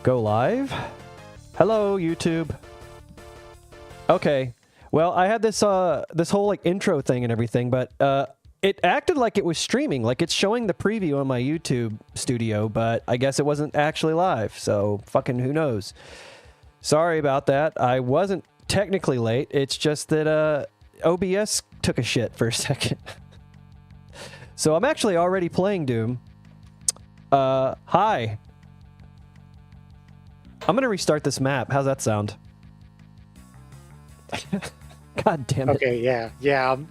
Go live? Hello, YouTube. Okay. Well, I had this this whole like intro thing and everything, but it acted like it was streaming, like it's showing the preview on my YouTube studio, but I guess it wasn't actually live, so fucking who knows. Sorry about that. I wasn't technically late. It's just that OBS took a shit for a second. So I'm actually already playing Doom. Hi. I'm gonna restart this map. How's that sound? God damn it. Okay, yeah.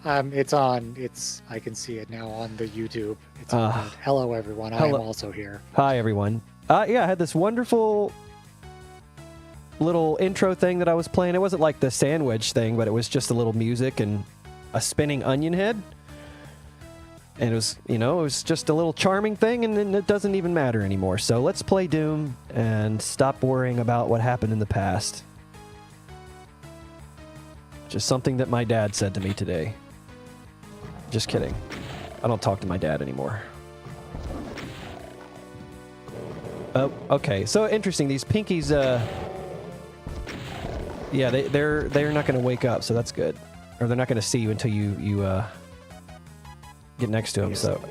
It's on. I can see it now on the YouTube. It's on. Hello, everyone. Hello. I'm also here. Hi, everyone. Yeah, I had this wonderful little intro thing that I was playing. It wasn't like the sandwich thing, but it was just a little music and a spinning onion head. And it was, you know, it was just a little charming thing, and then it doesn't even matter anymore. So let's play Doom and stop worrying about what happened in the past. Just something that my dad said to me today. Just kidding. I don't talk to my dad anymore. Oh, okay. So interesting. These pinkies, yeah, they're not going to wake up, so that's good. Or they're not going to see you until you get next to them. So,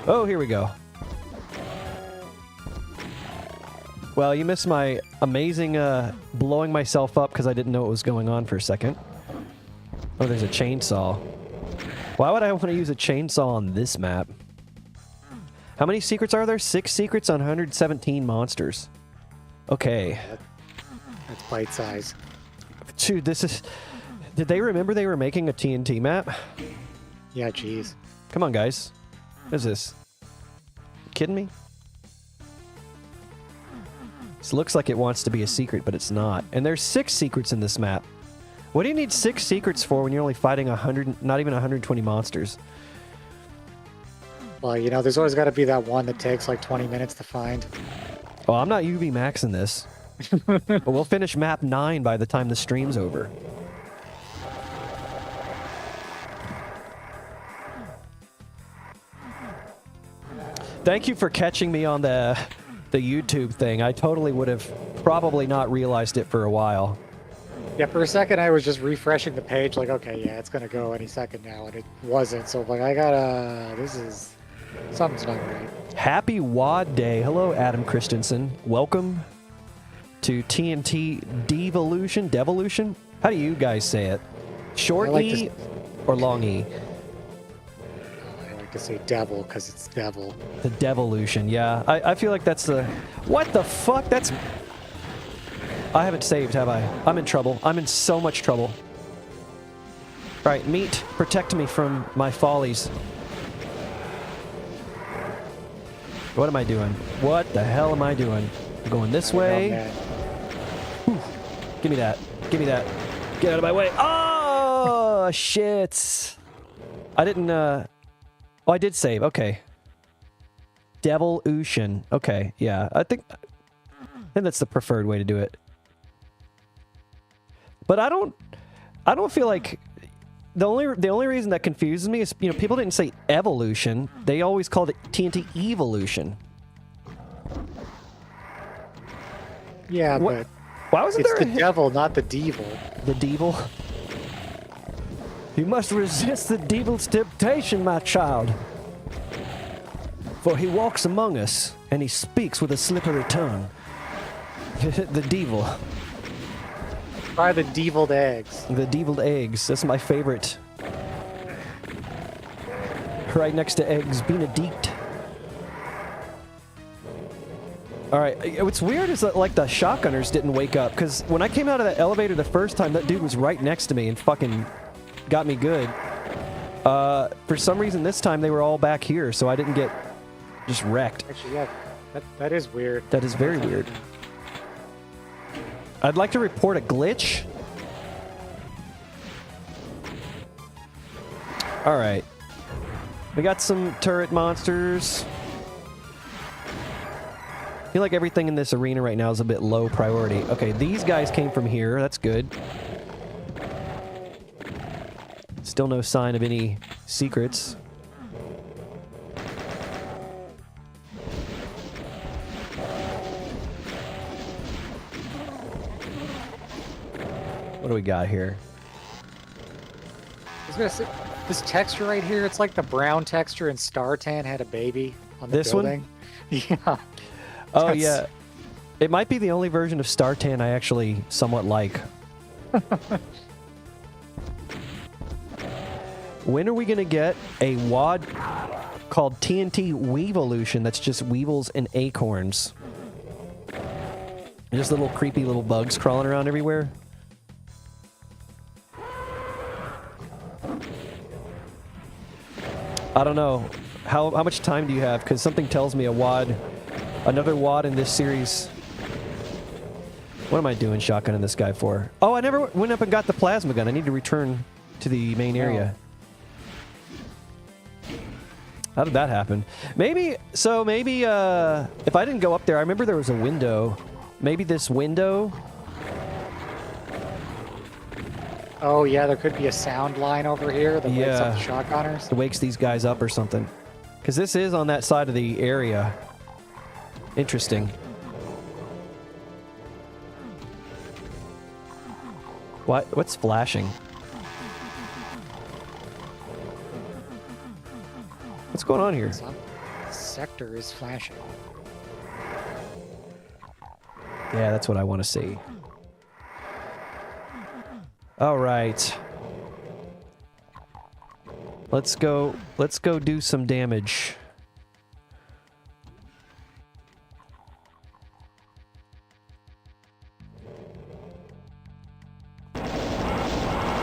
oh, here we go. Well, you missed my amazing blowing myself up because I didn't know what was going on for a second. Oh, there's a chainsaw. Why would I want to use a chainsaw on this map? How many secrets are there? 6 secrets on 117 monsters. Okay. That's bite size. Dude, this is... Did they remember they were making a TNT map? Yeah, jeez. Come on, guys. What is this? You kidding me? This looks like it wants to be a secret, but it's not. And there's 6 secrets in this map. What do you need 6 secrets for when you're only fighting 100, not even 120 monsters? Well, you know, there's always got to be that one that takes like 20 minutes to find. Oh, I'm not UV maxing this. But we'll finish map 9 by the time the stream's over. Thank you for catching me on the YouTube thing. I totally would have probably not realized it for a while. Yeah, for a second I was just refreshing the page, like, okay, yeah, it's gonna go any second now, and it wasn't. So like, something's not right. Happy WAD Day. Hello, Adam Christensen. Welcome to TNT Devilution. How do you guys say it? Short E or long E? I like to say devil because it's devil. The Devilution, yeah. I feel like that's the... What the fuck? That's... I haven't saved, have I? I'm in trouble. I'm in so much trouble. Alright, meat, protect me from my follies. What am I doing? What the hell am I doing? I'm going this way. Give me that. Give me that. Get out of my way. Oh, shit. I didn't, Oh, I did save. Okay. Devilution. Okay, yeah. I think that's the preferred way to do it. But I don't feel like the only reason that confuses me is, you know, people didn't say evolution. They always called it TNT Evolution. Yeah, but why wasn't it's there the devil, not the devil. The devil? You must resist the devil's temptation, my child. For he walks among us, and he speaks with a slippery tongue. The devil. Try the deviled eggs. The deviled eggs. That's my favorite. Right next to eggs Benedict. Alright, what's weird is that, like, the shotgunners didn't wake up, because when I came out of that elevator the first time, that dude was right next to me and fucking got me good. For some reason this time they were all back here, so I didn't get just wrecked. Actually, yeah, that is weird. That is very weird. I'd like to report a glitch. Alright. We got some turret monsters. I feel like everything in this arena right now is a bit low priority. Okay, these guys came from here. That's good. Still no sign of any secrets. What do we got here? I was gonna say, this texture right here, it's like the brown texture in Star Tan had a baby on the This one? building. Yeah. Oh, That's- yeah. It might be the only version of Startan I actually somewhat like. When are we going to get a WAD called TNT Devilution that's just weevils and acorns? Just little creepy little bugs crawling around everywhere. I don't know. How much time do you have? Because something tells me another WAD in this series. What am I doing shotgunning this guy for? Oh, I never went up and got the plasma gun. I need to return to the main area. How did that happen? Maybe if I didn't go up there, I remember there was a window. Maybe this window. Oh, yeah, there could be a sound line over here that wakes up the shotgunners. It wakes these guys up or something. Because this is on that side of the area. Interesting. What's flashing? What's going on here? Some sector is flashing. Yeah, that's what I want to see. All right. Let's go do some damage.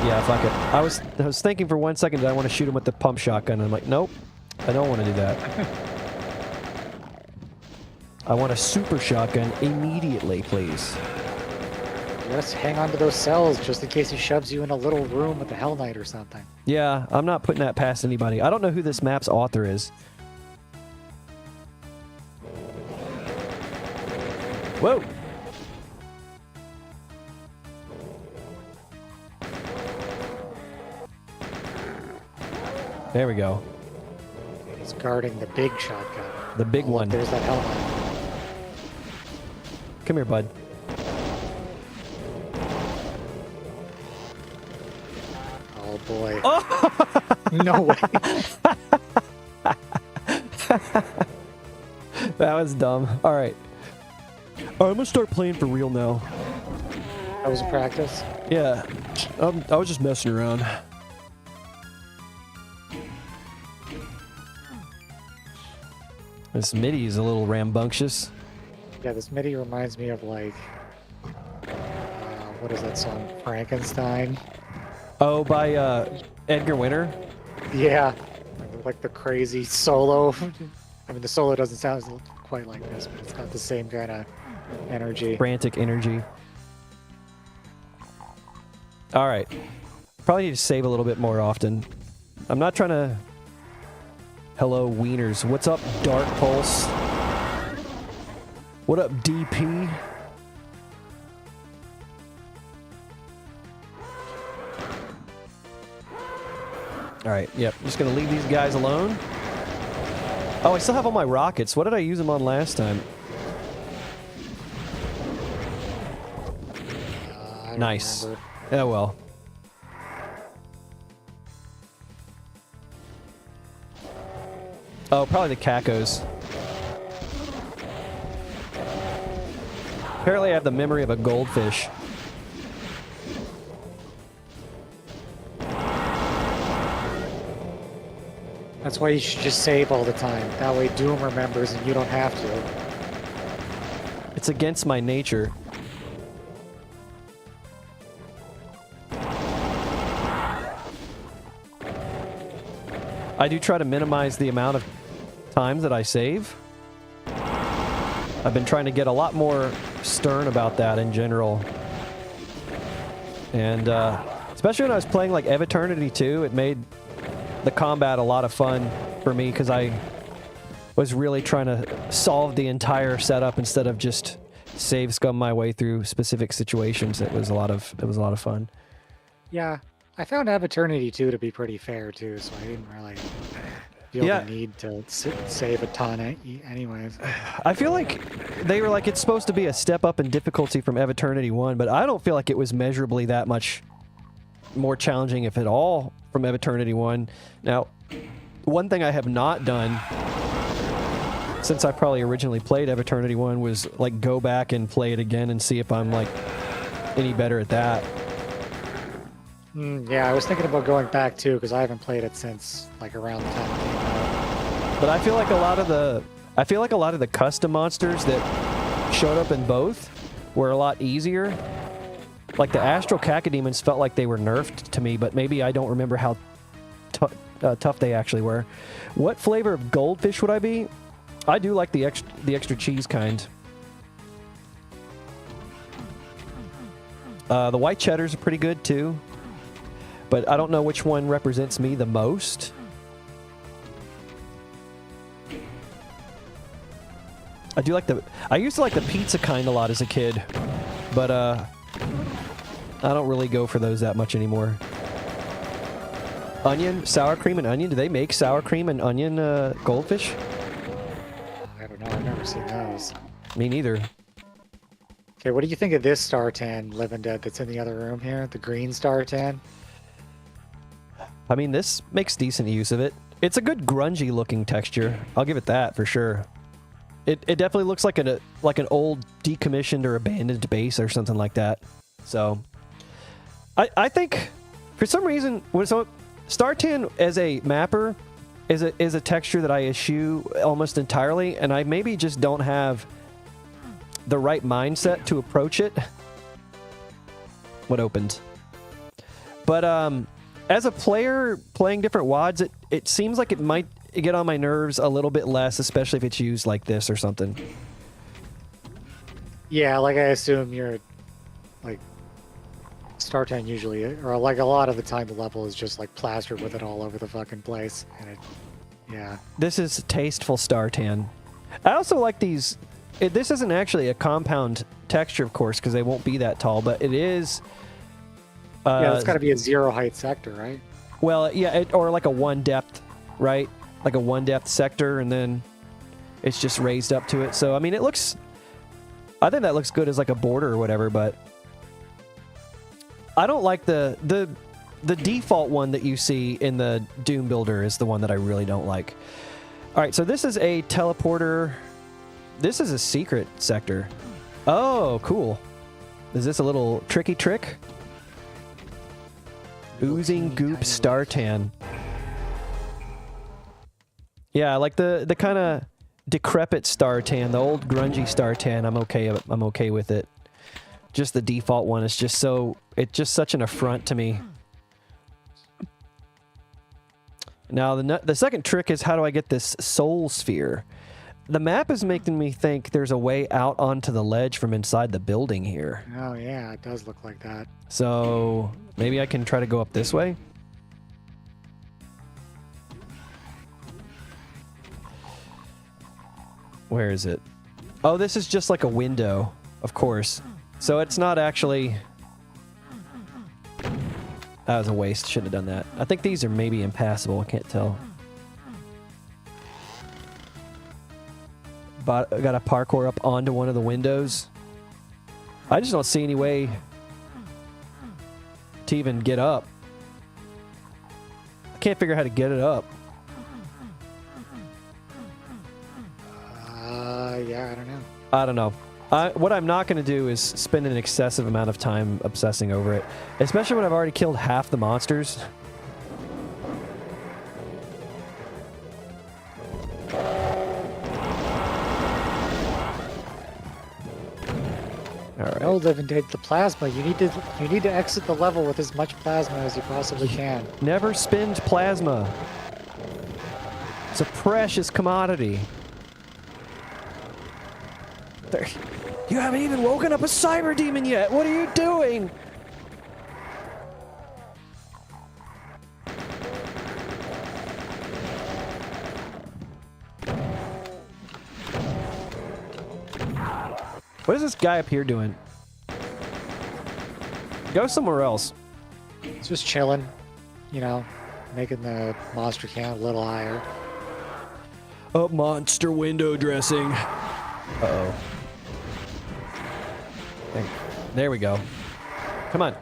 Yeah, fuck it. I was thinking for 1 second that I want to shoot him with the pump shotgun, and I'm like, nope, I don't want to do that. I want a super shotgun immediately, please. Just hang on to those cells just in case he shoves you in a little room with the Hell Knight or something. Yeah, I'm not putting that past anybody. I don't know who this map's author is. Whoa! There we go. He's guarding the big shotgun. The big Oh, look, one. there's that Hell Knight. Come here, bud. Oh boy. Oh! No way. That was dumb. All right. I'm gonna start playing for real now. That was a practice. Yeah. I was just messing around. This MIDI is a little rambunctious. Yeah, this MIDI reminds me of like, what is that song? Frankenstein. Oh, by Edgar Winter. Yeah, like the crazy solo. I mean, the solo doesn't sound quite like this, but it's got the same kind of energy. Frantic energy. All right. Probably need to save a little bit more often. I'm not trying to... Hello, Wieners. What's up, Dark Pulse? What up, DP? All right, yep. Just going to leave these guys alone. Oh, I still have all my rockets. What did I use them on last time? I don't Nice. remember. Oh, well. Oh, probably the Cacos. Apparently I have the memory of a goldfish. That's why you should just save all the time. That way Doom remembers and you don't have to. It's against my nature. I do try to minimize the amount of times that I save. I've been trying to get a lot more stern about that in general. And especially when I was playing like Eve Eternity 2, it made the combat a lot of fun for me because I was really trying to solve the entire setup instead of just save scum my way through specific situations. It was a lot of fun. Yeah, I found Eve Eternity 2 to be pretty fair too, so I didn't really... feel Yeah. the need to save a ton anyways. I feel like they were like, it's supposed to be a step up in difficulty from Ev Eternity 1, but I don't feel like it was measurably that much more challenging, if at all, from Ev Eternity 1. Now, one thing I have not done since I probably originally played Ev Eternity 1 was like go back and play it again and see if I'm like any better at that. Yeah, I was thinking about going back too because I haven't played it since like around the time it came out. But I feel like a lot of the custom monsters that showed up in both were a lot easier. Like the Astral Cacodemons felt like they were nerfed to me, but maybe I don't remember how tough they actually were. What flavor of goldfish would I be? I do like the extra cheese kind. The white cheddars are pretty good too, but I don't know which one represents me the most. I used to like the pizza kind a lot as a kid, but I don't really go for those that much anymore. Onion, sour cream and onion. Do they make sour cream and onion goldfish? I don't know. I've never seen those. Me neither. Okay, what do you think of this Startan Living Dead that's in the other room here? The green Startan? I mean, this makes decent use of it. It's a good grungy looking texture. I'll give it that for sure. It definitely looks like an old decommissioned or abandoned base or something like that. So I think for some reason Startan as a mapper is a texture that I eschew almost entirely, and I maybe just don't have the right mindset to approach it. What opened? But as a player playing different WADs, it seems like it might get on my nerves a little bit less, especially if it's used like this or something. Yeah, like I assume you're like Startan usually, or like a lot of the time the level is just like plastered with it all over the fucking place. And yeah. This is tasteful Startan. I also like these. This isn't actually a compound texture, of course, because they won't be that tall, but it is. Yeah, it's got to be a zero height sector, right? Well, yeah, or like a 1 depth, right? Like a 1 depth sector, and then it's just raised up to it. So, I mean, it looks... I think that looks good as like a border or whatever, but... I don't like the default one that you see in the Doom Builder is the one that I really don't like. All right, so this is a teleporter. This is a secret sector. Oh, cool. Is this a little tricky trick? Oozing Goop Startan. Yeah, like the kind of decrepit Startan, the old grungy Startan. I'm okay with it. Just the default one is just it's just such an affront to me. Now the second trick is, how do I get this soul sphere? The map is making me think there's a way out onto the ledge from inside the building here. Oh yeah, it does look like that. So maybe I can try to go up this way. Where is it? Oh, this is just like a window, of course. So it's not actually... That was a waste. Shouldn't have done that. I think these are maybe impassable. I can't tell. But I got to parkour up onto one of the windows. I just don't see any way to even get up. I can't figure out how to get it up. Yeah, I don't know. I don't know. What I'm not going to do is spend an excessive amount of time obsessing over it. Especially when I've already killed half the monsters. Alright. No, Living Dead, the plasma. You need to exit the level with as much plasma as you possibly can. Never spend plasma. It's a precious commodity. There. You haven't even woken up a cyber demon yet. What are you doing? What is this guy up here doing? Go somewhere else. It's just chilling, you know, making the monster count a little higher. Oh, monster window dressing. Uh-oh. There we go. Come on.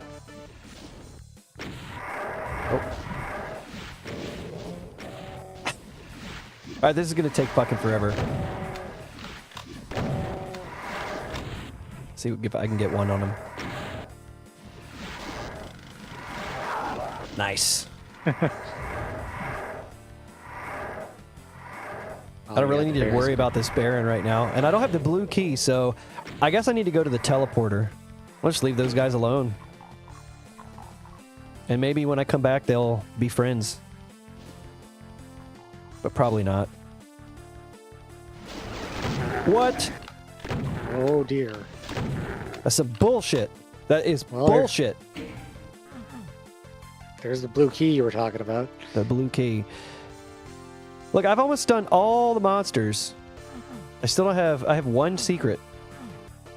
Oh. Alright, this is gonna take fucking forever. See if I can get one on him. Nice. I don't really need to worry about this Baron right now. And I don't have the blue key, so I guess I need to go to the teleporter. I'll just leave those guys alone. And maybe when I come back, they'll be friends. But probably not. What? Oh dear. That's some bullshit. That is bullshit. There's the blue key you were talking about. The blue key. Look, I've almost done all the monsters. I still don't have... I have one secret.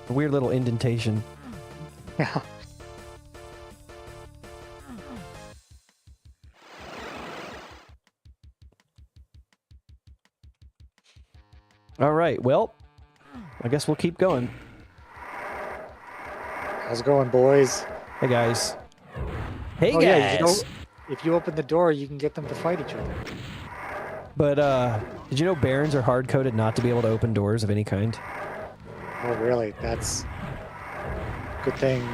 A weird little indentation. Yeah. All right, well, I guess we'll keep going. How's it going, boys? Hey, guys. Hey, Oh, guys! yeah, you know, if you open the door, you can get them to fight each other. But, did you know Barons are hard-coded not to be able to open doors of any kind? Oh, really? That's... Good thing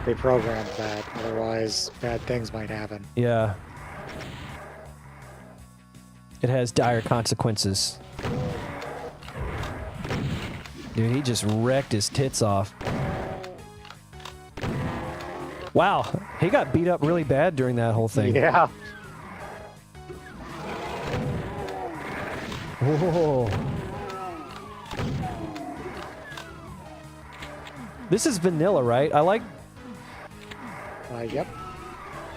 they programmed that. Otherwise, bad things might happen. Yeah. It has dire consequences. Dude, he just wrecked his tits off. Wow, he got beat up really bad during that whole thing. Yeah. Whoa. This is vanilla, right? I like... Yep.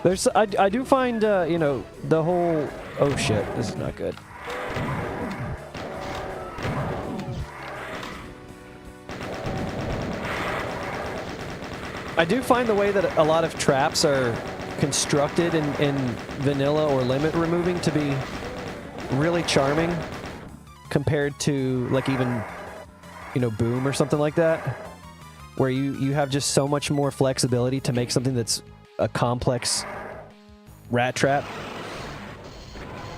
There's... I do find, you know, the whole... Oh, shit. This is not good. I do find the way that a lot of traps are constructed in vanilla or limit removing to be really charming compared to, like, even, you know, Boom or something like that, where you have just so much more flexibility to make something that's a complex rat trap.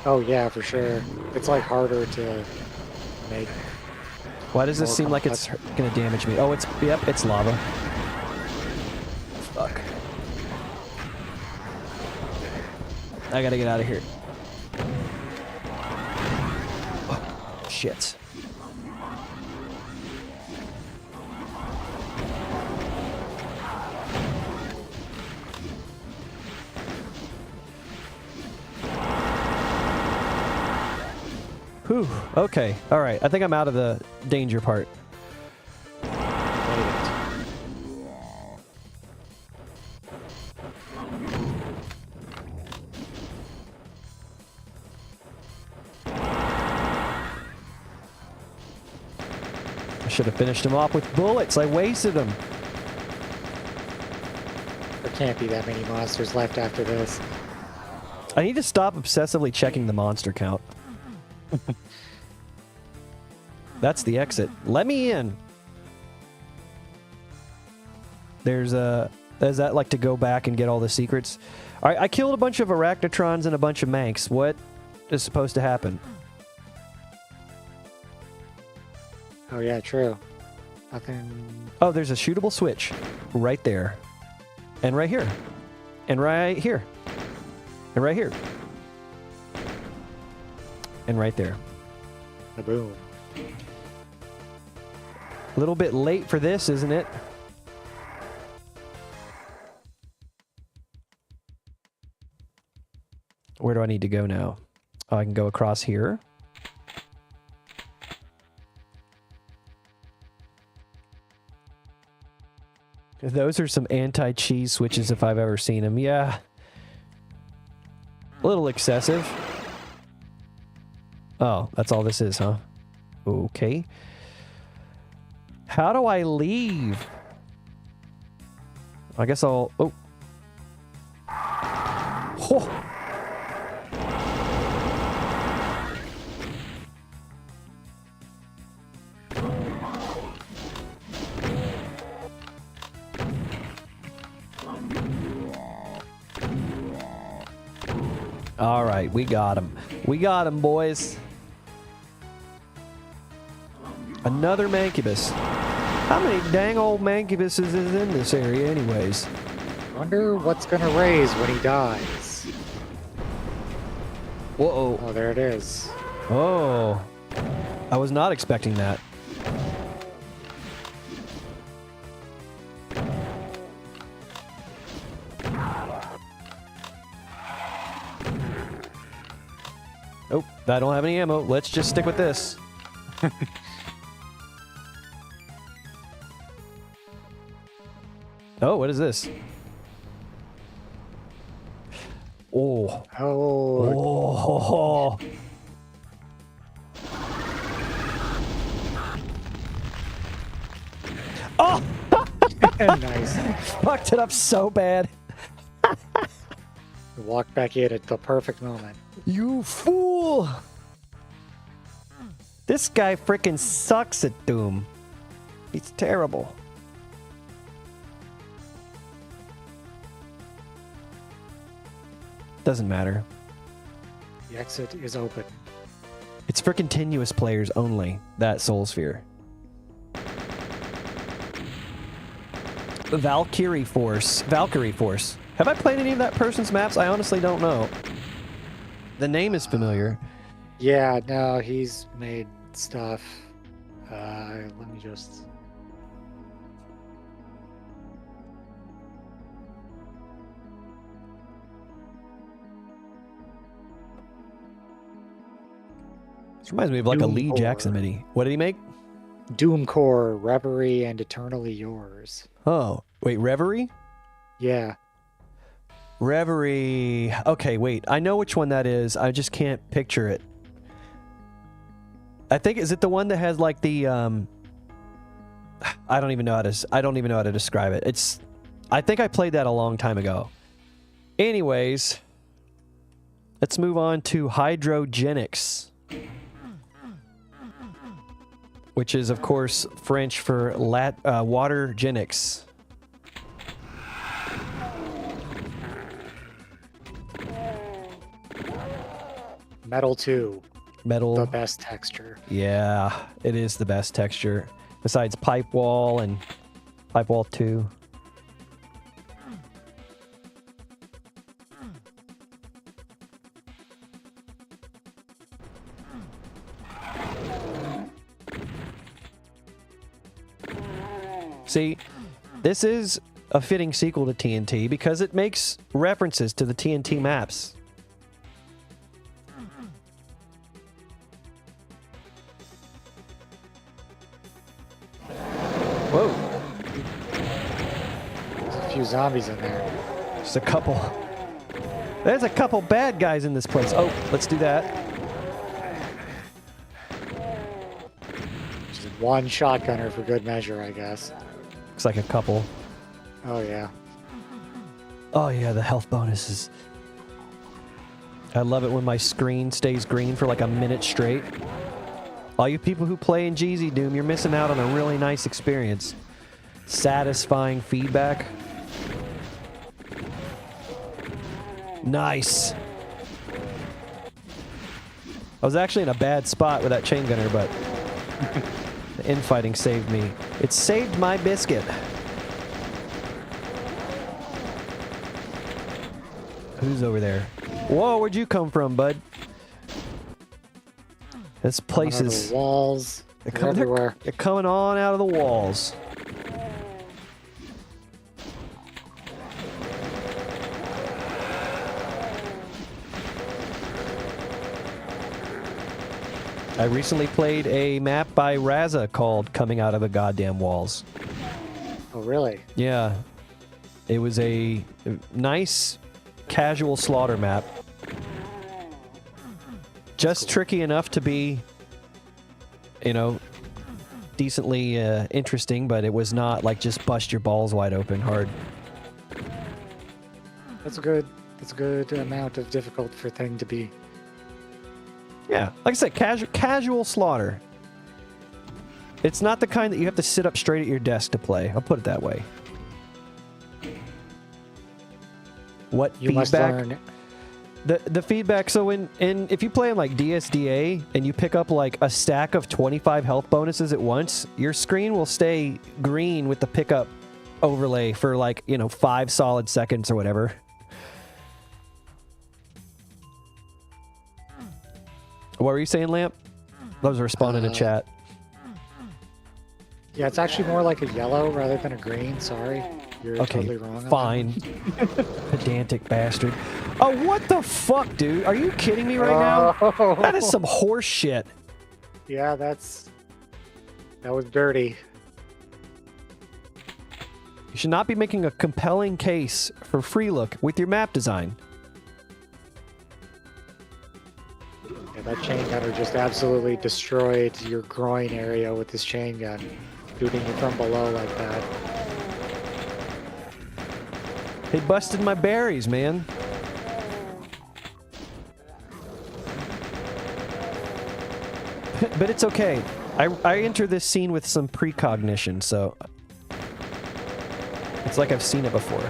Oh, yeah, for sure. It's, like, harder to make. Why does this seem like it's gonna damage me? Oh, it's... Yep, it's lava. Fuck. I gotta get out of here. Oh, shit. Whew. Okay. All right. I think I'm out of the danger part. I should have finished him off with bullets. I wasted them. There can't be that many monsters left after this. I need to stop obsessively checking the monster count. That's the exit. Let me in. There's a... Is that like to go back and get all the secrets? All right, I killed a bunch of arachnotrons and a bunch of manx. What is supposed to happen? Oh, yeah, true. Nothing... Oh, there's a shootable switch right there. And right here. And right here. And right here. And right there. Boom. A little bit late for this, isn't it? Where do I need to go now? Oh, I can go across here. Those are some anti-cheese switches if I've ever seen them. Yeah. A little excessive. Oh, that's all this is, huh? Okay. How do I leave? I guess I'll... Oh. Oh. All right, we got him. We got him, boys. Another Mancubus. How many dang old Mancubuses is in this area anyways? Wonder what's gonna raise when he dies. Whoa. Oh, there it is. Oh. I was not expecting that. Oh, I don't have any ammo. Let's just stick with this. Oh, what is this? Oh. Oh. Oh. Oh! Nice. Fucked it up so bad. Walked back in at the perfect moment. You fool! This guy freaking sucks at Doom. He's terrible. Doesn't matter. The exit is open. It's for continuous players only, that Soul Sphere. Valkyrie Force. Valkyrie Force. Have I played any of that person's maps? I honestly don't know. The name is familiar. Yeah, no, he's made stuff. Let me just... This reminds me of like a Lee Doomcore. Jackson MIDI. What did he make? Doomcore, Reverie, and Eternally Yours. Oh, wait, Reverie? Yeah. Reverie. Okay, wait. I know which one that is. I just can't picture it. I think, is it the one that has like the I don't even know how to describe it. It's, I think I played that a long time ago. Anyways, let's move on to hydrogenics, which is of course French for watergenics. Metal 2. Metal. The best texture. Yeah, it is the best texture. Besides Pipe Wall and Pipe Wall 2. See, this is a fitting sequel to TNT because it makes references to the TNT maps. Whoa. There's a few zombies in there. Just a couple. There's a couple bad guys in this place. Oh, let's do that. Just one shotgunner for good measure, I guess. Looks like a couple. Oh, yeah. Oh yeah, the health bonuses. I love it when my screen stays green for like a minute straight. All you people who play in GZ Doom, you're missing out on a really nice experience. Satisfying feedback. Nice. I was actually in a bad spot with that chain gunner, but the infighting saved me. It saved my biscuit. Who's over there? Whoa, where'd you come from, bud? This place is... The walls. They're everywhere. They're coming on out of the walls. I recently played a map by Raza called Coming Out of the Goddamn Walls. Oh, really? Yeah. It was a nice casual slaughter map. Just tricky enough to be, you know, decently interesting, but it was not like just bust your balls wide open hard. That's a good amount of difficult for thing to be. Yeah, like I said, casual slaughter. It's not the kind that you have to sit up straight at your desk to play. I'll put it that way. What You feedback? must learn The feedback, so if you play in like DSDA and you pick up like a stack of 25 health bonuses at once, your screen will stay green with the pickup overlay for like, 5 solid seconds or whatever. What were you saying, Lamp? I was responding to chat. Yeah, it's actually more like a yellow rather than a green. Sorry. You're Okay, totally wrong. fine. Pedantic bastard. Oh, what the fuck, dude? Are you kidding me right now? That is some horse shit. Yeah, that was dirty. You should not be making a compelling case for free look with your map design. Yeah, that chain gunner just absolutely destroyed your groin area with this chain gun, shooting you from below like that. They busted my berries, man. But it's okay. I enter this scene with some precognition, so it's like I've seen it before.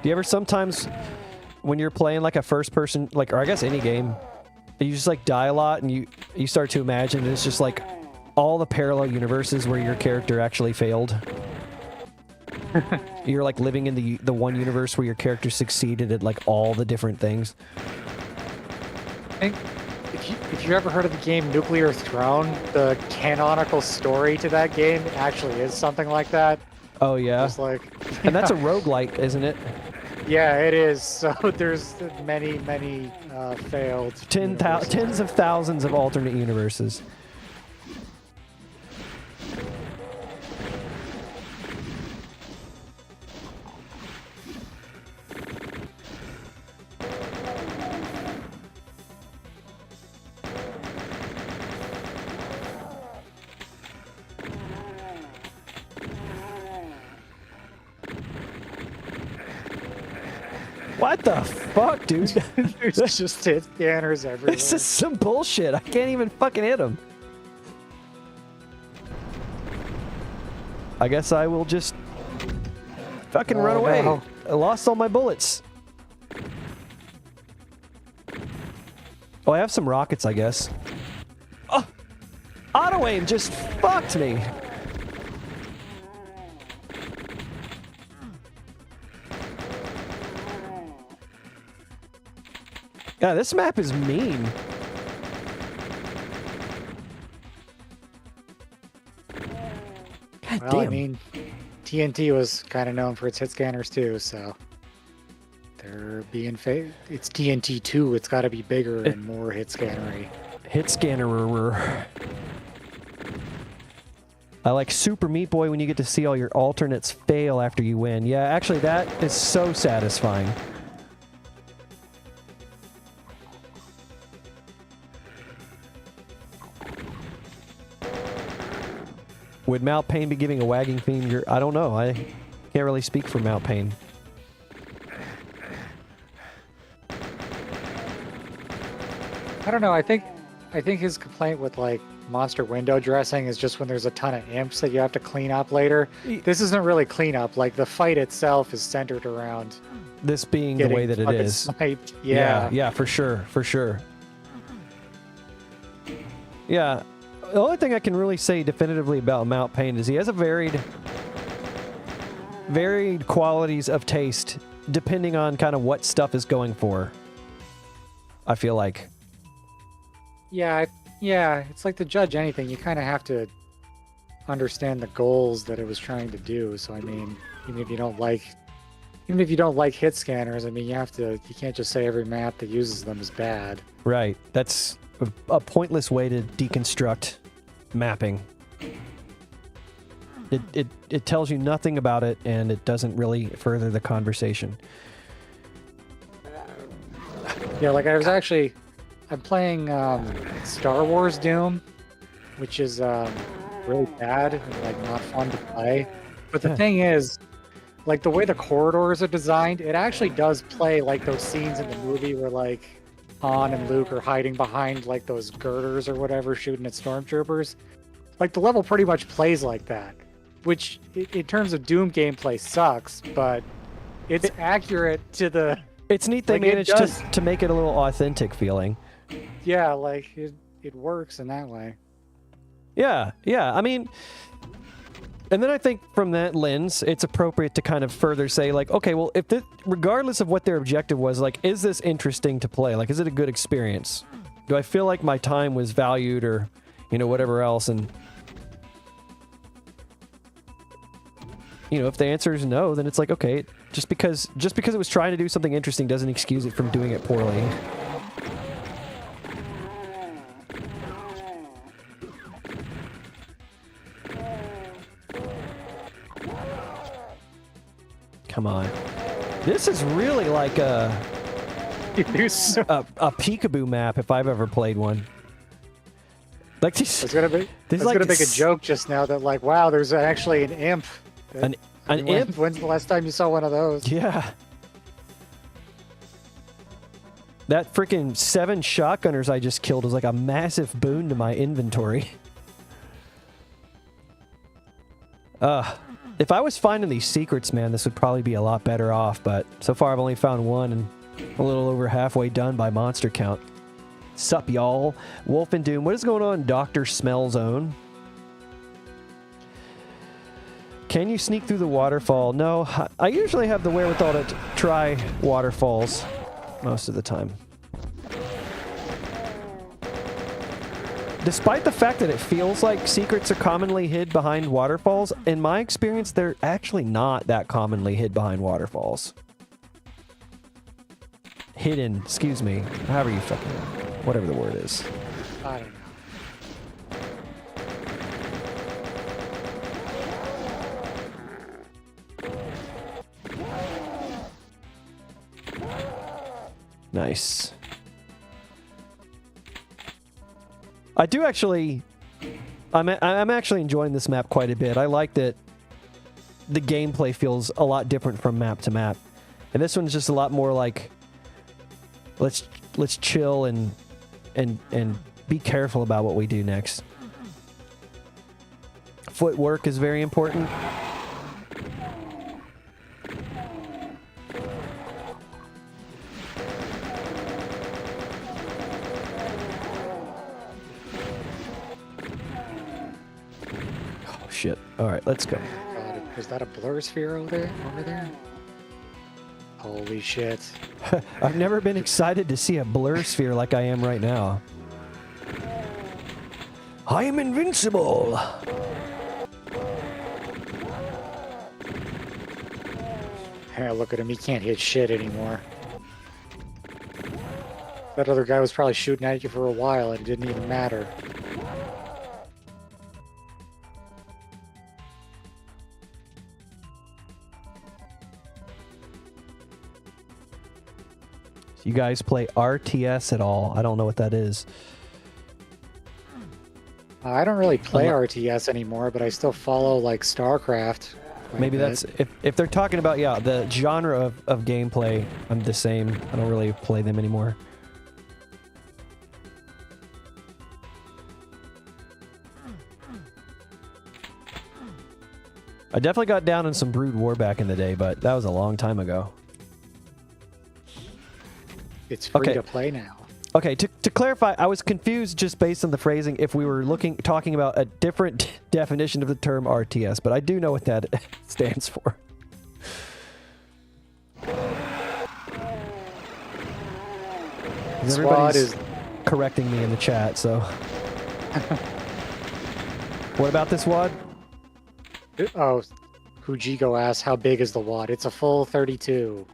Do you ever sometimes, when you're playing like a first person, like, or I guess any game, you just like die a lot and you start to imagine it's just like all the parallel universes where your character actually failed? You're like living in the one universe where your character succeeded at like all the different things. I think if you ever heard of the game Nuclear Throne, the canonical story to that game actually is something like that. Oh yeah. Just like, and that's a roguelike, isn't it? Yeah, it is. So there's many failed. Tens of thousands of alternate universes. What the fuck, dude? There's just hit scanners everywhere. This is some bullshit. I can't even fucking hit him. I guess I will just fucking run away. No. I lost all my bullets. Oh, I have some rockets, I guess. Oh! Auto aim just fucked me. Yeah, this map is mean. God Well, damn. I mean, TNT was kind of known for its hit scanners too, so they're being it's TNT 2. It's got to be bigger and more hit scannery. Hit scanner. I like Super Meat Boy when you get to see all your alternates fail after you win. Yeah, actually, that is so satisfying. Would Mount Payne be giving a wagging finger? I don't know. I can't really speak for Mount Payne. I don't know. I think his complaint with like monster window dressing is just when there's a ton of imps that you have to clean up later. This isn't really cleanup. Like the fight itself is centered around this being the way that it is. Sniped. Yeah, for sure, for sure. Yeah. The only thing I can really say definitively about Mount Payne is he has a varied qualities of taste depending on kind of what stuff is going for. I feel like. Yeah, it's like to judge anything, you kind of have to understand the goals that it was trying to do. So I mean, even if you don't like hit scanners, I mean, you can't just say every map that uses them is bad. Right. That's a pointless way to deconstruct mapping. It tells you nothing about it, and it doesn't really further the conversation. Yeah, like I'm playing Star Wars Doom, which is really bad and like not fun to play. But the thing is, like the way the corridors are designed, it actually does play like those scenes in the movie where like Han and Luke are hiding behind like those girders or whatever, shooting at stormtroopers. Like the level pretty much plays like that. which in terms of Doom gameplay sucks, but it's accurate to the. It's neat they managed to make it a little authentic feeling. Yeah, like it works in that way. Yeah, yeah. I mean, and then I think from that lens, it's appropriate to kind of further say, like, okay, well, if this, regardless of what their objective was, like, is this interesting to play? Like, is it a good experience? Do I feel like my time was valued or, you know, whatever else? And, you know, if the answer is no, then it's like, okay, just because it was trying to do something interesting doesn't excuse it from doing it poorly. Come on. This is really like a peekaboo map if I've ever played one. Like these, I was gonna make a joke just now that like, wow, there's actually an imp. An imp? When's the last time you saw one of those? Yeah. That freaking 7 shotgunners I just killed was like a massive boon to my inventory. If I was finding these secrets, man, this would probably be a lot better off, but so far I've only found one and a little over halfway done by monster count. Sup, y'all? Wolf and Doom, what is going on, Dr. Smell Zone? Can you sneak through the waterfall? No, I usually have the wherewithal to try waterfalls most of the time. Despite the fact that it feels like secrets are commonly hid behind waterfalls, in my experience, they're actually not that commonly hid behind waterfalls. Hidden, excuse me, however you fucking, whatever the word is. I don't know. Nice. I do actually... I'm actually enjoying this map quite a bit. I like that the gameplay feels a lot different from map to map. And this one's just a lot more like... Let's chill and be careful about what we do next. Footwork is very important. Shit. All right, let's go. God, is that a blur sphere over there? Holy shit. I've never been excited to see a blur sphere like I am right now. I am invincible. Yeah, look at him. He can't hit shit anymore. That other guy was probably shooting at you for a while and it didn't even matter. You guys play RTS at all? I don't know what that is. I don't really play RTS anymore, but I still follow like StarCraft. Maybe that's if they're talking about the genre of gameplay. I'm the same. I don't really play them anymore. I definitely got down in some Brood War back in the day, but that was a long time ago. It's free to play now. Okay, to clarify, I was confused just based on the phrasing if we were talking about a different definition of the term RTS, but I do know what that stands for. Everybody's correcting me in the chat, so... What about this WAD? Oh, Hujigo asks, how big is the WAD? It's a full 32.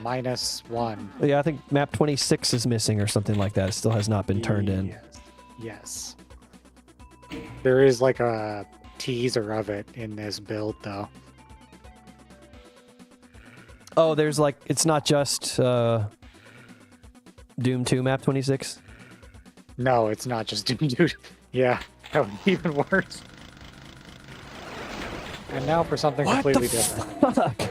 -1. Yeah, I think map 26 is missing or something like that. It still has not been turned in. Yes. There is like a teaser of it in this build, though. Oh, there's like, it's not just Doom 2 map 26? No, it's not just Doom 2. Yeah, that would be even worse. And now for something completely different. Fuck?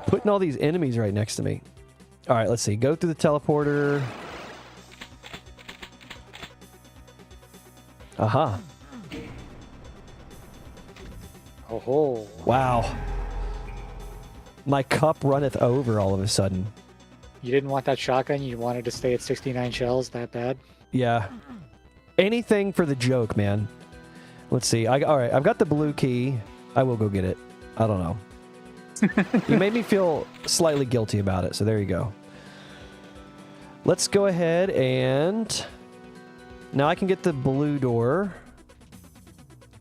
Putting all these enemies right next to me. All right, let's see. Go through the teleporter. Aha. Oh. Wow. My cup runneth over all of a sudden. You didn't want that shotgun? You wanted to stay at 69 shells that bad? Yeah. Anything for the joke, man. Let's see. All right, I've got the blue key. I will go get it. I don't know. You made me feel slightly guilty about it, so there you go. Let's go ahead and... Now I can get the blue door.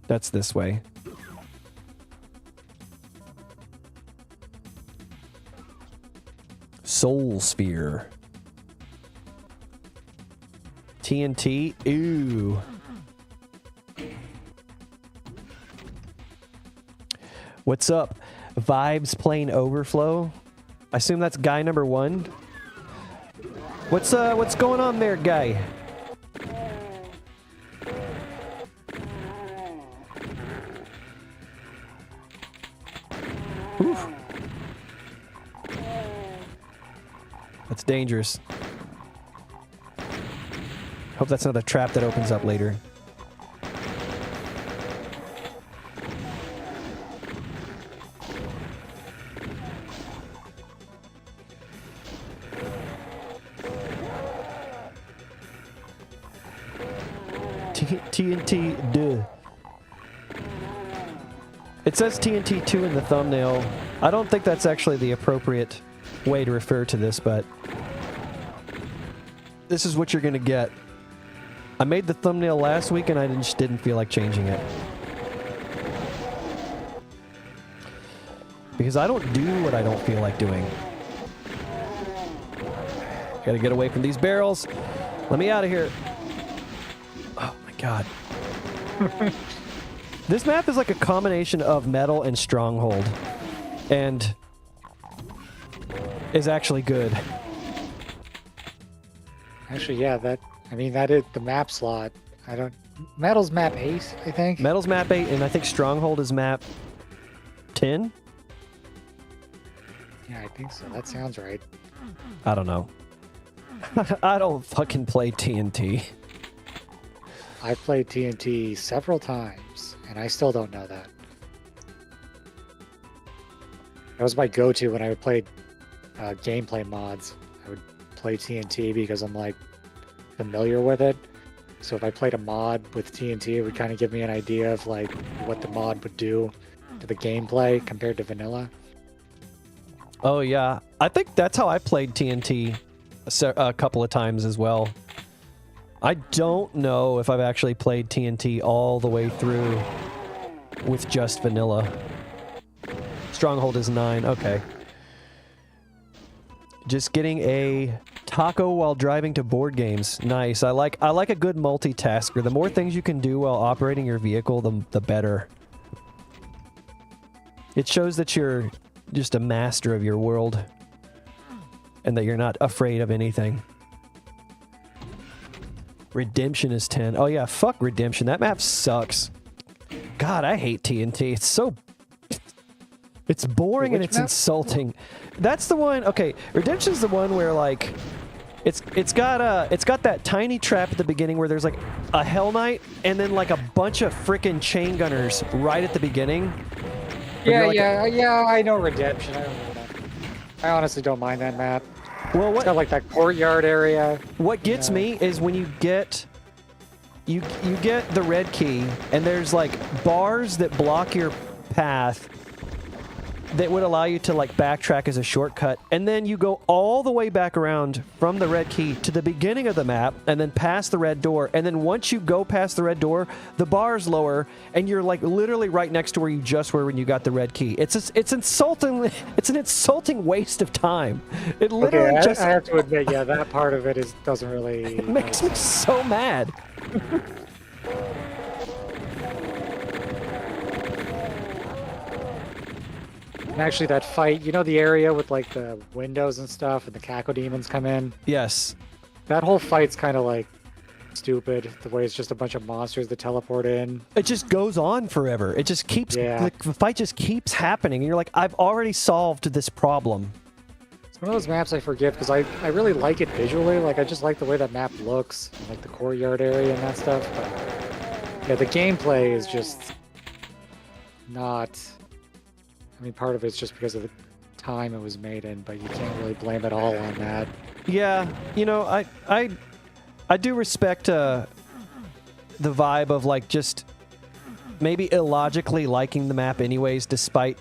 That's this way. Soul Sphere. TNT. Ooh. What's up? Vibes Plane Overflow. I assume that's guy number 1. What's going on there, guy? Oof. That's dangerous. Hope that's not a trap that opens up later. TNT duh. It says TNT 2 in the thumbnail. I don't think that's actually the appropriate way to refer to this, but this is what you're gonna get. I made the thumbnail last week and I just didn't feel like changing it. Because I don't do what I don't feel like doing. Gotta get away from these barrels. Let me out of here. Oh my god. This map is like a combination of Metal and Stronghold. And is actually good. Actually, yeah, that is the map slot. Metal's map 8, I think. Metal's map 8, and I think Stronghold is map 10? Yeah, I think so. That sounds right. I don't know. I don't fucking play TNT. I've played TNT several times, and I still don't know that. That was my go-to when I would play gameplay mods. I would play TNT because I'm like familiar with it. So if I played a mod with TNT, it would kind of give me an idea of like what the mod would do to the gameplay compared to vanilla. Oh yeah, I think that's how I played TNT a couple of times as well. I don't know if I've actually played TNT all the way through with just vanilla. Stronghold is 9, okay. Just getting a taco while driving to board games. Nice. I like a good multitasker. The more things you can do while operating your vehicle, the better. It shows that you're just a master of your world and that you're not afraid of anything. Redemption is 10. Oh yeah, fuck Redemption. That map sucks. God, I hate TNT. It's so... It's boring and it's insulting. That's the one... Okay, Redemption's the one where, like... It's got that tiny trap at the beginning where there's, like, a Hell Knight and then, like, a bunch of frickin' chain gunners right at the beginning. Yeah, like I know Redemption. I remember that. I honestly don't mind that map. Well, it's got like that courtyard area. What gets me is when you get you get the red key and there's like bars that block your path that would allow you to like backtrack as a shortcut, and then you go all the way back around from the red key to the beginning of the map and then past the red door, and then once you go past the red door, the bar's lower and you're like literally right next to where you just were when you got the red key. It's insulting. It's an insulting waste of time. It literally I have to admit, yeah, that part of it doesn't really... It makes me so mad. And actually, that fight, you know the area with like the windows and stuff and the Caco demons come in? Yes. That whole fight's kind of like stupid, the way it's just a bunch of monsters that teleport in. It just goes on forever. It just keeps... Yeah. The fight just keeps happening, and you're like, I've already solved this problem. It's one of those maps I forgive because I really like it visually. Like, I just like the way that map looks, and, like the courtyard area and that stuff. But yeah, the gameplay is just not. I mean, part of it's just because of the time it was made in, but you can't really blame it all on that. Yeah, you know, I do respect the vibe of like just maybe illogically liking the map anyways, despite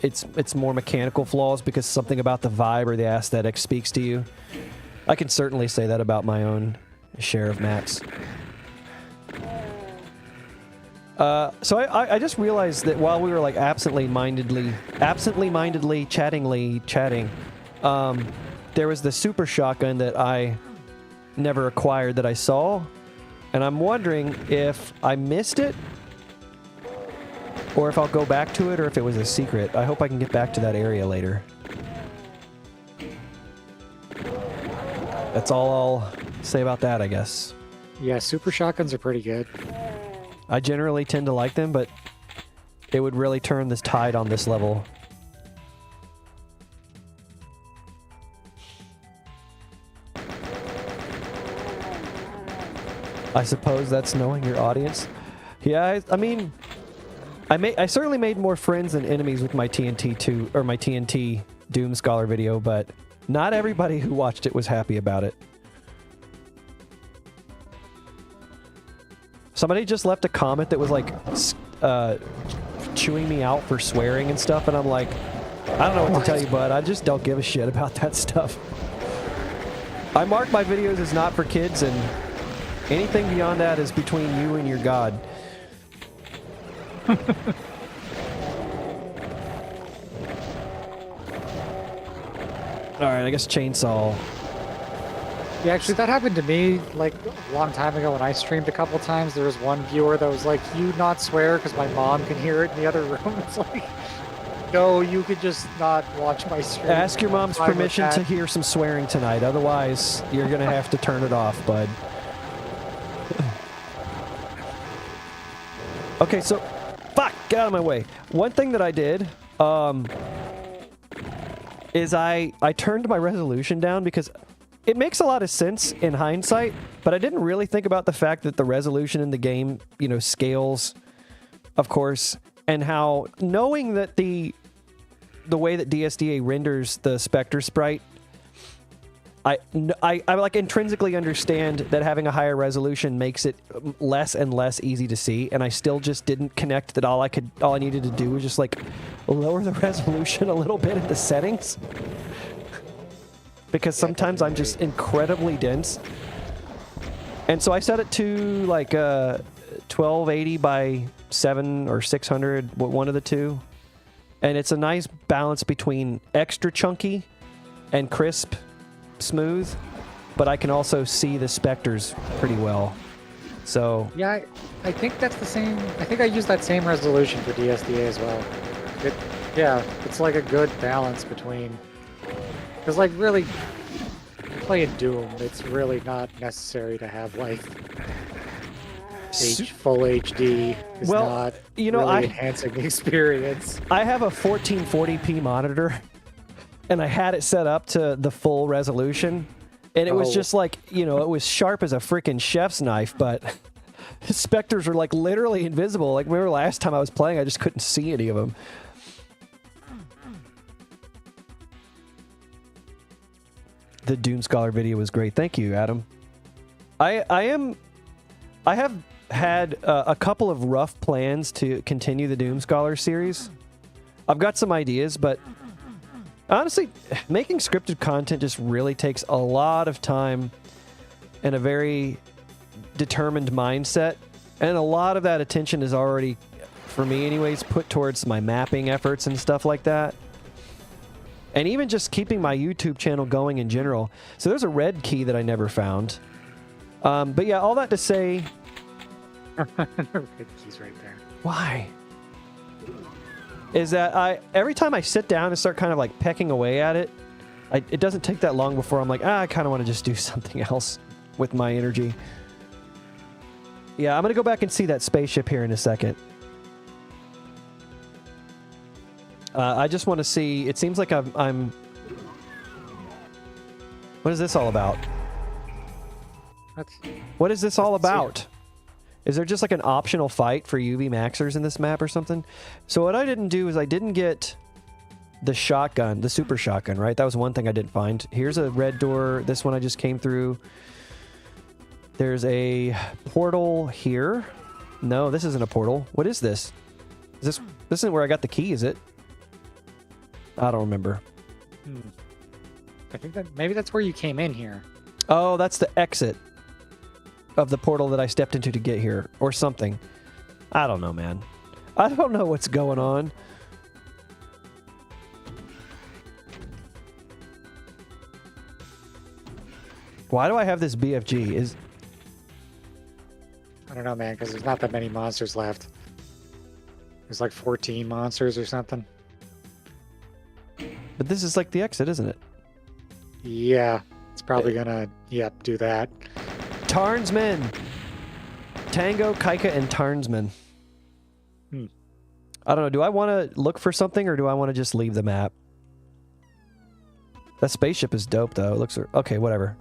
its more mechanical flaws, because something about the vibe or the aesthetic speaks to you. I can certainly say that about my own share of maps. So I just realized that while we were like absently-mindedly chatting, there was the super shotgun that I never acquired that I saw, and I'm wondering if I missed it, or if I'll go back to it, or if it was a secret. I hope I can get back to that area later. That's all I'll say about that, I guess. Yeah, super shotguns are pretty good. I generally tend to like them, but it would really turn this tide on this level. I suppose that's knowing your audience. Yeah, I mean, I certainly made more friends than enemies with my TNT Doom Scholar video, but not everybody who watched it was happy about it. Somebody just left a comment that was like chewing me out for swearing and stuff, and I'm like, I don't know what to tell you, bud. I just don't give a shit about that stuff. I mark my videos as not for kids, and anything beyond that is between you and your God. Alright, I guess chainsaw. Yeah, actually, that happened to me like a long time ago when I streamed a couple times. There was one viewer that was like, "You not swear because my mom can hear it in the other room." It's like, no, you could just not watch my stream. Ask your mom's permission to hear some swearing tonight. Otherwise, you're gonna have to turn it off, bud. Okay, so, fuck, get out of my way. One thing that I did, is I turned my resolution down because it makes a lot of sense in hindsight, but I didn't really think about the fact that the resolution in the game, you know, scales, of course, and how knowing that the way that DSDA renders the Spectre sprite, I like intrinsically understand that having a higher resolution makes it less and less easy to see, and I still just didn't connect that all I needed to do was just like lower the resolution a little bit in the settings. Because sometimes I'm just incredibly dense. And so I set it to like 1280 by 7 or 600, one of the two. And it's a nice balance between extra chunky and crisp, smooth, but I can also see the specters pretty well. So yeah, I think that's the same. I think I use that same resolution for DSDA as well. Yeah, it's like a good balance between. Because, like, really, playing Doom, it's really not necessary to have, like, full HD. It's not really enhancing the experience. I have a 1440p monitor, and I had it set up to the full resolution, and it was just like, you know, it was sharp as a freaking chef's knife, but specters are, like, literally invisible. Like, remember last time I was playing, I just couldn't see any of them. The Doom Scholar video was great. Thank you, Adam. I have had a couple of rough plans to continue the Doom Scholar series. I've got some ideas, but honestly, making scripted content just really takes a lot of time and a very determined mindset. And a lot of that attention is already, for me anyways, put towards my mapping efforts and stuff like that. And even just keeping my YouTube channel going in general. So there's a red key that I never found. But yeah, all that to say... Red key's right there. Why? Is that every time I sit down and start kind of like pecking away at it, it doesn't take that long before I'm like, I kind of want to just do something else with my energy. Yeah, I'm going to go back and see that spaceship here in a second. I just want to see... It seems like I'm... What is this all about? What is this all about? Is there just like an optional fight for UV maxers in this map or something? So what I didn't do is I didn't get the shotgun, the super shotgun, right? That was one thing I didn't find. Here's a red door. This one I just came through. There's a portal here. No, this isn't a portal. What is this? This isn't where I got the key, is it? I don't remember. I think that maybe that's where you came in here. Oh, that's the exit of the portal that I stepped into to get here, or something. I don't know, man. I don't know what's going on. Why do I have this BFG? I don't know, man, because there's not that many monsters left. There's like 14 monsters or something. But this is like the exit, isn't it? Yeah, it's probably gonna, yep, do that. Tarnsmen! Tango, Kaika, and Tarnsmen. I don't know. Do I want to look for something, or do I want to just leave the map? That spaceship is dope, though. It looks okay. Whatever.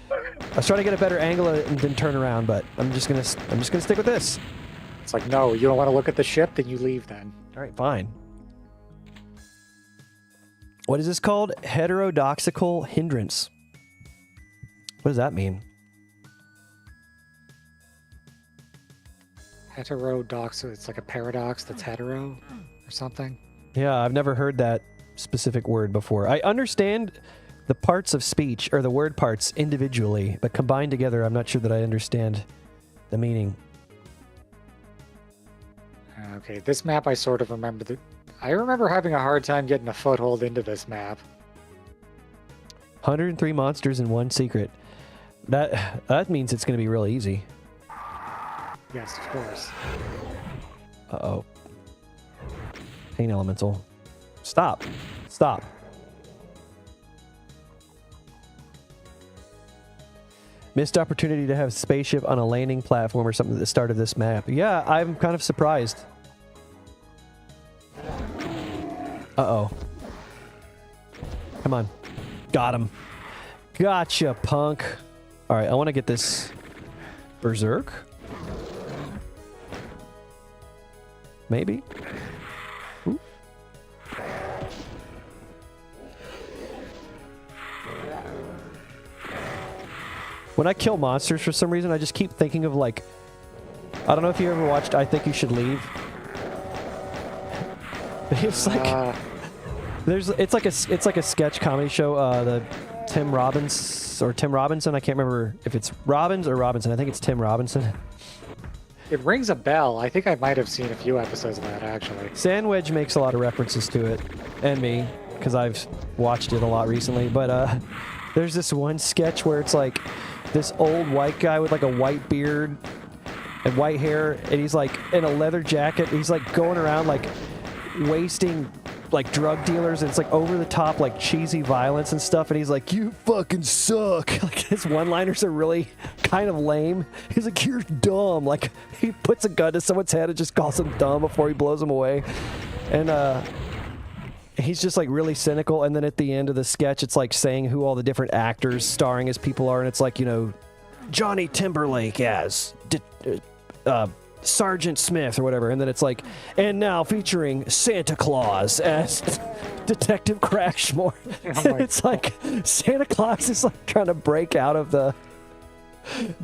I was trying to get a better angle and then turn around, but I'm just gonna stick with this. It's like, no, you don't want to look at the ship, then you leave then. All right, fine. What is this called? Heterodoxical hindrance. What does that mean? Heterodox, it's like a paradox that's hetero or something. Yeah, I've never heard that specific word before. I understand the parts of speech, or the word parts individually, but combined together, I'm not sure that I understand the meaning. Okay, this map I sort of remember. I remember having a hard time getting a foothold into this map. 103 monsters and 1 secret. That means it's going to be really easy. Yes, of course. Uh-oh. Pain elemental. Stop. Stop. Missed opportunity to have spaceship on a landing platform or something at the start of this map. Yeah, I'm kind of surprised. Uh-oh. Come on. Got him. Gotcha, punk. All right, I want to get this berserk. Maybe. Ooh. When I kill monsters, for some reason, I just keep thinking of, like, I don't know if you ever watched I Think You Should Leave. It's like it's like a sketch comedy show. The Tim Robinson. I can't remember if it's Robbins or Robinson. I think it's Tim Robinson. It rings a bell. I think I might have seen a few episodes of that, actually. Sandwich makes a lot of references to it, and me, because I've watched it a lot recently. But there's this one sketch where it's like this old white guy with like a white beard and white hair, and he's like in a leather jacket. He's like going around like wasting like drug dealers, and it's like over the top like cheesy violence and stuff, and he's like, "You fucking suck." Like his one-liners are really kind of lame. He's like, "You're dumb." Like he puts a gun to someone's head and just calls him dumb before he blows him away. And he's just like really cynical, and then at the end of the sketch it's like saying who all the different actors starring as people are, and it's like, you know, Johnny Timberlake as Sergeant Smith or whatever, and then it's like, and now featuring Santa Claus as Detective Crashmore. Oh it's like Santa Claus is like trying to break out of the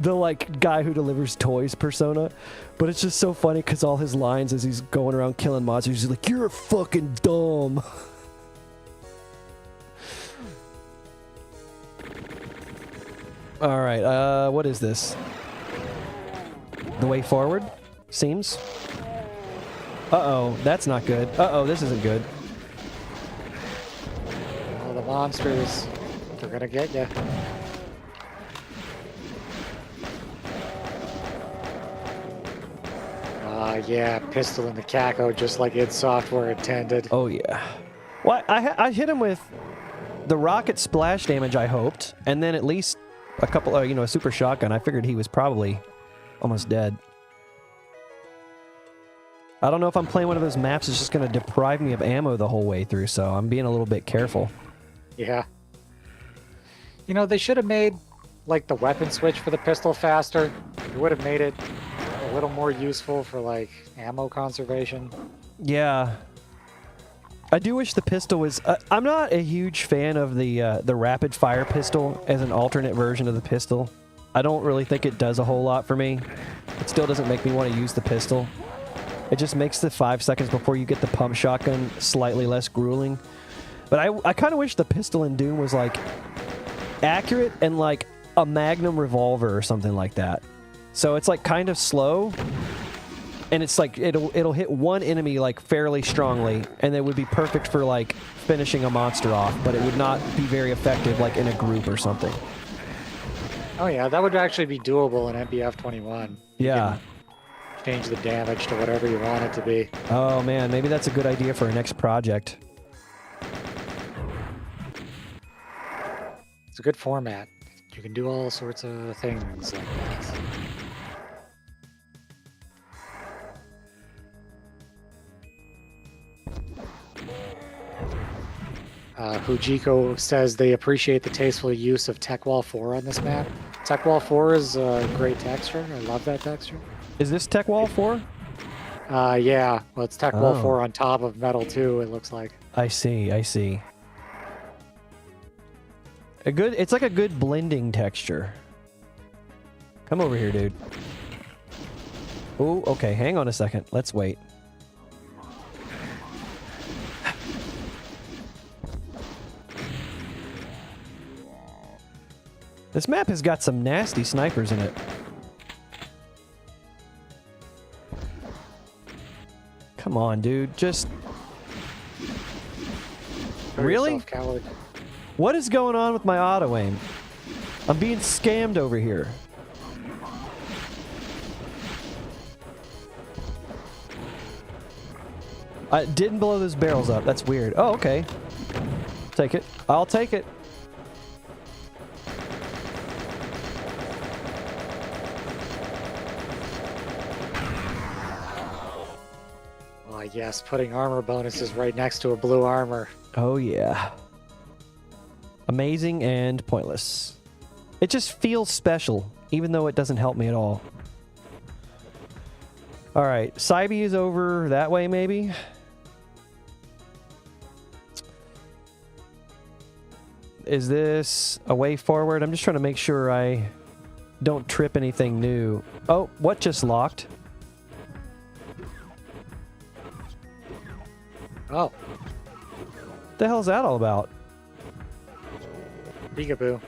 like guy who delivers toys persona, but it's just so funny because all his lines as he's going around killing monsters, he's like, "You're fucking dumb." All right, what is this? The way forward? Seems. Uh-oh, that's not good. Uh-oh, this isn't good. All the monsters, they're gonna get you. Yeah, pistol in the caco, just like id Software intended. Oh, yeah. Well, I hit him with the rocket splash damage, I hoped, and then at least a couple, a super shotgun. I figured he was probably almost dead. I don't know if I'm playing one of those maps that's just going to deprive me of ammo the whole way through, so I'm being a little bit careful. Yeah. You know, they should have made, like, the weapon switch for the pistol faster. It would have made it a little more useful for like ammo conservation. Yeah. I do wish the pistol was... I'm not a huge fan of the rapid fire pistol as an alternate version of the pistol. I don't really think it does a whole lot for me. It still doesn't make me want to use the pistol. It just makes the 5 seconds before you get the pump shotgun slightly less grueling. But I kind of wish the pistol in Doom was like accurate and like a Magnum revolver or something like that. So it's like kind of slow, and it's like it'll hit one enemy like fairly strongly, and it would be perfect for like finishing a monster off, but it would not be very effective like in a group or something. Oh yeah, that would actually be doable in MBF 21. Yeah. Change the damage to whatever you want it to be. Oh man, maybe that's a good idea for our next project. It's a good format. You can do all sorts of things like that. Hujiko says they appreciate the tasteful use of Tech Wall 4 on this map. Tech Wall 4 is a great texture. I love that texture. Is this Tech Wall 4? Yeah. Well, it's Tech Wall 4 on top of Metal 2, it looks like. I see, I see. It's like a good blending texture. Come over here, dude. Oh, okay, hang on a second. Let's wait. This map has got some nasty snipers in it. Come on, dude. Just... Really? Yourself, coward. What is going on with my auto aim? I'm being scammed over here. I didn't blow those barrels up. That's weird. Oh, okay. Take it. I'll take it. Yes, putting armor bonuses right next to a blue armor. Oh, yeah. Amazing and pointless. It just feels special, even though it doesn't help me at all. Alright, Cybe is over that way, maybe? Is this a way forward? I'm just trying to make sure I don't trip anything new. Oh, what just locked? Oh. The hell's that all about? Peekaboo.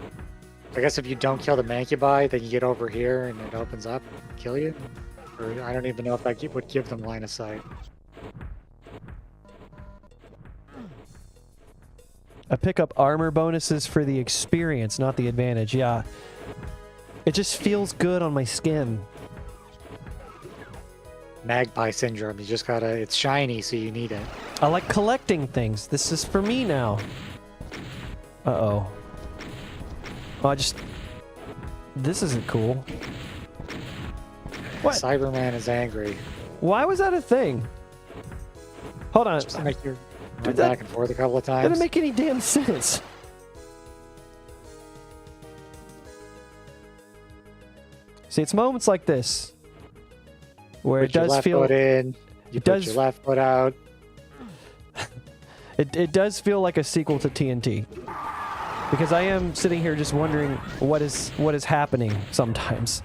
I guess if you don't kill the Mancubi, then you get over here and it opens up and kill you. Or I don't even know if that would give them line of sight. I pick up armor bonuses for the experience, not the advantage. Yeah. It just feels good on my skin. Magpie syndrome. You just gotta... It's shiny, so you need it. I like collecting things. This is for me now. Uh-oh. Oh, this isn't cool. What? Cyberman is angry. Why was that a thing? Hold on. Just to make you run back and forth a couple of times. That didn't make any damn sense. See, it's moments like this where it does feel... Put your left foot in, you put your left foot out. It does feel like a sequel to TNT. Because I am sitting here just wondering what is happening sometimes.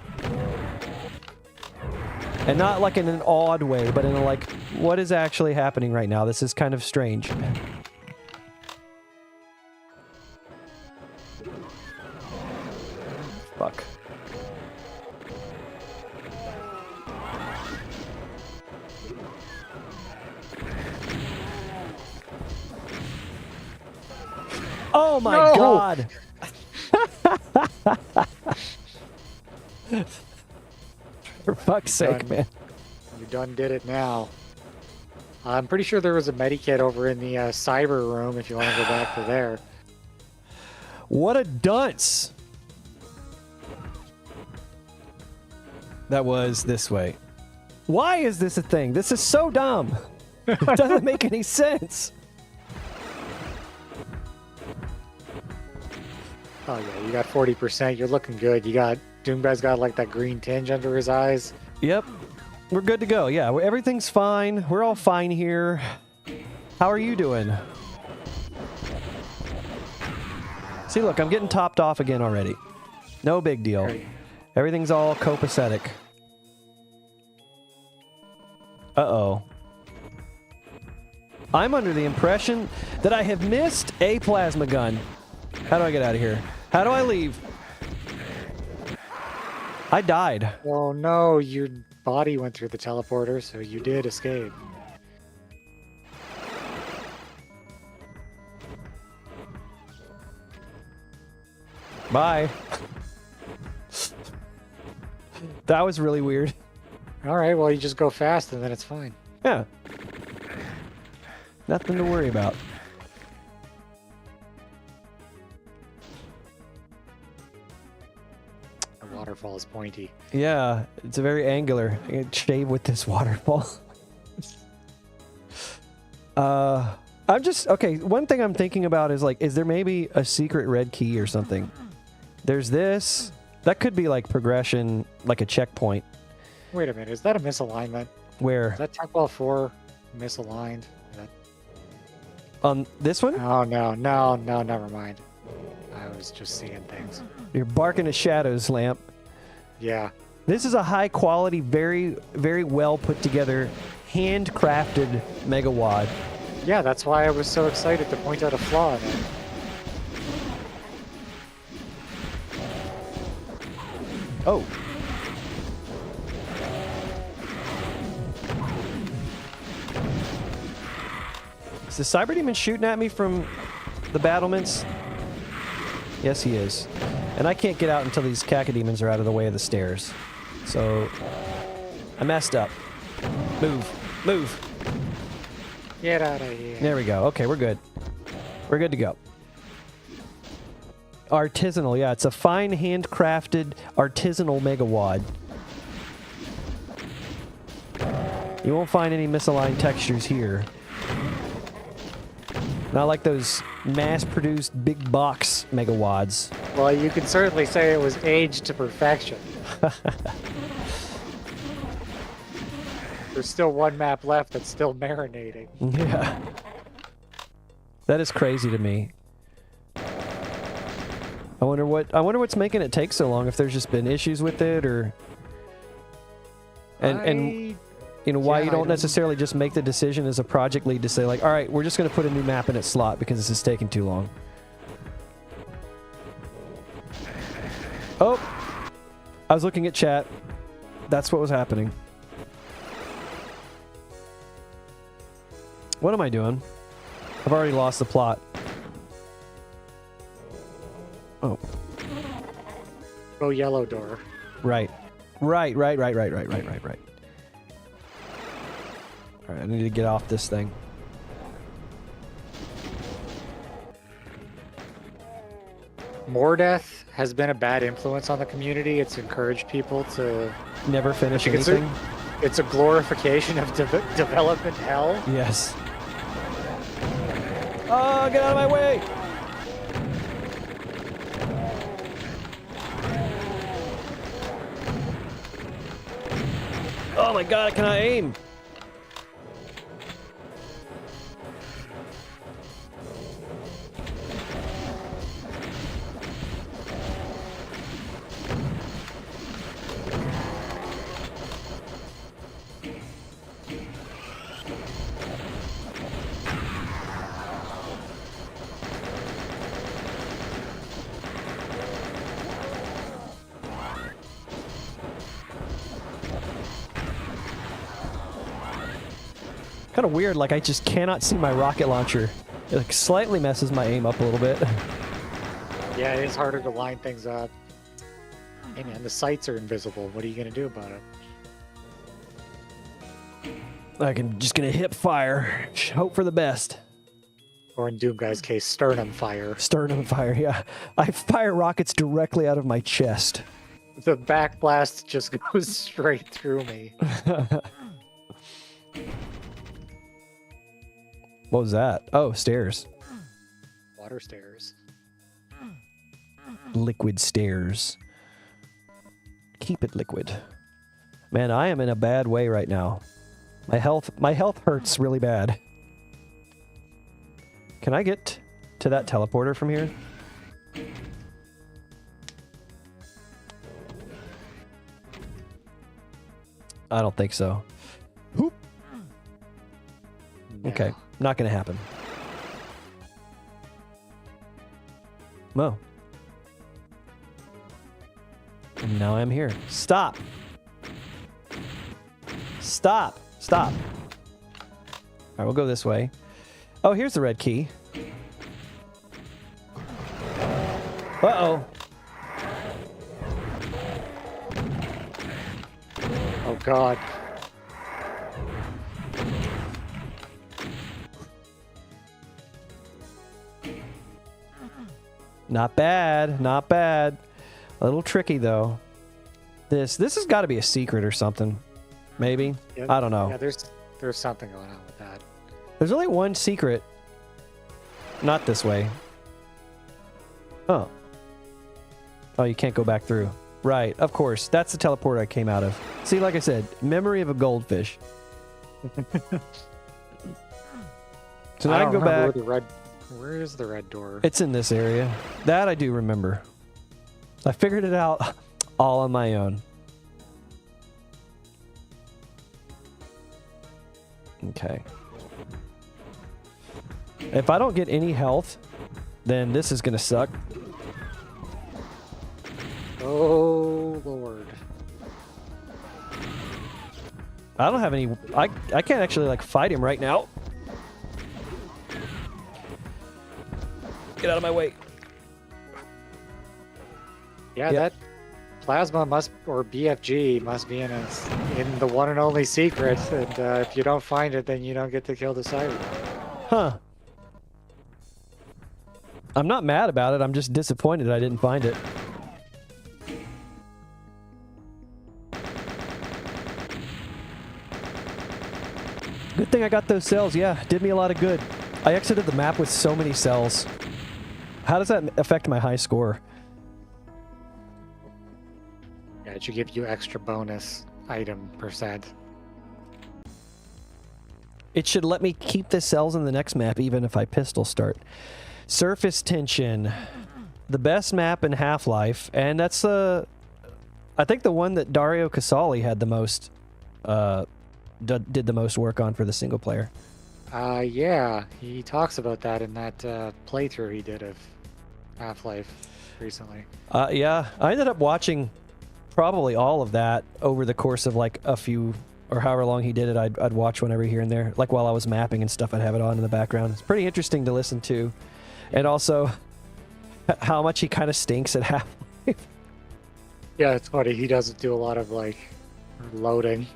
And not like in an odd way, but in a like, what is actually happening right now? This is kind of strange. Fuck. Oh my God! For fuck's sake, man. You done did it now. I'm pretty sure there was a medikit over in the cyber room if you want to go back to there. What a dunce! That was this way. Why is this a thing? This is so dumb. It doesn't make any sense. Oh yeah, you got 40%. You're looking good. You got... Doombad's got like that green tinge under his eyes. Yep. We're good to go. Yeah, everything's fine. We're all fine here. How are you doing? See, look, I'm getting topped off again already. No big deal. Everything's all copacetic. Uh-oh. I'm under the impression that I have missed a plasma gun. How do I get out of here? How do I leave? I died. Oh no, your body went through the teleporter, so you did escape. Bye. That was really weird. Alright, well you just go fast and then it's fine. Yeah. Nothing to worry about. The waterfall is pointy. Yeah, it's a very angular. I can shave with this waterfall. I'm just okay. One thing I'm thinking about is like, is there maybe a secret red key or something? There's this. That could be like progression, like a checkpoint. Wait a minute, is that a misalignment? Where? Is that Tech 4 misaligned? On this one? Oh no, never mind. I was just seeing things. You're barking at shadows, Lamp. Yeah. This is a high quality, very, very well put together, handcrafted megawad. Yeah, that's why I was so excited to point out a flaw in it. Oh. Is the Cyber Demon shooting at me from the battlements? Yes, he is. And I can't get out until these Cacodemons are out of the way of the stairs. So, I messed up. Move. Move. Get out of here. There we go. Okay, we're good. We're good to go. Artisanal, yeah. It's a fine handcrafted artisanal megawad. You won't find any misaligned textures here. Not like those mass-produced big box megawads. Well, you can certainly say it was aged to perfection. There's still one map left that's still marinating. Yeah. That is crazy to me. I wonder what's making it take so long, if there's just been issues with it, or and you know, why you don't necessarily just make the decision as a project lead to say like, all right, we're just going to put a new map in its slot because this is taking too long. Oh, I was looking at chat. That's what was happening. What am I doing? I've already lost the plot. Oh. Go yellow door. Right. Right. Alright, I need to get off this thing. Mordeth has been a bad influence on the community. It's encouraged people to Never finish It's anything? it's a glorification of development hell. Yes. Oh, get out of my way! Oh my god, can I aim? Kind of weird, like I just cannot see my rocket launcher. It like slightly messes my aim up a little bit. Yeah, it is harder to line things up. Hey man, the sights are invisible. What are you gonna do about it? Just gonna hip fire. Hope for the best. Or in Doom Guy's case, sternum fire. Sternum fire, yeah. I fire rockets directly out of my chest. The back blast just goes straight through me. What was that? Oh, stairs. Water stairs. Liquid stairs. Keep it liquid. Man, I am in a bad way right now. My health hurts really bad. Can I get to that teleporter from here? I don't think so. Whoop. No. Okay, not gonna happen. Mo. And now I'm here. Stop. Stop. Stop. All right, we'll go this way. Oh, here's the red key. Uh-oh. Oh, God. Not bad. Not bad. A little tricky, though. This has got to be a secret or something. Maybe. Yeah, I don't know. Yeah, there's something going on with that. There's only one secret. Not this way. Oh. Oh, you can't go back through. Right, of course. That's the teleport I came out of. See, like I said, memory of a goldfish. So now I can go back. Where is the red door? It's in this area. That I do remember. I figured it out all on my own. Okay. If I don't get any health, then this is gonna suck. Oh, Lord. I don't have any... I can't actually, like, fight him right now. Get out of my way. Yeah, Yep. that plasma must, or BFG, must be in the one and only secret. And if you don't find it, then you don't get to kill the siren. Huh. I'm not mad about it. I'm just disappointed I didn't find it. Good thing I got those cells. Yeah, did me a lot of good. I exited the map with so many cells. How does that affect my high score? Yeah, it should give you extra bonus item %. It should let me keep the cells in the next map even if I pistol start. Surface tension. The best map in Half-Life. And that's I think the one that Dario Casali had the most did the most work on for the single player. Yeah, he talks about that in that playthrough he did of Half-Life recently. Yeah, I ended up watching probably all of that over the course of like a few, or however long he did it. I'd watch whenever here and there, like while I was mapping and stuff. I'd have it on in the background. It's pretty interesting to listen to, and also how much he kind of stinks at Half-Life. Yeah, it's funny. He doesn't do a lot of like loading.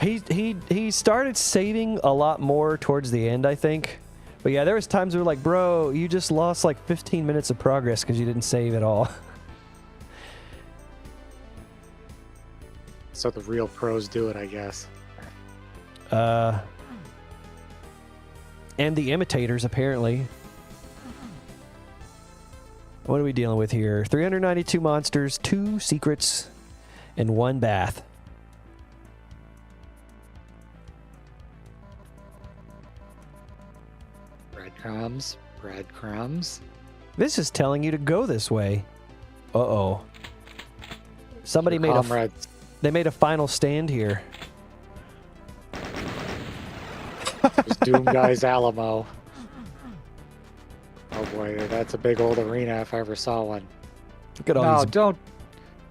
He started saving a lot more towards the end, I think. But yeah, there was times where like, bro, you just lost like 15 minutes of progress because you didn't save at all. So the real pros do it, I guess. And the imitators, apparently. What are we dealing with here? 392 monsters, 2 secrets, and 1 bath. Breadcrumbs, breadcrumbs. This is telling you to go this way. Uh-oh. Somebody made Comrades. they made a final stand here. It's Doom Guy's Alamo. Oh boy, that's a big old arena if I ever saw one. Look at all No, these...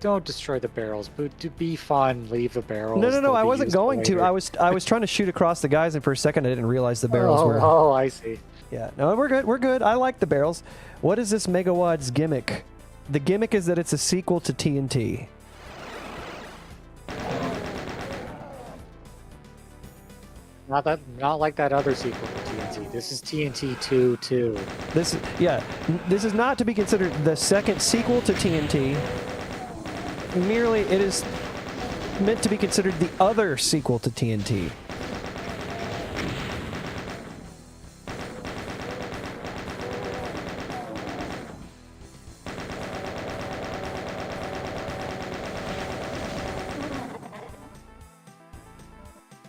don't destroy the barrels. But to be fun, leave the barrels. No, They'll I be wasn't useful going to. later. I was trying to shoot across the guys, and for a second I didn't realize the barrels were... Oh, I see. Yeah, no, we're good. We're good. I like the barrels. What is this Megawad's gimmick? The gimmick is that it's a sequel to TNT. Not like that other sequel to TNT. This is TNT 2. This is not to be considered the second sequel to TNT. Merely, it is meant to be considered the other sequel to TNT.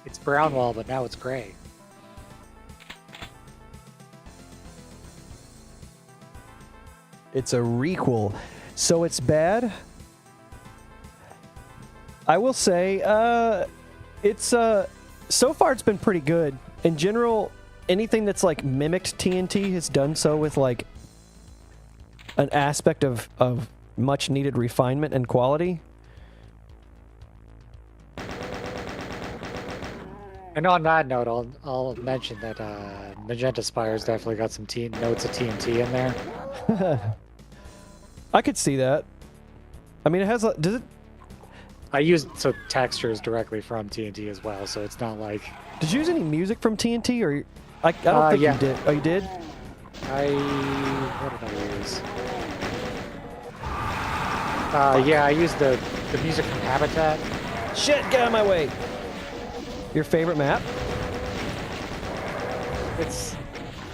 it's brown wall, but now it's gray. It's a requel, so it's bad. I will say, it's so far it's been pretty good. In general, anything that's like mimicked TNT has done so with like an aspect of much needed refinement and quality. And on that note, I'll mention that Magenta Spire's definitely got some notes of TNT in there. I could see that. I mean, it has. Does it? I used textures directly from TNT as well, so it's not like. Did you use any music from TNT, or I don't think yeah. you did. Oh, you did? What did I use? Yeah, I used the music from Habitat. Shit! Get out of my way. Your favorite map?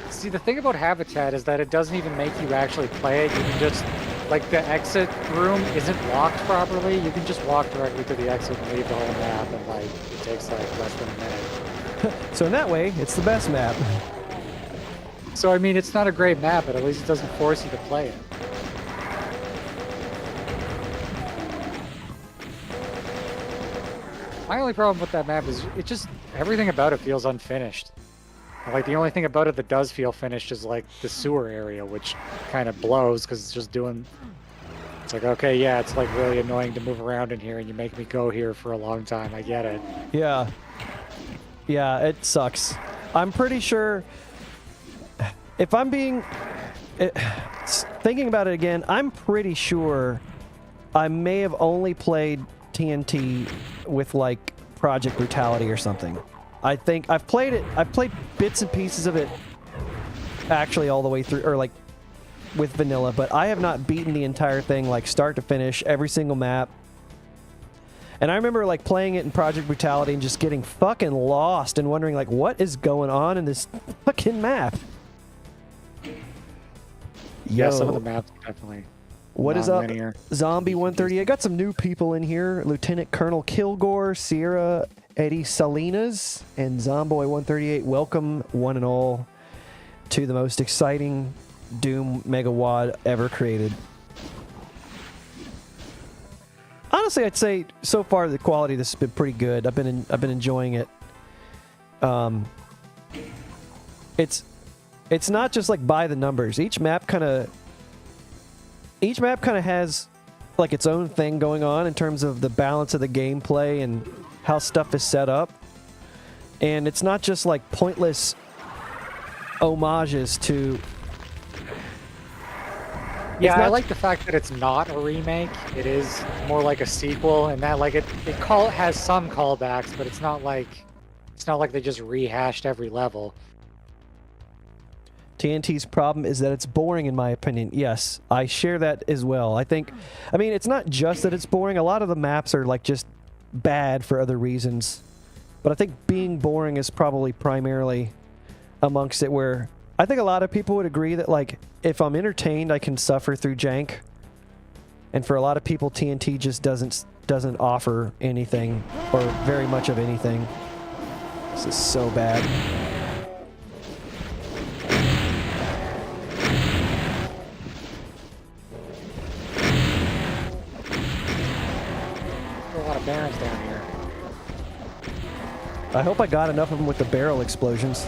See, the thing about Habitat is that it doesn't even make you actually play it. You can just, like, the exit room isn't locked properly. You can just walk directly to the exit and leave the whole map, and like it takes like less than a minute. So in that way, it's the best map. So I mean, it's not a great map, but at least it doesn't force you to play it. My only problem with that map is everything about it feels unfinished. Like the only thing about it that does feel finished is like the sewer area, which kind of blows because it's just doing. It's like, okay, yeah, it's like really annoying to move around in here, and you make me go here for a long time. I get it. Yeah. Yeah, it sucks. I'm pretty sure. If I'm thinking about it again, I'm pretty sure I may have only played TNT with like Project Brutality or something. I think I've played it. I've played bits and pieces of it actually all the way through, or like with vanilla, but I have not beaten the entire thing like start to finish, every single map. And I remember like playing it in Project Brutality and just getting fucking lost and wondering like what is going on in this fucking map. Yeah, some of the maps definitely. What is up, non-linear. Zombie 138? Got some new people in here. Lieutenant Colonel Kilgore, Sierra Eddie Salinas, and Zomboy 138. Welcome, one and all, to the most exciting Doom Megawad ever created. Honestly, I'd say so far the quality of this has been pretty good. I've been enjoying it. It's not just like by the numbers. Each map kind of has like its own thing going on in terms of the balance of the gameplay and how stuff is set up. And it's not just like pointless homages to. Yeah, I like the fact that it's not a remake. It is more like a sequel, and that like it has some callbacks, but it's not like they just rehashed every level. TNT's problem is that it's boring, in my opinion. Yes, I share that as well. I mean, it's not just that it's boring. A lot of the maps are like just bad for other reasons. But I think being boring is probably primarily amongst it, where I think a lot of people would agree that like if I'm entertained, I can suffer through jank. And for a lot of people, TNT just doesn't offer anything or very much of anything. This is so bad. A lot of barons down here. I hope I got enough of them with the barrel explosions.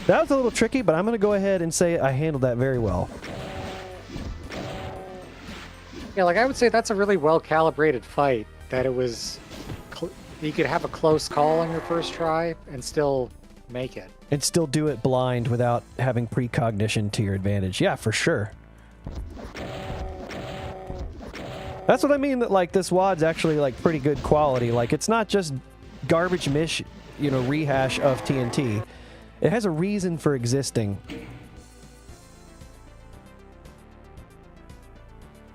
That was a little tricky, but I'm going to go ahead and say I handled that very well. Yeah, like I would say that's a really well-calibrated fight. That it was... You could have a close call on your first try and still make it. And still do it blind without having precognition to your advantage. Yeah, for sure. That's what I mean, that like this WAD's actually like pretty good quality. Like it's not just garbage mish, rehash of TNT. It has a reason for existing.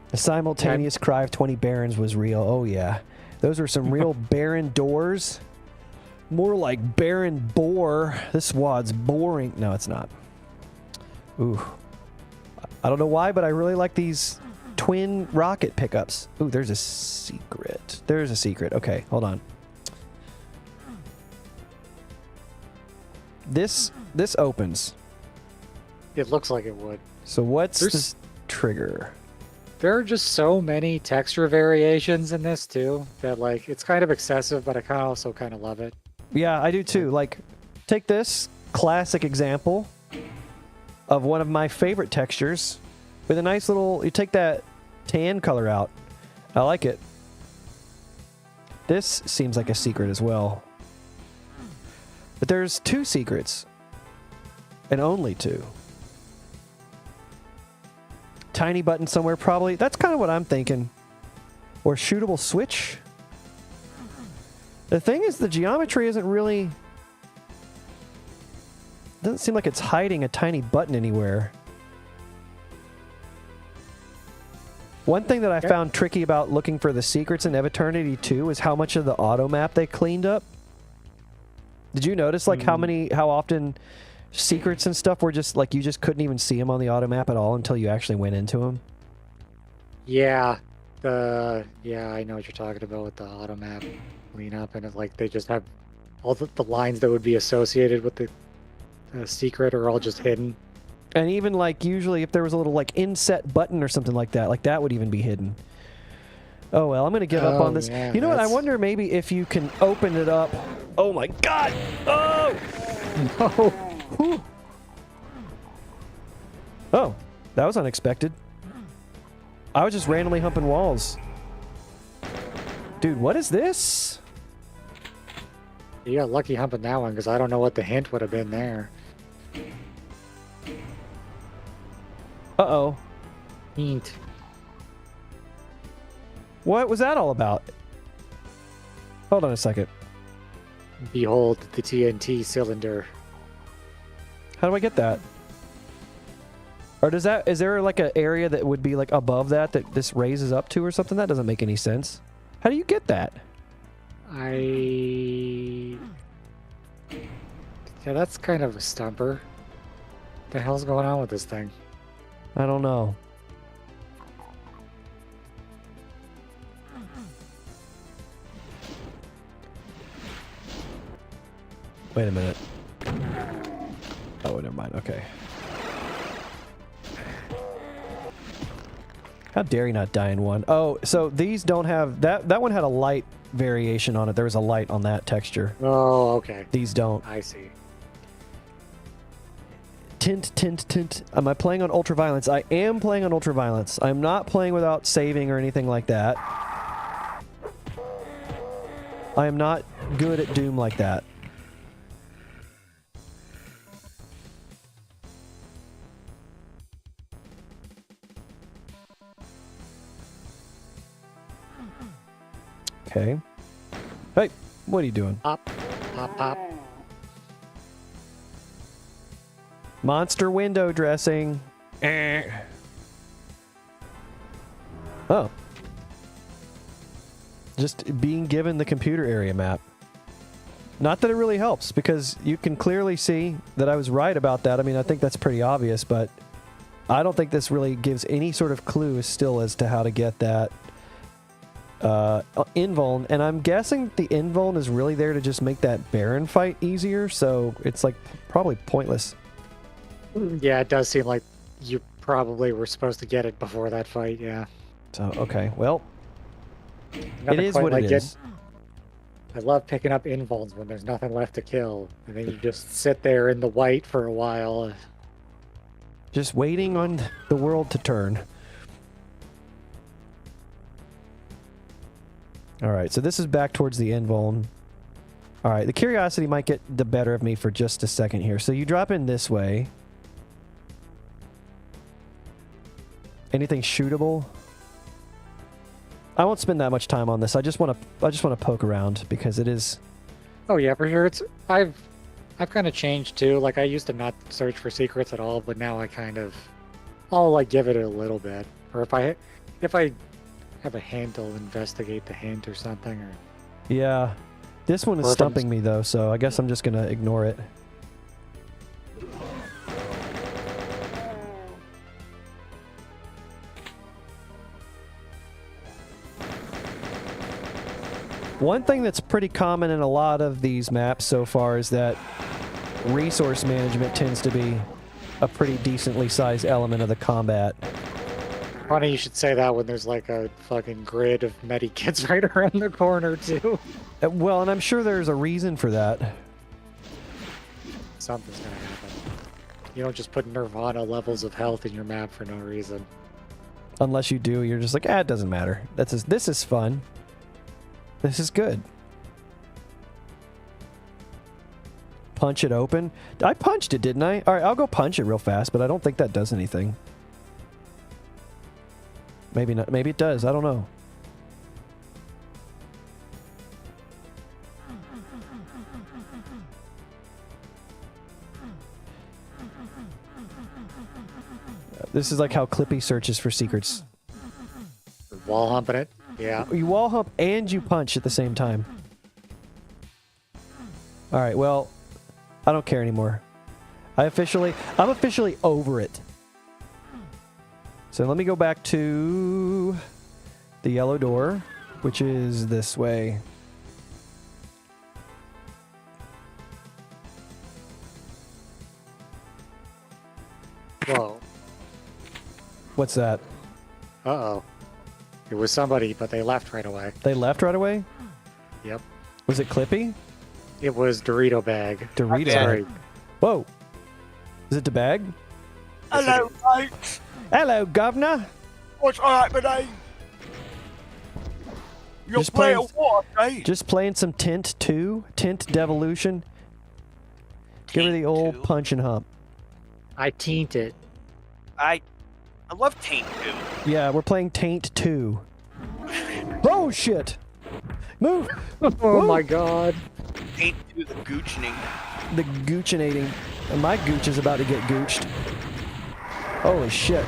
The simultaneous cry of 20 barons was real. Oh yeah. Those are some real baron doors. More like Baron Boar. This WAD's boring. No, it's not. Ooh. I don't know why, but I really like these twin rocket pickups. Ooh, there's a secret. There's a secret. Okay, hold on. This opens. It looks like it would. So what's this trigger? There are just so many texture variations in this too that like it's kind of excessive, but I also kind of love it. Yeah, I do too. Like, take this classic example of one of my favorite textures with a nice little. You take that tan color out. I like it. This seems like a secret as well. But there's two secrets. And only two. Tiny button somewhere, probably. That's kind of what I'm thinking. Or shootable switch. The thing is, the geometry isn't really... Doesn't seem like it's hiding a tiny button anywhere. One thing that I found tricky about looking for the secrets in Eternity 2 is how much of the auto map they cleaned up. Did you notice like how often secrets and stuff were just like you just couldn't even see them on the auto map at all until you actually went into them? Yeah, I know what you're talking about with the auto map cleanup, and it's like they just have all the lines that would be associated with the secret are all just hidden. And even like usually if there was a little like inset button or something like that would even be hidden. Oh well, I'm gonna give up on this. Yeah, you know what? I wonder maybe if you can open it up. Oh my god! Oh! No. Whew. Oh, that was unexpected. I was just randomly humping walls. Dude, what is this? You got lucky humping that one because I don't know what the hint would have been there. Uh-oh. Hint. What was that all about? Hold on a second. Behold the TNT cylinder. How do I get that? Or is there like an area that would be like above that this raises up to or something? That doesn't make any sense. How do you get that? Yeah, that's kind of a stumper. What the hell's going on with this thing? I don't know. Wait a minute. Oh, never mind. Okay. How dare you not die in one? Oh, so these don't have... That one had a light variation on it. There was a light on that texture. Oh, okay. These don't. I see. Tint. Am I playing on ultraviolence? I am playing on ultraviolence. I'm not playing without saving or anything like that. I am not good at Doom like that. Okay. Hey, what are you doing? Pop, pop, pop. Monster window dressing. Oh. Just being given the computer area map. Not that it really helps, because you can clearly see that I was right about that. I mean, I think that's pretty obvious, but I don't think this really gives any sort of clue still as to how to get that invuln. And I'm guessing the invuln is really there to just make that Baron fight easier, so it's like probably pointless. Yeah, it does seem like you probably were supposed to get it before that fight, yeah. So, okay, well, Nothing it is quite what like it is. I love picking up invulns when there's nothing left to kill, and then you just sit there in the white for a while. Just waiting on the world to turn. Alright, so this is back towards the invuln. Alright, the curiosity might get the better of me for just a second here. So you drop in this way. Anything shootable? I won't spend that much time on this. I just want to poke around because it is. Oh yeah, for sure. I've kind of changed too. Like I used to not search for secrets at all, but now I'll like give it a little bit. Or if I have a hint, I'll investigate the hint or something. Or yeah, this one is stumping me though, so I guess I'm just gonna ignore it. One thing that's pretty common in a lot of these maps so far is that resource management tends to be a pretty decently sized element of the combat. Funny you should say that when there's like a fucking grid of medikits right around the corner too. Well, and I'm sure there's a reason for that. Something's gonna happen. You don't just put Nirvana levels of health in your map for no reason. Unless you do, you're just like, it doesn't matter. This is fun. This is good. Punch it open. I punched it, didn't I? All right, I'll go punch it real fast, but I don't think that does anything. Maybe not. Maybe it does. I don't know. This is like how Clippy searches for secrets. Wall humping it? Yeah. You wall hump and you punch at the same time. Alright, well, I don't care anymore. I'm officially over it. So let me go back to the yellow door, which is this way. Whoa. What's that? Uh-oh. It was somebody, but they left right away. They left right away? Yep. Was it Clippy? It was Dorito Bag. Dorito Sorry. Bag. Whoa. Is it the bag? Hello, mate. Hello, governor. What's happening? You're Just playing playing- what, eh? Just playing some Tint 2, Tint Devilution. Give her the old Taint punch and hump. I teent it. I love Taint 2. Yeah, we're playing Taint 2. Oh, shit. Move. Oh my god. Taint 2, the goochening. The goochinating. And my gooch is about to get gooched. Holy shit.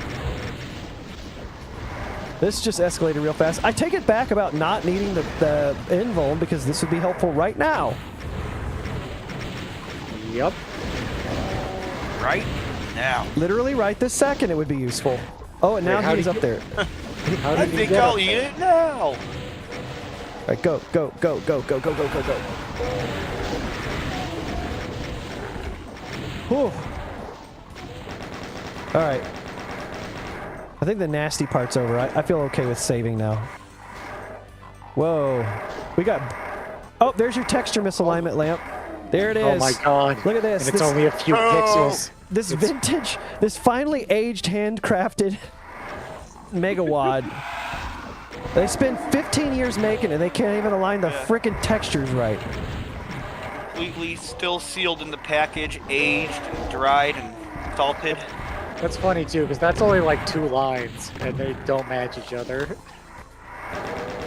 This just escalated real fast. I take it back about not needing the invuln because this would be helpful right now. Yep. Right now. Literally right this second it would be useful. Oh, and now Wait, how he's did up there. How I did you think get I'll it? eat it now. All right, go, go, go, go, go, go, go, go, go. Whew. All right. I think the nasty part's over. I feel okay with saving now. Whoa. We got... Oh, there's your texture misalignment lamp. There it is. Oh my god. Look at this. And it's only a few pixels. This vintage, this finely aged, handcrafted megawad. They spent 15 years making it. They can't even align the frickin' textures right. Completely still sealed in the package, aged and dried and salted. That's funny too, because that's only like 2 lines, and they don't match each other.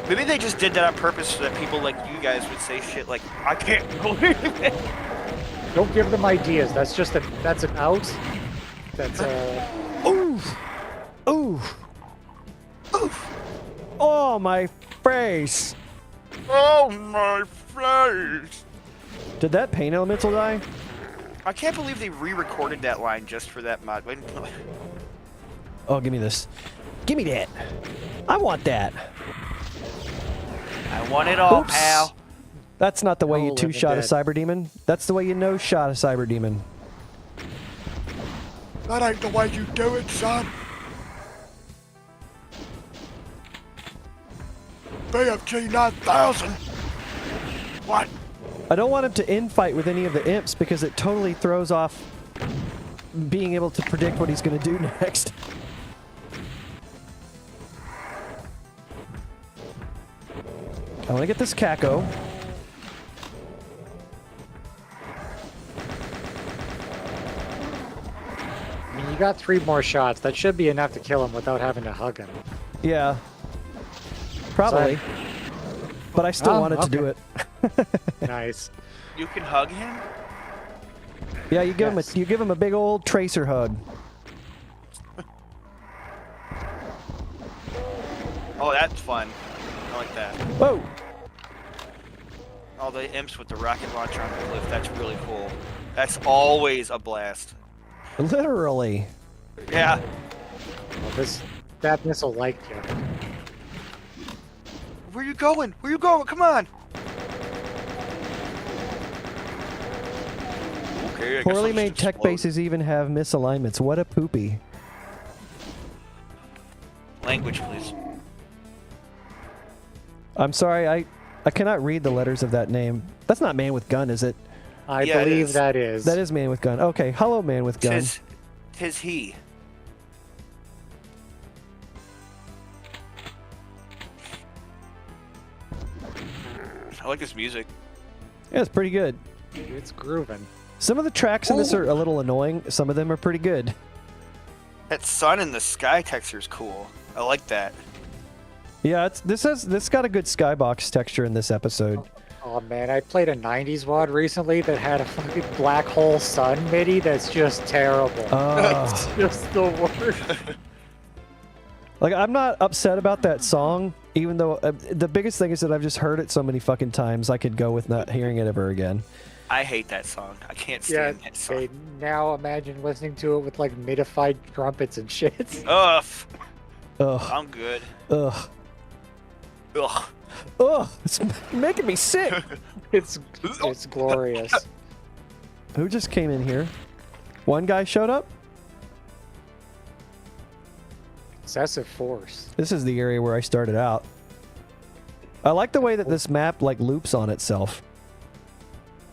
Maybe they just did that on purpose so that people like you guys would say shit like, I can't believe it. Don't give them ideas. That's just that's an out. That's Ooh! Ooh! Oof! Oh, my face! Oh my face. Did that pain elemental die? I can't believe they re-recorded that line just for that mod. Wait, Oh, give me this. Give me that. I want that. I want it all, Oops. pal. That's not the way you Oh, two-shot a Living cyber demon. That's the way you no-shot a cyber demon. That ain't the way you do it, son. BFG 9000. What? I don't want him to infight with any of the imps because it totally throws off being able to predict what he's going to do next. I want to get this Caco. I mean, you got 3 more shots. That should be enough to kill him without having to hug him. Yeah. Probably. But I still Oh, wanted to do it. Nice. You can hug him? Yeah, you give Yes. him you give him a big old tracer hug. Oh, that's fun. I like that. Whoa! All the imps with the rocket launcher on the cliff. That's really cool. That's always a blast. Literally. Yeah. Well, that missile liked you. Where you going? Where you going? Come on. Okay, I guess Poorly I'll made just tech explode. bases even have misalignments. What a poopy. Language, please. I'm sorry, I cannot read the letters of that name. That's not Man with Gun, is it? I Yeah, it believe is. that is. That is Man with Gun. Okay, hello, Man with Gun. Tis he. I like his music. Yeah, it's pretty good. It's grooving. Some of the tracks in this are a little annoying. Some of them are pretty good. That sun in the sky texture is cool. I like that. Yeah, this got a good skybox texture in this episode. Oh man, I played a 90s WOD recently that had a fucking black hole sun MIDI that's just terrible. It's just the worst. Like, I'm not upset about that song, even though the biggest thing is that I've just heard it so many fucking times I could go with not hearing it ever again. I hate that song. I can't Yeah, stand that song. okay, now imagine listening to it with like midified trumpets and shit. Ugh. Ugh. I'm good. Ugh. Ugh. Ugh. It's making me sick. It's glorious. Who just came in here? One guy showed up? Excessive force. This is the area where I started out. I like the way that this map like loops on itself.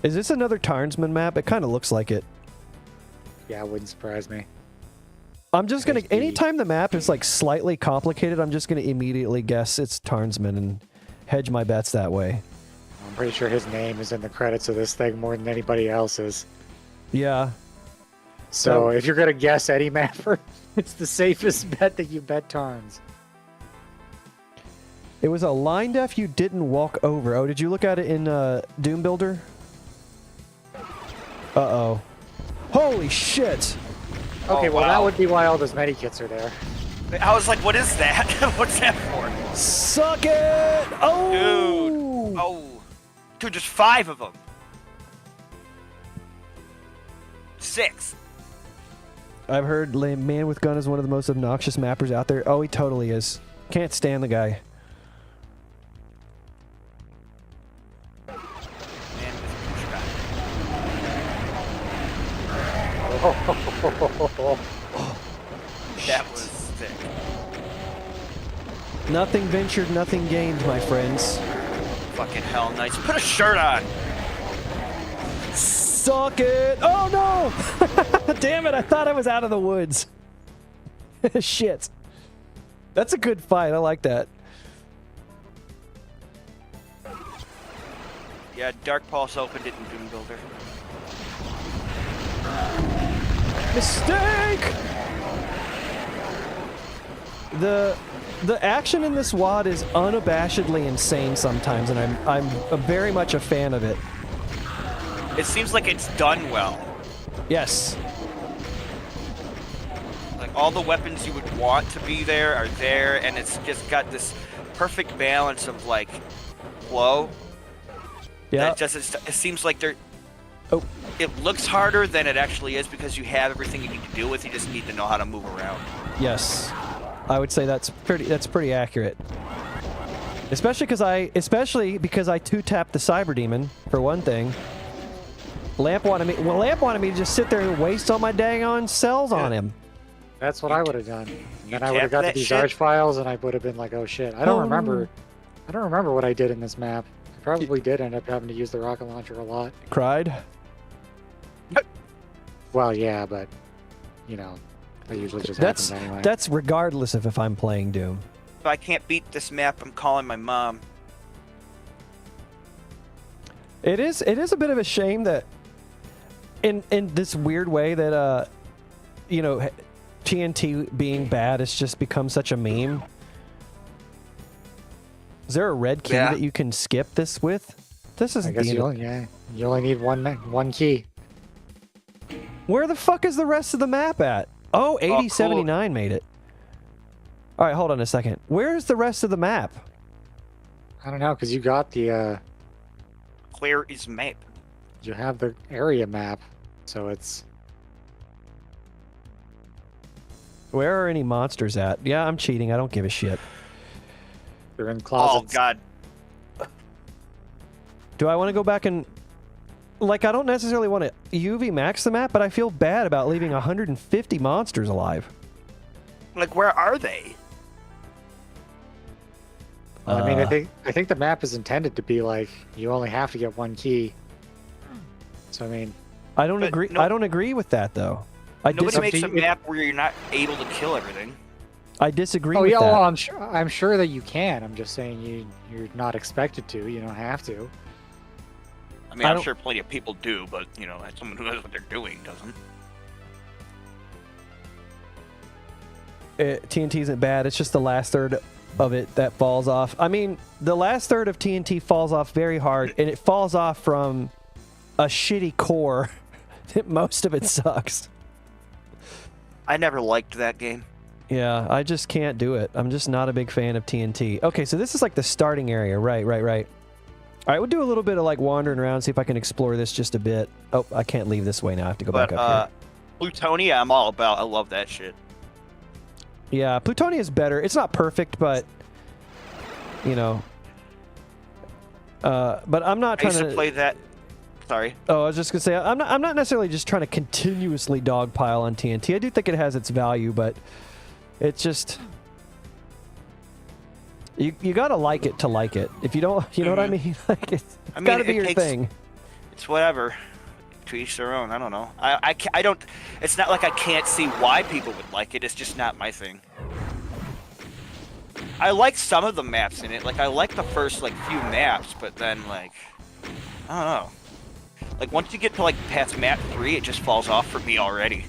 Is this another Tarnsman map? It kind of looks like it. Yeah, it wouldn't surprise me. I'm just gonna, HD. anytime the map is like slightly complicated, I'm just gonna immediately guess it's Tarnsman and hedge my bets that way. I'm pretty sure his name is in the credits of this thing more than anybody else's. Yeah. So Oh. if you're gonna guess Eddie Mapper, it's the safest bet that you bet Tarns. It was a line def you didn't walk over. Oh, did you look at it in Doom Builder? Uh-oh. Holy shit! Okay, Oh, well that wow. would be why all those medikits are there. I was like, what is that? What's that for? Suck it! Oh! Dude. Oh. Dude, there's 5 of them. 6. I've heard Man with Gun is one of the most obnoxious mappers out there. Oh, he totally is. Can't stand the guy. Man with pushback. That was sick. Nothing ventured, nothing gained, my friends. Fucking hell, nice. Put a shirt on. Suck it! Oh no! Damn it, I thought I was out of the woods. Shit. That's a good fight, I like that. Yeah, Dark Pulse opened it in Doom Builder. Mistake! The action in this WOD is unabashedly insane sometimes, and I'm very much a fan of it. It seems like it's done well. Yes. Like all the weapons you would want to be there are there, and it's just got this perfect balance of like flow. Yeah. It seems like they're. Oh. It looks harder than it actually is because you have everything you need to deal with. You just need to know how to move around. Yes. I would say that's pretty accurate. Especially because I 2-tapped the Cyber Demon for one thing. Lamp wanted me to just sit there and waste all my dang on cells on him. That's what I would have done. And then I would tapped have got that these shit? arch files and I would have been like, oh shit. I don't remember what I did in this map. I probably did end up having to use the rocket launcher a lot. Cried. Well, yeah, but you know, that usually just happens anyway. That's regardless of if I'm playing Doom. If I can't beat this map, I'm calling my mom. It is a bit of a shame that in this weird way that you know, TNT being bad has just become such a meme. Is there a red key that you can skip this with? This is I guess you only need one key. Where the fuck is the rest of the map at? Oh, 8079 made it. All right, hold on a second. Where's the rest of the map? I don't know, because you got the Clear is map. you have the area map, so it's. Where are any monsters at? Yeah, I'm cheating. I don't give a shit. They're in Oh closets. god. Do I want to go back and... like, I don't necessarily want to UV max the map, but I feel bad about leaving 150 monsters alive. Like, where are they? Well, I mean, I think the map is intended to be like you only have to get one key. So I mean, I don't agree. I don't agree with that though. Nobody makes a map where you're not able to kill everything. I disagree oh with yeah, that. well, I'm sure that you can. I'm just saying you're not expected to. You don't have to. I mean, I'm sure plenty of people do, but you know, someone who knows what they're doing doesn't. TNT isn't bad. It's just the last third of it that falls off. I mean, the last third of TNT falls off very hard, and it falls off from a shitty core. Most of it sucks. I never liked that game. Yeah, I just can't do it. I'm just not a big fan of TNT. Okay, so this is like the starting area. Right. All right, we'll do a little bit of like wandering around, see if I can explore this just a bit. Oh, I can't leave this way now. I have to go back up here. Plutonia, I'm all about. I love that shit. Yeah, Plutonia is better. It's not perfect, but you know. But I'm not trying to play that. Sorry. Oh, I was just gonna say I'm not necessarily just trying to continuously dogpile on TNT. I do think it has its value, but it's just you gotta like it to like it. If you don't, you know what I mean? Like it's gotta be your thing. It's whatever. To each their own. I don't know. I don't. It's not like I can't see why people would like it. It's just not my thing. I like some of the maps in it. Like I like the first like few maps, but then like I don't know. Like once you get to like past map 3, it just falls off for me already.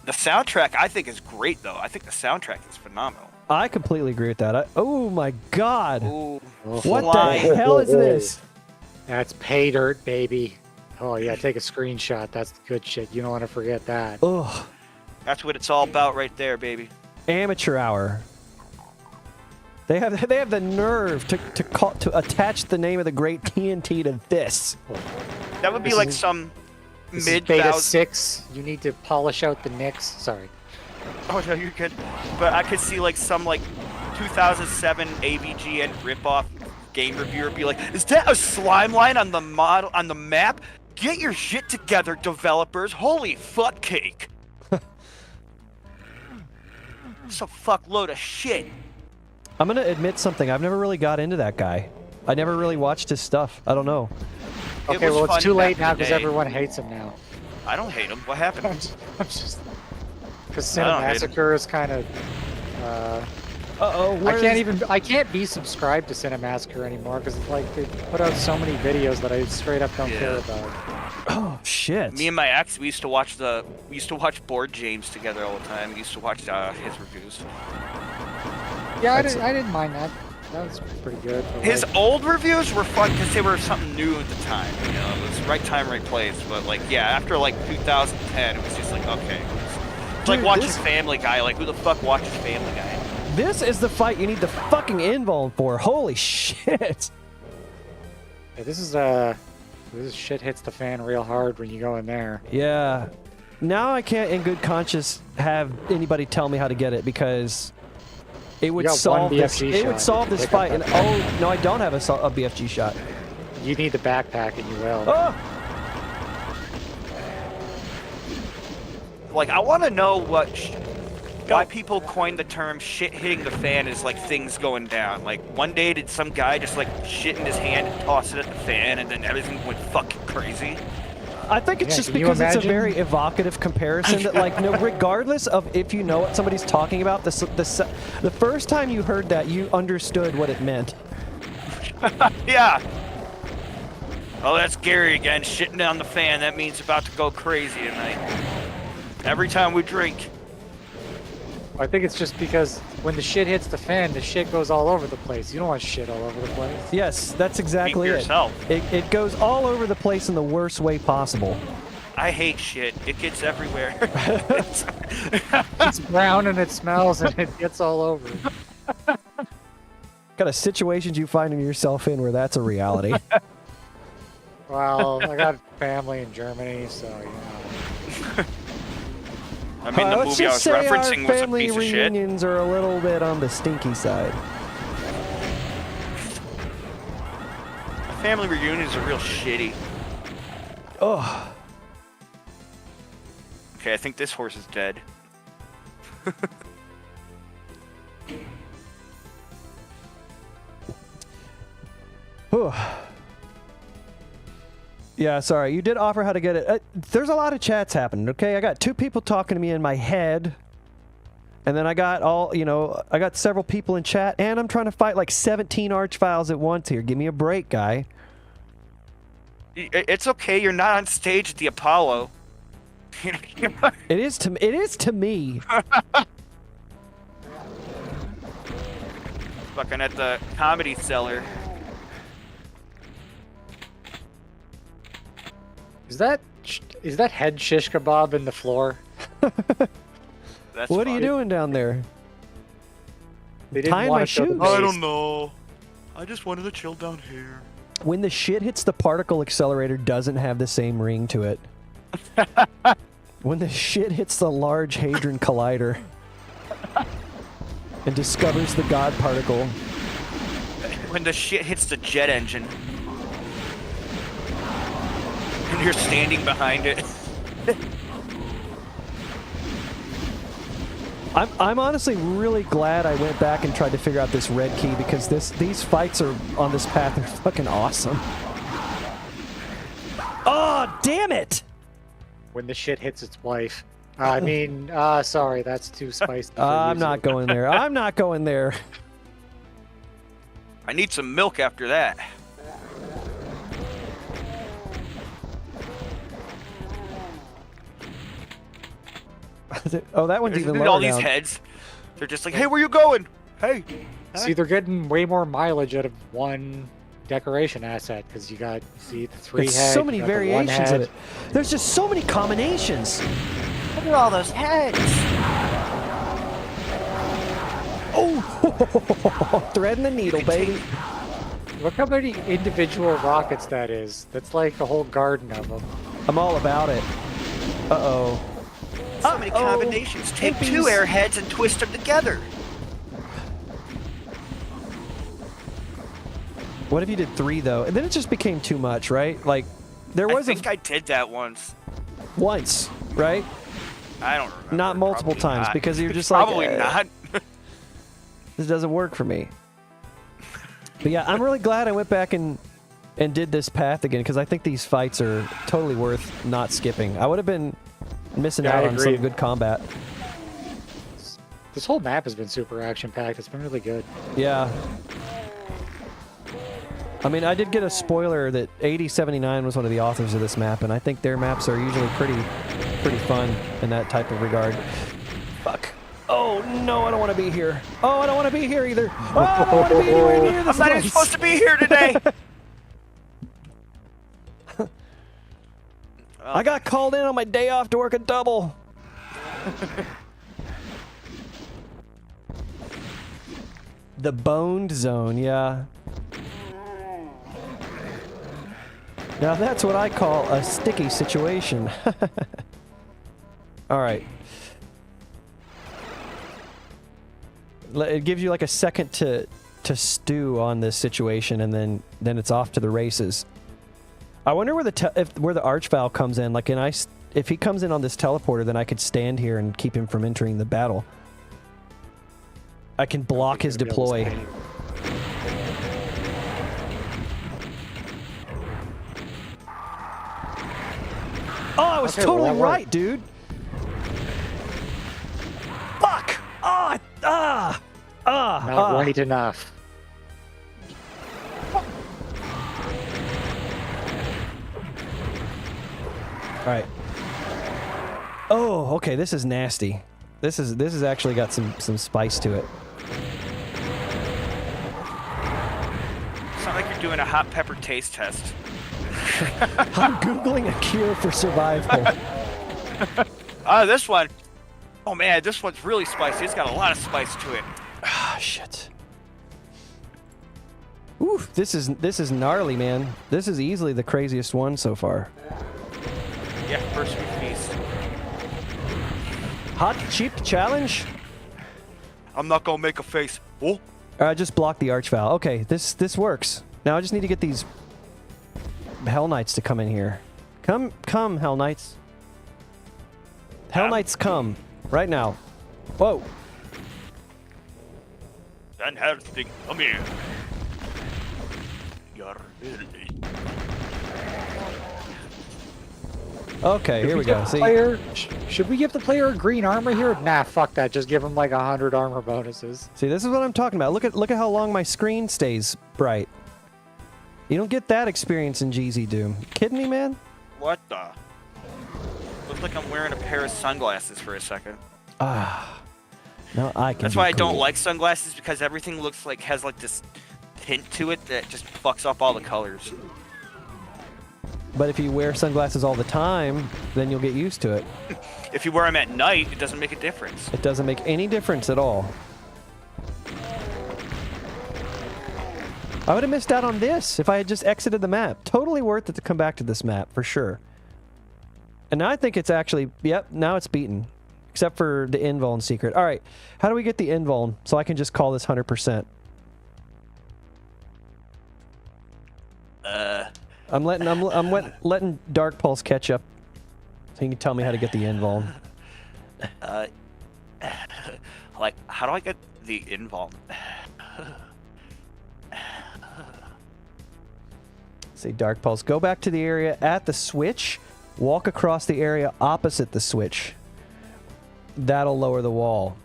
The soundtrack I think is great though. I think the soundtrack is phenomenal. I completely agree with that. Oh my god! Ooh, what the hell is this? That's pay dirt, baby. Oh yeah, take a screenshot. That's the good shit. You don't want to forget that. Ugh. That's what it's all about right there, baby. Amateur hour. They have the nerve to attach the name of the great TNT to this. That would be like some mid beta 6. You need to polish out the nicks. Sorry. Oh no, you're good. But I could see like some like 2007 AVGN ripoff game reviewer be like, "Is that a slime line on the model on the map? Get your shit together, developers! Holy fuck cake!" It's a fuckload of shit. I'm gonna admit something. I've never really got into that guy. I never really watched his stuff. I don't know. Okay, well it's too late now because everyone hates him now. I don't hate him. What happened? I'm just because Cinemassacre is kind of. I can't be subscribed to Cinemassacre anymore because it's like they put out so many videos that I straight up don't care about. Oh shit! Me and my ex, we used to watch Board James together all the time. We used to watch his reviews. Yeah, I didn't mind that. That was pretty good. His old reviews were fun because they were something new at the time. You know, it was right time, right place. But like, yeah, after like 2010, it was just like, okay. It's like watching Family Guy. Like, who the fuck watches Family Guy? This is the fight you need the fucking invuln for. Holy shit! Yeah, this shit hits the fan real hard when you go in there. Yeah. Now I can't, in good conscience, have anybody tell me how to get it because it would solve this. It would solve this fight. And oh no, I don't have a BFG shot. You need the backpack, and you will. Oh! Like, I want to know why people coined the term "shit hitting the fan" as like things going down. Like one day, did some guy just like shit in his hand and toss it at the fan, and then everything went fucking crazy? I think it's just because it's a very evocative comparison that, like, no, regardless of if you know what somebody's talking about, the first time you heard that, you understood what it meant. Yeah. Oh, that's Gary again, shitting on the fan. That means about to go crazy tonight. Every time we drink. I think it's just because when the shit hits the fan, the shit goes all over the place. You don't want shit all over the place. Yes, that's exactly it. It goes all over the place in the worst way possible. I hate shit. It gets everywhere. It's brown and it smells and it gets all over. Got a situation you find yourself in where that's a reality. Well, I got family in Germany, so you know. I mean, the movie I was referencing was a piece of shit. Family reunions are a little bit on the stinky side. Family reunions are real shitty. Oh. Okay, I think this horse is dead. Whew. Yeah, sorry. You did offer how to get it. There's a lot of chats happening, okay? I got 2 people talking to me in my head. And then I got I got several people in chat. And I'm trying to fight like 17 archviles at once here. Give me a break, guy. It's okay. You're not on stage at the Apollo. It is to me. Fucking at the Comedy Cellar. Is that head shish kebab in the floor? That's What are you fine. doing down there? They didn't Tying want my to show the shoes. I base. don't know. I just wanted to chill down here. When the shit hits the particle accelerator doesn't have the same ring to it. When the shit hits the Large Hadron Collider and discovers the God particle. When the shit hits the jet engine. And you're standing behind it. I'm honestly really glad I went back and tried to figure out this red key because these fights are on this path are fucking awesome. Oh, damn it! When the shit hits its wife. I mean, sorry, that's too spicy. for I'm you, not so- going there. I'm not going there. I need some milk after that. Oh, that one's There's even lower all these down. heads. They're just like, hey, where you going? Hey. See, they're getting way more mileage out of one decoration asset because you got, see, the 3 There's head. so many you got the 1 variations of head. it. There's just so many combinations. Look at all those heads. Oh, threading the needle, baby. Look how many individual rockets that is. That's like a whole garden of them. I'm all about it. Uh-oh. So many combinations. Take 2 airheads and twist them together. What if you did 3, though? And then it just became too much, right? Like, there I was think I did that once. once, right? I don't remember. Not multiple Probably times not. because you're just like, Probably not. This doesn't work for me. But yeah, I'm really glad I went back and did this path again because I think these fights are totally worth not skipping. I would have been missing Yeah, out I on some agree. good combat. This whole map has been super action-packed. It's been really good. Yeah. I mean, I did get a spoiler that 8079 was one of the authors of this map, and I think their maps are usually pretty fun in that type of regard. Fuck. Oh, no, I don't want to be here. Oh, I don't want to be here either. Oh, I don't want to be anywhere near this I'm not even place. supposed to be here today. I got called in on my day off to work a double. The boned zone, yeah. Now that's what I call a sticky situation. All right. It gives you like a second to stew on this situation, and then it's off to the races. I wonder where where the archvile comes in. Like, if he comes in on this teleporter, then I could stand here and keep him from entering the battle. I can block his deploy. Oh, I was Okay, well, totally that worked. right, dude. Fuck! Not right enough. All right. Oh, okay. This is nasty. This has actually got some spice to it. It's not like you're doing a hot pepper taste test. I'm googling a cure for survival. This one. Oh man, this one's really spicy. It's got a lot of spice to it. Ah, shit. Ooh, this is gnarly, man. This is easily the craziest one so far. Yeah, first we feast. Hot cheap challenge. I'm not gonna make a face. Oh, Just block the archvile. Okay, this works. Now I just need to get these Hell Knights to come in here. Come, Hell Knights. Hell Knights, come right now. Whoa. Van Helsing, come here. You're Okay, here we go. See, Should we give the player green armor here? Nah, fuck that. Just give him like 100 armor bonuses. see, this is what I'm talking about. Look at how long my screen stays bright. You don't get that experience in GZ Doom. You kidding me, man? What the? Looks like I'm wearing a pair of sunglasses for a second. Ah, no, I can. That's be why I don't cool. like sunglasses, because everything looks like has like this tint to it that just fucks up all the colors. But if you wear sunglasses all the time, then you'll get used to it. If you wear them at night, it doesn't make a difference. It doesn't make any difference at all. I would have missed out on this if I had just exited the map. Totally worth it to come back to this map, for sure. And now I think it's actually, yep, now it's beaten. Except for the invuln secret. All right, how do we get the invuln so I can just call this 100%? I'm letting Dark Pulse catch up, so you can tell me how to get the invuln. Like, how do I get the invuln? See, Dark Pulse, go back to the area at the switch, walk across the area opposite the switch. That'll lower the wall.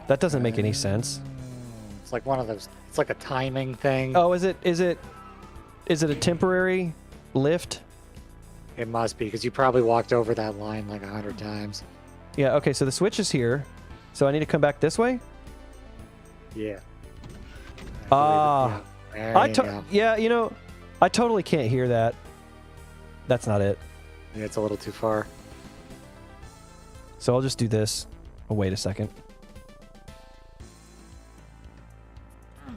That doesn't make any sense. It's like one of those. It's like a timing thing. Oh, is it a temporary lift? It must be, because you probably walked over that line like 100 times. Yeah, okay, so the switch is here. So I need to come back this way? Yeah. Ah. There yeah, you know, I totally can't hear that. That's not it. Yeah, it's a little too far. So I'll just do this. Oh, wait a second.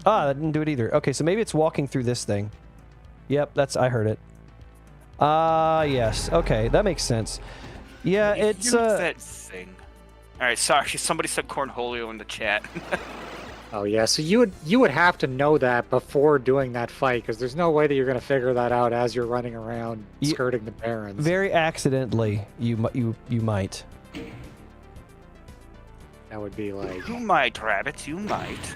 Ah, that didn't do it either. Okay, so maybe it's walking through this thing. Yep, I heard it. Ah, yes. Okay, that makes sense. Yeah, it's that thing. All right, sorry. Somebody said cornholio in the chat. Oh yeah, so you would have to know that before doing that fight, because there's no way that you're going to figure that out as you're running around skirting the barrens. Very accidentally, you might. That would be like. You might, rabbits. You might.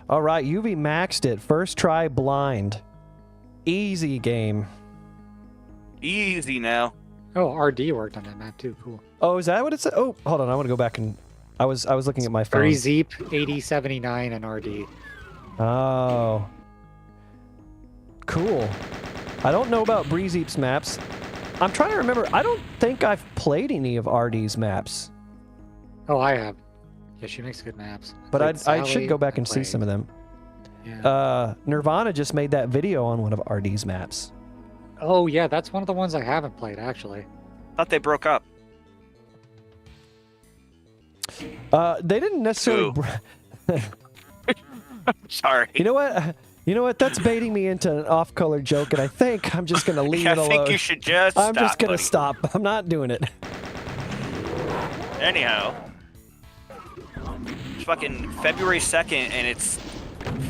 All right, UV maxed it. First try blind. Easy game. Easy now. Oh, RD worked on that map too. Cool. Oh, is that what it said? Oh, hold on. I want to go back and I was looking at my phone. Breezeep 8079 and RD. Oh. Cool. I don't know about Breezeep's maps. I'm trying to remember. I don't think I've played any of RD's maps. Oh, I have. Yeah, she makes good maps. But I Sally, should go back and see played. some of them. Yeah. Nirvana just made that video on one of RD's maps. Oh yeah, that's one of the ones I haven't played actually. Thought they broke up. They didn't necessarily. Sorry. You know what? You know what? That's baiting me into an off-color joke, and I think I'm just gonna leave it alone. I think you should just I'm stop, just gonna buddy. stop. I'm not doing it. Anyhow. It's fucking February 2nd, and it's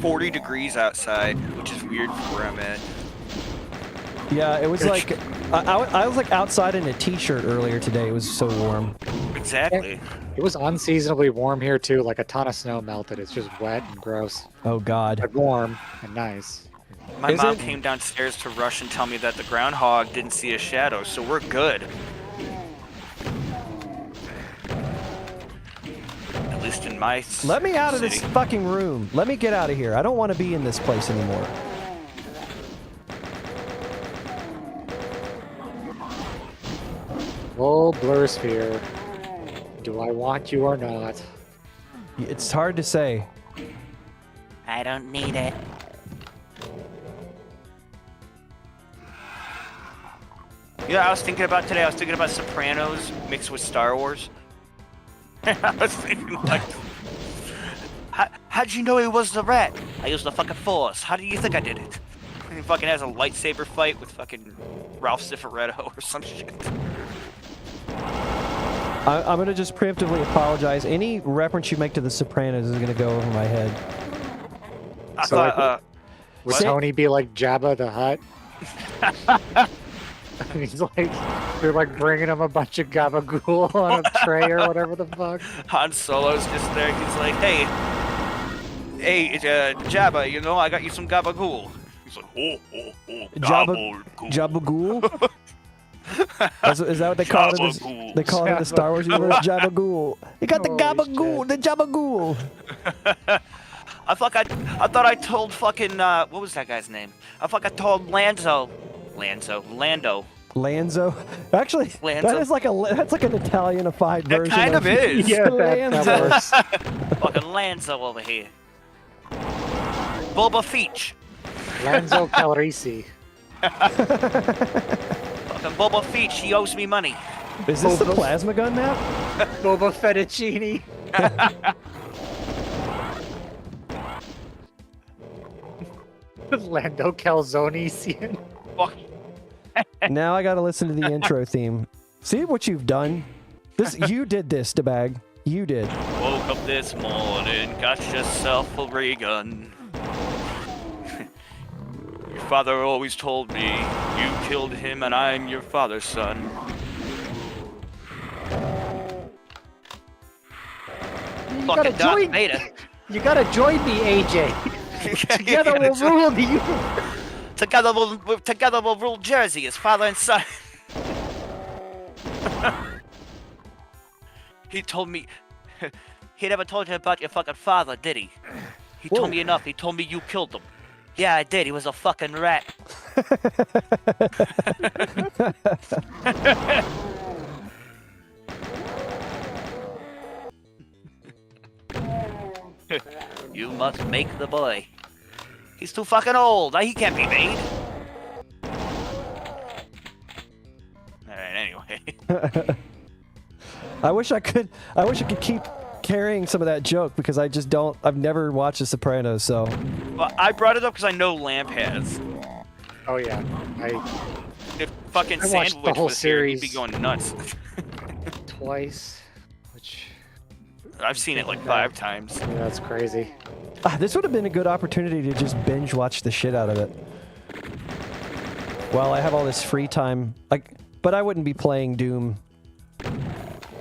40 degrees outside, which is weird for where I'm at. Yeah, it was like I was like outside in a t-shirt earlier today. It was so warm. Exactly. It was unseasonably warm here too. Like a ton of snow melted. It's just wet and gross, Oh God. but warm and nice. My Is mom it? came downstairs to rush and tell me that the groundhog didn't see a shadow, so we're good. At least in my Let me out of this city. fucking room. Let me get out of here. I don't want to be in this place anymore. Oh, Blur Sphere. Do I want you or not? It's hard to say. I don't need it. Yeah, I was thinking about today. I was thinking about Sopranos mixed with Star Wars. I was thinking like, how'd you know he was the rat? I used the fucking force. How do you think I did it? And he fucking has a lightsaber fight with fucking Ralph Cifaretto or some shit. I'm gonna just preemptively apologize. Any reference you make to The Sopranos is gonna go over my head. I So, thought, would Say- Tony be like Jabba the Hutt? And he's like, they're like bringing him a bunch of gabagool on a tray or whatever the fuck. Han Solo's just there. He's like, hey, Jabba, you know, I got you some gabagool. He's like, Jabagool? Is that what they call it? Gabagool. They call it in the Star Wars universe, Jabagool. You got the Holy Gabagool, the Jabagool. I thought I told fucking what was that guy's name? I told Lando. Lanzo. Actually, Lanzo. that's like an Italianified That version. kind of is. Yeah, that Lanzo. works. Fucking Lanzo over here. Boba Feech. Lanzo Calrissian. Fucking Boba Feech, he owes me money. Is this the plasma gun map? Boba Fettuccine. Lando Calzone. Fuck. Now I gotta listen to the intro theme. See what you've done? You did this, DeBag. You did. Woke up this morning, got yourself a ray gun. Your father always told me, you killed him and I'm your father's son. Fucking Darth Vader. You gotta join me, AJ. Together we'll rule the universe. Together we'll rule Jersey as father and son. He told me, he never told you about your fucking father, did he? He told me enough. He told me you killed him. Yeah, I did. He was a fucking rat. You must make the boy. He's too fucking old. He can't be made. Alright, anyway. I wish I could keep carrying some of that joke because I've never watched The Sopranos, so. Well, I brought it up because I know Lamp has. Oh yeah, If fucking I watched Sandwich the whole was here, he'd be series. going nuts. twice. Which I've seen it like 5 times. yeah, that's crazy. This would have been a good opportunity to just binge watch the shit out of it. Well, I have all this free time, but I wouldn't be playing Doom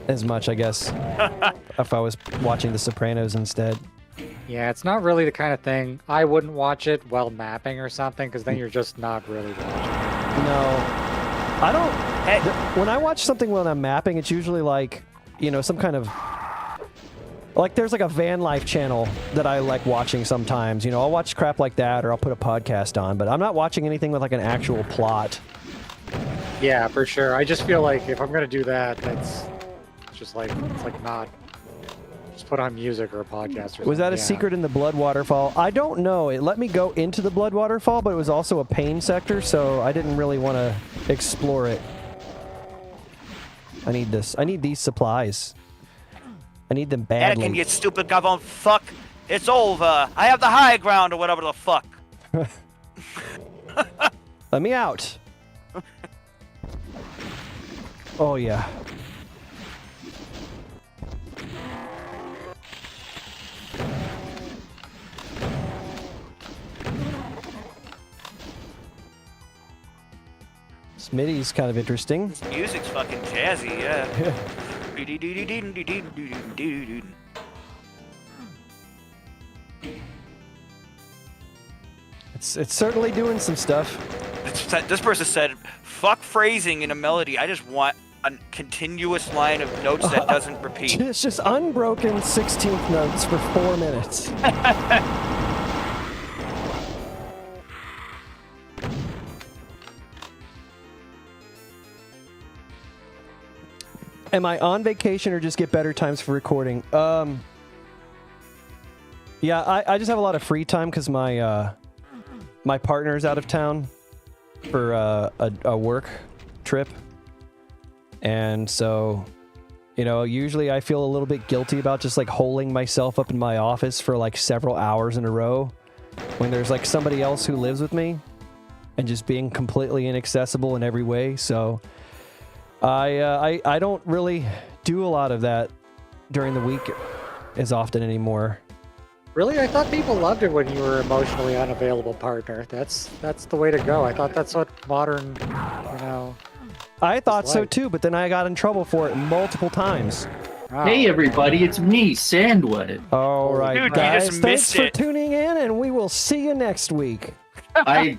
as much, I guess, if I was watching The Sopranos instead. Yeah, it's not really the kind of thing I wouldn't watch it while mapping or something, because then you're just not really watching it. No, I don't. When I watch something when I'm mapping, it's usually like, some kind of. Like, there's like a van life channel that I like watching sometimes. I'll watch crap like that, or I'll put a podcast on, but I'm not watching anything with like an actual plot. Yeah, for sure. I just feel like if I'm gonna do that, that's just like it's like not. Just put on music or a podcast or something. Was that a yeah. secret in the Blood Waterfall? I don't know. It let me go into the Blood Waterfall, but it was also a pain sector, so I didn't really want to explore it. I need this. I need these supplies. I need them badly. Anakin, you stupid goddamn fuck. It's over. I have the high ground or whatever the fuck. Let me out. Oh, yeah. Smitty's kind of interesting. Music's fucking jazzy, yeah. It's certainly doing some stuff. This person said, fuck phrasing in a melody. I just want a continuous line of notes that doesn't repeat. It's just unbroken 16th notes for 4 minutes. Am I on vacation or just get better times for recording? Yeah, I just have a lot of free time because my my partner's out of town for a work trip, and so usually I feel a little bit guilty about just like holding myself up in my office for like several hours in a row when there's like somebody else who lives with me and just being completely inaccessible in every way. So I don't really do a lot of that during the week as often anymore. Really? I thought people loved it when you were emotionally unavailable partner. That's the way to go. I thought that's what modern, I thought so like. too, but then I got in trouble for it multiple times. Wow. Hey everybody, it's me, Sandwood. All right, Dude, you guys, just thanks missed for it. tuning in, and we will see you next week. I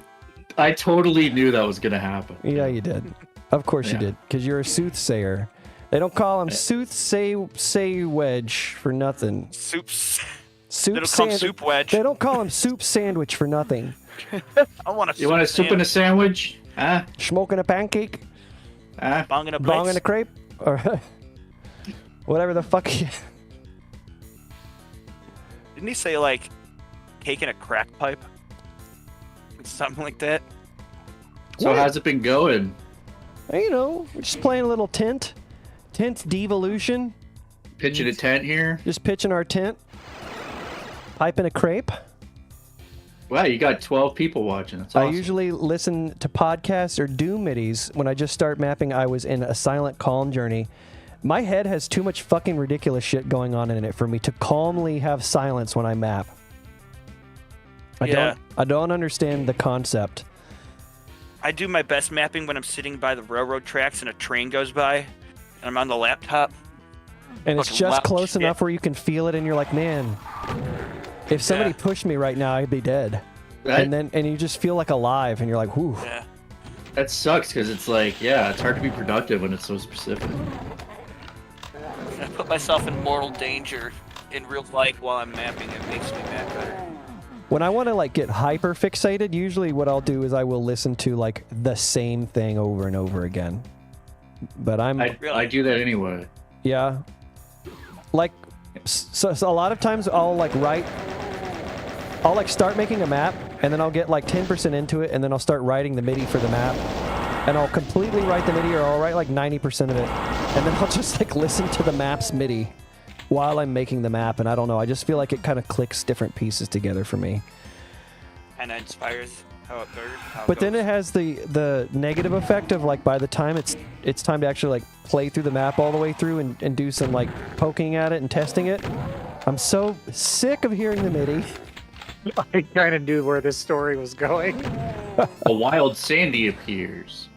totally knew that was gonna happen. Yeah, you did. Of course you Yeah. did, because you're a soothsayer. They don't call him soothsay wedge for nothing. Soups. Soup They don't call him sandwich. soup wedge. They don't call him soup sandwich for nothing. I want a You want a soup and a sandwich? Huh? Smoking a pancake, Huh? bong and a bong plate. and a crepe, or whatever the fuck. Didn't he say like cake in a crack pipe? Something like that. So how's it been going? You know, we're just playing a little tent devolution. Pitching a tent here? Just pitching our tent, piping a crepe. Wow, you got 12 people watching. That's I awesome. usually listen to podcasts or Doom midis when I just start mapping. I was in a silent calm journey. My head has too much fucking ridiculous shit going on in it for me to calmly have silence when I map. I don't understand the concept. I do my best mapping when I'm sitting by the railroad tracks and a train goes by, and I'm on the laptop. And it's Fucking just loud close shit. enough where you can feel it and you're like, man, if somebody pushed me right now, I'd be dead. That, And you just feel like alive and you're like, whew. Yeah. that sucks because it's like, yeah, it's hard to be productive when it's so specific. I put myself in mortal danger in real life while I'm mapping. It makes me map better. When I want to like get hyper fixated, usually what I'll do is I will listen to like the same thing over and over again. But I do that anyway. yeah, like so a lot of times I'll like start making a map and then I'll get like 10% into it and then I'll start writing the MIDI for the map and I'll completely write the MIDI or I'll write like 90% of it and then I'll just like listen to the map's MIDI while I'm making the map, and I don't know, I just feel like it kind of clicks different pieces together for me. Kind of inspires how it goes. But then it has the negative effect of like by the time it's time to actually like play through the map all the way through and do some like poking at it and testing it. I'm so sick of hearing the MIDI. I kind of knew where this story was going. A wild Sandy appears.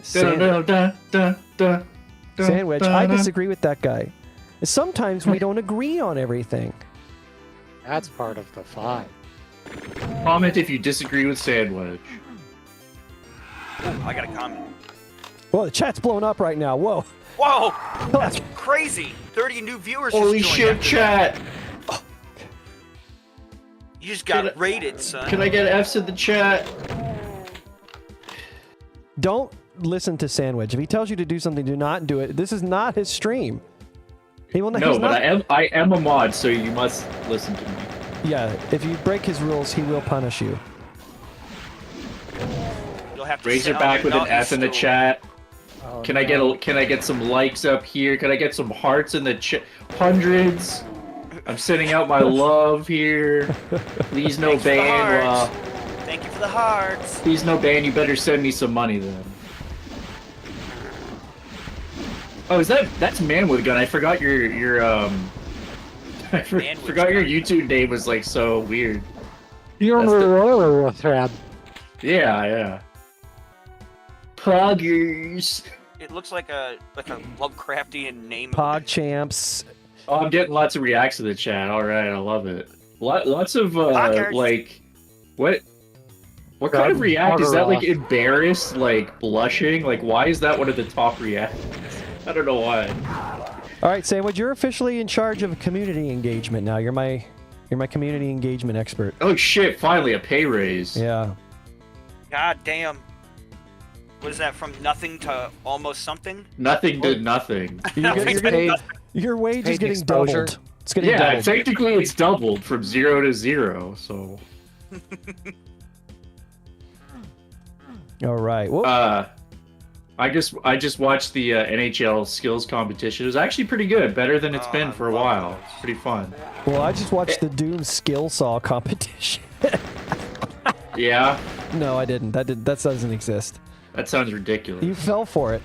Sandwich, I disagree with that guy. Sometimes we don't agree on everything. That's part of the fun. Comment if you disagree with Sandwich. Oh, I got a comment. Well, the chat's blowing up right now. Whoa. Whoa! That's crazy. 30 new viewers. Holy just joined shit, after that. chat! You just got Can I- raided, son. Can I get F's in the chat? Don't listen to Sandwich. If he tells you to do something, do not do it. This is not his stream. He will not. No, he's but not, I am a mod, so you must listen to me. Yeah, if you break his rules, he will punish you. You'll have to sit on Razorback your with an nut F in the stool. chat. Oh, Can I get some likes up here? Can I get some hearts in the chat? Hundreds. I'm sending out my love here. Please no Thanks for the ban. hearts. Thank you for the hearts. Please no ban. You better send me some money then. Oh, that's Man with Gun? I forgot your I Man with forgot your Gun. YouTube name was like so weird. You're That's the- the thread. Yeah. Poggers. It looks like a Lovecraftian name. Pog champs. Oh, I'm getting lots of reacts to the chat. All right, I love it. Lots of Poggers. like what kind of react is that? Like embarrassed, like blushing? Like why is that one of the top reacts? I don't know why. All right, Sandwich, you're officially in charge of community engagement now. You're my community engagement expert. Oh shit! Finally, a pay raise. Yeah. God damn. What is that, from nothing to almost something? Nothing did nothing. You're Nothing's getting- been paid- your wage is paid getting exposure. doubled. It's getting Yeah, doubled. technically it's doubled from 0 to 0. So. All right. Well, I just watched the NHL skills competition. It was actually pretty good, better than it's Oh, been I for a love while. those. It's pretty fun. well, I just watched the Doom skill saw competition. Yeah, No, I didn't. That doesn't exist. that sounds ridiculous. You fell for it.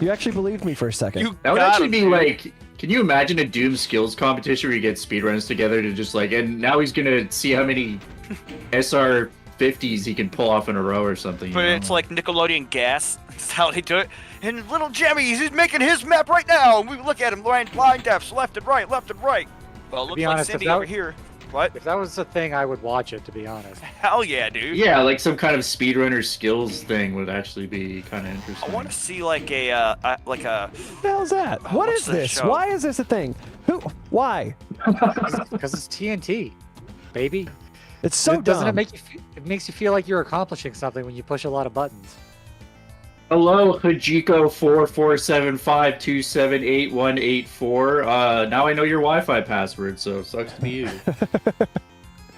You actually believed me for a second. You That would got actually him, be dude. like Can you imagine a Doom skills competition where you get speedruns together to just like, and now he's gonna see how many SR50s he can pull off in a row or something. But it's like Nickelodeon Gas. That's how they do it. And little Jemmy, he's making his map right now. And we look at him, line depths, left and right, left and right. Well, it looks like honest, Cindy over here. What? If that was the thing, I would watch it, to be honest. Hell yeah, dude. Yeah, like some kind of speedrunner skills thing would actually be kind of interesting. I want to see like a What the hell's that? What what's is that this? show? Why is this a thing? Who? Why? Because it's TNT, baby. It's so Doesn't dumb. it make you? It makes you feel like you're accomplishing something when you push a lot of buttons. Hello, Hajiko 4475278184. Now I know your Wi-Fi password, so sucks to be you.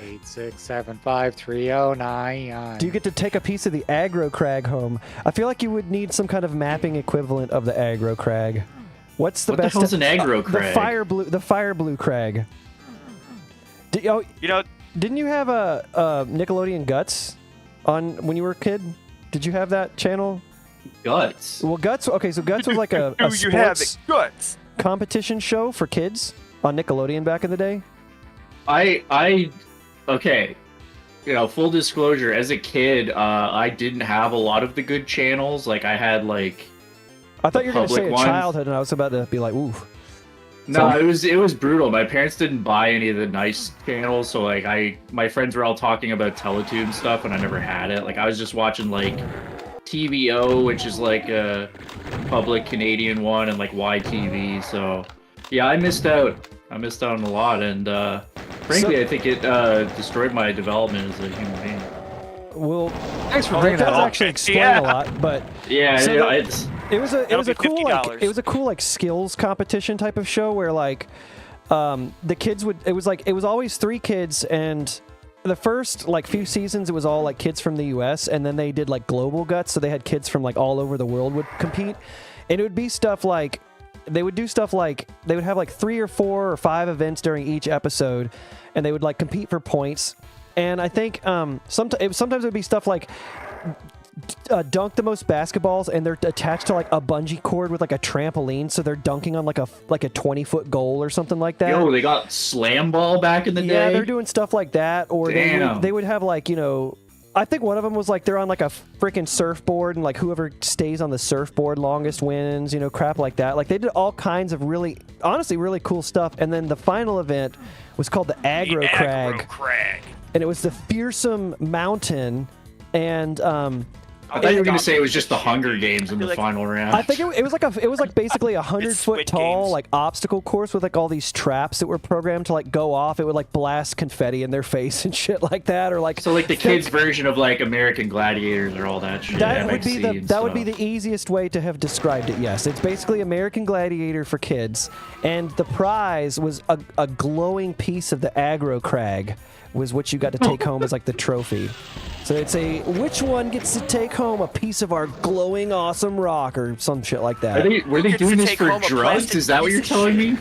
8675309. Do you get to take a piece of the aggro crag home? I feel like you would need some kind of mapping equivalent of the aggro crag. What's the What the best? hell's an aggro crag? The fire blue crag. You know, Didn't you have a Nickelodeon Guts on when you were a kid? Did you have that channel? Guts. Well, Guts. Okay, so Guts was like a you have sports it guts. competition show for kids on Nickelodeon back in the day. Okay. You know, full disclosure, as a kid, I didn't have a lot of the good channels. Like, I had, like... I thought you were going to say public a ones. childhood, and I was about to be like, ooh. No, it was brutal. My parents didn't buy any of the nice channels, so, like, my friends were all talking about Teletoon stuff, and I never had it. Like, I was just watching, like, TVO, which is, like, a public Canadian one, and, like, YTV, so... Yeah, I missed out. I missed out on a lot, and, frankly, I think it destroyed my development as a human being. Well, Thanks for that bringing that does up. actually explain Yeah. a lot, but Yeah, So you know, the- it's... it was a That'll cool be like $50. it was a cool like skills competition type of show where like the kids would it was always 3 kids, and the first like few seasons it was all like kids from the US, and then they did like global guts, so they had kids from like all over the world would compete, and it would be stuff like they would do stuff like they would have like 3 or 4 or 5 events during each episode, and they would like compete for points. And I think sometimes it would be stuff like dunk the most basketballs, and they're attached to like a bungee cord with like a trampoline, so they're dunking on like a 20-foot goal or something like that. Yo, they got slam ball back in the day? Yeah, they're doing stuff like that, or Damn. they would have like, you know, I think one of them was like they're on like a freaking surfboard, and like whoever stays on the surfboard longest wins, you know, crap like that. Like they did all kinds of honestly really cool stuff. And then the final event was called the Aggro Crag, and it was the fearsome mountain, and I thought you were going to say it was just the Hunger Games in the final round. I think it was like basically a 100-foot Squid tall Games. like obstacle course with like all these traps that were programmed to like go off. It would like blast confetti in their face and shit like that, or like So like the kids' version of like American Gladiators or all that shit. that would be MXC the and that would be stuff. the easiest way to have described it. Yes, it's basically American Gladiator for kids, and the prize was a glowing piece of the aggro crag was what you got to take home as like the trophy. So it's which one gets to take home a piece of our glowing awesome rock or some shit like that. Were they gets doing to this take for home a drugs? plastic Is that what piece you're of telling shit? me?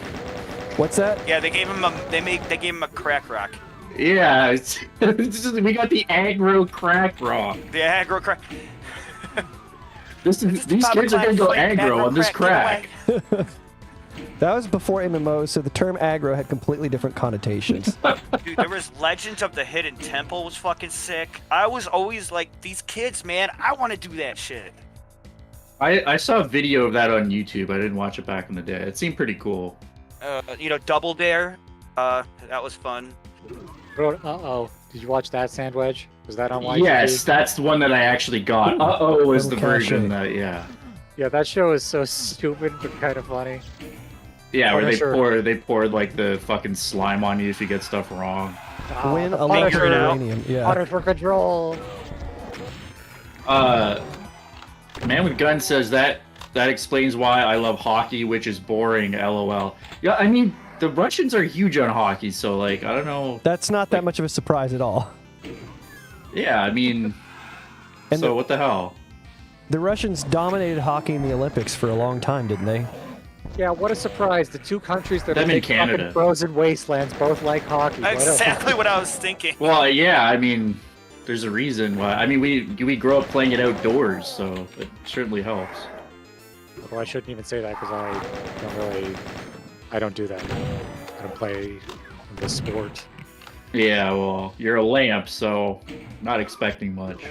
What's that? Yeah, they gave him a crack rock. Yeah, we got the aggro crack rock. The aggro crack. These kids are gonna go aggro on this crack. That was before MMOs, so the term aggro had completely different connotations. Dude, there was Legends of the Hidden Temple was fucking sick. I was always like, these kids, man, I want to do that shit. I saw a video of that on YouTube. I didn't watch it back in the day. It seemed pretty cool. You know, Double Dare. That was fun. Uh-oh. Did you watch that, Sandwedge? Was that on YTV? Yes, that's the one that I actually got. Uh-oh was the Little version cachet. that, yeah. Yeah, that show is so stupid but kind of funny. Yeah, where Punisher. they pour like the fucking slime on you if you get stuff wrong. Win a the lot of Figure it out. uranium. Yeah. Punisher control. Man with Gun says that explains why I love hockey, which is boring, lol. Yeah, I mean, the Russians are huge on hockey, so like, I don't know. That's not that much of a surprise at all. Yeah, I mean, And so what the hell? The Russians dominated hockey in the Olympics for a long time, didn't they? Yeah, what a surprise. The two countries that Them are in big fucking Canada. frozen wastelands both like hockey. That's exactly what I was thinking. Well, yeah, I mean, there's a reason why. I mean, we grow up playing it outdoors, so it certainly helps. Well, I shouldn't even say that because I don't really I don't do that. I don't play the sport. Yeah, well, you're a lamp, so not expecting much. I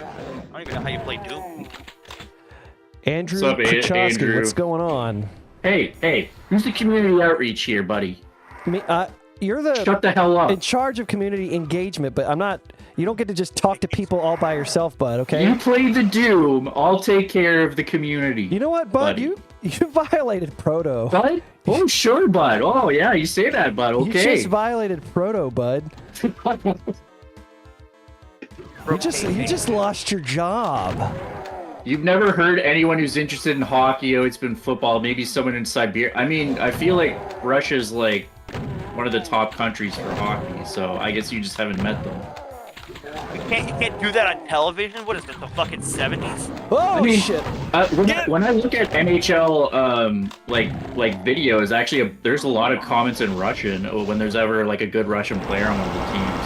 don't even know how you play Doom. Andrew What's up, Kuchowski, Andrew? what's going on? Hey, who's the community outreach here, buddy? You're the Shut the hell up. in charge of community engagement, but I'm not. You don't get to just talk to people all by yourself, bud. Okay. You play the Doom. I'll take care of the community. You know what, bud? buddy. You violated Proto. Bud? Oh, sure, bud. Oh, yeah, you say that, bud. You Okay. just violated Proto, bud. You just lost your job. You've never heard anyone who's interested in hockey. Oh, it's been football. Maybe someone in Siberia. I mean, I feel like Russia's like one of the top countries for hockey. So I guess you just haven't met them. You can't do that on television. What is this, the fucking 70s? Oh I mean, shit! When I look at NHL like videos, actually there's a lot of comments in Russian when there's ever like a good Russian player on one of the teams.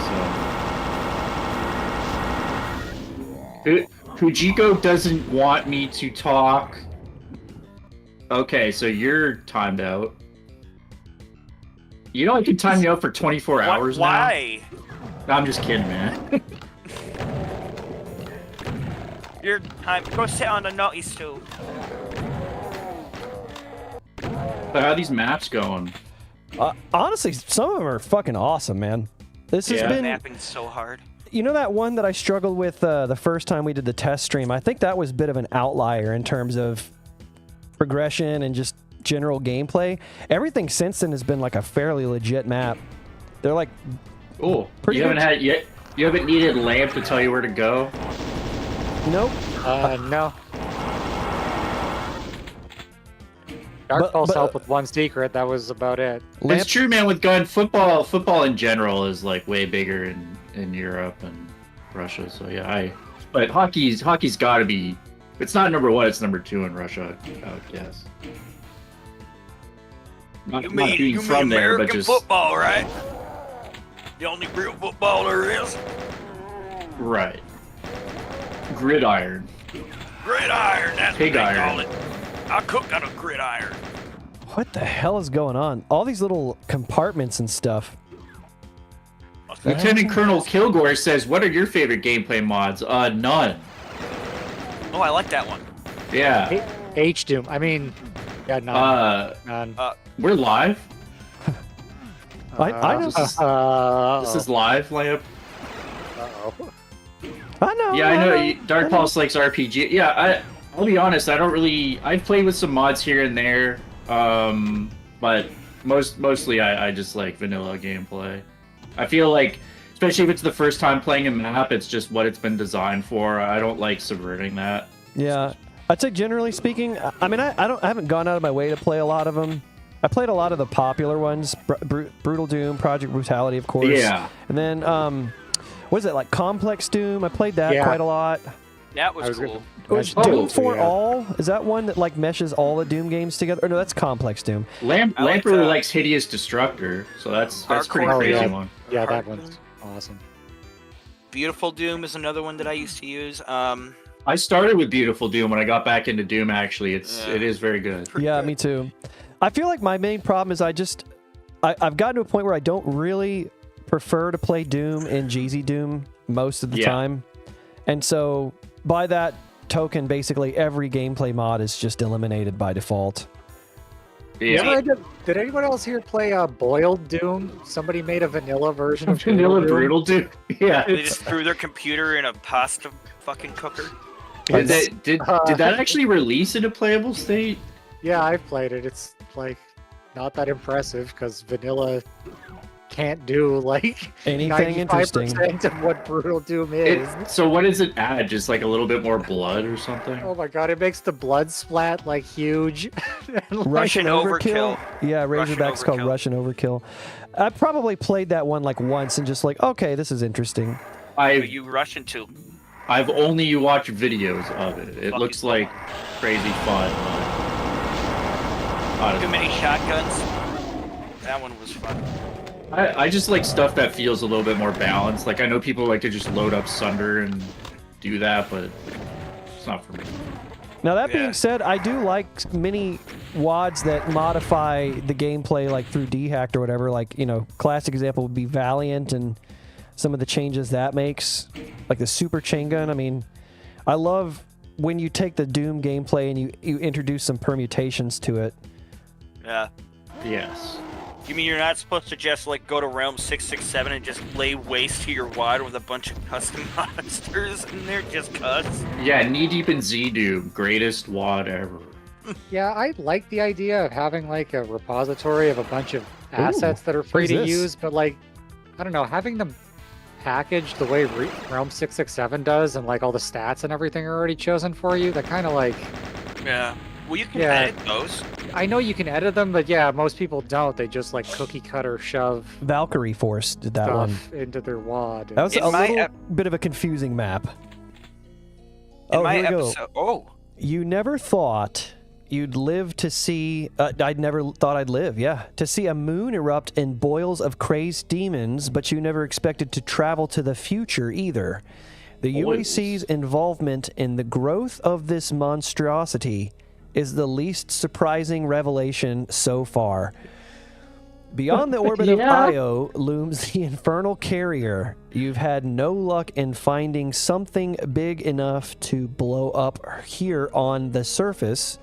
So Fujiko doesn't want me to talk. Okay, so you're timed out. You know I can time you out for 24 hours now. Why? I'm just kidding, man. Your time. Go sit on the naughty stool. So how are these maps going? Honestly, some of them are fucking awesome, man. This has Yeah. been. Mapping so hard. You know that one that I struggled with the first time we did the test stream? I think that was a bit of an outlier in terms of progression and just general gameplay. Everything since then has been like a fairly legit map. They're like, Oh, Pretty you haven't good. had yet. You haven't needed Lamp to tell you where to go. nope. No. Dark But- Pulse but, helped with one secret. That was about it. Lamp- It's true, man. With gun football in general is like way bigger in Europe and Russia. So yeah, but hockey's got to be. It's not number one. It's number two in Russia, I would guess. Not being from there, but just football, right? The only real football there is. right. Gridiron. Gridiron, that's Pig what they iron. call it. I cook on a gridiron. What the hell is going on? All these little compartments and stuff. Lieutenant Colonel Kilgore says, "What are your favorite gameplay mods?" None. Oh, I like that one. Yeah. H Doom. I mean, yeah, none. None. We're live. I know. This is live, Lamp. Uh-oh. I know. Yeah, I know. Dark Pulse likes RPG. Yeah, I'll be honest. I don't really. I've played with some mods here and there, but mostly I just like vanilla gameplay. I feel like, especially if it's the first time playing a map, it's just what it's been designed for. I don't like subverting that. Yeah, I'd say generally speaking. I mean, I haven't gone out of my way to play a lot of them. I played a lot of the popular ones: Brutal Doom, Project Brutality, of course. Yeah. And then, what is it like? Complex Doom. I played that Yeah. quite a lot. That was I was cool. Was Oh, Doom 4 yeah. All? Is that one that like meshes all the Doom games together? Or no, that's Complex Doom. Lamp I like really that. likes Hideous Destructor, so that's pretty Hardcore crazy Doom. one. Yeah, that Hard- one's awesome. Beautiful Doom is another one that I used to use. I started with Beautiful Doom when I got back into Doom. Actually, it is very good. Pretty Yeah, good. me too. I feel like my main problem is I've gotten to a point where I don't really prefer to play Doom in Jeezy Doom most of the Yeah. time. And so by that token, basically every gameplay mod is just eliminated by default. Yeah. Did anyone else here play Boiled Doom? Somebody made a vanilla version of Vanilla Doom. Brutal Doom. Yeah. They just threw their computer in a pasta fucking cooker. Did that actually release in a playable state? Yeah, I've played it. It's like not that impressive because vanilla can't do like Anything 95% of what Brutal Doom is. So what does it add? Just like a little bit more blood or something? Oh my god, it makes the blood splat like huge. And, like, Russian overkill. Yeah, Razorback's called overkill. Russian Overkill. I probably played that one like once and just like, okay, this is interesting. You Russian too. I've only watched videos of it. It Fuck looks you. like crazy fun. Too many shotguns. That one was fun. I just like stuff that feels a little bit more balanced. Like I know people like to just load up Sunder and do that, but it's not for me. Now that Yeah. being said, I do like mini WADs that modify the gameplay like through dehacked or whatever. Like, you know, classic example would be Valiant and some of the changes that makes, like the super chain gun. I mean, I love when you take the Doom gameplay and you introduce some permutations to it. Yeah. Yes. You mean you're not supposed to just like go to Realm 667 and just lay waste to your WAD with a bunch of custom monsters and they're just cuss? Yeah, knee deep in Z-Doom, greatest WAD ever. Yeah, I like the idea of having like a repository of a bunch of assets that are free what to is this? use, but like, I don't know, having them packaged the way Realm 667 does and like all the stats and everything are already chosen for you, that kind of like, Yeah. Well, you can Yeah. edit those. I know you can edit them, but yeah, most people don't. They just like cookie cutter shove Valkyrie Force did that one. stuff into their WAD. That was In a my little bit of a confusing map. In my here we go. episode. Oh. You never thought you'd live to see... I'd never thought I'd live, yeah. To see a moon erupt in boils of crazed demons, but you never expected to travel to the future either. The Boils. UAC's involvement in the growth of this monstrosity is the least surprising revelation so far. Beyond the orbit of Yeah. Io looms the infernal carrier. You've had no luck in finding something big enough to blow up here on the surface.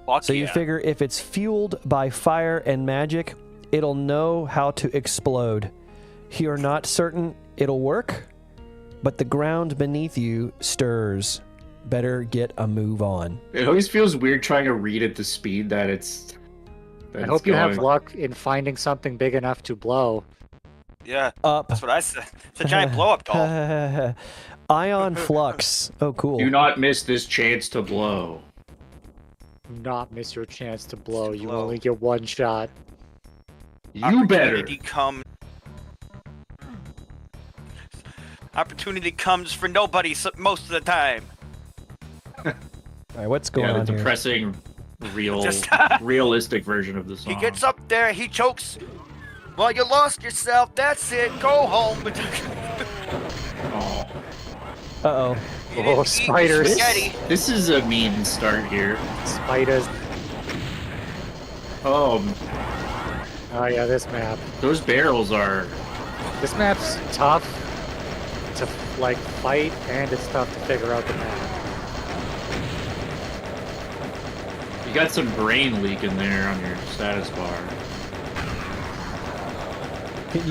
Fuck So you yeah. figure if it's fueled by fire and magic, it'll know how to explode. You're not certain it'll work, but the ground beneath you stirs. Better get a move on. It always feels weird trying to read at the speed that it's. I hope you have luck in finding something big enough to blow. Yeah. Up. That's what I said. It's a giant blow up doll. Ion flux. Oh, cool. Do not miss this chance to blow. Do not miss your chance to blow. You blow. only get one shot. You better. Opportunity comes for nobody most of the time. All right, what's going Yeah, on the here? depressing, Just- realistic version of the song. He gets up there, he chokes. Well, you lost yourself. That's it. Go home. Oh. Uh-oh. You didn't eat your spiders. spaghetti. This is a mean start here. Spiders. Oh, Oh yeah, this map. those barrels are. This map's tough to like fight, and it's tough to figure out the map. You got some brain leak in there on your status bar.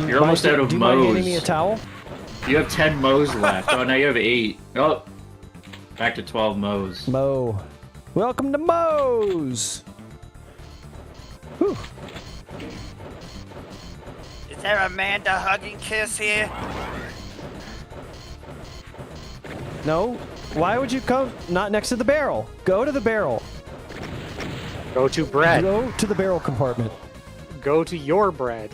You're almost out of Do you mind handing mows. me a towel? You have 10 mows left. Oh, now you have 8. Oh, back to 12 mows. Mo. Welcome to Mo's. Whew. Is there a man to hug and kiss here? No. Why would you come not next to the barrel? Go to the barrel. Go to bread. Go to the barrel compartment. Go to your bread.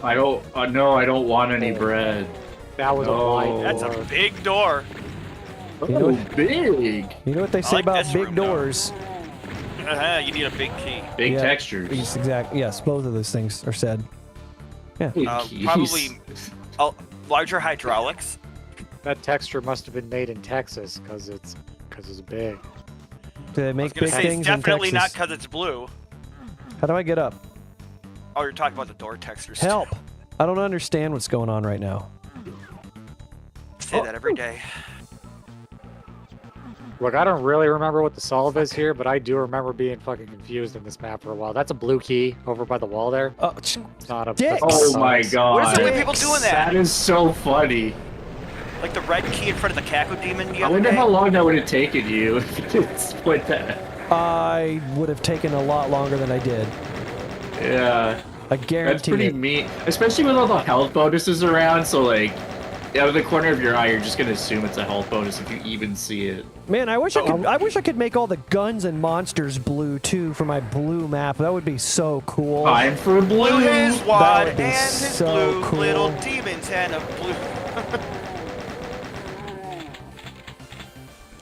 I don't. No, I don't want any bread. That was No. a wide That's door. a big door. You know Oh, what- big. You know what they say like about this big room, though. doors? You need a big key. Big Yeah, textures. Yes, exactly. Yes, both of those things are said. Big keys. Probably larger hydraulics. That texture must have been made in Texas because it's big. Do they I was make gonna big say things it's definitely in not Texas? because it's blue. How do I get up? Oh, you're talking about the door textures. Help! I don't understand what's going on right now. Say that every day. Look, I don't really remember what the solve is here, but I do remember being fucking confused in this map for a while. That's a blue key over by the wall there. Oh, It's not a. Dicks! that's not a Oh my solve. god. What is it with people doing that? That is so funny. Like the red key in front of the Caco demon the I other wonder day. how long that would have taken you if you didn't split that. I would have taken a lot longer than I did. Yeah. I That's guarantee pretty it. mean. Especially with all the health bonuses around, so like out of the corner of your eye you're just gonna assume it's a health bonus if you even see it. Man, I wish I could make all the guns and monsters blue too for my blue map. That would be so cool. Time for blue. Blue his That wad would be and his so blue cool. little demons and a blue.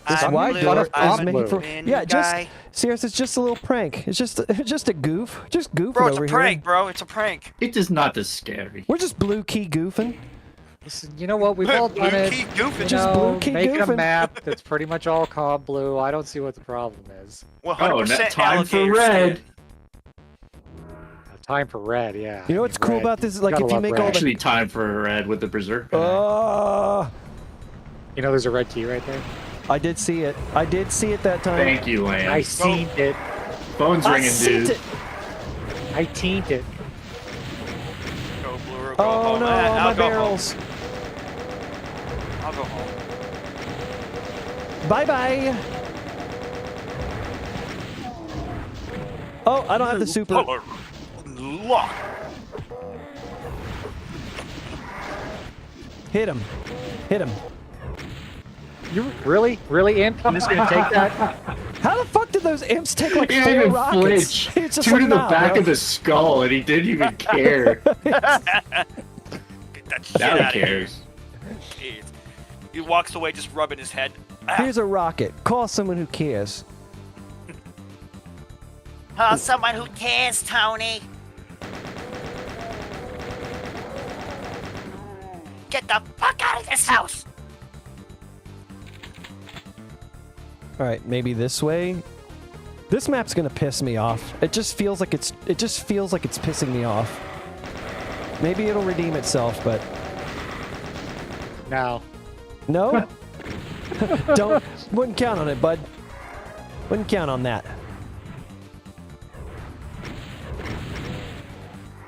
This I'm wide blue, door I'm is a making for blue yeah. Just guy. serious. It's just a little prank. It's just a goof. Just goofing Bro, it's over a prank, here. bro. It's a prank. It is not this scary. We're just blue key goofing. Listen, you know what? We've all done Blue it. key goofing. You Just know, blue key making a goofing. map that's pretty much all cob blue. I don't see what the problem is. 100% time for alligator red. skin. Time for red, yeah. You know what's cool Red. about this? Like Gotta if you love make red. all the Actually, time for a red with the berserk. You know, there's a red key right there. I did see it. I did see it that time. Thank you, Lance. I seen it. Phone's I ringing, seen dude. it. I teened it. Go blue or go Oh home. no, I'll my go barrels. Home. I'll go home. Bye bye. Oh, I don't have the super. Lock. Hit him. Hit him. You really imp? I'm just gonna take that. How the fuck did those imps take like He didn't 4 even rockets? flinch. It's just Two like, to the nah, back bro. of the skull, and he didn't even care. Get that shit Now he out of here. cares. Jeez. He walks away just rubbing his head. Ah. Here's a rocket. Call someone who cares. Oh, someone who cares, Tony. Get the fuck out of this house. All right, maybe this way. This map's gonna piss me off. It just feels like it's pissing me off. Maybe it'll redeem itself, but No. no. Wouldn't count on it, bud. Wouldn't count on that.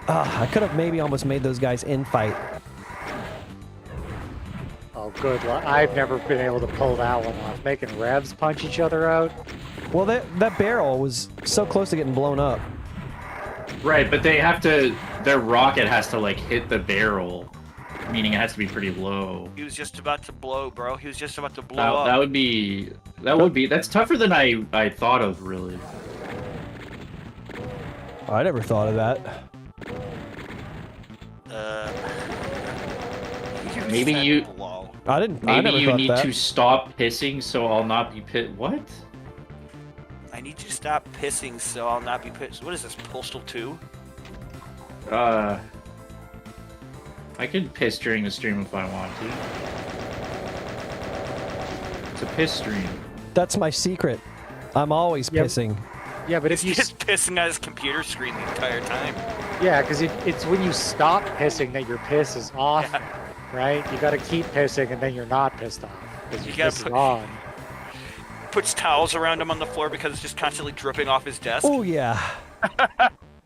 I could have maybe almost made those guys infight. Oh, good luck. I've never been able to pull that one off. Making revs punch each other out. Well, that barrel was so close to getting blown up. Right, but they have to. Their rocket has to like hit the barrel, meaning it has to be pretty low. He was just about to blow, bro. He was just about to blow That, up. that would be. That's tougher than I thought of, really. I never thought of that. Maybe said you- blow. I Maybe never you thought need that. to stop pissing so I'll not be pit. What? I need you to stop pissing so I'll not be pissed. What is this, Postal 2? I can piss during the stream if I want to. It's a piss stream. That's my secret. I'm always Yep. pissing. Yeah, but if He's you just pissing at his computer screen the entire time. yeah, because it's when you stop pissing that your piss is off, Yeah. right? You got to keep pissing and then you're not pissed off because your You gotta piss is put- on. Puts towels around him on the floor because it's just constantly dripping off his desk. Oh yeah.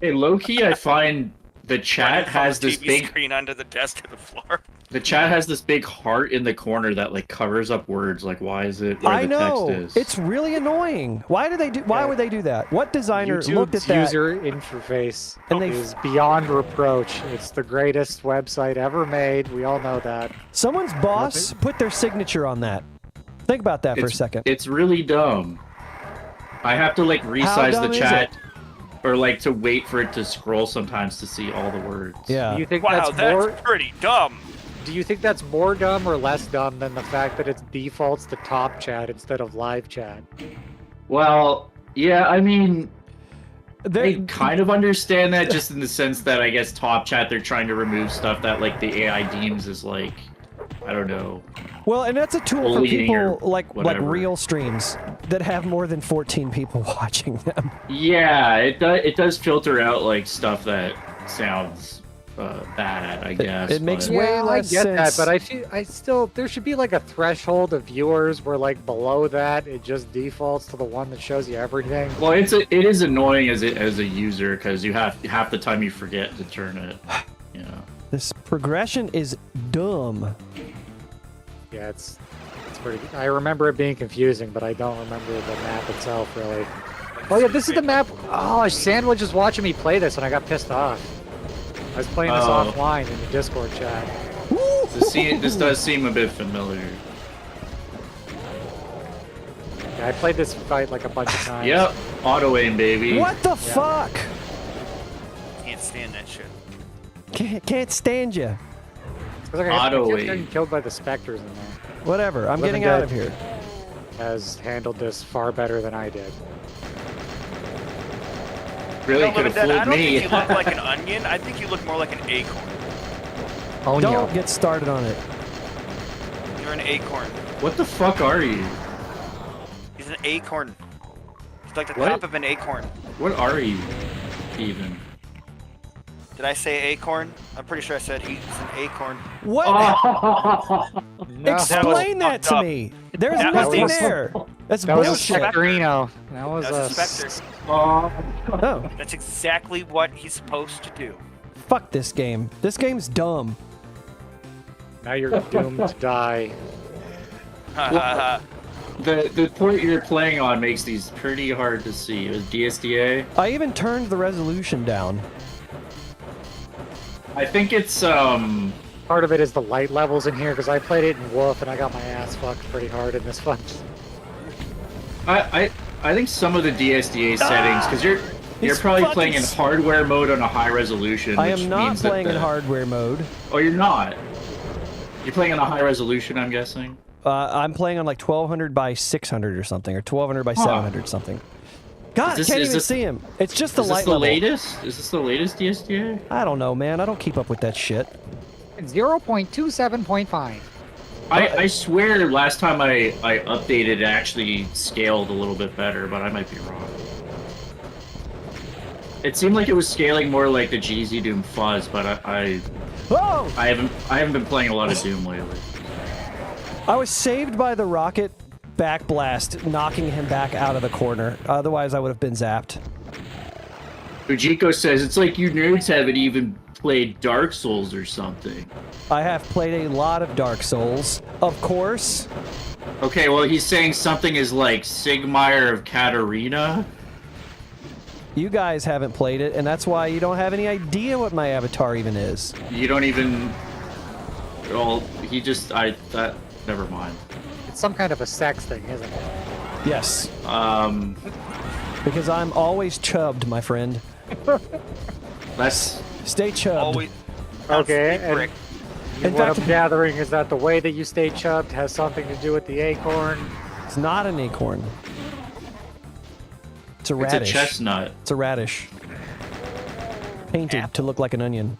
Hey, low key, I find the chat Running from has the this TV big. screen under the desk to the floor. The chat has this big heart in the corner that like covers up words. Like, why is it where I the know. text is? It's really annoying. Why Yeah. would they do that? What designer looked at YouTube's that? user interface And they- is beyond reproach. It's the greatest website ever made. We all know that. Someone's boss put their signature on that. Think about that for a second. It's really dumb. I have to like resize dumb the is chat, or like to wait for it to scroll sometimes to see all the words. Yeah. Do you think Wow, that's more? pretty dumb. Do you think that's more dumb or less dumb than the fact that it defaults to top chat instead of live chat? Well, yeah, I mean, I They- kind of understand that just in the sense that I guess top chat they're trying to remove stuff that like the AI deems as like, I don't know. well, and that's a tool for bullying or people like whatever. real streams that have more than 14 people watching them. Yeah, it does filter out like stuff that sounds bad, I guess. it makes but- way I less get that, sense. but I still there should be like a threshold of viewers where like below that it just defaults to the one that shows you everything. Well, it is annoying as a user because you have half the time you forget to turn it. You know. This progression is dumb. Yeah, it's pretty. I remember it being confusing, but I don't remember the map itself really. Oh yeah, this is the map. Oh, Sandwich is watching me play this, and I got pissed off. I was playing this Oh. offline in the Discord chat. This does seem a bit familiar. Yeah, I played this fight like a bunch of times. Yep, auto aim, baby. What the fuck? Can't stand that shit. Can't stand you. It's like Auto I kept aim. getting killed by the specters in there. Whatever. I'm Living getting out Dead. of here. Has handled this far better than I did. Really No, could have Living Dead, I fooled don't me. think you look like an onion. I think you look more like an acorn. Ponyo. Don't get started on it. You're an acorn. What the fuck are you? He's an acorn. He's like the What? top of an acorn. What are you, even? Did I say acorn? I'm pretty sure I said he's an acorn. What? No, Explain that fucked to up. me. There's That was- nothing there. That's that was a bullshit. Spectrino. That was That was a specter. Oh, That's exactly what he's supposed to do. fuck this game. This game's dumb. Now you're doomed to die. The point you're playing on makes these pretty hard to see. It was DSDA. I even turned the resolution down. I think it's Part of it is the light levels in here because I played it in Wolf and I got my ass fucked pretty hard in this one. I think some of the DSDA settings, because you're It's probably fucking playing in hardware mode on a high resolution. I which am not means that playing in hardware mode. Oh, you're not. You're playing on a high resolution, I'm guessing. I'm playing on like 1200 by 600 or something, or 1200 by 700 something. God, Is can't this- even see him. It's just the Is light this the level. latest? Is this the latest DSDA? I don't know, man. I don't keep up with that shit. 0.27.5. I swear last time I updated, it actually scaled a little bit better, but I might be wrong. It seemed like it was scaling more like the GZ Doom Fuzz, but I Whoa! haven't been playing a lot of Doom lately. I was saved by the rocket backblast, knocking him back out of the corner. Otherwise, I would have been zapped. Ujiko says it's like you nerds haven't even played Dark Souls or something. I have played a lot of Dark Souls, of course. Okay, well he's saying something is like Sigmire of Katarina. You guys haven't played it, and that's why you don't have any idea what my avatar even is. You don't even. Well, he just never mind. It's some kind of a sex thing, isn't it? Yes, Um, because I'm always chubbed, my friend. that's Stay chubbed. Always. Okay, Sleep brick. In what fact- I'm gathering is that the way that you stay chubbed has something to do with the acorn. It's not an acorn. It's a it's radish. a chestnut. It's a radish. Painted to look like an onion.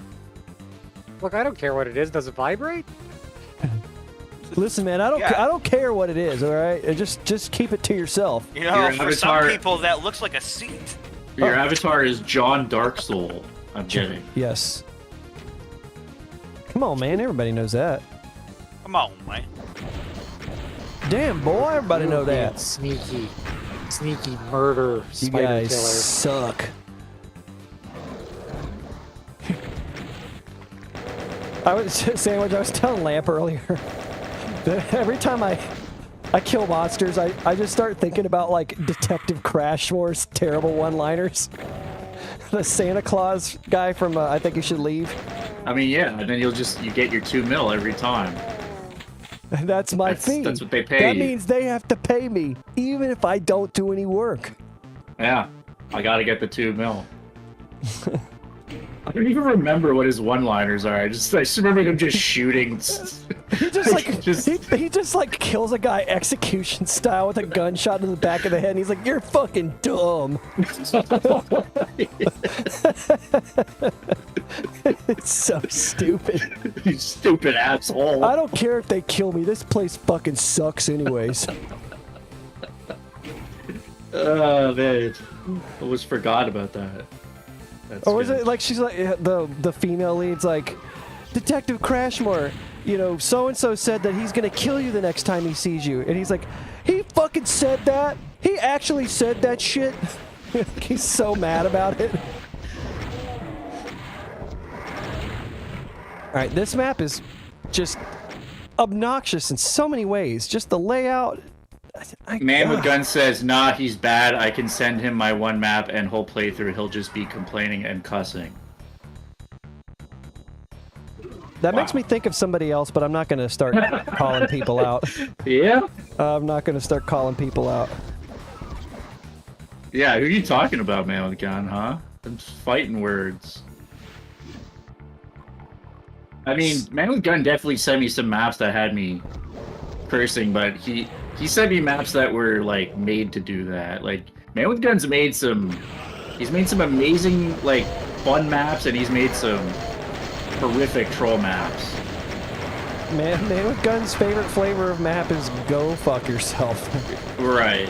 Look, I don't care what it is. Does it vibrate? Listen, man, I don't care what it is. All right, just keep it to yourself. You know, Your for some avatar- people that looks like a seat. Your avatar is John Darksoul. I'm kidding. Yes. Come on, man. Everybody knows that. Come on, man. Damn, boy, everybody know that. Sneaky murder You spider guys killer. suck. I was saying what I was telling Lamp earlier. That every time I kill monsters, I just start thinking about like Detective Crashmore's terrible one-liners. The Santa Claus guy from I Think You Should Leave. I mean, yeah, and then you get your 2 mil every time. That's my fee. That's what they pay That you. means they have to pay me, even if I don't do any work. Yeah, I gotta get the 2 mil. I don't even remember what his one-liners are. I just remember him just shooting. He just like he just like kills a guy execution style with a gunshot in the back of the head, and he's like, "You're fucking dumb." It's so stupid. You stupid asshole. I don't care if they kill me. This place fucking sucks, anyways. Oh man, I almost forgot about that. That's Or was good. it like she's like the female lead's like, Detective Crashmore, you know, so and so said that he's gonna kill you the next time he sees you, and he's like, he fucking said that. He actually said that shit. He's so mad about it. All right, this map is just obnoxious in so many ways. Just the layout. Man with Gun says, nah, he's bad. I can send him my one map and whole playthrough. He'll just be complaining and cussing. That makes me think of somebody else, but I'm not going to start calling people out. Yeah? I'm not going to start calling people out. Yeah, who are you talking about, Man with Gun, huh? Them fighting words. I mean, Man with Gun definitely sent me some maps that had me cursing, but he sent me maps that were like made to do that. Like Man with Gun's made some amazing like fun maps, and he's made some horrific troll maps. Man with Gun's favorite flavor of map is go fuck yourself. Right.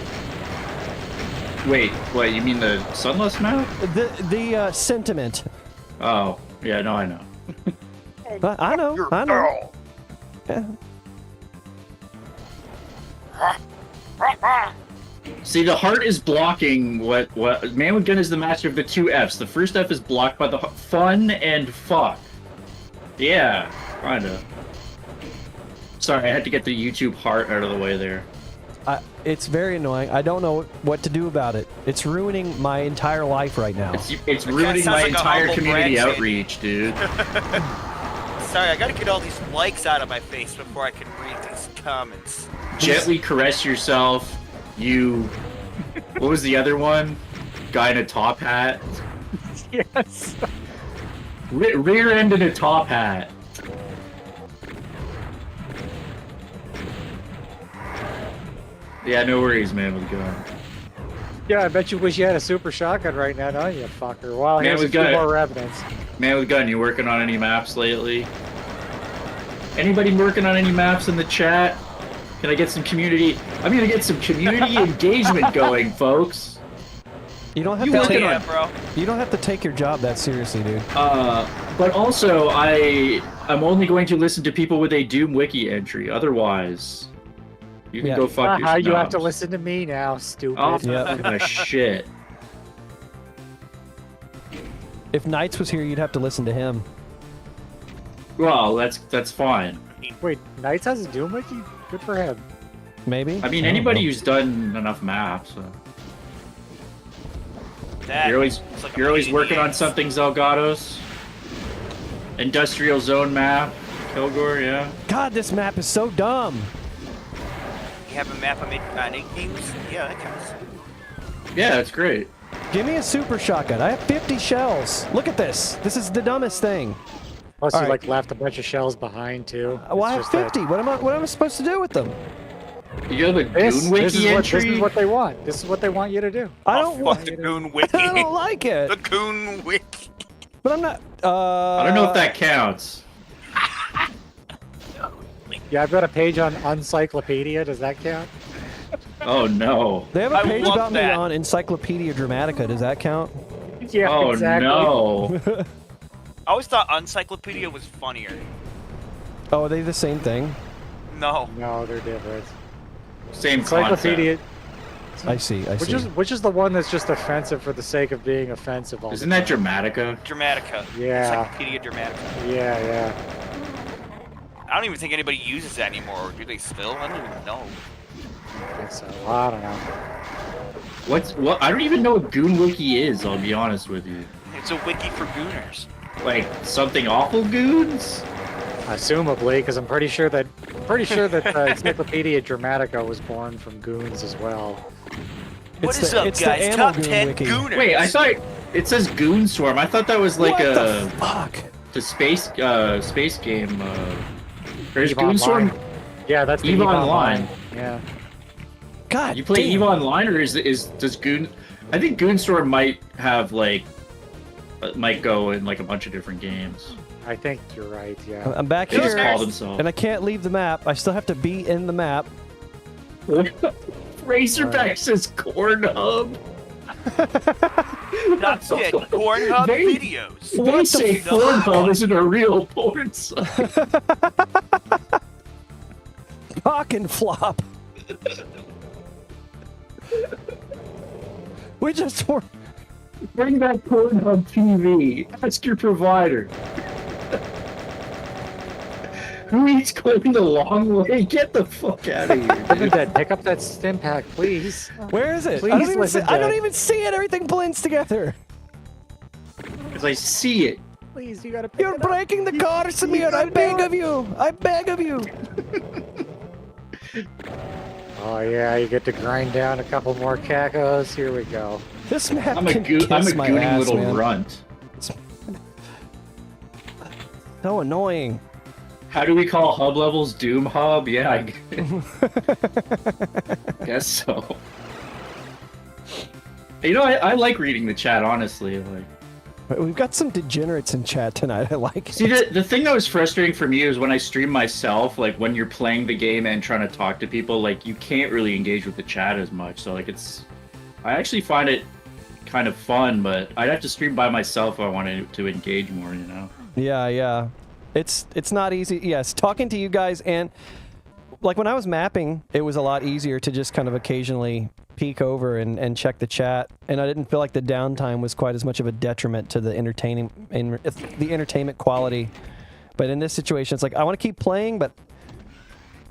Wait, what, you mean the Sunless map? The sentiment. Oh, yeah, no, I know. I know. Yeah. See, the heart is blocking what Man with Gun is the master of the two Fs. The first F is blocked by the fun and fuck. Yeah, kinda. Sorry, I had to get the YouTube heart out of the way there. It's very annoying. I don't know what to do about it. It's ruining my entire life right now. It's ruining my like entire community brand outreach, dude. Sorry, I gotta get all these likes out of my face before I can read these comments. Gently caress yourself. You. What was the other one? Guy in a top hat. Yes. Rear end in a top hat. Yeah, no worries, man. With gun. Yeah, I bet you wish you had a super shotgun right now, don't you, fucker? Well, Man here's a with few gun. more evidence. Man with gun, you working on any maps lately? Anybody working on any maps in the chat? Can I get some community? I'm gonna get some community engagement going, folks. You don't have You to working take, on- Yeah, bro. you don't have to take your job that seriously, dude. But also, I'm only going to listen to people with a Doom Wiki entry. Otherwise, you can Yeah. go fuck Haha, you have to yourselves. listen to me now, stupid. Oh, Yeah. shit. If Knights was here, you'd have to listen to him. Well, that's fine. Wait, Knights has a Doom Wiki? Good for him. Maybe. I mean, don't anybody know. who's done enough maps. That You're always is like a you're always pain in the working on ass. something, Zelgados. Industrial zone map, Kilgore, yeah. God, this map is so dumb. You have a map on 8 games? Yeah, that counts. Yeah, that's great. Give me a super shotgun. I have 50 shells. Look at this. This is the dumbest thing. Plus, All you right. like left a bunch of shells behind too. Well, I have It's just that- 50. What am I supposed to do with them? You have a This, Goon Wiki this entry? is what they want. This is what they want you to do. I Oh, don't fuck want. the Goon Wiki. I don't like The it. Goon Wiki. But I'm not. I don't know if that counts. Yeah, I've got a page on Uncyclopedia. Does that count? Oh no. They have a I page love about me that. on Encyclopedia Dramatica. Does that count? Yeah, Oh exactly. no. I always thought Uncyclopedia was funnier. Oh, are they the same thing? No. No, they're different. Same Encyclopedia, concept. I see. I see. which is the one that's just offensive for the sake of being offensive. All Isn't the that time. Dramatica? Dramatica. Yeah. Encyclopedia Dramatica. Yeah. I don't even think anybody uses that anymore. Or do they still? I don't even know. I think so. I don't know. What? I don't even know what Goon Wiki is, I'll be honest with you. It's a wiki for gooners. Like, something awful goons? Assumably, because I'm pretty sure that Encyclopedia Dramatica was born from goons as well. What It's is the- up, it's the guys? Ammo Top Goon 10 wiki. gooners. Wait, I thought it says Goon Swarm. I thought that was like what a the fuck? the space game. Or is EVE Goon Swarm? Online. Yeah, that's the EVE EVE Online. Yeah. God, You play damn. EVE Online, or does Goon? I think Goon Swarm might have like might go in like a bunch of different games. I think you're right. Yeah. I'm back They just here, call themselves. and I can't leave the map. I still have to be in the map. Razorback says Corn Hub. That's it. Pornhub They- videos. They What the say fuck? Pornhub isn't a real porn site. Cock and flop. We just were. Bring back Pornhub TV. Ask your provider. Who eats going the long way? Get the fuck out of here. dude. Dad, pick up that stim pack, please. Where is it? Please I don't even see, listen I to don't it. even see it. Everything blends together. Because I see it. Please, you gotta pick You're it up. breaking the car, Samir. I beg of you. I beg of you. Oh yeah, you get to grind down a couple more cacos. Here we go. This map I'm a can gooning kiss my ass, little man. runt. So annoying. How do we call hub levels Doom Hub? Yeah, I guess so. You know, I like reading the chat, honestly. Like, We've got some degenerates in chat tonight. I like it. See, the thing that was frustrating for me is when I stream myself, like when you're playing the game and trying to talk to people, like you can't really engage with the chat as much. So like I actually find it kind of fun, but I'd have to stream by myself if I wanted to engage more, you know? Yeah. It's not easy. Yes, talking to you guys, and like when I was mapping, it was a lot easier to just kind of occasionally peek over and check the chat, and I didn't feel like the downtime was quite as much of a detriment to the entertainment quality. But in this situation, it's like I want to keep playing, but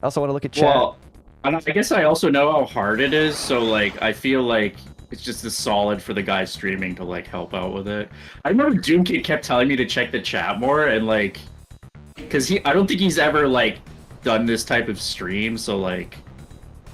I also want to look at chat. Well, I guess I also know how hard it is, so like I feel like it's just as solid for the guy streaming to like help out with it. I remember Doomkid kept telling me to check the chat more, and like, because I don't think he's ever like done this type of stream, so like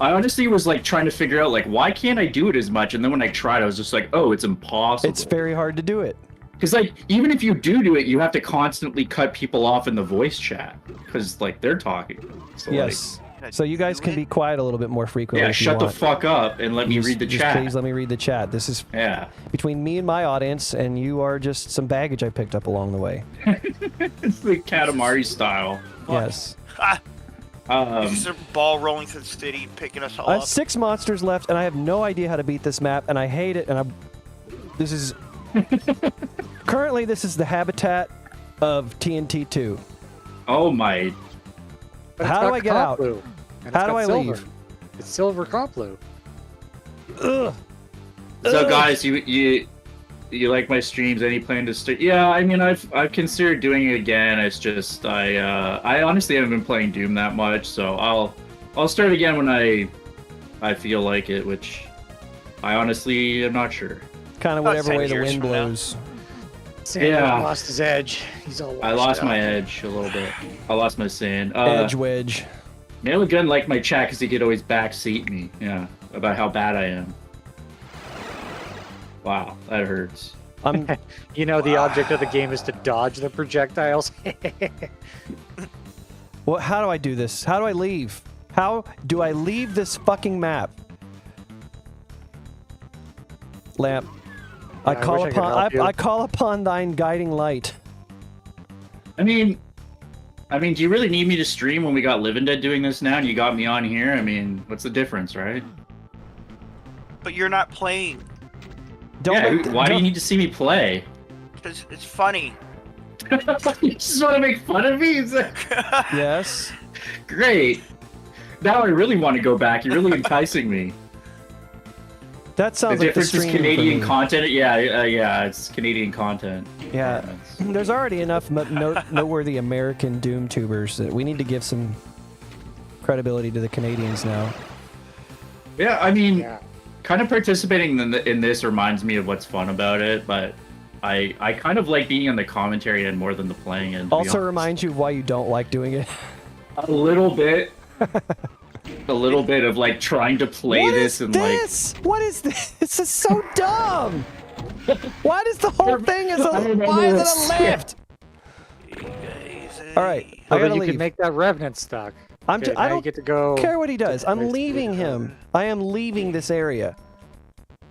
I honestly was like trying to figure out like why can't I do it as much, and then when I tried I was just like, oh, it's impossible. It's very hard to do it. Because like even if you do it, you have to constantly cut people off in the voice chat because like they're talking. So, yes. So you guys can be quiet a little bit more frequently. Yeah, if you shut the want. fuck up and let me read the chat. Please let me read the chat. This is yeah between me and my audience, and you are just some baggage I picked up along the way. It's the Katamari style. Yes. Just a ball rolling through the city, picking us all I have up. 6 monsters left, and I have no idea how to beat this map, and I hate it. And this is currently this is the habitat of TNT 2. Oh my! But How it's do got I get comp out? blue, and How it's do got I silver. leave? It's silver comp blue. Ugh. So Ugh. guys, you like my streams? Any plan to start? Yeah, I mean I've considered doing it again. It's just I honestly haven't been playing Doom that much, so I'll start again when I feel like it, which I honestly am not sure. Kind of About whatever 10 way the years wind from now. blows. Sanders Yeah. lost his edge. He's all I washed lost out. my edge a little bit. I lost my sand. Edge wedge. Nail Gun liked my chat because he could always backseat me. Yeah, about how bad I am. Wow, that hurts. I'm You know, the object of the game is to dodge the projectiles. What? How do I do this? How do I leave? How do I leave this fucking map? Lamp. I I call wish I could upon help you. I call upon thine guiding light. I mean, do you really need me to stream when we got Living Dead doing this now and you got me on here? I mean, what's the difference, right? But you're not playing. Don't Yeah, let- why do you don't- need to see me play? Because it's funny. You just want to make fun of me? Is that- Yes. Great. Now I really want to go back. You're really enticing me. That The sounds like the difference is stream for Canadian me. content. Yeah, it's Canadian content. Yeah. it's- There's already enough noteworthy American Doom tubers that we need to give some credibility to the Canadians now. Yeah, I mean, Yeah. kind of participating in this reminds me of what's fun about it, but I kind of like being on the commentary end more than the playing end. to be Also honest. reminds you of why you don't like doing it. A little bit. A little bit of like trying to play What this is and this? What is this? This is so dumb. Why does the whole thing is I remember why is this. it a lift? All right, I So gotta then you leave. can make that Revenant stuck. I Okay, now I you don't get to go. care what he does. I'm Wait, leaving wait, him. I am leaving this area.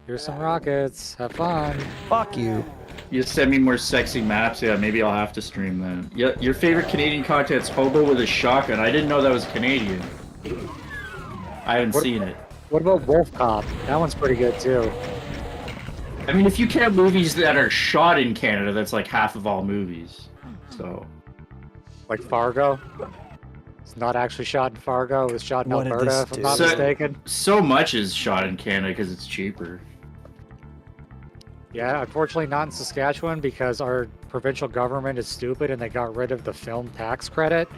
Here's some rockets. Have fun. Fuck you. You send me more sexy maps, yeah, maybe I'll have to stream that. Yeah, your favorite Canadian content's Hobo with a Shotgun. I didn't know that was Canadian. I haven't What- seen it. What about Wolf Cop? That one's pretty good too. I mean, if you count movies that are shot in Canada, that's like half of all movies. So, Like Fargo. It's not actually shot in Fargo. It was shot in What did Alberta, this if I'm do? not So- mistaken. so much is shot in Canada because it's cheaper. Yeah, unfortunately not in Saskatchewan because our provincial government is stupid and they got rid of the film tax credit.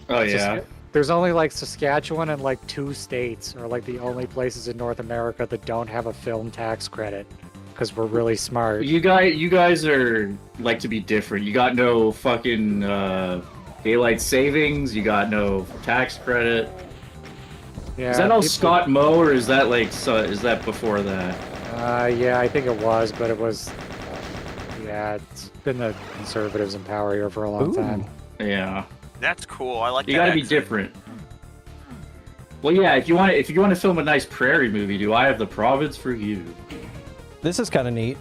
Oh It's just- yeah. There's only like Saskatchewan and like 2 states are like the only places in North America that don't have a film tax credit because we're really smart. You guys are like to be different. You got no fucking daylight savings. You got no tax credit. Yeah, Is that all people- Scott Moe, or is that like is that before that? Yeah, I think it was, but it was. Yeah, it's been the conservatives in power here for a long Ooh. time. Yeah, That's cool. I like you that. got to be accent. different. Well, yeah. If you want to film a nice prairie movie, do I have the province for you? This is kind of neat.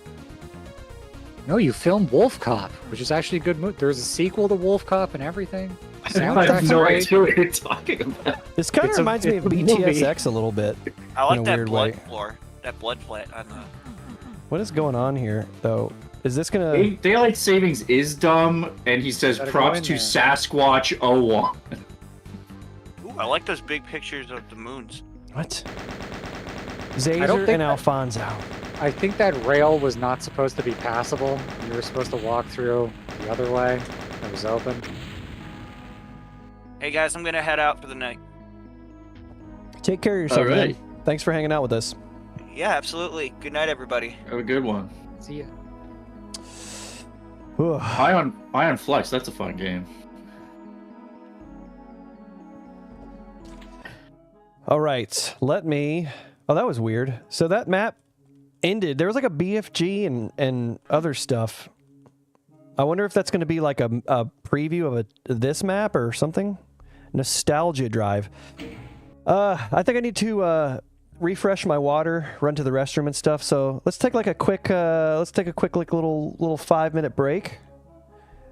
No, you filmed Wolf Cop, which is actually a good movie. There's a sequel to Wolf Cop and everything. I have Soundtrack's no great. idea what you're talking about. This kind of It's a- reminds me of it's a movie. BTSX a little bit. I like in a that weird blood way. floor. That blood plant on the. What is going on here, though? Is this gonna? Daylight savings is dumb, and he says Gotta go props in to there. Sasquatch 01. Ooh, I like those big pictures of the moons. What? don't Zazer think and that- Alfonso. I think that rail was not supposed to be passable. You were supposed to walk through the other way. It was open. Hey guys, I'm gonna head out for the night. Take care of yourself, All right. man. Thanks for hanging out with us. Yeah, absolutely. Good night, everybody. Have a good one. See ya. Whew. Ion Flux, that's a fun game. All right, let me. Oh, that was weird. So that map ended. There was like a BFG and other stuff. I wonder if that's going to be like a preview of this map or something. Nostalgia drive. I think I need to refresh my water, run to the restroom and stuff. So let's take like a quick like little 5-minute break.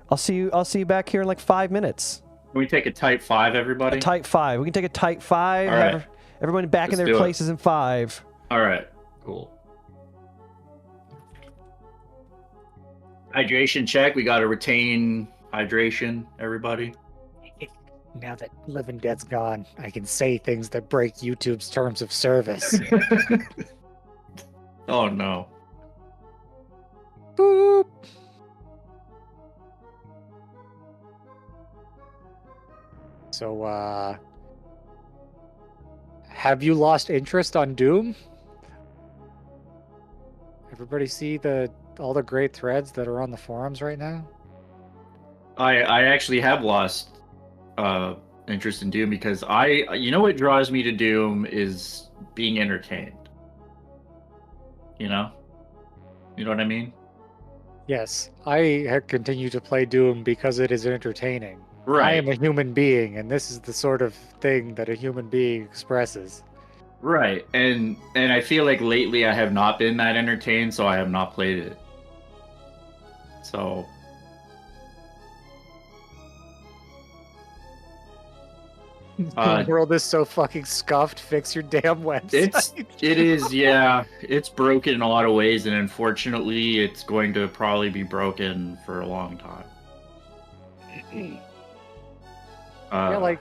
I'll see you back here in like 5 minutes. Can we take a Type 5, everybody? A type 5. We can take a type 5. All right. Have everyone back in Let's their do it. places in 5. All right, cool. Hydration check. We got to retain hydration, everybody. Now that Living Dead's gone, I can say things that break YouTube's terms of service. Oh, no. Boop. So, have you lost interest on Doom? Everybody see all the great threads that are on the forums right now? I actually have lost interest in Doom because you know what draws me to Doom is being entertained. You know what I mean? Yes, I continue to play Doom because it is entertaining. I am a human being, and this is the sort of thing that a human being expresses. Right, and I feel like lately I have not been that entertained, so I have not played it. So The world is so fucking scuffed. Fix your damn website. it is, yeah. It's broken in a lot of ways, and unfortunately, it's going to probably be broken for a long time. Yeah, like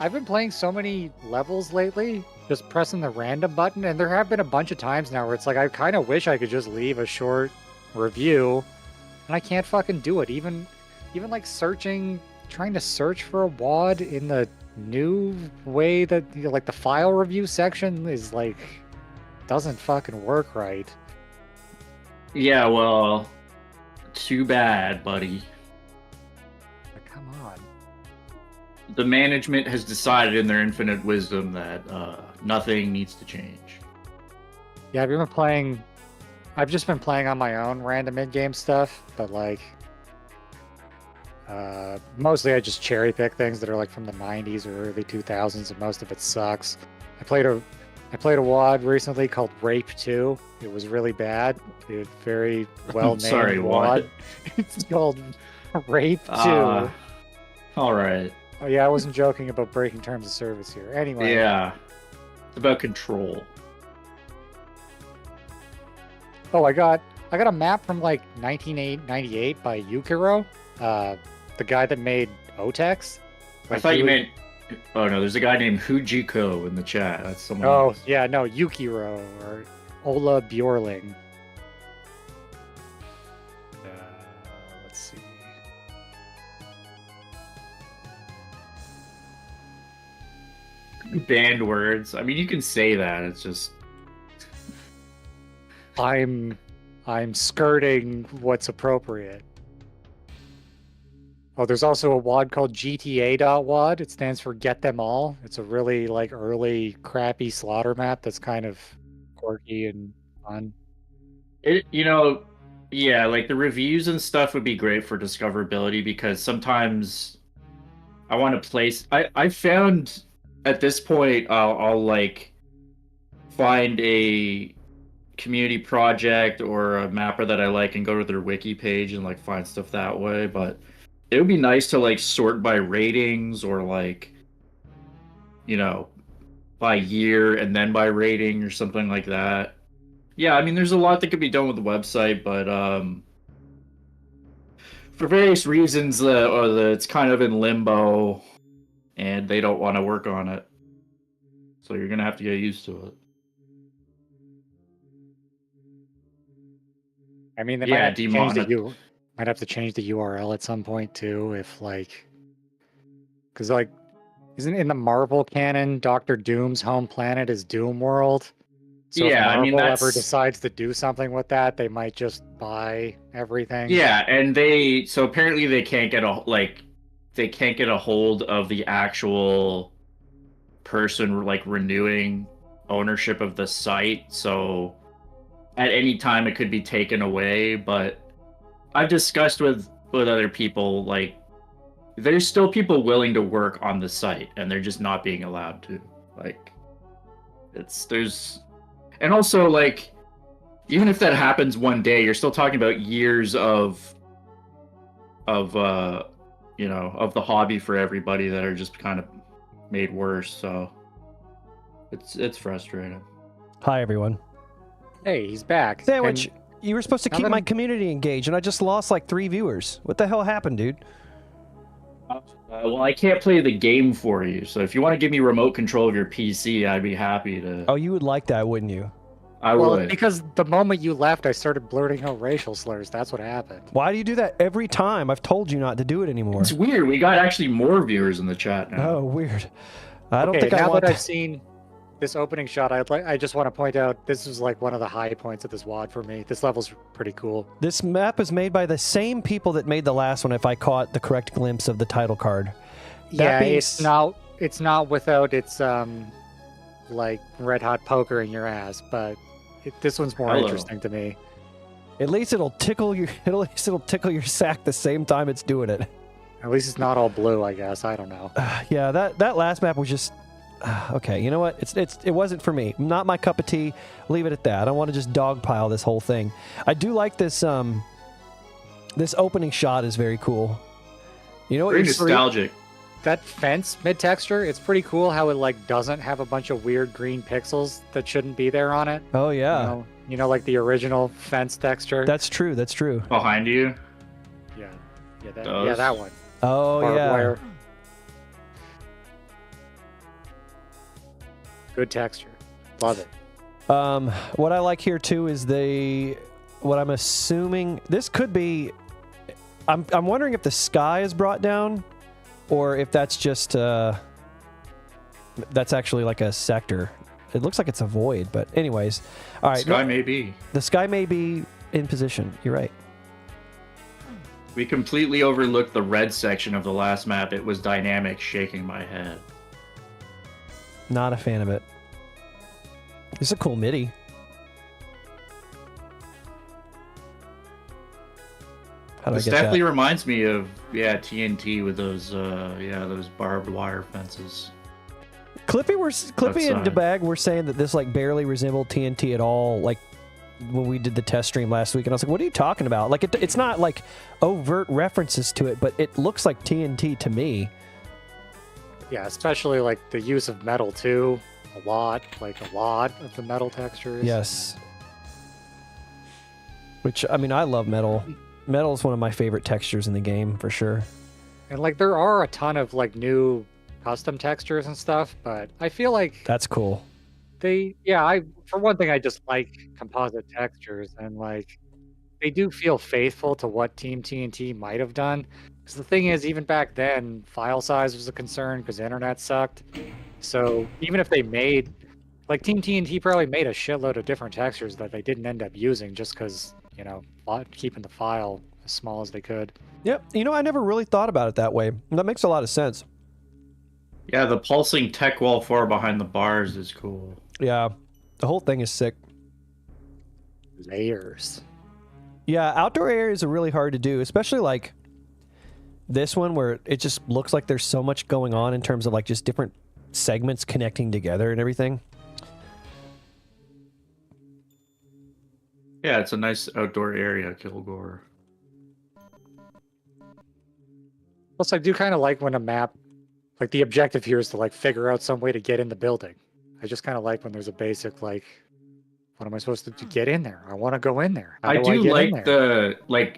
I've been playing so many levels lately, just pressing the random button, and there have been a bunch of times now where it's like I kind of wish I could just leave a short review, and I can't fucking do it. Even like trying to search for a WAD in the new way that like the file review section is like doesn't fucking work right. Yeah, well, too bad, buddy. Like, come on. The management has decided in their infinite wisdom that nothing needs to change. Yeah, I've just been playing on my own random mid-game stuff, but like mostly I just cherry pick things that are like from the 90s or early 2000s, and most of it sucks. I played a WAD recently called Rape 2. It was really bad. It's very well named. Sorry, WAD. It's called Rape 2. All right. Oh yeah, I wasn't joking about breaking terms of service here. Anyway. Yeah. It's about control. Oh, I got a map from like 1998 by Yukiro, the guy that made Otex. I thought you meant. Oh no, there's a guy named Hujiko in the chat. That's someone. Oh else. yeah, no, Yukiro or Ola Bjorling. Let's see. Banned words. I mean, you can say that. It's just. I'm skirting what's appropriate. Oh, there's also a WAD called GTA.WAD. It stands for Get Them All. It's a really like early crappy slaughter map that's kind of quirky and fun. Yeah, like the reviews and stuff would be great for discoverability because sometimes I want to place. I found at this point I'll like find a community project or a mapper that I like and go to their wiki page and like find stuff that way. But it would be nice to like sort by ratings or like, you know, by year and then by rating or something like that. Yeah, I mean, there's a lot that could be done with the website, but for various reasons, it's kind of in limbo, and they don't want to work on it. So you're gonna have to get used to it. I mean, they Yeah, might have to change the URL at some point too, if like, because like, isn't in the Marvel canon, Doctor Doom's home planet is Doom World? So Yeah, if I mean, Marvel that's ever decides to do something with that, they might just buy everything. yeah, and so apparently they can't get a hold of the actual person like renewing ownership of the site, so at any time it could be taken away. But I've discussed with other people, like there's still people willing to work on the site and they're just not being allowed to. Like and also like even if that happens one day, you're still talking about years of the hobby for everybody that are just kind of made worse. So it's frustrating. Hi, everyone. Hey, he's back. Sandwich, And you were supposed to now keep that my I'm- community engaged, and I just lost like 3 viewers. What the hell happened, dude? Well, I can't play the game for you, so if you want to give me remote control of your PC, I'd be happy to. Oh, you would like that, wouldn't you? I well, would. because the moment you left, I started blurting out racial slurs. That's what happened. Why do you do that every time? I've told you not to do it anymore. It's weird. We got actually more viewers in the chat now. Oh, weird. I don't Okay, think I now want that to... I've seen this opening shot, I just want to point out this is like one of the high points of this WOD for me. This level's pretty cool. This map is made by the same people that made the last one, if I caught the correct glimpse of the title card. Yeah, being it's not without its like red hot poker in your ass, but this one's more Hello. interesting to me. At least it'll tickle your sack the same time it's doing it. At least it's not all blue, I guess. I don't know. Yeah, that last map was just okay. You know what? It wasn't for me. Not my cup of tea. Leave it at that. I don't want to just dogpile this whole thing. I do like this. This opening shot is very cool. You know what? Very you're- nostalgic. That fence mid-texture, it's pretty cool how it like doesn't have a bunch of weird green pixels that shouldn't be there on it. Oh yeah, You know, like the original fence texture. that's true. That's true. Behind you. yeah, Does. that one. Oh Barbed yeah. wire. Good texture. Love it. What I like here too is what I'm assuming this could be. I'm wondering if the sky is brought down, or if that's just that's actually like a sector. It looks like it's a void, but anyways, all right. Sky may be. The sky may be in position. You're right. We completely overlooked the red section of the last map. It was dynamic, shaking my head. Not a fan of it. It's a cool MIDI. How do This I get definitely that? reminds me of TNT with those those barbed wire fences. Clippy and Outside. DeBag were saying that this like barely resembled TNT at all. Like when we did the test stream last week, and I was like, "What are you talking about?" Like it's not like overt references to it, but it looks like TNT to me. Yeah, especially like the use of metal too. A lot of the metal textures. Yes. Which I mean, I love metal. Metal is one of my favorite textures in the game for sure. And like there are a ton of like new custom textures and stuff, but I feel like That's cool. for one thing, I just like composite textures, and like they do feel faithful to what Team TNT might have done. Because the thing is, even back then, file size was a concern because internet sucked. So even if they made, like Team TNT probably made a shitload of different textures that they didn't end up using just because, keeping the file as small as they could. Yep. You know, I never really thought about it that way. That makes a lot of sense. Yeah, the pulsing tech wall 4 behind the bars is cool. Yeah. The whole thing is sick. Layers. Yeah, outdoor areas are really hard to do, especially like this one where it just looks like there's so much going on in terms of like just different segments connecting together and everything. Yeah, it's a nice outdoor area, Kilgore. Plus, I do kind of like when a map, like the objective here is to like figure out some way to get in the building. I just kind of like when there's a basic like, what am I supposed to do? Get in there? I want to go in there. How I do do get in like there? the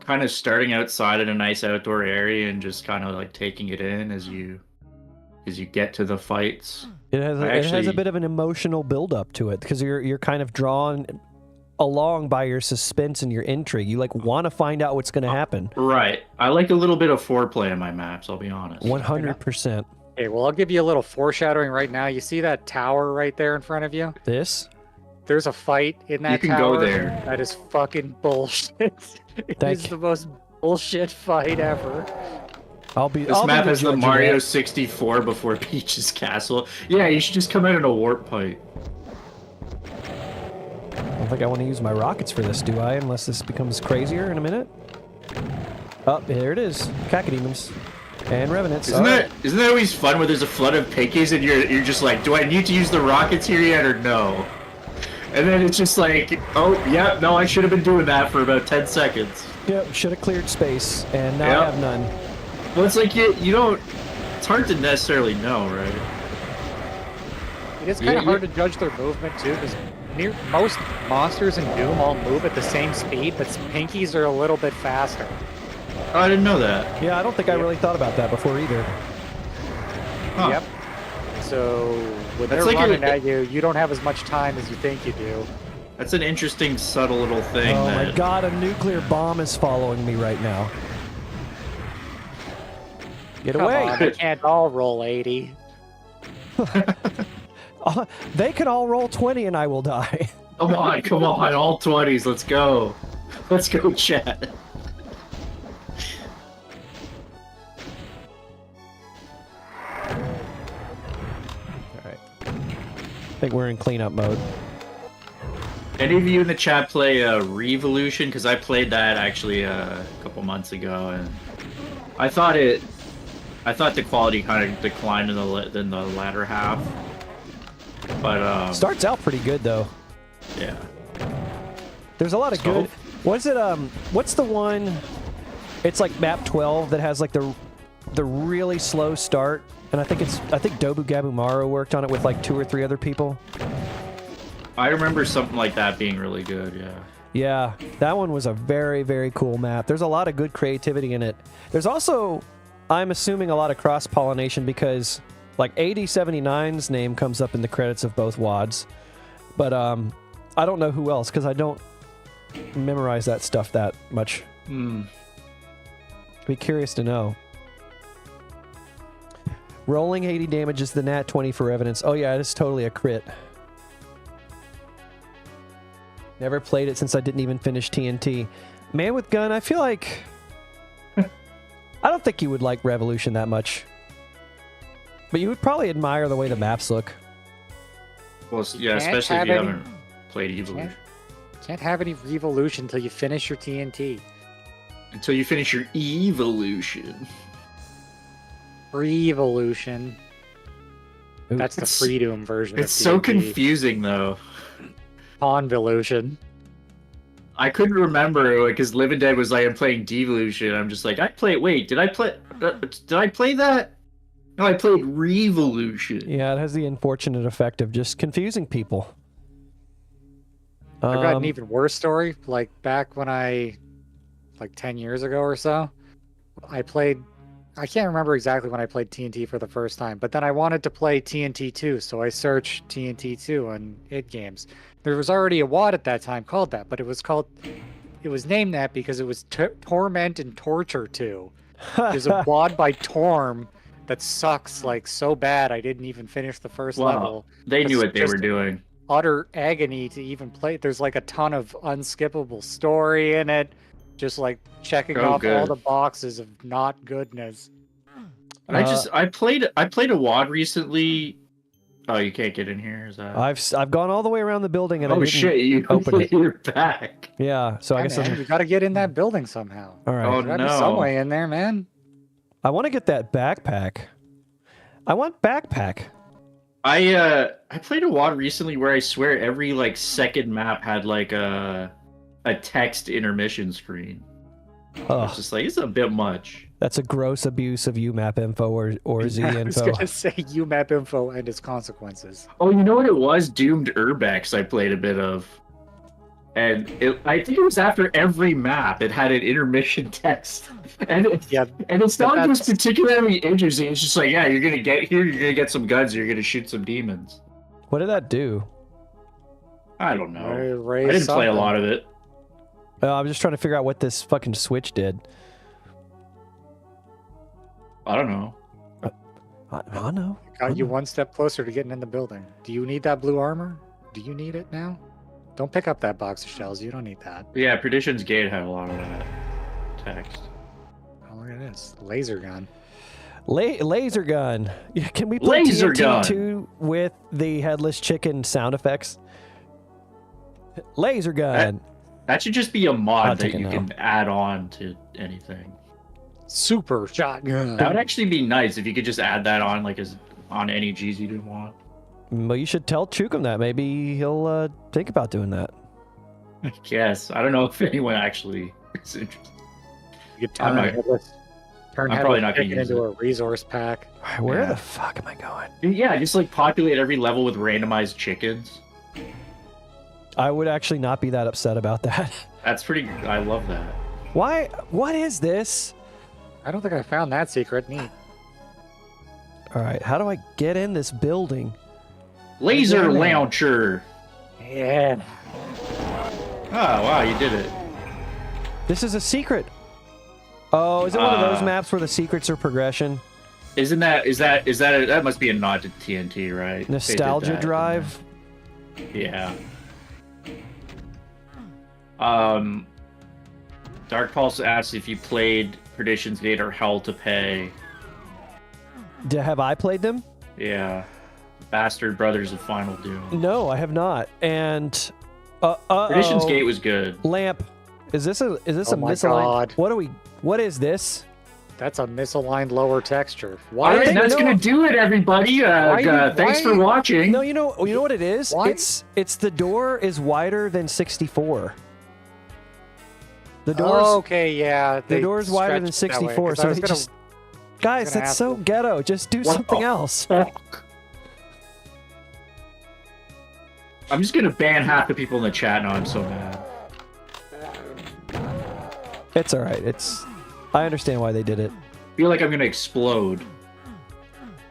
kind of starting outside in a nice outdoor area and just kind of like taking it in as you get to the fights. It has a bit of an emotional build up to it because you're kind of drawn along by your suspense and your intrigue. You like want to find out what's going to happen. Right. I like a little bit of foreplay in my maps, I'll be honest. 100%. Okay, well, I'll give you a little foreshadowing right now. You see that tower right there in front of you? This? There's a fight in that You can tower. go there. That is fucking bullshit. It Thank is you. the most bullshit fight ever. This map has the Mario 64 before Peach's Castle. Yeah, you should just come out in a warp pipe. I don't think I want to use my rockets for this, do I? Unless this becomes crazier in a minute. Oh, there it is. Cacodemons. And Revenants. Isn't that always fun when there's a flood of pinkies and you're just like, do I need to use the rockets here yet or no? And then it's just like, oh, yeah, no, I should have been doing that for about 10 seconds. Yep, should have cleared space, and now I have none. Well, it's like you don't... It's hard to necessarily know, right? It is kind of hard to judge their movement too, because most monsters in Doom all move at the same speed, but pinkies are a little bit faster. Oh, I didn't know that. Yeah, I don't think I really thought about that before either. Huh. Yep. So when That's they're like running at you, you don't have as much time as you think you do. That's an interesting, subtle little thing. Oh that... my god, a nuclear bomb is following me right now. Get Come away! on, they can't all roll 80. They can all roll 20 and I will die. Come on, all 20s, let's go. Let's go, chat. Alright. I think we're in cleanup mode. Any of you in the chat play Revolution? Because I played that actually a couple months ago, and I thought the quality kind of declined in the latter half. But Starts out pretty good though. yeah. There's a lot of good. What's the one? It's like map 12 that has like the really slow start, and I think Dobu Gabumaru worked on it with like 2 or 3 other people. I remember something like that being really good, yeah. Yeah, that one was a very, very cool map. There's a lot of good creativity in it. There's also, I'm assuming, a lot of cross-pollination because, like, AD79's name comes up in the credits of both WADs. But I don't know who else because I don't memorize that stuff that much. Be curious to know. Rolling 80 damage is the nat 20 for evidence. Oh yeah, it is totally a crit. Never played it since I didn't even finish TNT. Man with Gun, I feel like... I don't think you would like Revolution that much. But you would probably admire the way the maps look. Well, yeah, especially if you haven't played Evolution. Can't have any Revolution until you finish your TNT. Until you finish your Evolution. Revolution. That's the It's- Freedom version. It's of so TNT. confusing, though. Convolution. I couldn't remember because Live and Dead was like I'm playing Devolution. I'm just like Wait, did I play that? No, I played Revolution. Yeah, it has the unfortunate effect of just confusing people. I've got an even worse story. Like back when like 10 years ago or so, I can't remember exactly when I played TNT for the first time, but then I wanted to play TNT 2, so I searched TNT 2 on id Games. There was already a WAD at that time called that, but it was named that because it was Torment and Torture 2. There's a WAD by Torm that sucks like so bad I didn't even finish the first level. They knew It's what they were just doing. Utter agony to even play. There's like a ton of unskippable story in it, just like checking off all the boxes of not goodness. I played a WAD recently. Oh, you can't get in here. Is that? I've gone all the way around the building and I didn't shit! You open it. you're back. Yeah, so I guess You got to get in that building somehow. all right. Oh, There's gotta be some way in there, man. I want to get that backpack. I want backpack. I played a WAD recently where I swear every like second map had like a a text intermission screen. Oh, It's just like, it's a bit much. that's a gross abuse of UMAP info or Z I was info. gonna say UMAP info and its consequences. Oh, you know what it was? Doomed Urbex I played a bit of. And I think it was after every map, it had an intermission text. And it's not just particularly interesting. It's just like, yeah, you're gonna get here, you're gonna get some guns, you're gonna shoot some demons. What did that do? I don't know. Ray I didn't play a something. lot of it. I'm just trying to figure out what this fucking switch did. I don't know. I know. Got you one step closer to getting in the building. Do you need that blue armor? Do you need it now? Don't pick up that box of shells. You don't need that. But yeah, Perdition's Gate had a lot of that text. Oh, look at this. Laser gun. Laser gun. Yeah, can we play Laser TNT gun. 2 with the headless chicken sound effects? Laser gun. That should just be a I'll mod take that it you now. can add on to anything. Super shotgun. That would actually be nice if you could just add that on, like, as on any Gs you didn't want. Well, you should tell Chukum that. Maybe he'll think about doing that. Yes, I don't know if anyone actually is interested. You could I'm turn not- headless. Turn I'm probably headless not gonna chicken use into it. a resource pack. Where Yeah. the fuck am I going? Yeah, just like populate every level with randomized chickens. I would actually not be that upset about that. That's pretty. I love that. Why? What is this? I don't think I found that secret. Neat. All right, how do I get in this building? Laser Damn it. launcher. Yeah. Oh wow, you did it. This is a secret. Oh, is it one of those Uh, maps where the secrets are progression? Isn't that? That must be a nod to TNT, right? They did Nostalgia that, Drive? Yeah. Dark Pulse asks if you played Perdition's Gate or Hell to Pay. Have I played them? Yeah. Bastard Brothers of Final Doom. No, I have not. And Perdition's Gate was good. Lamp. Is this a Oh my misaligned? God. What is this? That's a misaligned lower texture. All Why? right, that's no. gonna do it, everybody. Thanks for watching. No, you know what it is? Why? It's the door is wider than 64. The doors Okay, yeah. the they door's wider than stretched that way, 64, 'cause I so was it gonna- just guys, gonna that's ask so them. ghetto. Just do What something the else. fuck? I'm just gonna ban half the people in the chat now. I'm so mad. It's all right. I understand why they did it. I feel like I'm gonna explode.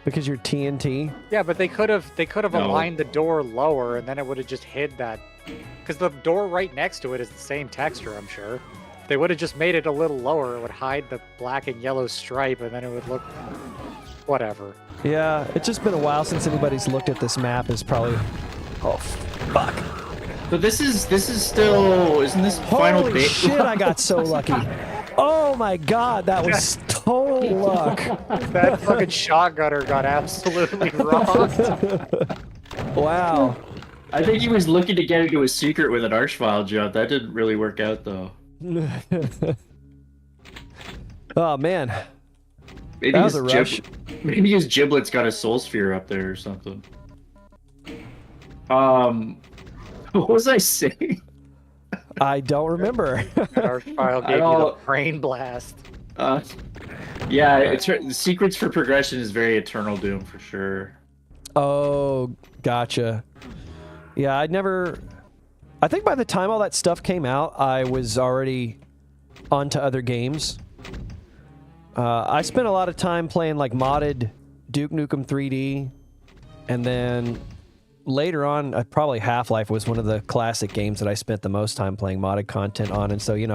Because you're TNT. Yeah, but they could have No. aligned the door lower, and then it would have just hid that. Because the door right next to it is the same texture, I'm sure. If they would have just made it a little lower, it would hide the black and yellow stripe, and then it would look whatever. Yeah, it's just been a while since anybody's looked at this map. Is probably. Oh fuck! But this is still isn't this final Holy bait? shit! I got so lucky. Oh my god, that was total luck. That fucking shotgunner got absolutely rocked. Wow. I think he was looking to get into a secret with an Archvile jump. That didn't really work out though. Oh man. Maybe That was a rush. Maybe his giblet's got a soul sphere up there or something. What was I saying? I don't remember. Our file I gave you the don't- brain blast. Yeah, the secrets for progression is very Eternal Doom for sure. Oh, gotcha. Yeah, I think by the time all that stuff came out, I was already onto other games. I spent a lot of time playing like modded Duke Nukem 3D, and then later on, probably Half-Life was one of the classic games that I spent the most time playing modded content on. And so, you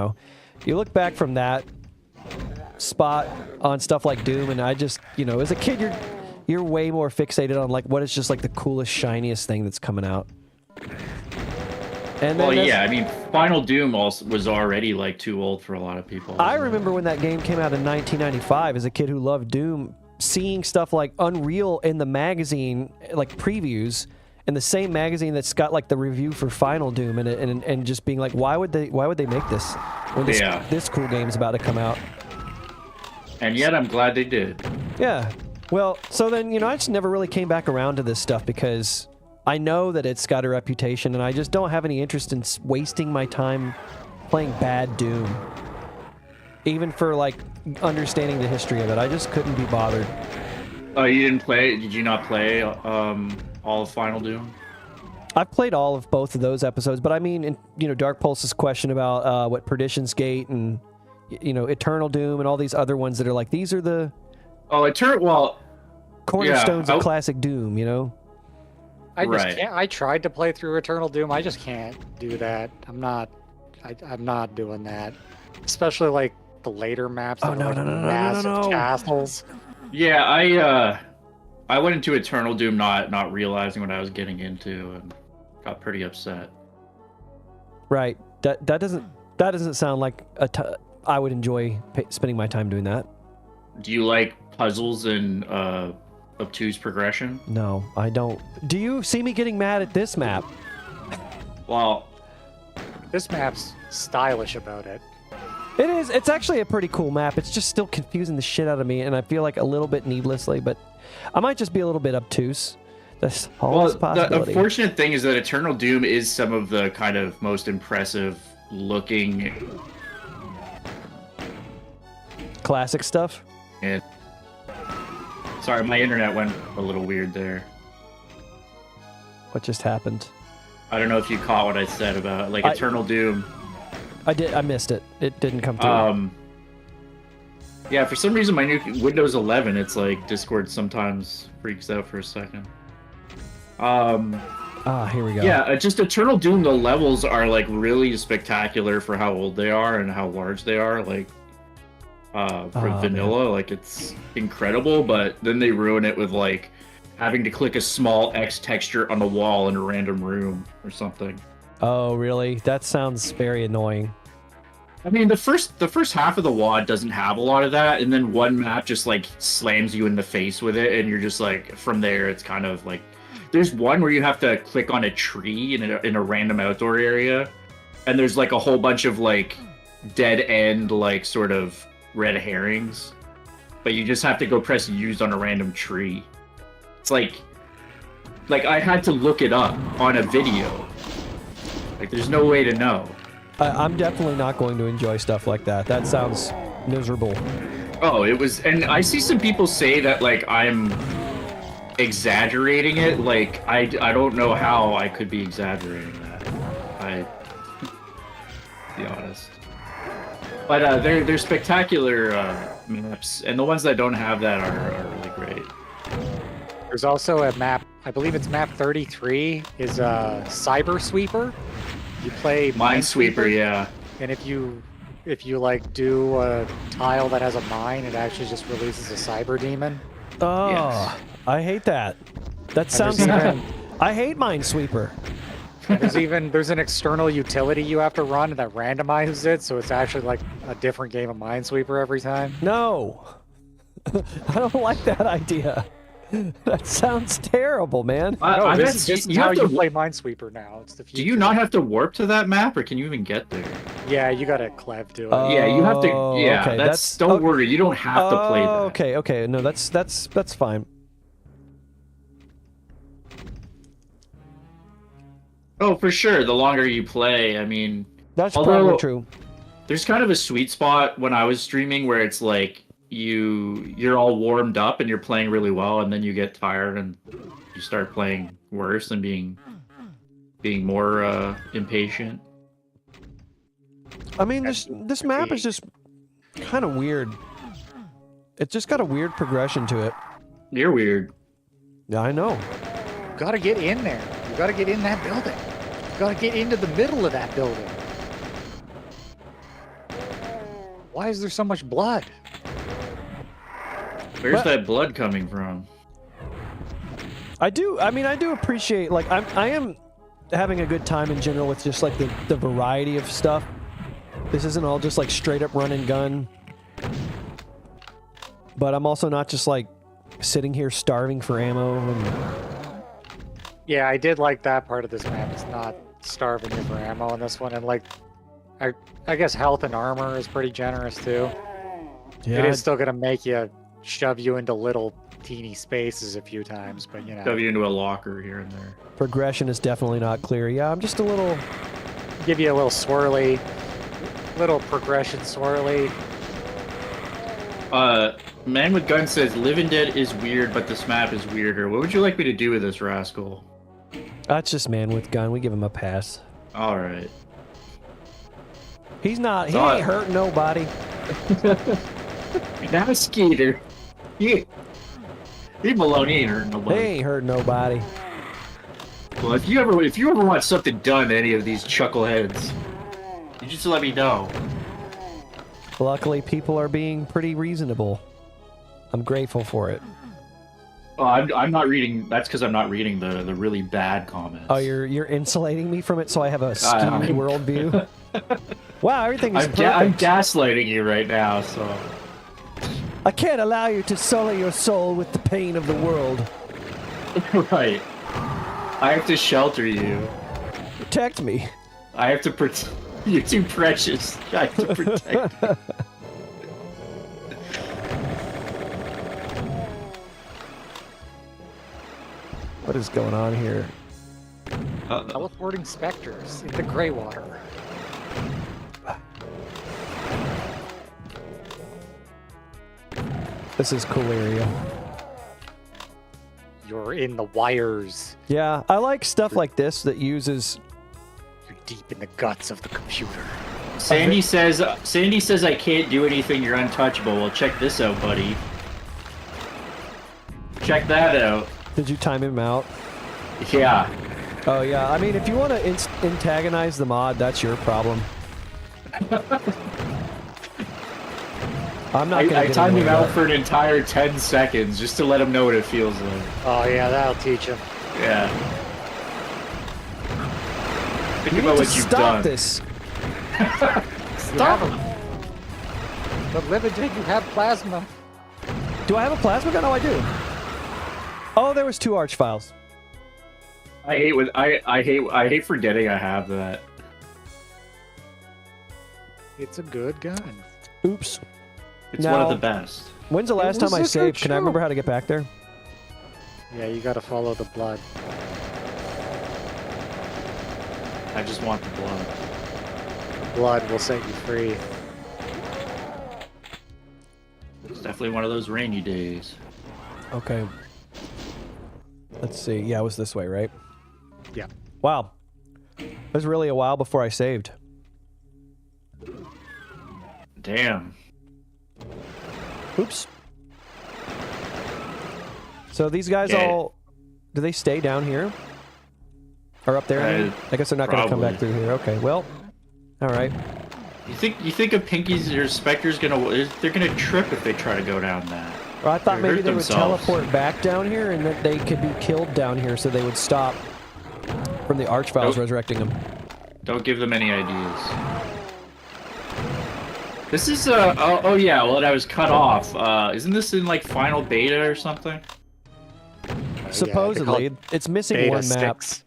look back from that spot on stuff like Doom, and I just, as a kid, you're way more fixated on like what is just like the coolest, shiniest thing that's coming out. And then Well, yeah, I mean, Final Doom also was already like too old for a lot of people. I remember when that game came out in 1995 as a kid who loved Doom, seeing stuff like Unreal in the magazine, like previews, in the same magazine that's got like the review for Final Doom in it, and just being like, why would they make this when this cool game's about to come out? And yet, I'm glad they did. Yeah. Well, so then, I just never really came back around to this stuff because I know that it's got a reputation, and I just don't have any interest in wasting my time playing bad Doom. Even for like understanding the history of it, I just couldn't be bothered. Oh, you didn't play? Did you not play all of Final Doom? I've played all of both of those episodes, but I mean, Dark Pulse's question about what Perdition's Gate and Eternal Doom and all these other ones that are like these are the cornerstones of classic Doom. I just Right. can't. I tried to play through Eternal Doom. I just can't do that. I'm not doing that. Especially like the later maps. Oh, that are, no, like, no, no, no, massive no, no. castles. Yeah, I went into Eternal Doom not realizing what I was getting into and got pretty upset. Right. That doesn't sound like I would enjoy spending my time doing that. Do you like puzzles and obtuse progression? No, I don't. Do you see me getting mad at this map? Well, This map's stylish about it. It is. It's actually a pretty cool map. It's just still confusing the shit out of me, and I feel like a little bit needlessly, but I might just be a little bit obtuse. That's always a the possibility. unfortunate thing is that Eternal Doom is some of the kind of most impressive looking Classic stuff. and sorry, my internet went a little weird there. What just happened? I don't know if you caught what I said about like Eternal Doom. I did. I missed it. It didn't come through. Yeah, for some reason my new Windows 11, it's like Discord sometimes freaks out for a second. Here we go. Yeah, just Eternal Doom, the levels are like really spectacular for how old they are and how large they are. Like for vanilla, like it's incredible, but then they ruin it with like having to click a small X texture on the wall in a random room or something. Oh, really? That sounds very annoying. I mean, the first half of the WAD doesn't have a lot of that, and then one map just like slams you in the face with it, and you're just like, from there, it's kind of like, there's one where you have to click on a tree in a random outdoor area, and there's like a whole bunch of like dead end like sort of red herrings, but you just have to go press used on a random tree. It's like I had to look it up on a video. Like, there's no way to know. I'm definitely not going to enjoy stuff like that. That sounds miserable. Oh, it was, and I see some people say that like I'm exaggerating it. Like I don't know how I could be exaggerating that. To be honest. But they're spectacular maps, and the ones that don't have that are really great. There's also a map. I believe it's map 33. Is a Cyber Sweeper. You play Minesweeper, yeah. And if you like do a tile that has a mine, it actually just releases a cyber demon. Oh, Yes. I hate that. That sounds. I hate Minesweeper. There's an external utility you have to run that randomizes it, so it's actually like a different game of Minesweeper every time. No, I don't like that idea. That sounds terrible, man. No, this bet is you how have you to. play Minesweeper now. It's the future. Do you not have to warp to that map, or can you even get there? Yeah, you got to clev to it. Yeah, you have to. Oh, Yeah, okay, that's. Don't worry, you don't have to play that. Okay. No, that's fine. Oh, for sure. The longer you play, I mean, That's Although- probably true. there's kind of a sweet spot when I was streaming where it's like you're all warmed up and you're playing really well, and then you get tired and you start playing worse and being more impatient. I mean, this map is just kind of weird. It's just got a weird progression to it. You're weird. Yeah, I know. You got to get in there. You got to get in that building. You got to get into the middle of that building. Why is there so much blood? Where's What? that blood coming from? I do appreciate, like, I am having a good time in general with just like the variety of stuff. This isn't all just like straight up run and gun. But I'm also not just like sitting here starving for ammo. And Yeah, I did like that part of this map. It's not starving you for ammo in this one, and like, I guess health and armor is pretty generous too. It is still gonna make you shove you into little teeny spaces a few times, but you know, Shove you into a locker here and there. progression is definitely not clear. Yeah, I'm just a little. give you a little swirly. Little progression swirly. Man with Gun says Living Dead is weird, but this map is weirder. What would you like me to do with this rascal? That's just man with gun. We give him a pass. All right. He's not. He So ain't hurting nobody. Now Skeeter. Leave him alone. He ain't hurting He nobody. ain't hurting nobody. Well, if you ever want something done to any of these chuckleheads, you just let me know. Luckily, people are being pretty reasonable. I'm grateful for it. Oh, I'm not reading. That's because I'm not reading the really bad comments. Oh, you're insulating me from it, so I have a skewed worldview. Wow, everything is perfect. I'm gaslighting you right now, so. I can't allow you to sully your soul with the pain of the world. Right. I have to shelter you. Protect me. I have to protect. You're too precious. I have to protect you. What is going on here? Teleporting specters into Greywater. This is cool area. You're in the wires. Yeah, I like stuff like this that uses... You're deep in the guts of the computer. Sandy says I can't do anything. You're untouchable. Well, check this out, buddy. Check that out. Did you time him out? Yeah. Oh, yeah. I mean, if you want to antagonize the mod, that's your problem. I'm not going to I timed him out for an entire 10 seconds just to let him know what it feels like. Oh yeah, that'll teach him. Yeah. Think You about need what to you've stop done. this. Stop him. But Limited, you have plasma. Do I have a plasma gun? Oh, I do. Oh, there was 2 arch files. I hate forgetting I have that. It's a good gun. Oops. It's Now- one of the best. When's the last was time I a good saved? Can I show. remember how to get back there? Yeah, you gotta follow the blood. I just want the blood. The blood will set you free. It's definitely one of those rainy days. Okay. Let's see. Yeah, it was this way, right? Yeah. Wow. It was really a while before I saved. Damn. Oops. So these guys Yeah. all... Do they stay down here? Or up there? I guess they're not going to come back probably. through here. Okay, well... Alright. You think a Pinky's or Spectre's they're gonna trip if they try to go down that. Or I thought They maybe hurt they would themselves. teleport back down here and that they could be killed down here so they would stop from the Archviles Nope. resurrecting them. Don't give them any ideas. This is oh yeah, well I was cut off. Isn't this in like final beta or something? Supposedly. It's missing Beta one map. sticks.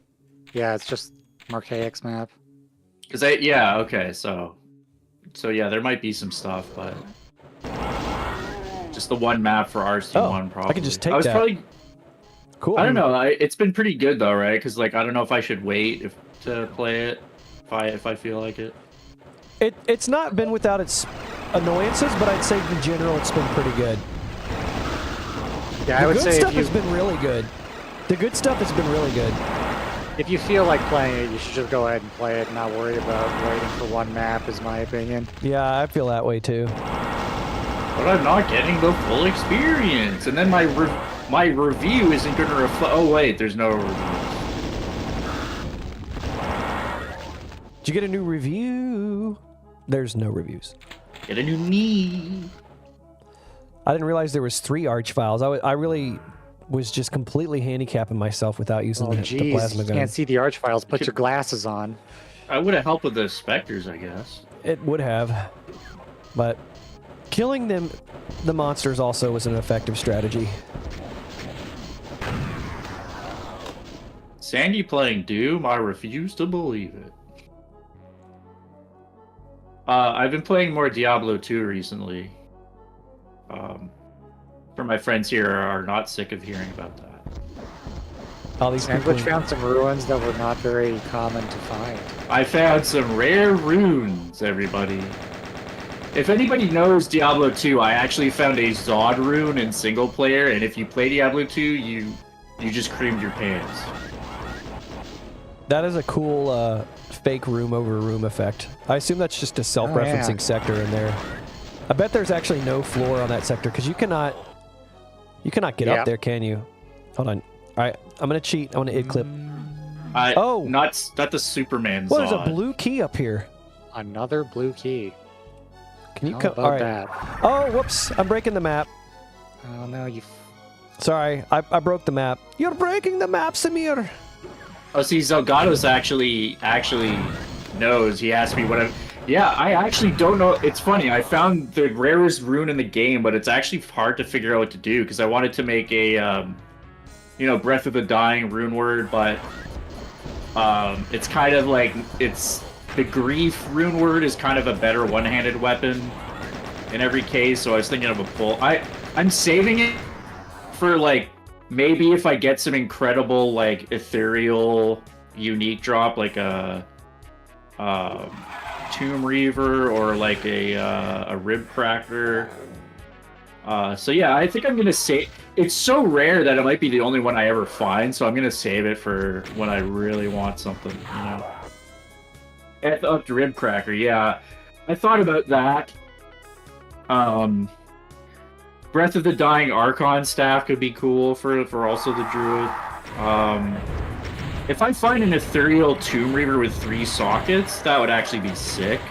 Yeah, it's just Marchaex map. Cause okay, so yeah, there might be some stuff, but just the one map for RC1 probably. I could just take I was that. probably Cool. I don't know. It's been pretty good though, right? Because like I don't know if I should wait to play it if I feel like it. It's not been without its annoyances, but I'd say in general it's been pretty good. Yeah, I The would good say stuff has been really good. The good stuff has been really good. if you feel like playing it, you should just go ahead and play it and not worry about waiting for one map, is my opinion. Yeah, I feel that way too. But I'm not getting the full experience, and then my review isn't going to reflect. Oh wait, there's no review. Did you get a new review? There's no reviews. Get a new me. I didn't realize there was 3 arch files. I really was just completely handicapping myself without using Oh, the geez, plasma you gun. can't see the arch files. Put your glasses on. I would have helped with the specters, I guess. It would have, but killing the monsters also was an effective strategy. Sandy playing Doom, I refuse to believe it. I've been playing more Diablo 2 recently. For my friends here are not sick of hearing about that. All these people. Sandwich found some ruins that were not very common to find. I found some rare runes, everybody. If anybody knows Diablo 2, I actually found a Zod rune in single player, and if you play Diablo 2, you just creamed your pants. That is a cool fake room over room effect. I assume that's just a self-referencing sector in there. I bet there's actually no floor on that sector because you cannot get up there, can you? Hold on. All right, I'm gonna cheat. I want to id clip. Not the Superman Well, Zod. there's a blue key up here. Another blue key. Can you How come? about All right. that? Oh, whoops! I'm breaking the map. Oh no, you. Sorry, I broke the map. You're breaking the map, Samir. Oh, see, Zelgados actually knows. He asked me what I'm... Yeah, I actually don't know. It's funny. I found the rarest rune in the game, but it's actually hard to figure out what to do because I wanted to make a, Breath of the Dying rune word, but it's kind of like the Grief rune word is kind of a better one-handed weapon in every case. So I was thinking of a pull. I'm saving it for like maybe if I get some incredible like ethereal unique drop like a Tomb Reaver or like a Rib Cracker. So yeah, I think I'm gonna save. It's so rare that it might be the only one I ever find, so I'm gonna save it for when I really want something. You know, up to Rib Cracker. Yeah, I thought about that. Breath of the Dying Archon staff could be cool for also the Druid. If I find an ethereal Tomb Reaver with 3 sockets, that would actually be sick.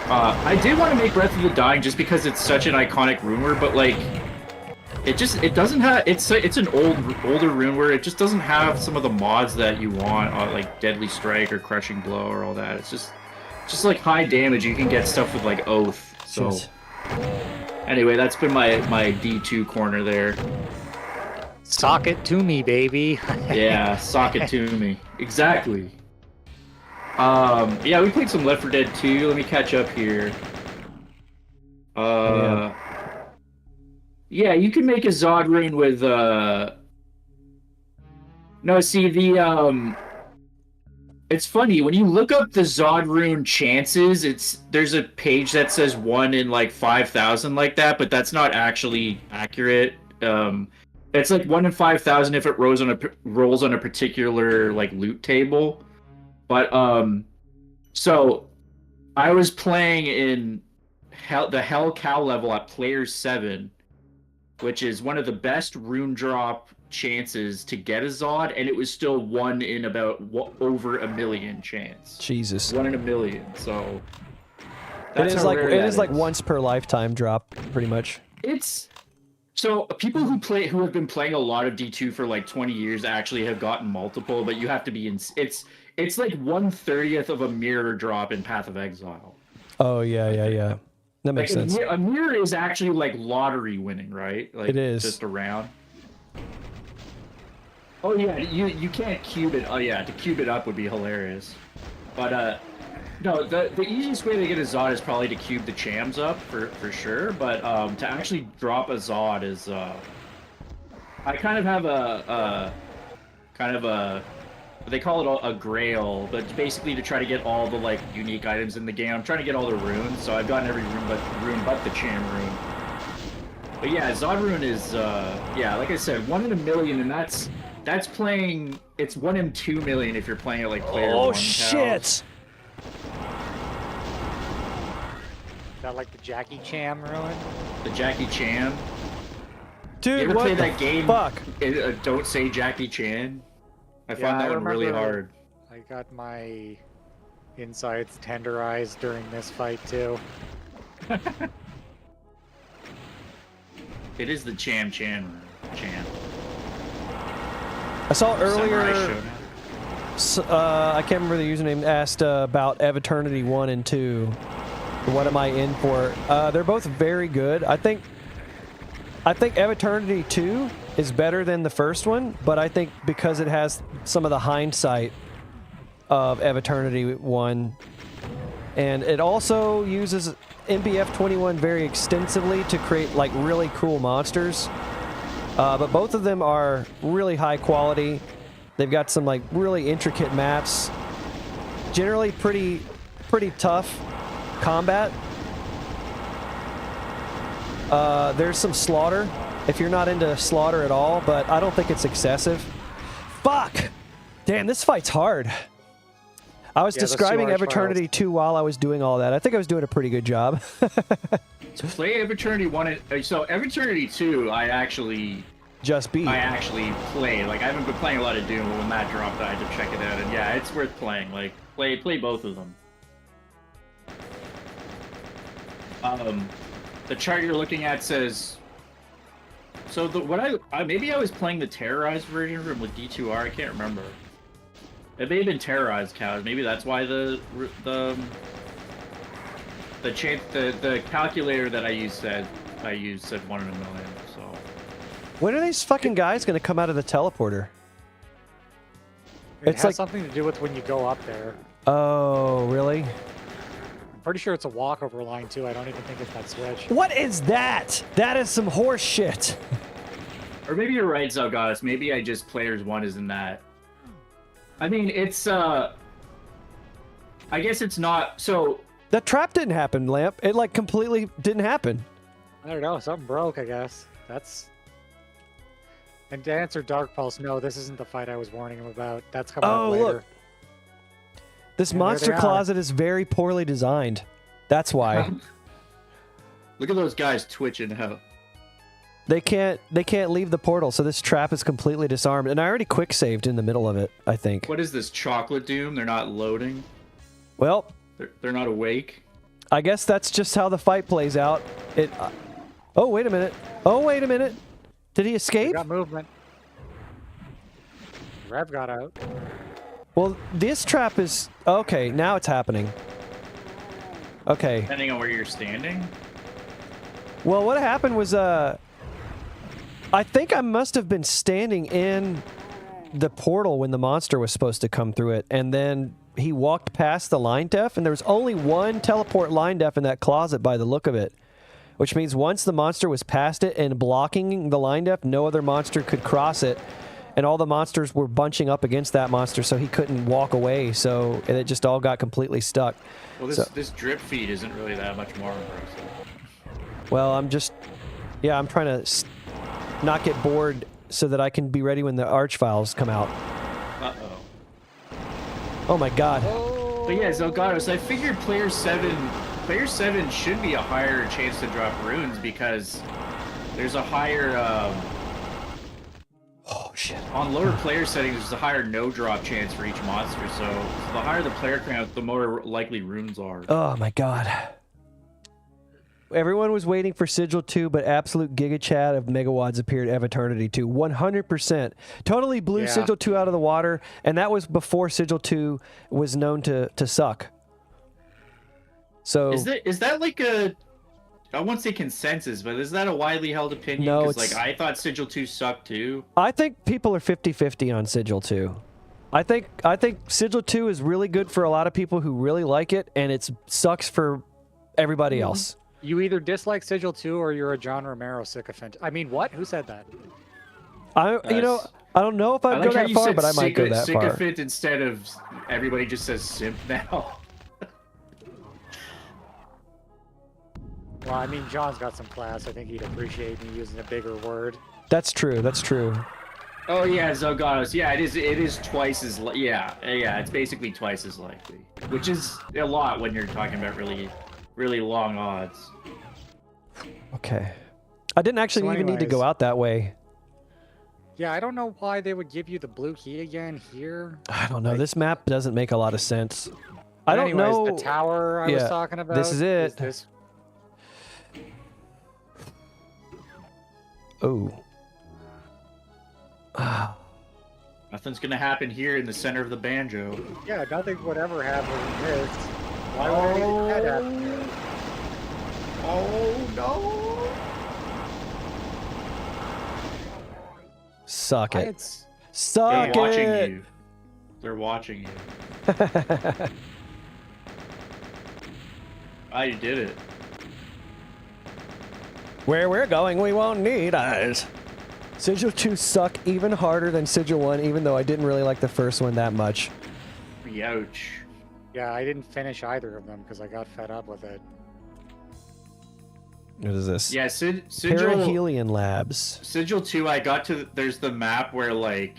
I did want to make Breath of the Dying just because it's such an iconic rune word, but like, it doesn't have. It's an older rune word. It just doesn't have some of the mods that you want, like Deadly Strike or Crushing Blow or all that. It's just like high damage. You can get stuff with like Oath. So. Jeez. Anyway, that's been my D2 corner there. Sock it to me, baby. Yeah, sock it to me. Exactly. Yeah, we played some Left 4 Dead 2. Let me catch up here. Yeah, you can make a Zod rune with No, see it's funny when you look up the Zod rune chances. There's a page that says 1 in like 5,000 like that, but that's not actually accurate. It's like 1 in 5,000 if it rolls on a particular like loot table. But so I was playing in the Hell Cow level at player 7, which is one of the best rune drop chances to get a Zod, and it was still 1 in about over a million chance. Jesus. 1 in a million. So it is like once per lifetime drop, pretty much. It's so people who have been playing a lot of D2 for like 20 years actually have gotten multiple, but you have to be in. It's like 1/30th of a mirror drop in Path of Exile. Oh yeah. That makes sense. A mirror is actually like lottery winning, right? Like it is just around. Oh yeah, you can't cube it. Oh yeah, to cube it up would be hilarious. But no, the easiest way to get a Zod is probably to cube the Chams up for sure. But to actually drop a Zod is I kind of have a they call it a grail, but it's basically to try to get all the like unique items in the game. I'm trying to get all the runes, so I've gotten every rune but the Cham rune. But yeah, Zod rune is yeah, like I said, 1 in a million, and that's playing. It's 1 in 2 million if you're playing it like player 1. Oh shit! That like the Jackie Chan ruin? The Jackie Chan. Dude, you ever what play the that game? Fuck. Don't say Jackie Chan. I found that one really hard. I got my insides tenderized during this fight too. It is the Cham. I saw earlier. Samurai I can't remember the username. Asked about Ev Eternity 1 and 2. What am I in for? They're both very good. I think Ev Eternity 2 is better than the first one, but I think because it has some of the hindsight of Ev Eternity 1, and it also uses MBF 21 very extensively to create like really cool monsters. But both of them are really high quality. They've got some like really intricate maps. Generally pretty tough combat. There's some slaughter if you're not into slaughter at all, but I don't think it's excessive. Fuck! Damn, this fight's hard. I was describing Eviternity 2 while I was doing all that. I think I was doing a pretty good job. So play Eviternity 1 and so Eviternity 2 I actually played. Like I haven't been playing a lot of Doom, but when that dropped I had to check it out, and yeah, it's worth playing. Like play both of them. The chart you're looking at says so maybe I was playing the terrorized version from with D2R, I can't remember. It may have been terrorized cows. Maybe that's why the calculator that I used said 1 in a million. So when are these fucking guys gonna come out of the teleporter? It has something to do with when you go up there. Oh, really? I'm pretty sure it's a walkover line too. I don't even think it's that switch. What is that? That is some horse shit. Or maybe you're right, Zelgoddess. Maybe I just players 1 isn't that. I mean, it's I guess it's not so. That trap didn't happen, Lamp. It like completely didn't happen. I don't know. Something broke, I guess. And to answer Dark Pulse, no, this isn't the fight I was warning him about. That's coming up later. Look. This monster closet is very poorly designed. That's why. Look at those guys twitching out. They can't leave the portal, so this trap is completely disarmed. And I already quick saved in the middle of it, I think. What is this, chocolate Doom? They're not loading? Well, they're not awake? I guess that's just how the fight plays out. Oh, wait a minute. Did he escape? We got movement. Rev got out. Well, this trap is... Okay, now it's happening. Okay. Depending on where you're standing? Well, what happened was... I think I must have been standing in the portal when the monster was supposed to come through it, and then he walked past the line def, and there was only one teleport line def in that closet by the look of it, which means once the monster was past it and blocking the line def, no other monster could cross it, and all the monsters were bunching up against that monster, so he couldn't walk away, so it just all got completely stuck. Well, this drip feed isn't really that much more impressive. Well, I'm trying to not get bored so that I can be ready when the arch files come out. Uh-oh. Oh my god. But yeah, Zelgados, I figured player 7 should be a higher chance to drop runes because there's a higher oh shit. On lower player settings there's a higher no drop chance for each monster, so the higher the player count, the more likely runes are. Oh my god. Everyone was waiting for Sigil 2, but absolute giga chat of megawads appeared at Eviternity 2. 100%. Totally blew Sigil 2 out of the water, and that was before Sigil 2 was known to suck. So is that like a... I won't say consensus, but is that a widely held opinion? No, because like I thought Sigil 2 sucked too. I think people are 50-50 on Sigil 2. I think Sigil 2 is really good for a lot of people who really like it, and it sucks for everybody else. You either dislike Sigil 2 or you're a John Romero sycophant. I mean, what? Who said that? I don't know if I'd go that far, but I might go that far. Sycophant instead of everybody just says simp now. Well, I mean, John's got some class. I think he'd appreciate me using a bigger word. That's true. That's true. Oh yeah, Zelgados. Yeah, it is twice as it's basically twice as likely, which is a lot when you're talking about really long odds. Okay. I didn't actually even need to go out that way. Yeah, I don't know why they would give you the blue key again here. I don't know. Like, this map doesn't make a lot of sense. I don't know. The tower I was talking about. This is it. Oh. Nothing's gonna happen here in the center of the banjo. Yeah, nothing would ever happen in this. Why would that happen here? Oh no! Suck it. Suck it! They're watching you. I did it. Where we're going, we won't need eyes. Sigil 2 suck even harder than Sigil 1, even though I didn't really like the first one that much. Ouch. Yeah, I didn't finish either of them because I got fed up with it. What is this? Yeah, Sigil Perihelion Labs. Sigil 2, I got to there's the map where like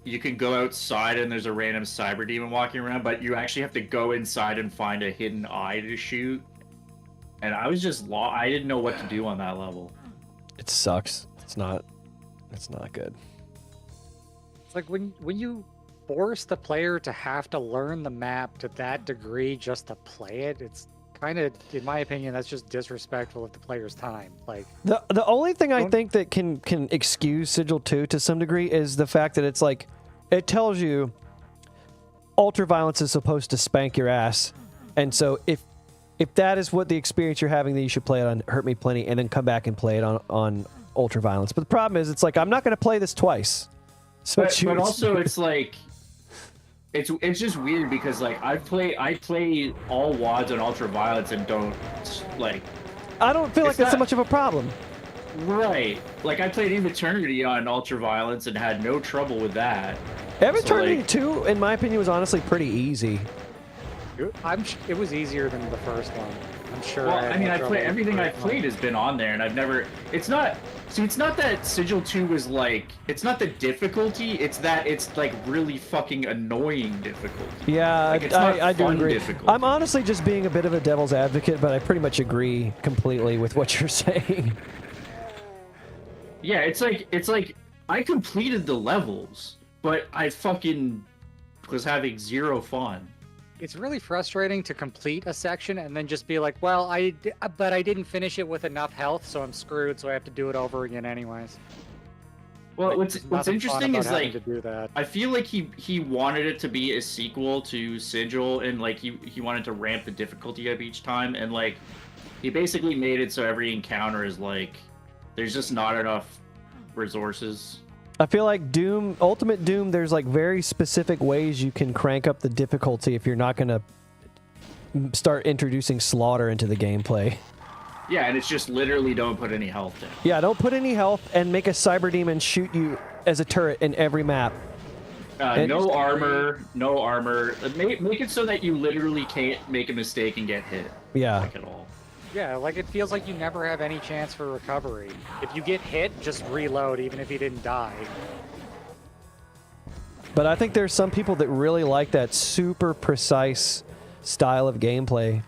you can go outside and there's a random cyber demon walking around, but you actually have to go inside and find a hidden eye to shoot. And I was just I didn't know what to do on that level. It sucks. It's not good. It's like when you force the player to have to learn the map to that degree just to play it, it's kind of, in my opinion, that's just disrespectful of the player's time. Like the only thing I think that can excuse Sigil 2 to some degree is the fact that it's like it tells you ultraviolence is supposed to spank your ass, and so if that is what the experience you're having, then you should play it on Hurt Me Plenty and then come back and play it on ultraviolence. But the problem is, it's like I'm not going to play this twice. So but also it's like it's just weird because like I play all WADs on ultraviolence and don't like. I don't feel like that's so much of a problem. Right. Like I played Eve Eternity on ultraviolence and had no trouble with that. Eve Eternity 2, in my opinion, was honestly pretty easy. It was easier than the first one. I'm sure. Well, I mean, everything I've played has been on there, and I've never. It's not that Sigil 2 was like. It's not the difficulty. It's that it's like really fucking annoying difficulty. Yeah, like, it's not I do fun agree. difficulty. I'm honestly just being a bit of a devil's advocate, but I pretty much agree completely with what you're saying. Yeah, it's like I completed the levels, but I fucking was having zero fun. It's really frustrating to complete a section and then just be like, well, but I didn't finish it with enough health, so I'm screwed, so I have to do it over again anyways. Well, Like, what's interesting is like to do that. I feel like he wanted it to be a sequel to Sigil, and like he wanted to ramp the difficulty up each time, and like he basically made it so every encounter is like there's just not enough resources. I feel like Ultimate Doom, there's like very specific ways you can crank up the difficulty if you're not going to start introducing slaughter into the gameplay. Yeah, and it's just literally don't put any health in. Yeah, don't put any health and make a cyber demon shoot you as a turret in every map. No armor. Make it so that you literally can't make a mistake and get hit. Yeah. Like at all. Yeah, like it feels like you never have any chance for recovery. If you get hit, just reload, even if you didn't die. But I think there's some people that really like that super precise style of gameplay.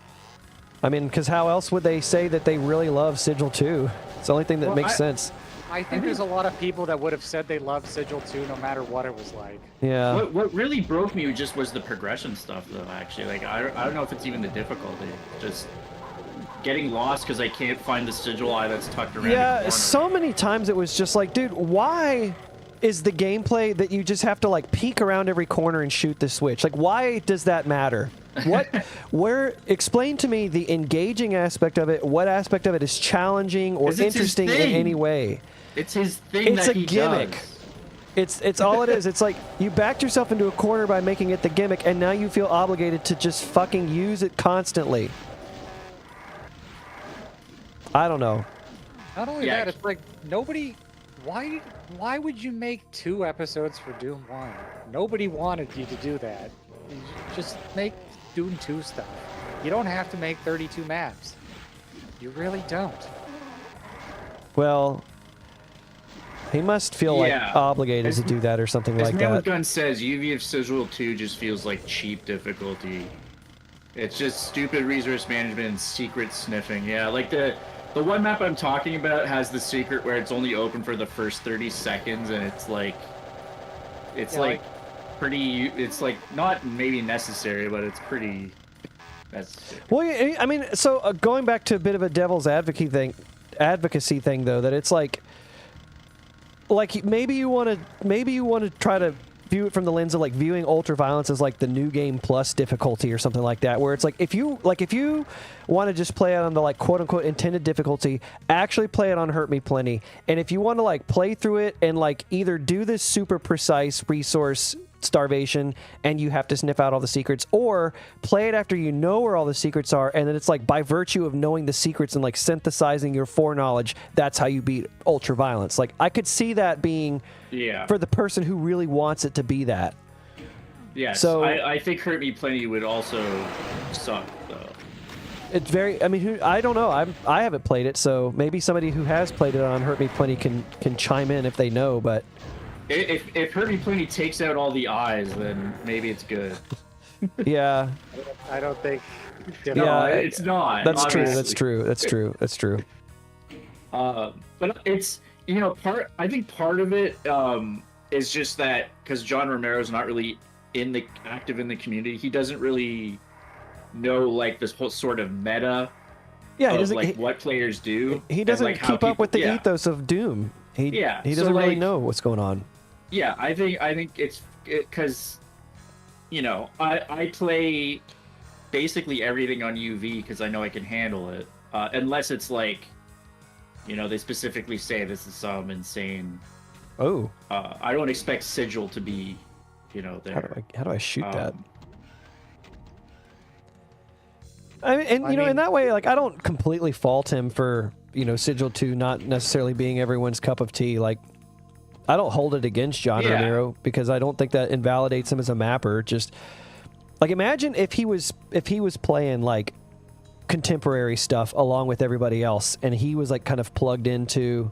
I mean, because how else would they say that they really love Sigil 2? It's the only thing that makes sense. I think there's a lot of people that would have said they loved Sigil 2 no matter what it was like. Yeah. What really broke me just was the progression stuff, though, actually. Like, I don't know if it's even the difficulty. Just getting lost because I can't find the sigil eye that's tucked around the corner. So many times it was just like, dude, why is the gameplay that you just have to like peek around every corner and shoot the switch? Like, why does that matter? Explain to me the engaging aspect of it. What aspect of it is challenging or interesting in any way? It's his thing. It's a gimmick. It's all it is. It's like you backed yourself into a corner by making it the gimmick, and now you feel obligated to just fucking use it constantly. I don't know. Not only that, it's like nobody. Why would you make 2 episodes for Doom 1? Nobody wanted you to do that. You just make Doom 2 stuff. You don't have to make 32 maps. You really don't. Well, he must feel like obligated to do that or something like that. As Man with Gun says, UV of Sigil 2 just feels like cheap difficulty. It's just stupid resource management and secret sniffing. Yeah, like the one map I'm talking about has the secret where it's only open for the first 30 seconds, and it's like pretty. It's like not maybe necessary, but it's pretty necessary. Well, I mean, so going back to a bit of a devil's advocacy thing, though, that it's like maybe you want to try to view it from the lens of like viewing ultraviolence as like the new game plus difficulty or something like that, where it's like if you want to just play it on the like quote unquote intended difficulty, actually play it on Hurt Me Plenty. And if you want to like play through it and like either do this super precise resource starvation and you have to sniff out all the secrets, or play it after you know where all the secrets are, and then it's like by virtue of knowing the secrets and like synthesizing your foreknowledge, that's how you beat ultra violence. Like I could see that being for the person who really wants it to be that. Yeah, so I think Hurt Me Plenty would also suck though. It's very. I mean, I don't know. I haven't played it, so maybe somebody who has played it on Hurt Me Plenty can chime in if they know. But if Hurt Me Plenty takes out all the eyes, then maybe it's good. Yeah. I don't think. No, it's not. That's obviously. true. That's true. But it's I think part of it is just that because John Romero's not really active in the community, he doesn't really know like this whole sort of meta. Yeah, of, like what players do. He doesn't like, keep up with the ethos of Doom. He doesn't really know what's going on. Yeah, I think it's because I play basically everything on UV because I know I can handle it, unless it's like they specifically say this is some insane. Oh. I don't expect Sigil to be there. How do I shoot that? I mean, in that way, like I don't completely fault him for Sigil 2 not necessarily being everyone's cup of tea. Like I don't hold it against John Romero because I don't think that invalidates him as a mapper. Just like imagine if he was playing like contemporary stuff along with everybody else, and he was like kind of plugged into.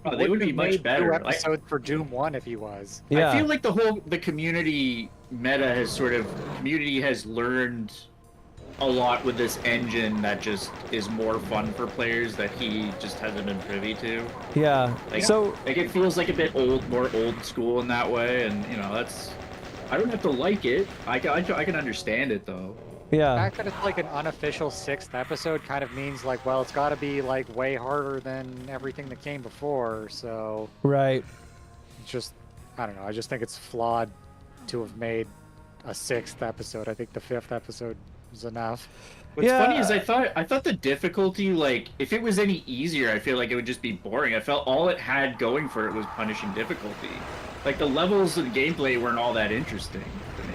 Oh, they would be much better. Episode for Doom 1 if he was. Yeah. I feel like the community meta has learned a lot with this engine that just is more fun for players that he just hasn't been privy to. Yeah. Like it feels like a bit more old school in that way, and that's. I don't have to like it. I can understand it though. Yeah. The fact that it's like an unofficial 6th episode kind of means like, well, it's got to be like way harder than everything that came before. So right. It's just, I don't know. I just think it's flawed to have made a 6th episode. I think the 5th episode was enough. What's funny is I thought the difficulty, like if it was any easier, I feel like it would just be boring. I felt all it had going for it was punishing difficulty. Like the levels and gameplay weren't all that interesting to me.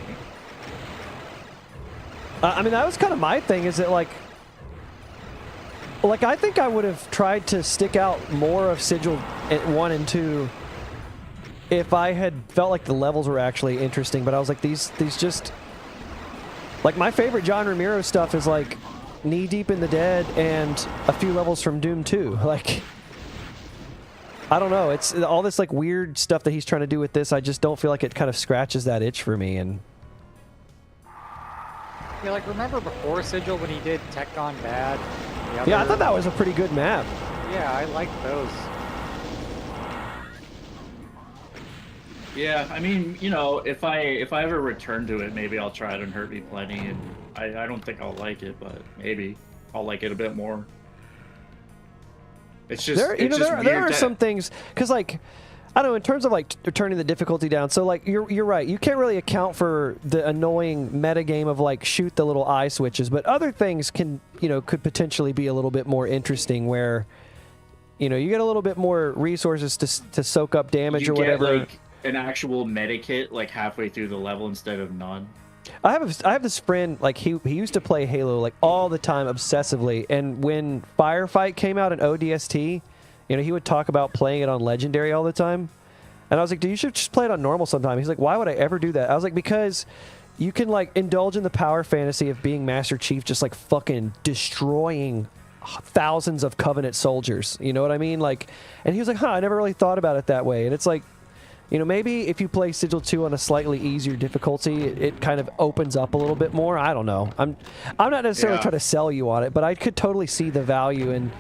I mean, that was kind of my thing. Is that like I think I would have tried to stick out more of Sigil 1 and 2 if I had felt like the levels were actually interesting. But I was like, these just like my favorite John Romero stuff is like Knee Deep in the Dead and a few levels from Doom 2. Like, I don't know. It's all this like weird stuff that he's trying to do with this. I just don't feel like it kind of scratches that itch for me. And yeah, like remember before Sigil when he did Tech Gone Bad? Yeah, I thought that was a pretty good map. Yeah, I liked those. Yeah, I mean, if I ever return to it, maybe I'll try it and Hurt Me Plenty, and I don't think I'll like it, but maybe I'll like it a bit more. It's just there are some things because like I don't know in terms of like turning the difficulty down. So like you're right, you can't really account for the annoying meta game of like shoot the little eye switches, but other things can could potentially be a little bit more interesting where you get a little bit more resources to soak up damage or whatever. Like an actual medikit like halfway through the level instead of none. I have this friend, like he used to play Halo like all the time obsessively, and when Firefight came out in ODST, he would talk about playing it on Legendary all the time. And I was like, dude, you should just play it on normal sometime. He's like, why would I ever do that? I was like, because you can like indulge in the power fantasy of being Master Chief, just like fucking destroying thousands of Covenant soldiers. You know what I mean? Like, and he was like, I never really thought about it that way. And it's like, maybe if you play Sigil 2 on a slightly easier difficulty, it kind of opens up a little bit more. I don't know. I'm not necessarily trying to sell you on it, but I could totally see the value. And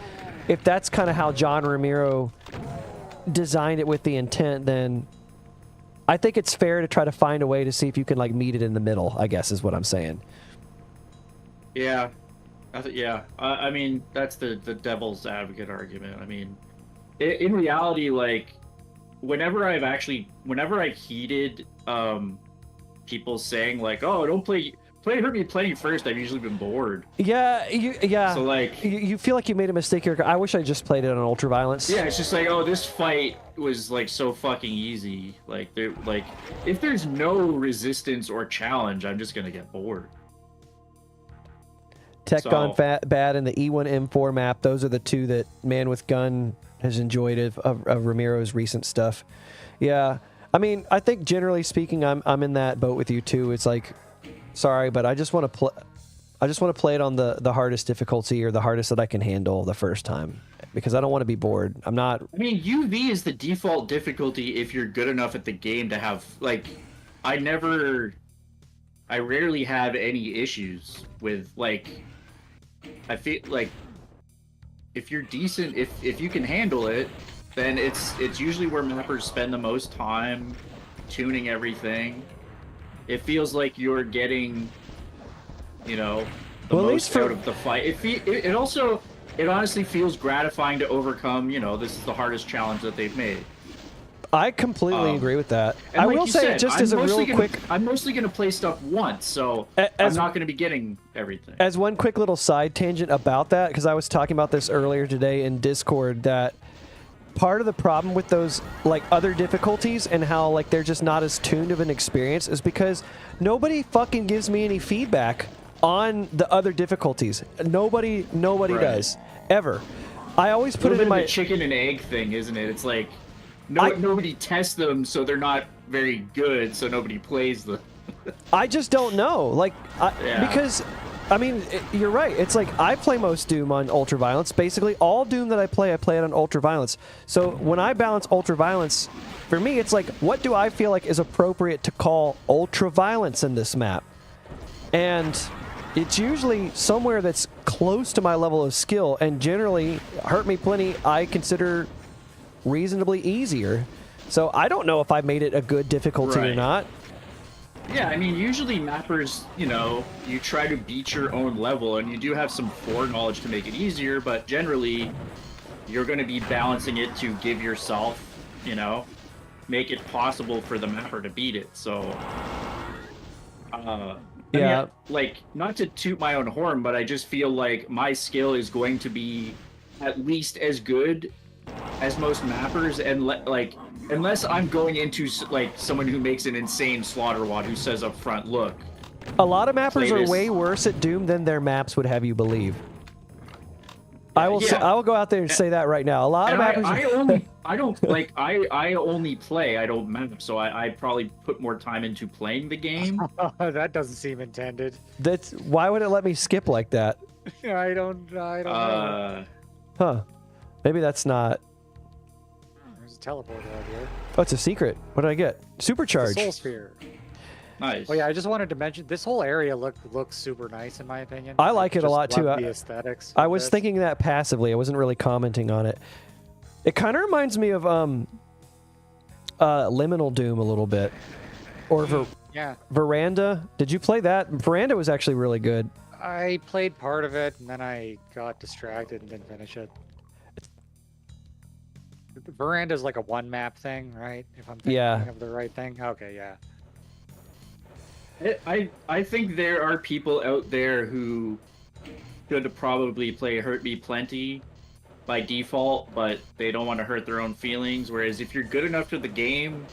if that's kind of how John Romero designed it with the intent, then I think it's fair to try to find a way to see if you can like meet it in the middle, I guess is what I'm saying. Yeah. I mean, that's the devil's advocate argument. I mean, in reality, like, whenever I've heeded people saying like, oh, don't play played Hurt Me Plenty first, I've usually been bored. Yeah, yeah. So like, you feel like you made a mistake here. I wish I just played it on ultraviolence. yeah, it's just like, oh, this fight was like so fucking easy. Like, if there's no resistance or challenge, I'm just gonna get bored. Tech Gone Bad and the E1M4 map. Those are the two that Man with Gun has enjoyed of Ramiro's recent stuff. Yeah, I mean, I think generally speaking, I'm in that boat with you too. It's like, sorry, but I just want to play. I just want to play it on the hardest difficulty or the hardest that I can handle the first time because I don't want to be bored. I'm not. I mean, UV is the default difficulty if you're good enough at the game to have like. I rarely have any issues with like. I feel like if you're decent, if you can handle it, then it's usually where mappers spend the most time tuning everything. It feels like you're getting, you know, the most out of the fight. It honestly feels gratifying to overcome. You know, this is the hardest challenge that they've made. I completely agree with that. I like will say, said, just as a real quick... I'm mostly going to play stuff once, so I'm not going to be getting everything. As one quick little side tangent about that, because I was talking about this earlier today in Discord, that part of the problem with those like other difficulties and how like they're just not as tuned of an experience is because nobody fucking gives me any feedback on the other difficulties. Nobody Right. does, ever. I always put it in my... the chicken and egg thing, isn't it? It's like... nobody tests them, so they're not very good, so nobody plays them. I just don't know. Like, because, I mean, you're right. It's like I play most Doom on ultraviolence. Basically, all Doom that I play it on ultraviolence. So when I balance ultraviolence, for me, it's like, what do I feel like is appropriate to call ultraviolence in this map? And it's usually somewhere that's close to my level of skill, and generally, Hurt Me Plenty, I consider reasonably easier. So I don't know if I made it a good difficulty or not. Yeah, I mean, usually mappers, you know, you try to beat your own level, and you do have some foreknowledge to make it easier, but generally, you're going to be balancing it to give yourself, you know, make it possible for the mapper to beat it. So, yeah, like, not to toot my own horn, but I just feel like my skill is going to be at least as good as most mappers, and like unless I'm going into like someone who makes an insane slaughter wad who says up front, look, a lot of mappers are way worse at Doom than their maps would have you believe. I will say, I will go out there and say that right now. A lot of mappers I only play, I don't map, so I probably put more time into playing the game. That doesn't seem intended. That's why would it let me skip like that? I don't know. Huh. Maybe that's not... There's a teleporter out here. Oh, it's a secret. What did I get? Supercharge. Soul Sphere. Nice. Oh yeah, I just wanted to mention, this whole area looks super nice in my opinion. I like it a lot too. The aesthetics. I was thinking that passively. I wasn't really commenting on it. It kind of reminds me of Liminal Doom a little bit. Or Veranda. Did you play that? Veranda was actually really good. I played part of it, and then I got distracted and didn't finish it. The Veranda's like a one-map thing, right? If I'm thinking of the right thing. Okay, yeah. I think there are people out there who could probably play Hurt Me Plenty by default, but they don't want to hurt their own feelings. Whereas if you're good enough to the game,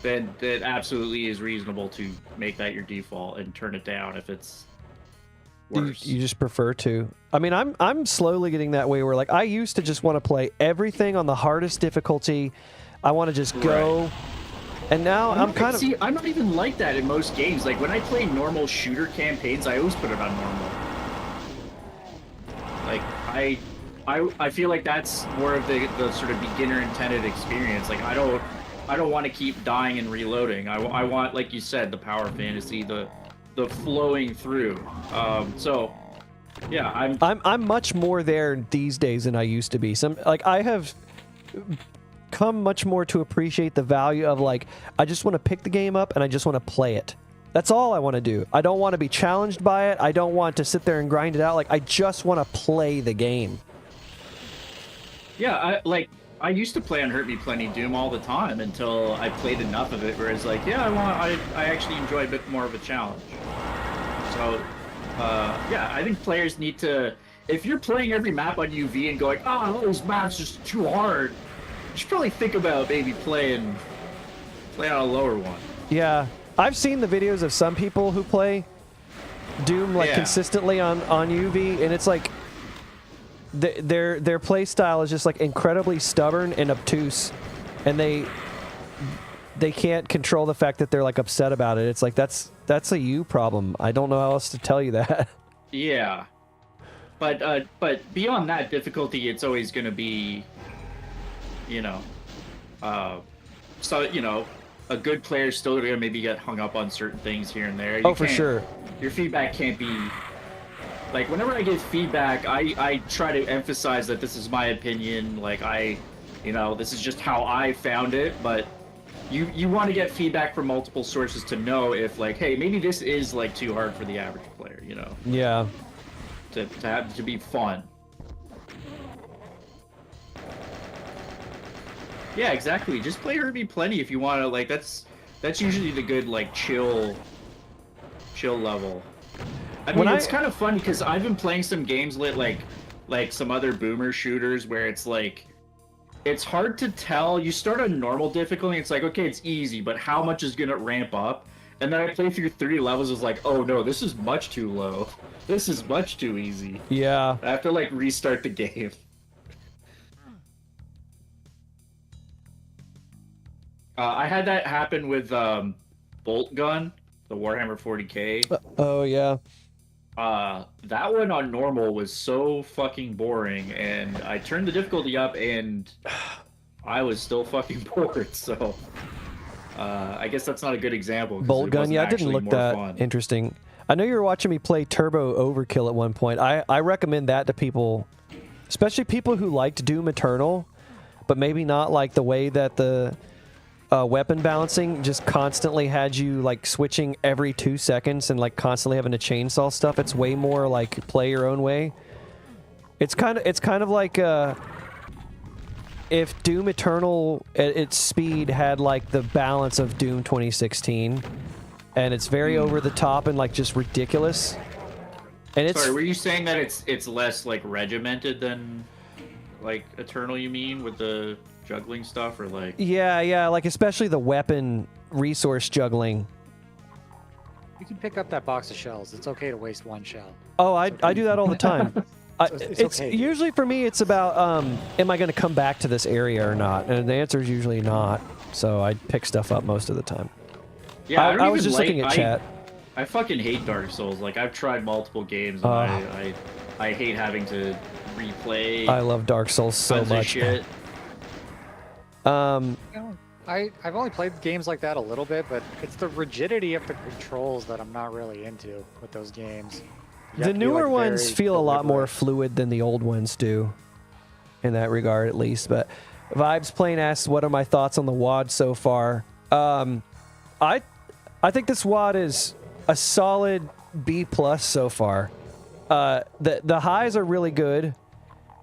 then that absolutely is reasonable to make that your default and turn it down if it's worse. You just prefer to. I mean, I'm slowly getting that way where like I used to just want to play everything on the hardest difficulty. I want to just go. Right. And now I'm kind of... I'm not even like that in most games. Like, when I play normal shooter campaigns, I always put it on normal. Like, I feel like that's more of the sort of beginner-intended experience. Like, I don't want to keep dying and reloading. I want, like you said, the power fantasy, the flowing through. So, yeah, I'm much more there these days than I used to be. I have... come much more to appreciate the value of like I just want to pick the game up and I just want to play it. That's all I want to do. I don't want to be challenged by it. I don't want to sit there and grind it out. Like I just want to play the game. Yeah, I used to play on Hurt Me Plenty Doom all the time until I played enough of it where it's like, yeah, I actually enjoy a bit more of a challenge. So So, yeah, I think players need to. If you're playing every map on UV and going, oh, those maps are just too hard, you should probably think about maybe playing on a lower one. Yeah, I've seen the videos of some people who play Doom like consistently on UV, and it's like their play style is just like incredibly stubborn and obtuse, and they can't control the fact that they're like upset about it. It's like that's a you problem. I don't know how else to tell you that. Yeah, but beyond that difficulty, it's always going to be, so a good player is still going to maybe get hung up on certain things here and there. For sure. Your feedback can't be like, whenever I give feedback, I try to emphasize that this is my opinion. Like this is just how I found it, but you want to get feedback from multiple sources to know if like, hey, maybe this is like too hard for the average player, Yeah. To be fun. Yeah, exactly. Just play Herbie plenty if you want to. Like that's usually the good like chill level. I mean, it's kind of fun because I've been playing some games like some other boomer shooters where it's like it's hard to tell. You start on normal difficulty, it's like, okay, it's easy, but how much is gonna ramp up? And then I play through 3 levels, it's like, oh no, this is much too low. This is much too easy. Yeah. I have to like restart the game. I had that happen with Bolt Gun, the Warhammer 40k. Oh yeah. That one on normal was so fucking boring, and I turned the difficulty up, and I was still fucking bored. So, I guess that's not a good example. Bolt Gun, yeah, it didn't look that fun. Interesting. I know you were watching me play Turbo Overkill at one point. I recommend that to people, especially people who liked Doom Eternal, but maybe not like the way that the weapon balancing just constantly had you like switching every 2 seconds and like constantly having to chainsaw stuff. It's way more like play your own way. It's kind of like if Doom Eternal at its speed had like the balance of Doom 2016, and it's very over the top and like just ridiculous. And it's Sorry, were you saying that it's less like regimented than like Eternal? You mean with the juggling stuff, or like yeah, like especially the weapon resource juggling. You can pick up that box of shells. It's okay to waste 1 shell. Oh, I do that all the time. It's okay. Usually for me it's about am I going to come back to this area or not, and the answer is usually not, so I pick stuff up most of the time. Yeah, I was just looking at chat. I fucking hate Dark Souls. Like, I've tried multiple games, and I hate having to replay. I love Dark Souls so much. Shit. I've only played games like that a little bit, but it's the rigidity of the controls that I'm not really into with those games. The newer ones feel a lot more fluid than the old ones do, in that regard at least. But Vibes Plane asks, what are my thoughts on the WAD so far? I think this WAD is a solid B+ so far. The highs are really good,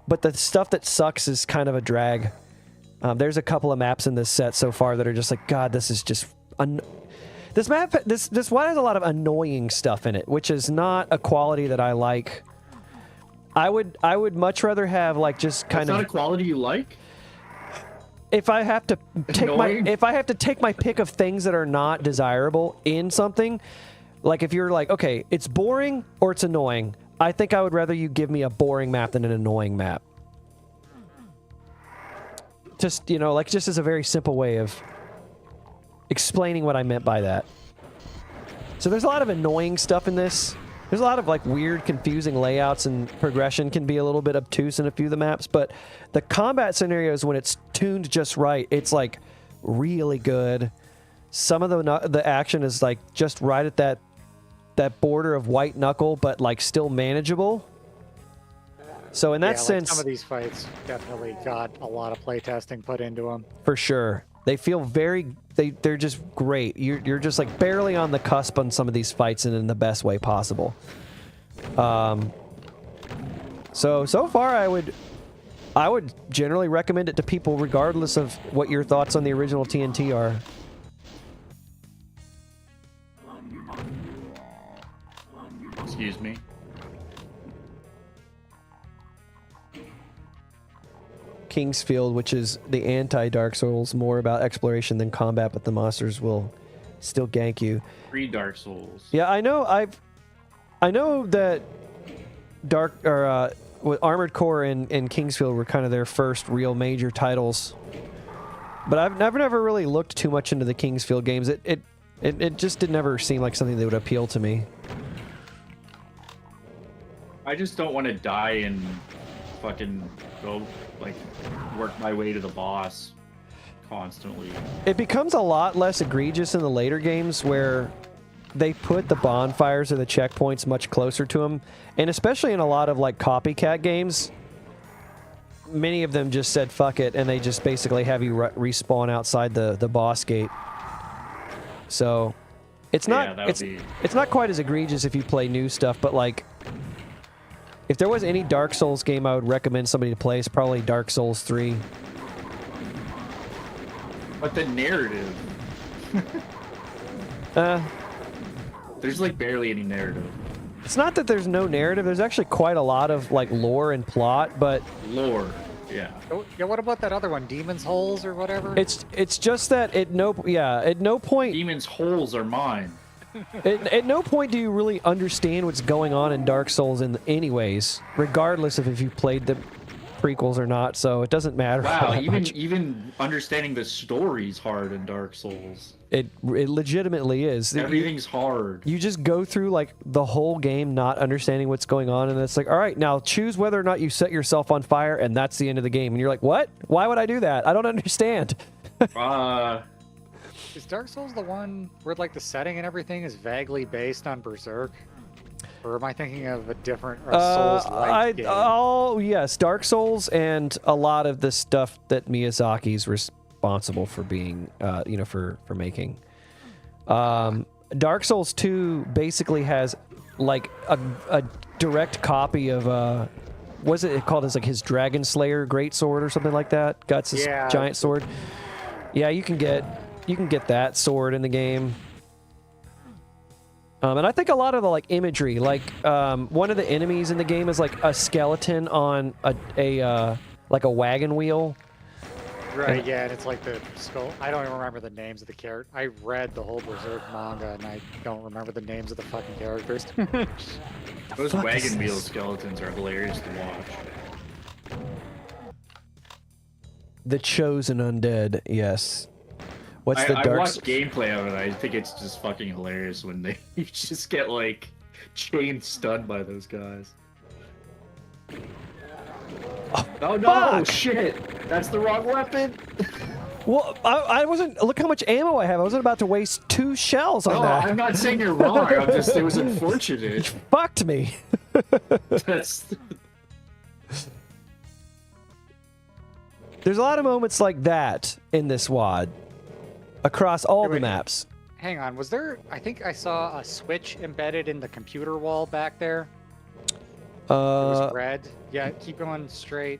but the stuff that sucks is kind of a drag. There's a couple of maps in this set so far that are just like, God, this is just... This WAD has a lot of annoying stuff in it, which is not a quality that I like. I would much rather have like just kind of... That's not a quality you like? If I have to take my pick of things that are not desirable in something, like if you're like, okay, it's boring or it's annoying, I think I would rather you give me a boring map than an annoying map. Just, just as a very simple way of explaining what I meant by that. So there's a lot of annoying stuff in this. There's a lot of like weird, confusing layouts, and progression can be a little bit obtuse in a few of the maps, but the combat scenarios, when it's tuned just right, it's like really good. Some of the action is like just right at that border of white knuckle, but like still manageable. So in that sense, some of these fights definitely got a lot of playtesting put into them. For sure. They feel they're just great. You're just like barely on the cusp on some of these fights, and in the best way possible. So far I would generally recommend it to people regardless of what your thoughts on the original TNT are. Excuse me. Kingsfield, which is the anti-Dark Souls, more about exploration than combat, but the monsters will still gank you. Free Dark Souls. Yeah, I know. I know that Armored Core and Kingsfield were kind of their first real major titles, but I've never really looked too much into the Kingsfield games. It just did never seem like something that would appeal to me. I just don't want to die and fucking go like work my way to the boss constantly. It becomes a lot less egregious in the later games where they put the bonfires or the checkpoints much closer to them, and especially in a lot of like copycat games, many of them just said fuck it and they just basically have you respawn outside the boss gate. So it's not it's not quite as egregious if you play new stuff, but like if there was any Dark Souls game I would recommend somebody to play, it's probably Dark Souls 3. But the narrative, there's like barely any narrative. It's not that there's no narrative. There's actually quite a lot of like lore and plot, but Lore, yeah. Oh, yeah, what about that other one, Demon's Holes or whatever? it's just that at no point Demon's holes are mine. at no point do you really understand what's going on in Dark Souls in anyways, regardless of if you played the prequels or not. So it doesn't matter. Wow, even understanding the story's hard in Dark Souls. It legitimately is. Everything's hard. You just go through like the whole game not understanding what's going on, and it's like, all right, now choose whether or not you set yourself on fire, and that's the end of the game. And you're like, what? Why would I do that? I don't understand. Is Dark Souls the one where like the setting and everything is vaguely based on Berserk? Or am I thinking of a different Souls-like game? Oh, yes, Dark Souls and a lot of the stuff that Miyazaki's responsible for being, for making. Dark Souls 2 basically has like a direct copy of, what's it called? It's like his Dragon Slayer greatsword or something like that. Guts' giant sword. Yeah, you can get that sword in the game. And I think a lot of the like imagery, like one of the enemies in the game is like a skeleton on a wagon wheel. Right, yeah, and it's like the skull. I don't even remember the names of the characters. I read the whole Berserk manga, and I don't remember the names of the fucking characters. Those wagon wheel skeletons are hilarious to watch. The Chosen Undead, yes. What's the I dark? watched gameplay of it. I think it's just fucking hilarious when they just get like chain stunned by those guys. Oh no! Fuck! Shit! That's the wrong weapon. Well, I wasn't. Look how much ammo I have. I wasn't about to waste 2 shells on No, that. I'm not saying you're wrong. I'm just it was unfortunate. Fucked me. That's There's a lot of moments like that in this WAD across all the maps. Hang on, was there... I think I saw a switch embedded in the computer wall back there. It was red. Yeah, keep going straight.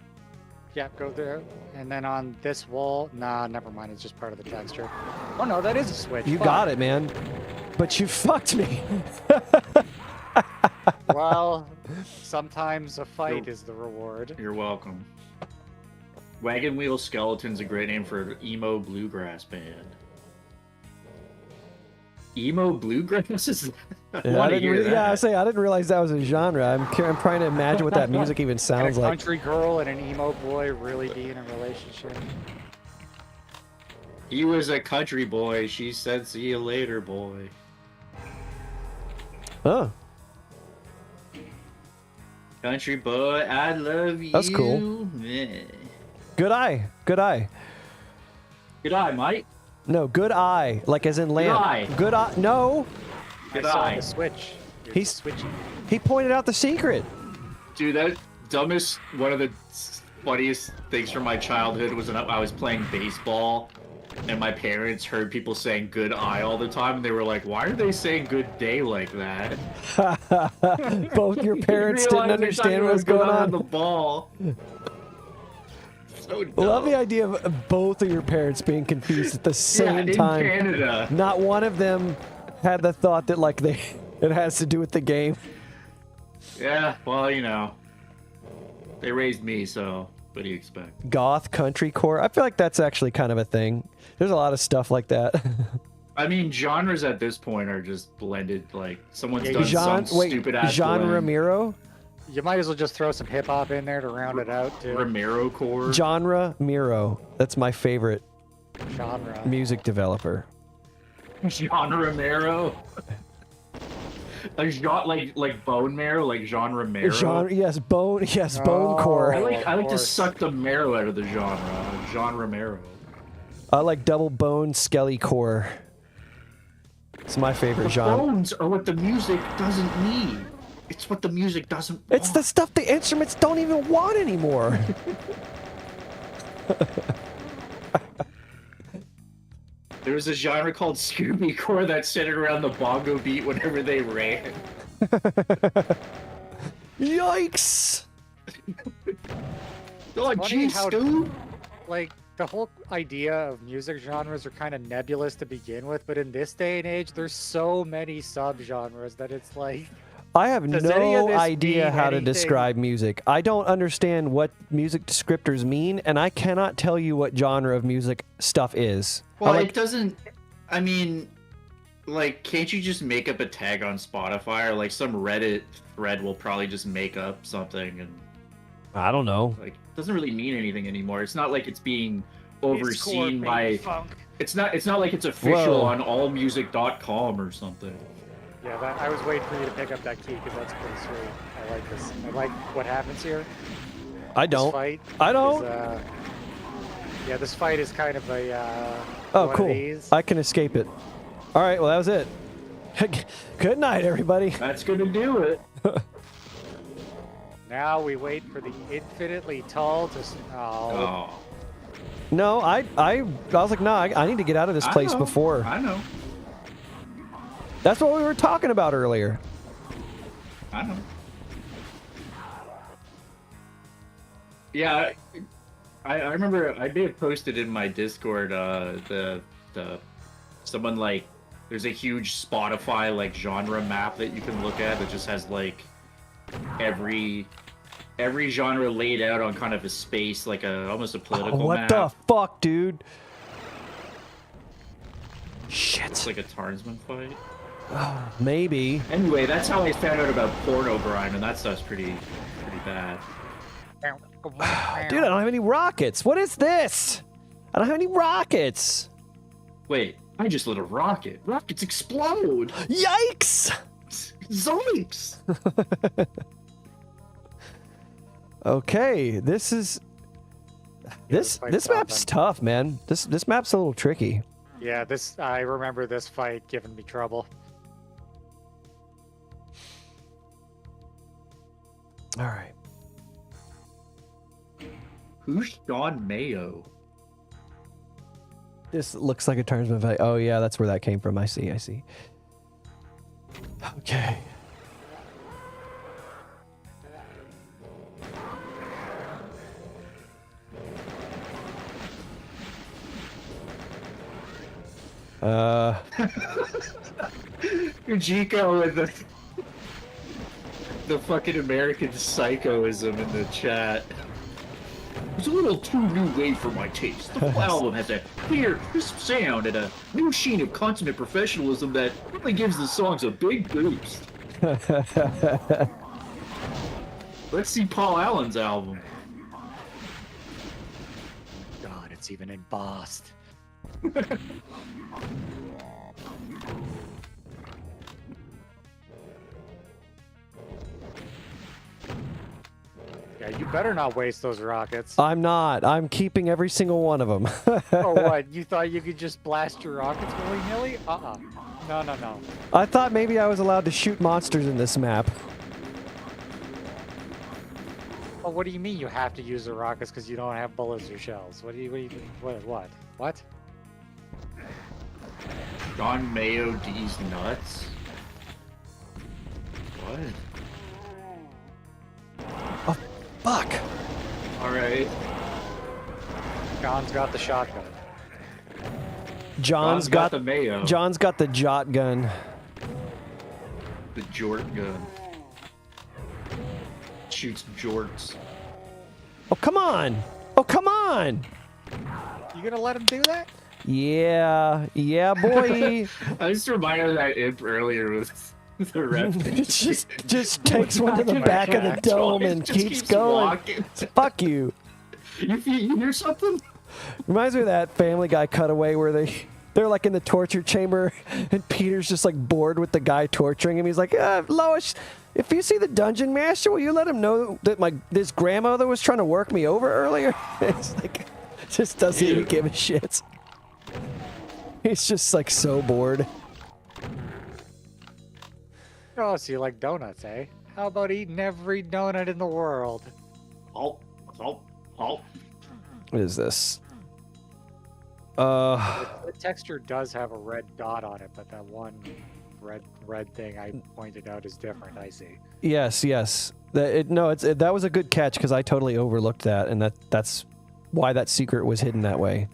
Yeah, go there. And then on this wall... Nah, never mind. It's just part of the texture. Oh no, that is a switch. You got it, man. But you fucked me. Well, sometimes a fight is the reward. You're welcome. Wagon Wheel Skeleton's a great name for an emo bluegrass band. Emo bluegrass is. I didn't realize that was a genre. I'm trying to imagine what that music even sounds and a like. country girl and an emo boy really be in a relationship. He was a country boy. She said, "See you later, boy." Oh. Country boy, I love you. That's cool. Yeah. Good eye. Good eye. Good eye, mate. No, good eye. Like as in lamp. Good eye. Good eye. No. Good I saw eye. the switch. He's switching. He pointed out the secret. Dude, that one of the funniest things from my childhood was when I was playing baseball and my parents heard people saying good eye all the time and they were like, why are they saying good day like that? Both your parents didn't understand what was going on. The ball. So Love the idea of both of your parents being confused at the same time. In Canada. Not one of them had the thought that like it has to do with the game. Yeah, well, you know, they raised me, so what do you expect? Goth country core. I feel like that's actually kind of a thing. There's a lot of stuff like that. I mean, genres at this point are just blended. Like someone's done some stupid ass genre blend. Miro. You might as well just throw some hip hop in there to round it out too. Romero core. Genre Miro. That's my favorite Genre. music developer. John Romero. like bone marrow, like Jean Romero. Genre, yes, bone Oh. core. I like to course. suck the marrow out of the genre. Jean Romero. I like double bone skelly core. It's my favorite The genre. bones are what the music doesn't need. It's what the music doesn't want. It's the stuff the instruments don't even want anymore. There was a genre called Scooby Core that centered around the bongo beat whenever they ran. Yikes! They're like, funny gee, how- Scoob. Like the whole idea of music genres are kind of nebulous to begin with, but in this day and age, there's so many subgenres that it's like. I have Does any of no this idea mean how to anything? describe music. I don't understand what music descriptors mean, and I cannot tell you what genre of music stuff is. Well, I'm like, it doesn't. I mean, like, can't you just make up a tag on Spotify or like some Reddit thread will probably just make up something and I don't know. like it doesn't really mean anything anymore. It's not like it's being It's core, overseen baby by. funk. It's not like it's official Whoa. on allmusic.com or something. Yeah, I was waiting for you to pick up that key because that's pretty sweet. I like this. I like what happens here. I This don't. fight I don't. is, yeah, this fight is kind of a. Oh, one of cool. these. I can escape it. All right, well, that was it. Good night, everybody. That's gonna do it. Now we wait for the infinitely tall to. Oh. Oh, No, I was like, no, I need to get out of this I place know, before. I know. That's what we were talking about earlier. I know. Yeah, I remember I may have posted in my Discord the someone like there's a huge Spotify like genre map that you can look at that just has like every genre laid out on kind of a space like almost a political What map. the fuck, dude? It's Shit. like a Tarnsman fight. Maybe. Anyway, that's how I found out about porno grind, and that stuff's pretty bad. Dude, I don't have any rockets. What is this? I don't have any rockets. Wait, I just lit a rocket. Rockets explode! Yikes! Zoinks! Okay, this is this fight's map's awesome. tough, man. This map's a little tricky. Yeah, I remember this fight giving me trouble. All right. Who's Sean Mayo? This looks like a Tarnsman fight. Oh yeah, that's where that came from. I see. Okay. Jiko with the fucking American psychoism in the chat. It's a little too new wave for my taste. The full album has a clear, crisp sound and a new sheen of consummate professionalism that really gives the songs a big boost. Let's see Paul Allen's album. God, it's even embossed. Yeah, you better not waste those rockets. I'm not. I'm keeping every single one of them. Oh, what? You thought you could just blast your rockets willy-nilly? Uh-uh. No. I thought maybe I was allowed to shoot monsters in this map. Oh, what do you mean you have to use the rockets because you don't have bullets or shells? What? John Mayo D's nuts? What? Fuck. Alright. John's got the shotgun. John's got the Mayo. John's got the jot gun. The Jort gun. shoots jorts. Oh, come on. Oh, come on. You gonna let him do that? Yeah. Yeah, boy. I just reminded of that imp earlier with the ref. It just takes one to the Fucking back of the cat. dome and Just keeps going. walking. Fuck you. You hear something? Reminds me of that Family Guy cutaway where they're like in the torture chamber and Peter's just like bored with the guy torturing him. He's like, Lois, if you see the dungeon master, will you let him know that this grandmother was trying to work me over earlier? It's like, just doesn't even give a shit. He's just like so bored. Oh, so you like donuts, eh? How about eating every donut in the world? Halt. What is this? The texture does have a red dot on it, but that one red thing I pointed out is different. I see. Yes. That was a good catch because I totally overlooked that, and that's why that secret was hidden that way.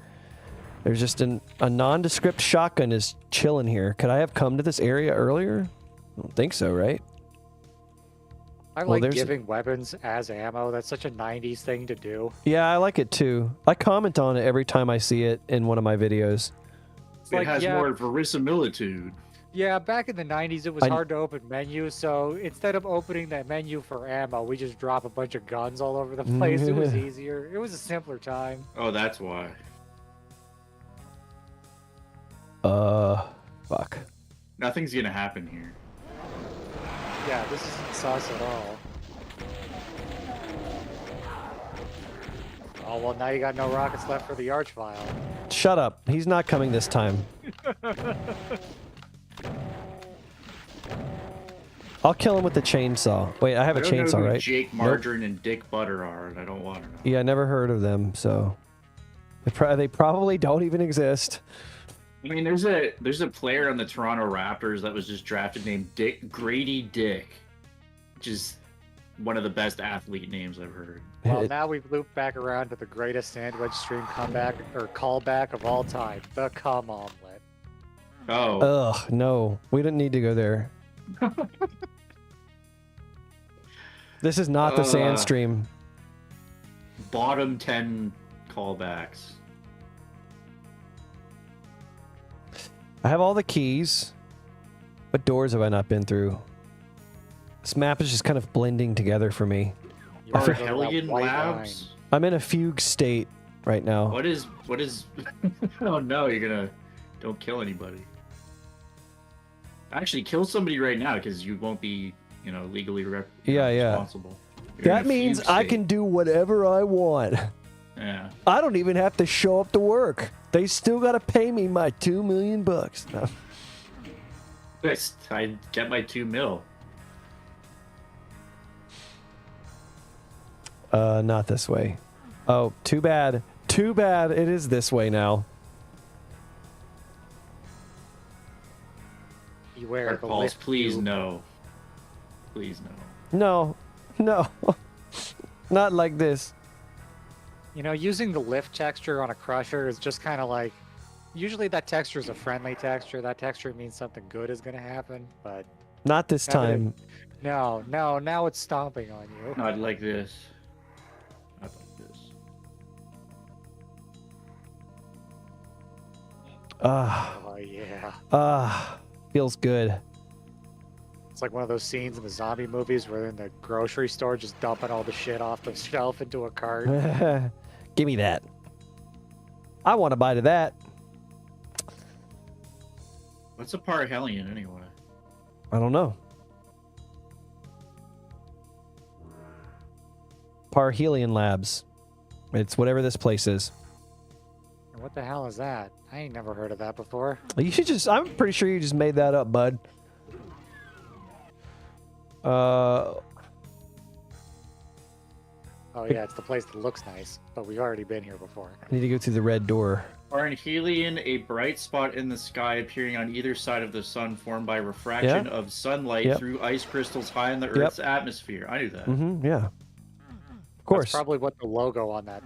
There's just a nondescript shotgun is chilling here. Could I have come to this area earlier? I don't think so, right? I Well, like giving weapons as ammo. That's such a 90s thing to do. Yeah, I like it too. I comment on it every time I see it in one of my videos. It's It like, has yeah, more verisimilitude. yeah, back in the 90s, it was hard to open menus, so instead of opening that menu for ammo, we just drop a bunch of guns all over the place. It was easier. It was a simpler time. Oh, that's why. Fuck. Nothing's gonna happen here. Yeah, this isn't sus at all. Oh, well, now you got no rockets left for the Archvile. Shut up. He's not coming this time. I'll kill him with the chainsaw. Wait, I have a I don't know chainsaw, who right? Jake Margarine and Dick Butter are, and I don't want to know. Yeah, I never heard of them, so they probably don't even exist. I mean, there's a player on the Toronto Raptors that was just drafted named Grady Dick, which is one of the best athlete names I've heard. Well, now we've looped back around to the greatest sandwich stream comeback or callback of all time, the cum omelet. Oh, Ugh, no. We didn't need to go there. This is not the sand stream. bottom 10 callbacks. I have all the keys. What doors have I not been through? This map is just kind of blending together for me. You already know that Hellion white Labs? I'm in a fugue state right now. What is oh no, don't kill anybody. Actually kill somebody right now because you won't be, legally responsible. You're in That a means fugue I state. can do whatever I want. Yeah. I don't even have to show up to work. They still gotta pay me my $2 million. No. I get my 2 mil. Not this way. Oh, too bad. Too bad it is this way now. Beware Dark the Balls, lift please tube. no. Please no. No. Not like this. Using the lift texture on a crusher is just kind of like, usually that texture is a friendly texture. That texture means something good is going to happen, but Not this time. no, now it's stomping on you. Not like this. Not like this. Ah, Oh, yeah. feels good. It's like one of those scenes in the zombie movies where they're in the grocery store just dumping all the shit off the shelf into a cart. Give me that. I want to bite of that. What's a parahelion anyway? I don't know. Parhelion Labs. It's whatever this place is. And what the hell is that? I ain't never heard of that before. You should just... I'm pretty sure you just made that up, bud. Oh yeah, it's the place that looks nice, but we've already been here before. I need to go through the red door. Parahelion, a bright spot in the sky appearing on either side of the sun formed by refraction of sunlight through ice crystals high in the Earth's atmosphere. I knew that. Yeah. Of course. That's probably what the logo on that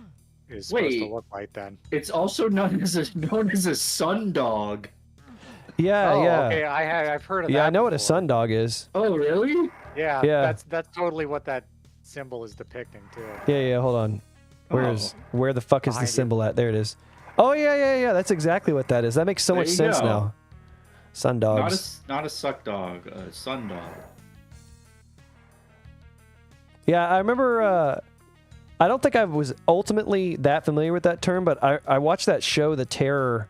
is supposed to look like then. It's also known as a sundog. Yeah, Oh, yeah. okay, I've heard of that. Yeah, I know what a before. sundog is. Oh, really? Yeah, Yeah. that's totally what that symbol is depicting too. Yeah, hold on. Where the fuck is the Behind you. symbol at? There it is. Oh yeah. That's exactly what that is. That makes so There much you sense go. now. Sun dogs. Not a suck dog, a sun dog. Yeah, I remember. I don't think I was ultimately that familiar with that term, but I watched that show, The Terror,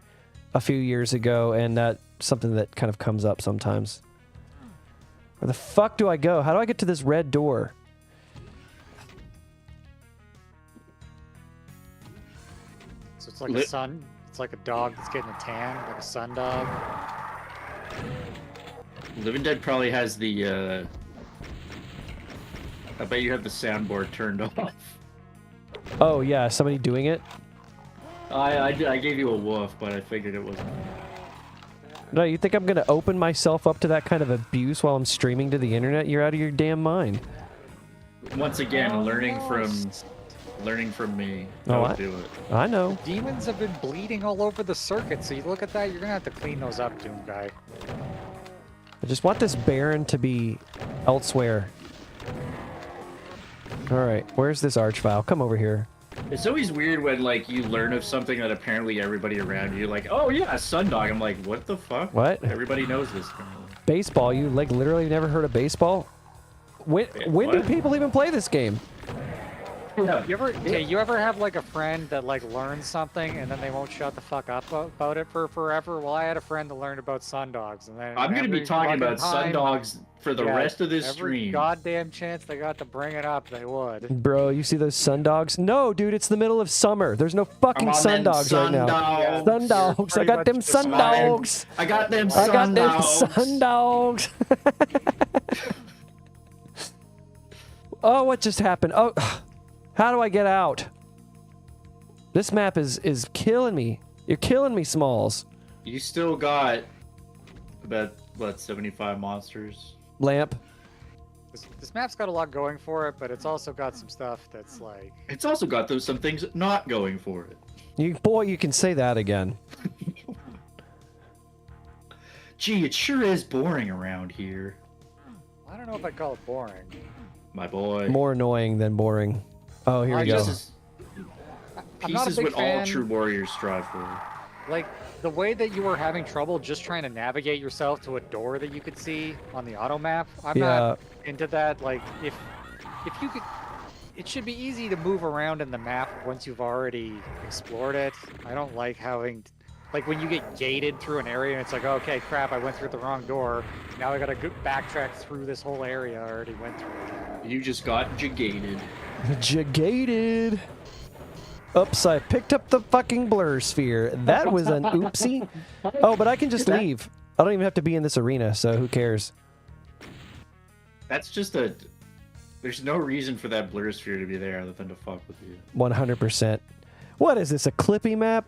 a few years ago, and that's something that kind of comes up sometimes. Where the fuck do I go? How do I get to this red door? So it's like a sun. It's like a dog that's getting a tan, like a sun dog. Living Dead probably has the. I bet you have the soundboard turned off. Oh yeah, somebody doing it? I gave you a woof, but I figured it wasn't. No, you think I'm gonna open myself up to that kind of abuse while I'm streaming to the internet? You're out of your damn mind. Once again, learning from me. Oh, Don't do it. I know. Demons have been bleeding all over the circuit, so you look at that, you're gonna have to clean those up, Doom Guy. I just want this Baron to be elsewhere. Alright, where's this archvile? Come over here. It's always weird when like you learn of something that apparently everybody around you like, oh yeah, Sundog. I'm like, what the fuck? What? Everybody knows this. Baseball? You like literally never heard of baseball? When do What? people even play this game? Yeah. You ever have like a friend that like learns something and then they won't shut the fuck up about it for forever? Well, I had a friend that learned about sundogs, and then I'm gonna be every talking fucking about time- Sundogs for the Yeah, rest of this every stream. goddamn chance they got to bring it up, they would. Bro, you see those sundogs? No, dude, it's the middle of summer. There's no fucking Come on, then, sundogs right now. Sundogs. Sundogs. I Pretty got much them just fine. sundogs. I got them I got them Sundogs. sundogs. Oh, what just happened? Oh, how do I get out? This map is killing me. You're killing me, Smalls. You still got about what 75 monsters. Lamp. This map's got a lot going for it, but it's also got some stuff that's like... It's also got some things not going for it. You can say that again. Gee, it sure is boring around here, I don't know if I'd call it boring. my boy. More annoying than boring. Oh, here we go. Peace I'm not a is big what all fan. true warriors strive for. Like, the way that you were having trouble just trying to navigate yourself to a door that you could see on the auto map, I'm not into that. Like, if you could... It should be easy to move around in the map once you've already explored it. I don't like having... Like, when you get gated through an area and it's like, okay, crap, I went through the wrong door. Now I gotta go backtrack through this whole area I already went through. You just got jagated. Jagated. Oops, I picked up the fucking blur sphere. That was an oopsie. Oh, but I can just leave. I don't even have to be in this arena, so who cares? That's just a... There's no reason for that blur sphere to be there other than to fuck with you. 100%. What is this, a Clippy map?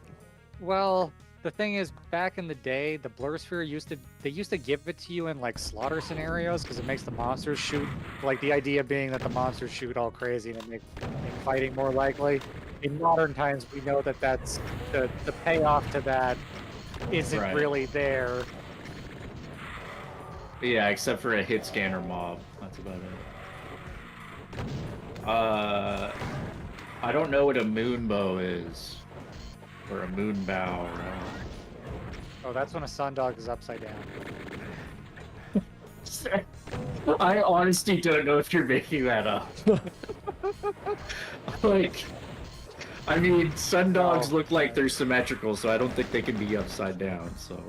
Well, the thing is, back in the day, the blur sphere used to give it to you in like slaughter scenarios because it makes the monsters shoot. Like the idea being that the monsters shoot all crazy and it makes fighting more likely. In modern times, we know that that's the payoff to that isn't Right. really there. Yeah, except for a hit scanner mob. That's about it. I don't know what a moon bow is. Or a moon bow. Oh, that's when a sundog is upside down. I honestly don't know if you're making that up. Like, I mean, sundogs look like they're symmetrical, so I don't think they can be upside down, so.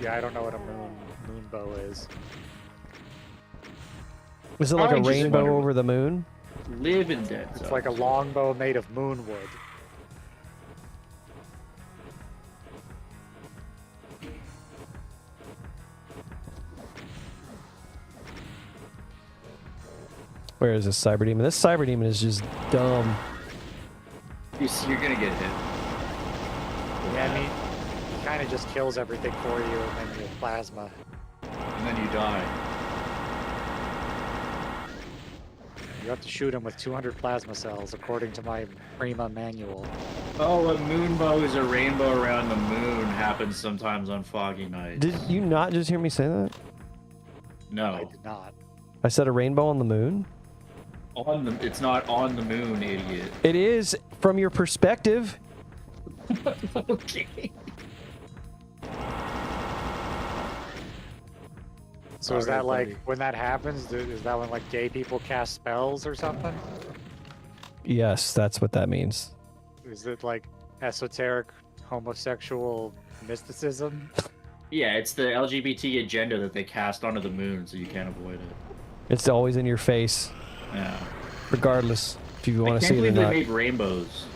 Yeah, I don't know what a moon bow is. Is it like I a just rainbow wonder- over the moon? Living dead. It's like a longbow made of moonwood. Where is this cyber demon? This cyber demon is just dumb. You're gonna get hit. Yeah, I mean, he kind of just kills everything for you and then you plasma. And then you die. You have to shoot him with 200 plasma cells, according to my Prima manual. Oh, a moon bow is a rainbow around the moon. Happens sometimes on foggy nights. Did you not just hear me say that? I No. did not. I said a rainbow on the moon? It's not on the moon, idiot. It is from your perspective. Okay. So is Alright, that like buddy. when that happens? Is that when like gay people cast spells or something? Yes, that's what that means. Is it like esoteric homosexual mysticism? Yeah, it's the LGBT agenda that they cast onto the moon, so you can't avoid it. It's always in your face, Yeah. regardless if you I want to can't see it or believe they not. made rainbows.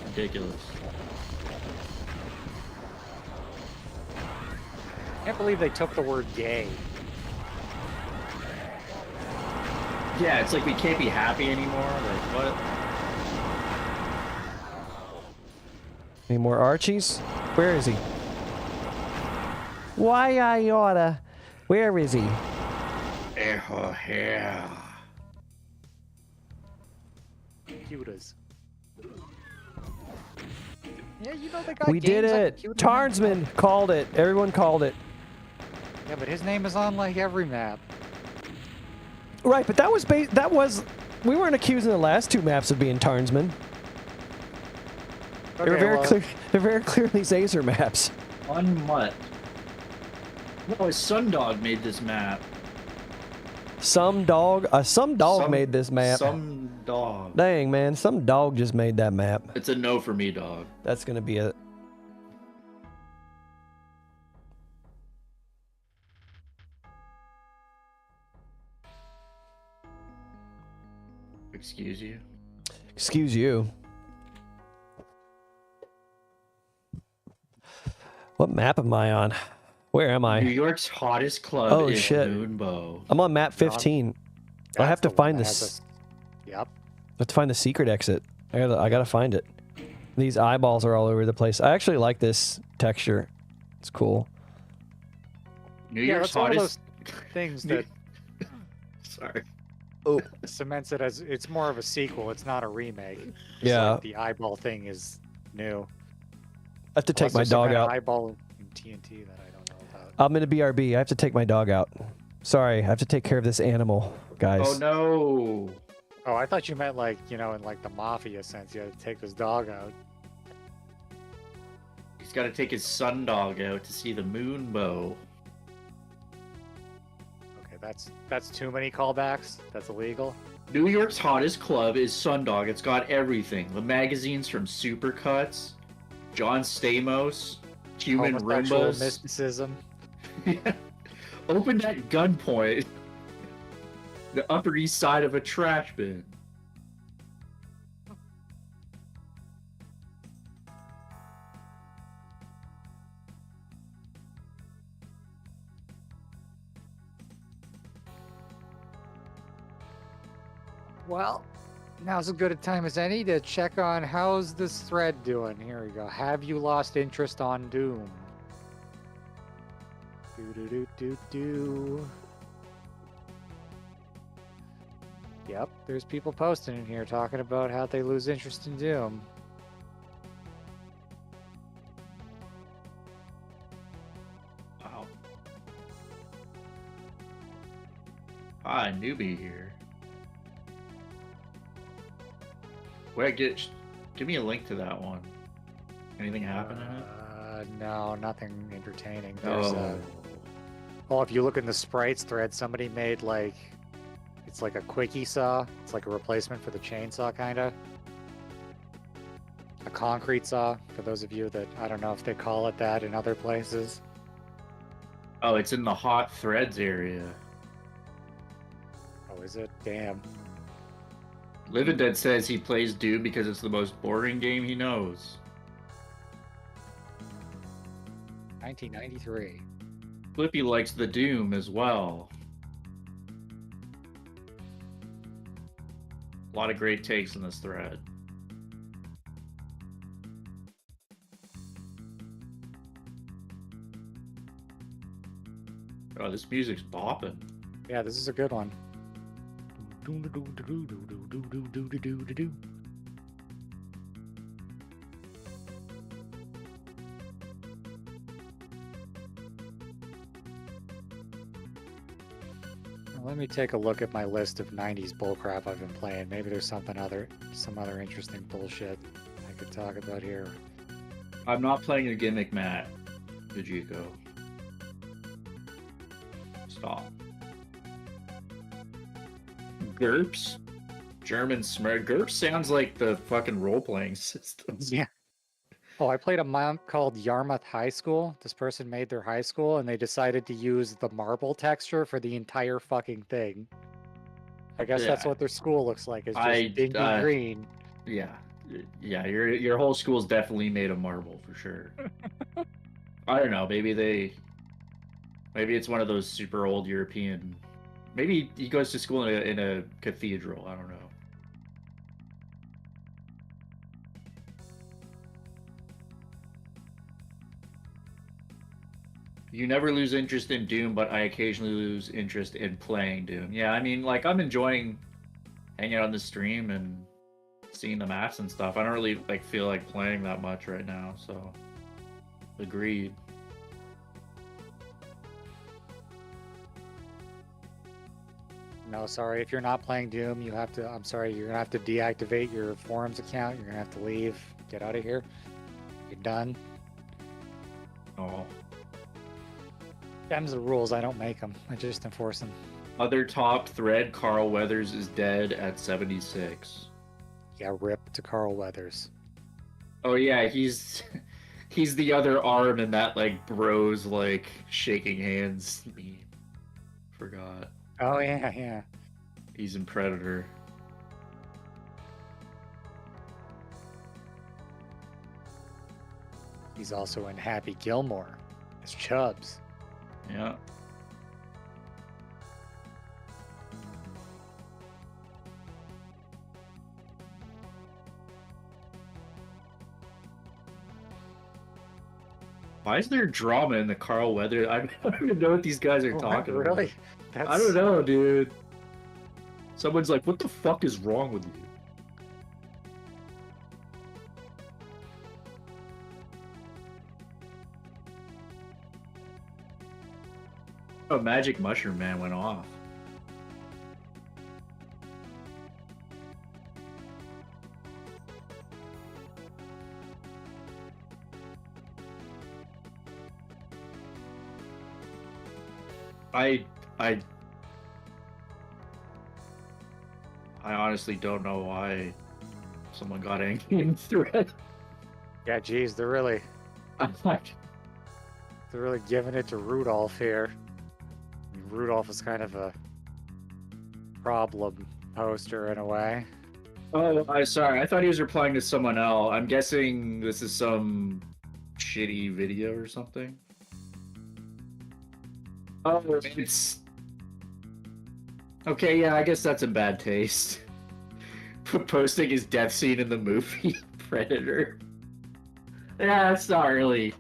Ridiculous. I can't believe they took the word gay. Yeah, it's like we can't be happy anymore. Like, what? Any more Archies? Where is he? Why I oughta? Where is he? Cutas. Yeah, you know they got We did games like it. Cuta. Tarnsman called it. Everyone called it. Yeah, but his name is on like every map. Right, but that was we weren't accusing the last two maps of being Tarnsman. They were Okay, very well, clear. They're very clearly Zazer maps. Unmutt. No, his Sundog made this map. Some dog made this map. Some dog. Dang, man, some dog just made that map. It's a no for me, dog. That's gonna be a. Excuse you. Excuse you. What map am I on? Where am New I? York's hottest club Oh, is shit. Moonbow. I'm on map 15. I have to that's the one find that this. has a- Yep. I have to find the secret exit. I gotta find it. These eyeballs are all over the place. I actually like this texture. It's cool. New Yeah, York's that's one of hottest. those things that Sorry. cements it as it's more of a sequel. It's not a remake. Just Yeah. like the eyeball thing is new. I have to take Unless my there's some dog kind of out. eyeball in TNT that I don't know about. I'm in a BRB. I have to take my dog out. Sorry, I have to take care of this animal, guys. Oh no. Oh, I thought you meant like, you know, in like the mafia sense, you had to take this dog out. He's got to take his Sundog out to see the Moonbow. Okay, that's too many callbacks. That's illegal. New York's hottest club is Sundog. It's got everything. The magazines from Supercuts, John Stamos, Human Homosexual Roombas. mysticism. Opened at gunpoint. The Upper East Side of a trash bin. Well, now's as good a time as any to check on how's this thread doing. Here we go. Have you lost interest on Doom? Do. Yep, there's people posting in here talking about how they lose interest in Doom. Wow. Hi, newbie here. Wait, give me a link to that one. Anything happen in it? No, nothing entertaining. There's Oh. well, if you look in the sprites thread, somebody made like it's like a quickie saw. It's like a replacement for the chainsaw, kind of. A concrete saw, for those of you that I don't know if they call it that in other places. Oh, it's in the hot threads area. Oh, is it? Damn. Living Dead says he plays Doom because it's the most boring game he knows. 1993. Flippy likes the Doom as well. A lot of great takes in this thread. Oh, this music's bopping. Yeah, this is a good one. Let me take a look at my list of 90s bullcrap I've been playing. Maybe there's some other interesting bullshit I could talk about here. I'm not playing a gimmick, Matt. Vegiko. Stop. GURPS? German Smurf. GURPS sounds like the fucking role-playing system. Yeah. Oh, I played a month called Yarmouth High School. This person made their high school, and they decided to use the marble texture for the entire fucking thing. I guess that's what their school looks like. It's just dingy green. Yeah. Yeah, your whole school's definitely made of marble, for sure. I don't know, maybe it's one of those super old European... Maybe he goes to school in a cathedral, I don't know. You never lose interest in Doom, but I occasionally lose interest in playing Doom. Yeah, I mean, like, I'm enjoying hanging out on the stream and seeing the maps and stuff. I don't really, like, feel like playing that much right now, so... Agreed. No, sorry. If you're not playing Doom, you have to... I'm sorry, you're gonna have to deactivate your forums account. You're gonna have to leave. Get out of here. You're done. Oh. Them's the rules. I don't make them. I just enforce them. Other top thread, Carl Weathers is dead at 76. Yeah, rip to Carl Weathers. Oh yeah, he's the other arm in that, like, bros, like, shaking hands meme. Forgot. Oh yeah, yeah. He's in Predator. He's also in Happy Gilmore as Chubbs. Yeah. Why is there drama in the Carl Weathers? I don't even know what these guys are talking about. Really? I don't know, dude. Someone's like, what the fuck is wrong with you? Oh, Magic Mushroom Man went off. I honestly don't know why someone got angry in thread. Yeah, geez, they're really I'm like, giving it to Rudolph here. I mean, Rudolph is kind of a problem poster in a way. oh, I'm sorry. I thought he was replying to someone else. I'm guessing this is some shitty video or something. Oh, it's... Okay, yeah, I guess that's in bad taste. Posting his death scene in the movie Predator. Yeah, it's not really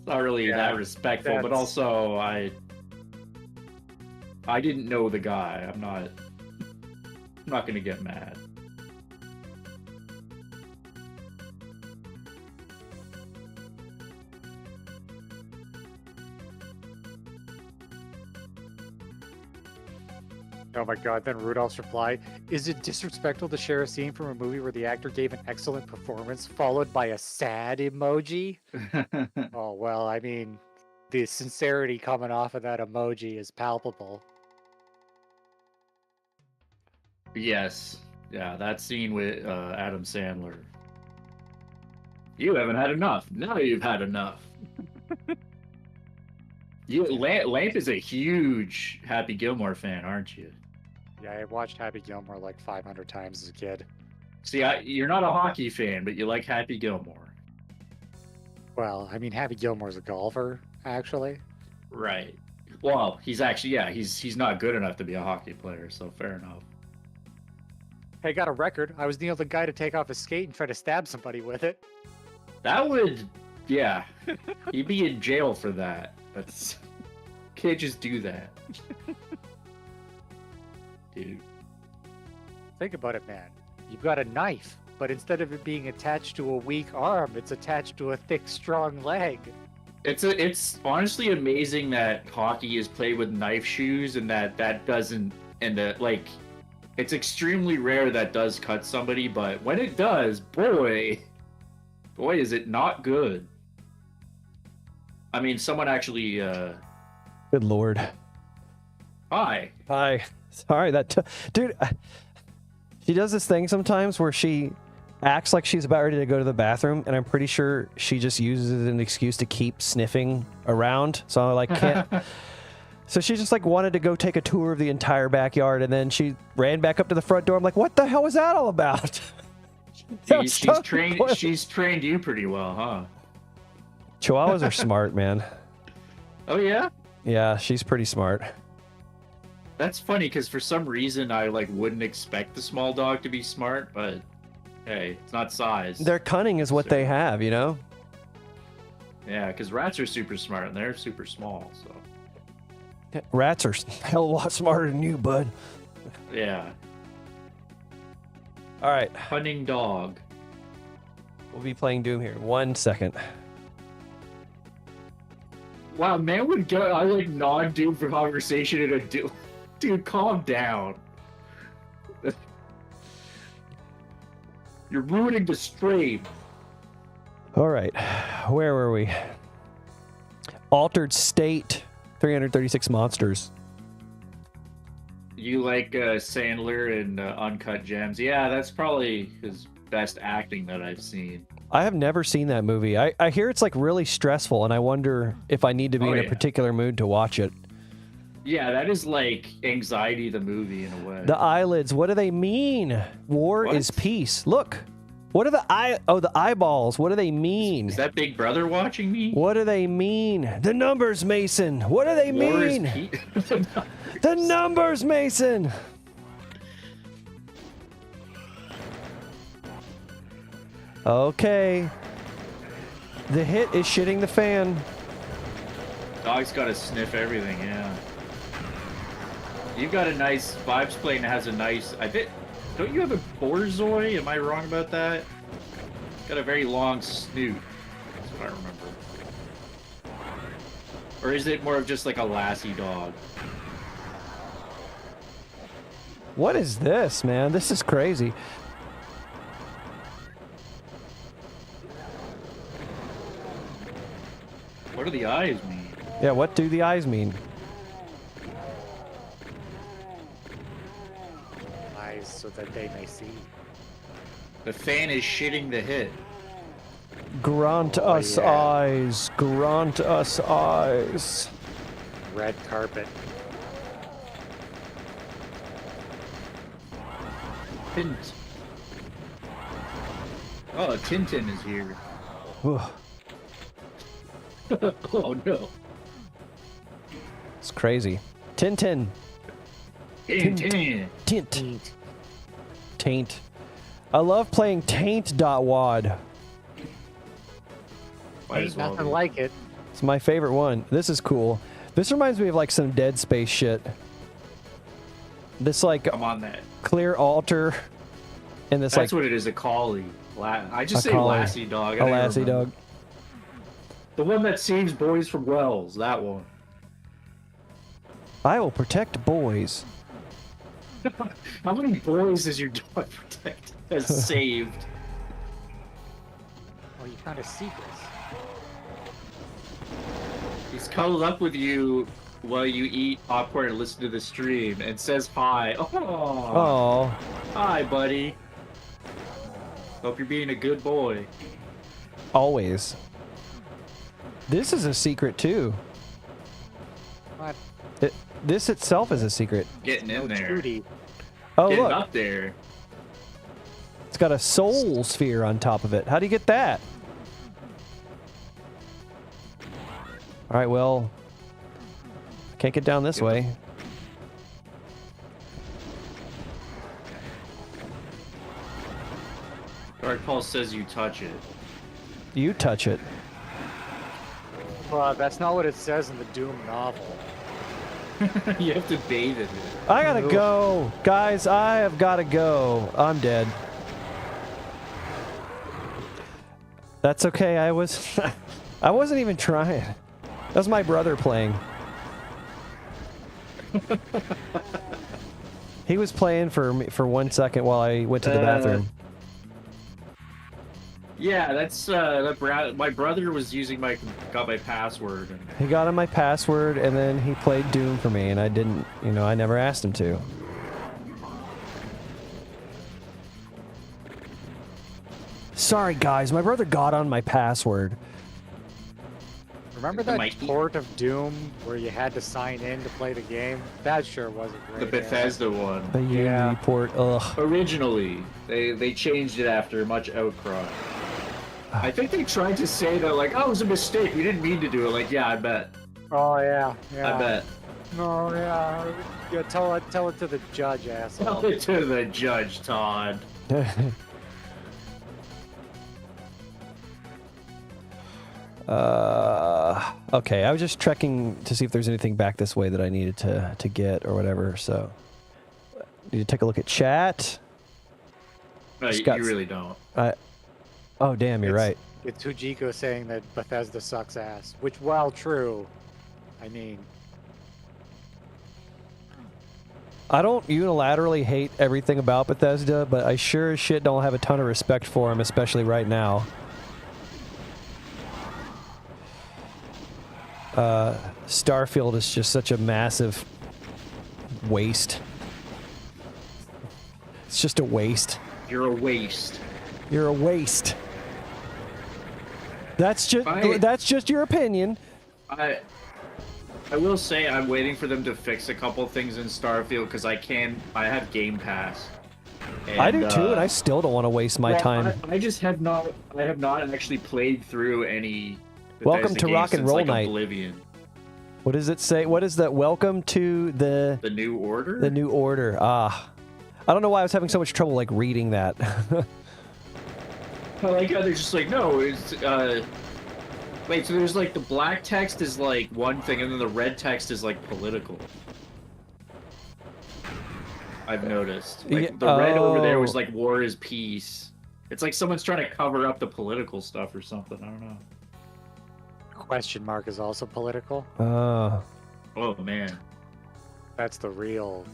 that respectful, but also I didn't know the guy. I'm not gonna get mad. Oh my god, then Rudolph's reply, is it disrespectful to share a scene from a movie where the actor gave an excellent performance followed by a sad emoji? Oh, well, I mean, the sincerity coming off of that emoji is palpable. Yes. Yeah, that scene with Adam Sandler. You haven't had enough. Now you've had enough. Lamp is a huge Happy Gilmore fan, aren't you? Yeah, I watched Happy Gilmore like 500 times as a kid. See, you're not a hockey fan, but you like Happy Gilmore. Well, I mean, Happy Gilmore's a golfer, actually. Right. Well, he's actually, yeah, he's not good enough to be a hockey player, so fair enough. Hey, got a record. I was the only guy to take off his skate and try to stab somebody with it. That would, yeah. He'd be in jail for that. That's... Can't just do that. Dude. Think about it, man. You've got a knife, but instead of it being attached to a weak arm, it's attached to a thick, strong leg. It's honestly amazing that hockey is played with knife shoes and that doesn't like it's extremely rare that does cut somebody, but when it does, boy is it not good. I mean, someone actually Good lord. hi. Hi. Sorry, dude. She does this thing sometimes where she acts like she's about ready to go to the bathroom, and I'm pretty sure she just uses it as an excuse to keep sniffing around. So I like can't. So she just like wanted to go take a tour of the entire backyard, and then she ran back up to the front door. I'm like, what the hell was that all about? She's trained you pretty well, huh? Chihuahuas are smart, man. Oh yeah? Yeah, she's pretty smart. That's funny because for some reason I like wouldn't expect the small dog to be smart, but hey, it's not size. Their cunning is what they have, you know? Yeah, because rats are super smart and they're super small, so. Rats are a hell of a lot smarter than you, bud. Yeah. All right. Cunning dog. We'll be playing Doom here in 1 second. Wow, man would go. I like non-Doom for conversation in a Doom. Dude, calm down. You're ruining the stream. All right. Where were we? Altered State. 336 monsters. You like Sandler and Uncut Gems? Yeah, that's probably his best acting that I've seen. I have never seen that movie. I hear it's like really stressful, and I wonder if I need to be in a particular mood to watch it. Yeah, that is like Anxiety the movie in a way. The eyelids, what do they mean? War is peace. Look. What are the eyeballs? What do they mean? Is that Big Brother watching me? What do they mean? The numbers, Mason. What do they mean? The numbers, Mason. Okay. The hit is shitting the fan. Dog's got to sniff everything, yeah. You've got a nice Vibes plane that has a nice. Don't you have a Borzoi? Am I wrong about that? Got a very long snoot. That's what I remember. Or is it more of just like a Lassie dog? What is this, man? This is crazy. What do the eyes mean? Yeah, what do the eyes mean? Eyes so that they may see. The fan is shitting the hit. Grant us eyes. Grant us eyes. Red carpet. Tint. Oh, Tintin is here. Oh no. It's crazy. Tintin. Tintin. Tint. Taint. I love playing taint.wad. Ain't nothing like it. It's my favorite one. This is cool. This reminds me of like some Dead Space shit. This like I'm on that. clear altar and this That's like what it is, a collie. I just a say collie. Lassie dog. A Lassie dog. The one that saves boys from wells, that one. I will protect boys. How many boys does your dog protect? Has saved? Well, you found a secret. He's cuddled up with you while you eat popcorn and listen to the stream and says hi. Oh. Hi, buddy. Hope you're being a good boy. Always. This is a secret too. What? This itself is a secret. Getting in there. Trudy. Oh, Getting look. up there. It's got a soul sphere on top of it. How do you get that? All right, well, can't get down this way. Dark Pulse says you touch it. You touch it. Well, that's not what it says in the Doom novel. You have to bathe in it. I gotta go. Guys, I have gotta go. I'm dead. That's okay. I was I wasn't even trying. That was my brother playing. He was playing for me for 1 second while I went to the bathroom. Yeah, that's my brother was using got my password. And... He got on my password and then he played Doom for me, and I didn't, you know, I never asked him to. Sorry guys, my brother got on my password. Remember that port of Doom where you had to sign in to play the game? That sure was a great. The Bethesda one. The Unity port, ugh. Originally, they changed it after much outcry. I think they tried to say that, like, oh, it was a mistake. We didn't mean to do it. Like, yeah, I bet. Oh yeah, yeah. I bet. Oh yeah. Yeah, tell it to the judge, asshole. Tell it to the judge, Todd. Okay, I was just checking to see if there's anything back this way that I needed to get or whatever, so... Need to take a look at chat. No, you really don't. Oh, damn, you're right. It's Hujiko saying that Bethesda sucks ass, which, while true, I mean... I don't unilaterally hate everything about Bethesda, but I sure as shit don't have a ton of respect for them, especially right now. Starfield is just such a massive waste. It's just a waste. You're a waste. You're a waste. That's just your opinion. I will say I'm waiting for them to fix a couple things in Starfield because I have Game Pass. And, I do too, and I still don't want to waste my time. I have not actually played through any. Welcome to Rock and Roll Night. Oblivion. What does it say? What is that? Welcome to the New Order. The New Order. Ah, I don't know why I was having so much trouble like reading that. I like how they're just like, no, it's wait, so there's like the black text is like one thing, and then the red text is like political. I've noticed. Like the red over there was like war is peace. It's like someone's trying to cover up the political stuff or something. I don't know. Question mark is also political. Oh man, that's the real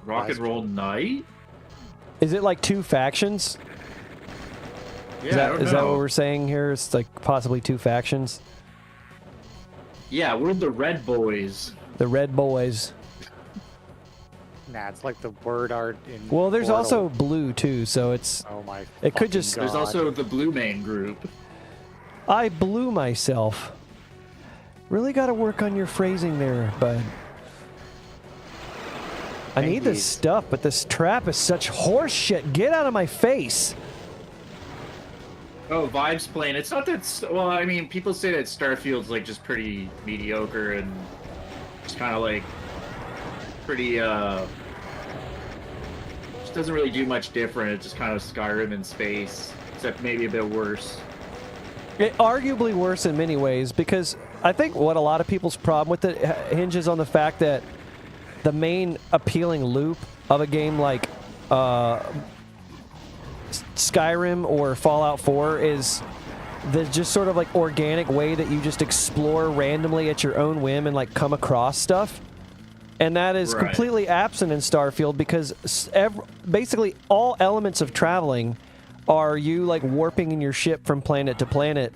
Rock and Roll Night. Is it like two factions? Yeah, is that what we're saying here? It's like possibly two factions. Yeah, we're the Red Boys. The Red Boys. Nah, it's like the word art in. Well, there's Portal. also blue too, so it's. Oh my. It could just. God. There's also the Blue Man Group. I blew myself. Really got to work on your phrasing there, bud. I need this stuff, but this trap is such horse shit. Get out of my face. Oh, Vibe's playing. It's not that. Well, I mean, people say that Starfield's like just pretty mediocre and just kind of like pretty. Just doesn't really do much different. It's just kind of Skyrim in space, except maybe a bit worse. Arguably worse in many ways, because I think what a lot of people's problem with it hinges on the fact that the main appealing loop of a game like Skyrim or Fallout 4 is the just sort of like organic way that you just explore randomly at your own whim and like come across stuff. And that is completely absent in Starfield because basically all elements of traveling are you like warping in your ship from planet to planet,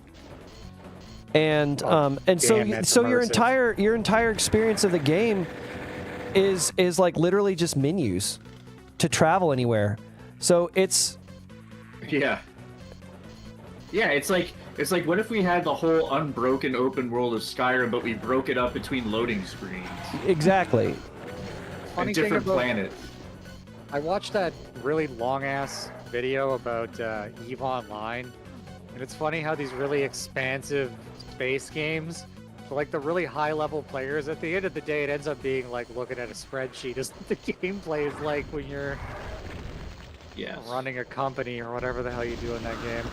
and so your entire experience of the game is like literally just menus to travel anywhere. So it's it's like what if we had the whole unbroken open world of Skyrim, but we broke it up between loading screens? Exactly. Funny thing different planets. I watched that really long ass video about EVE Online, and it's funny how these really expansive space games, for like the really high level players, at the end of the day it ends up being like looking at a spreadsheet as the gameplay is like when you're running a company or whatever the hell you do in that game.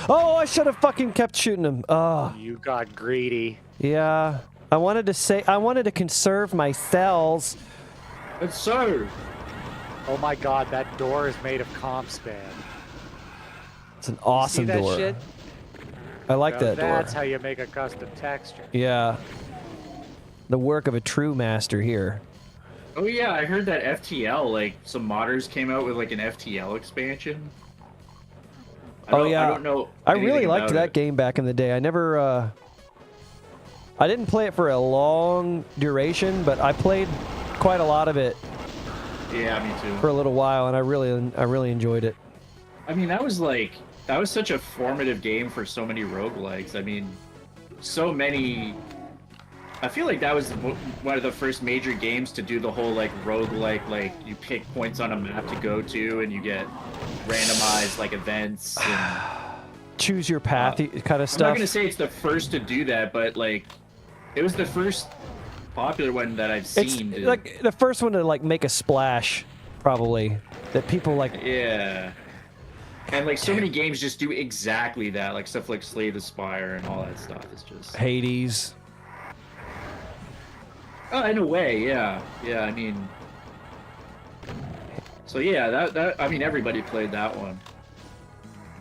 Oh, I should have fucking kept shooting him. Oh, you got greedy. Yeah, I wanted to conserve my cells. Conserve. Oh my god, that door is made of comp span. It's an awesome See that door. shit? I like Now that that's door. how you make a custom texture. Yeah. The work of a true master here. Oh yeah, I heard that FTL, like some modders came out with like an FTL expansion. Oh yeah. I don't know. I anything really liked about that it. game back in the day. I never I didn't play it for a long duration, but I played quite a lot of it Yeah, me too. for a little while, and I really enjoyed it. I mean, that was such a formative game for so many roguelikes. I mean, so many. I feel like that was one of the first major games to do the whole like roguelike, like you pick points on a map to go to, and you get randomized like events. And, Choose your path kind of I'm not stuff. gonna say it's the first to do that, but like, it was the first popular one that I've It's seen. like the first one to like make a splash, probably, that people like. Yeah. And like so many games just do exactly that, like stuff like Slay the Spire and all that stuff. It's just Hades. oh, in a way, yeah, yeah. I mean, so yeah, that I mean, everybody played that one.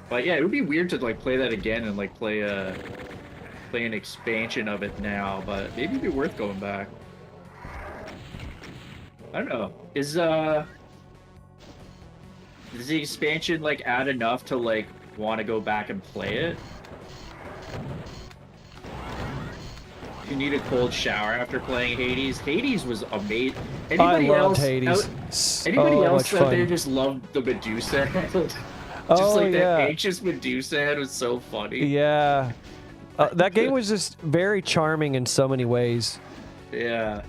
But yeah, it would be weird to like play that again and like play an expansion of it now. But maybe it'd be worth going back. I don't know. Does the expansion like add enough to like want to go back and play it? You need a cold shower after playing Hades. Hades was amazing. I loved Hades. Anybody So else much out there fun. just loved the Medusa head? Just Oh, like yeah. that anxious Medusa head was so funny. Yeah. That game was just very charming in so many ways. Yeah.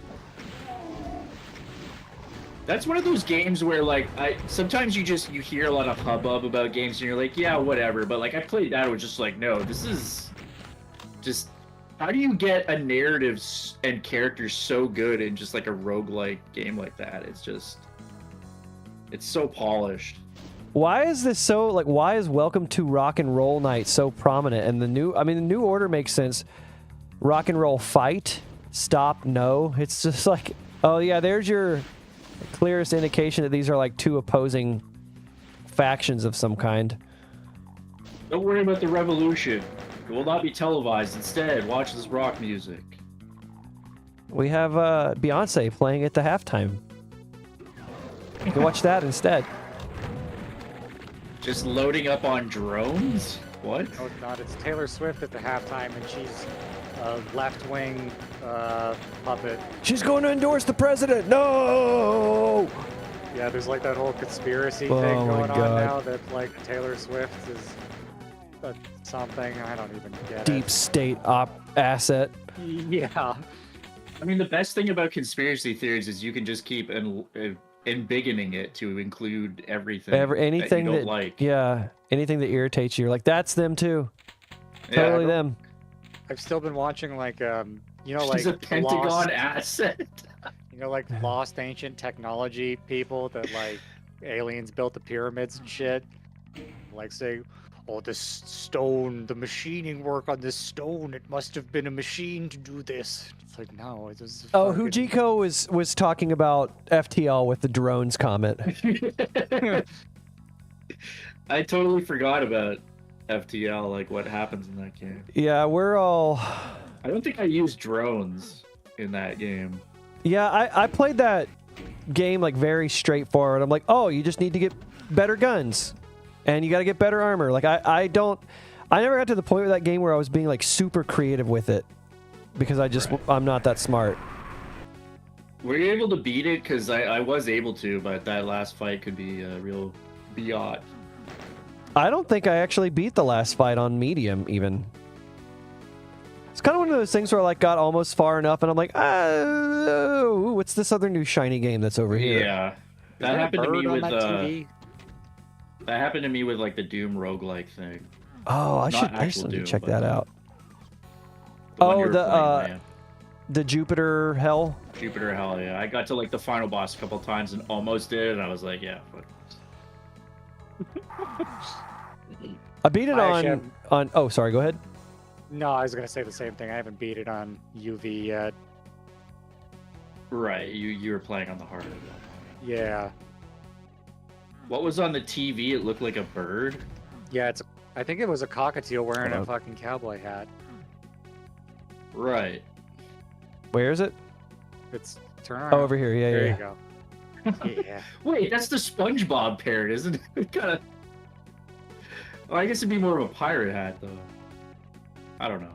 That's one of those games where like sometimes you hear a lot of hubbub about games and you're like, yeah, whatever. But like I played that, it was just like, no, this is just how do you get a narrative and characters so good in just like a roguelike game like that? It's so polished. Why is this so like? Why is Welcome to Rock and Roll Night so prominent? And the New Order makes sense. Rock and Roll Fight, Stop, No. It's just like, oh yeah, there's your clearest indication that these are like two opposing factions of some kind. Don't worry about the revolution. It will not be televised. Instead, watch this rock music. We have Beyonce playing at the halftime. You can watch that instead. Just loading up on drones? What? No, it's not. It's Taylor Swift at the halftime, and she's a left-wing puppet. She's going to endorse the president. No. Yeah, there's like that whole conspiracy Oh thing my going on God. now that like Taylor Swift is something. I don't even get Deep state asset. it. Yeah. I mean, the best thing about conspiracy theories is you can just keep embiggening it to include everything. Anything that you that, don't like. yeah, anything that irritates you. Like that's them too. Yeah, Totally them. I've still been watching like you know, She's like a Pentagon lost, asset. you know, like lost ancient technology people that like aliens built the pyramids and shit. Like say, oh, this stone, the machining work on this stone, it must have been a machine to do this. It's like, no, it was. Oh, fucking- Hujiko was talking about FTL with the drones comment. I totally forgot about FTL, like what happens in that game. Yeah, we're all. I don't think I used drones in that game. Yeah, I played that game like very straightforward. I'm like, oh, you just need to get better guns, and you got to get better armor. Like I never got to the point with that game where I was being like super creative with it, because I'm not that smart. Were you able to beat it? Because I was able to, but that last fight could be a real biatch. I don't think I actually beat the last fight on medium even. It's kind of one of those things where I like got almost far enough, and I'm like, oh, what's this other new shiny game that's over here? Yeah, Is that there a happened to bird me on with that TV? that happened to me with like the Doom roguelike thing. Oh, I Not should actual Doom, check but that out. The one Oh, you were the, playing, man. The Jupiter Hell. Jupiter Hell, yeah. I got to like the final boss a couple times and almost did it, and I was like, yeah, fuck this. I beat it I actually on haven't- Oh, sorry. Go ahead. No, I was gonna say the same thing. I haven't beat it on UV yet. Right, you were playing on the harder one. Yeah, What was on the TV? It looked like a bird. yeah, it's I think it was a cockatiel wearing Hold a on. fucking cowboy hat. Right. Where is it? It's turn around. Oh, over here. Yeah, There yeah. you go. Yeah. Wait, that's the SpongeBob parrot, isn't it? It kind of. Well, I guess it'd be more of a pirate hat, though. I don't know.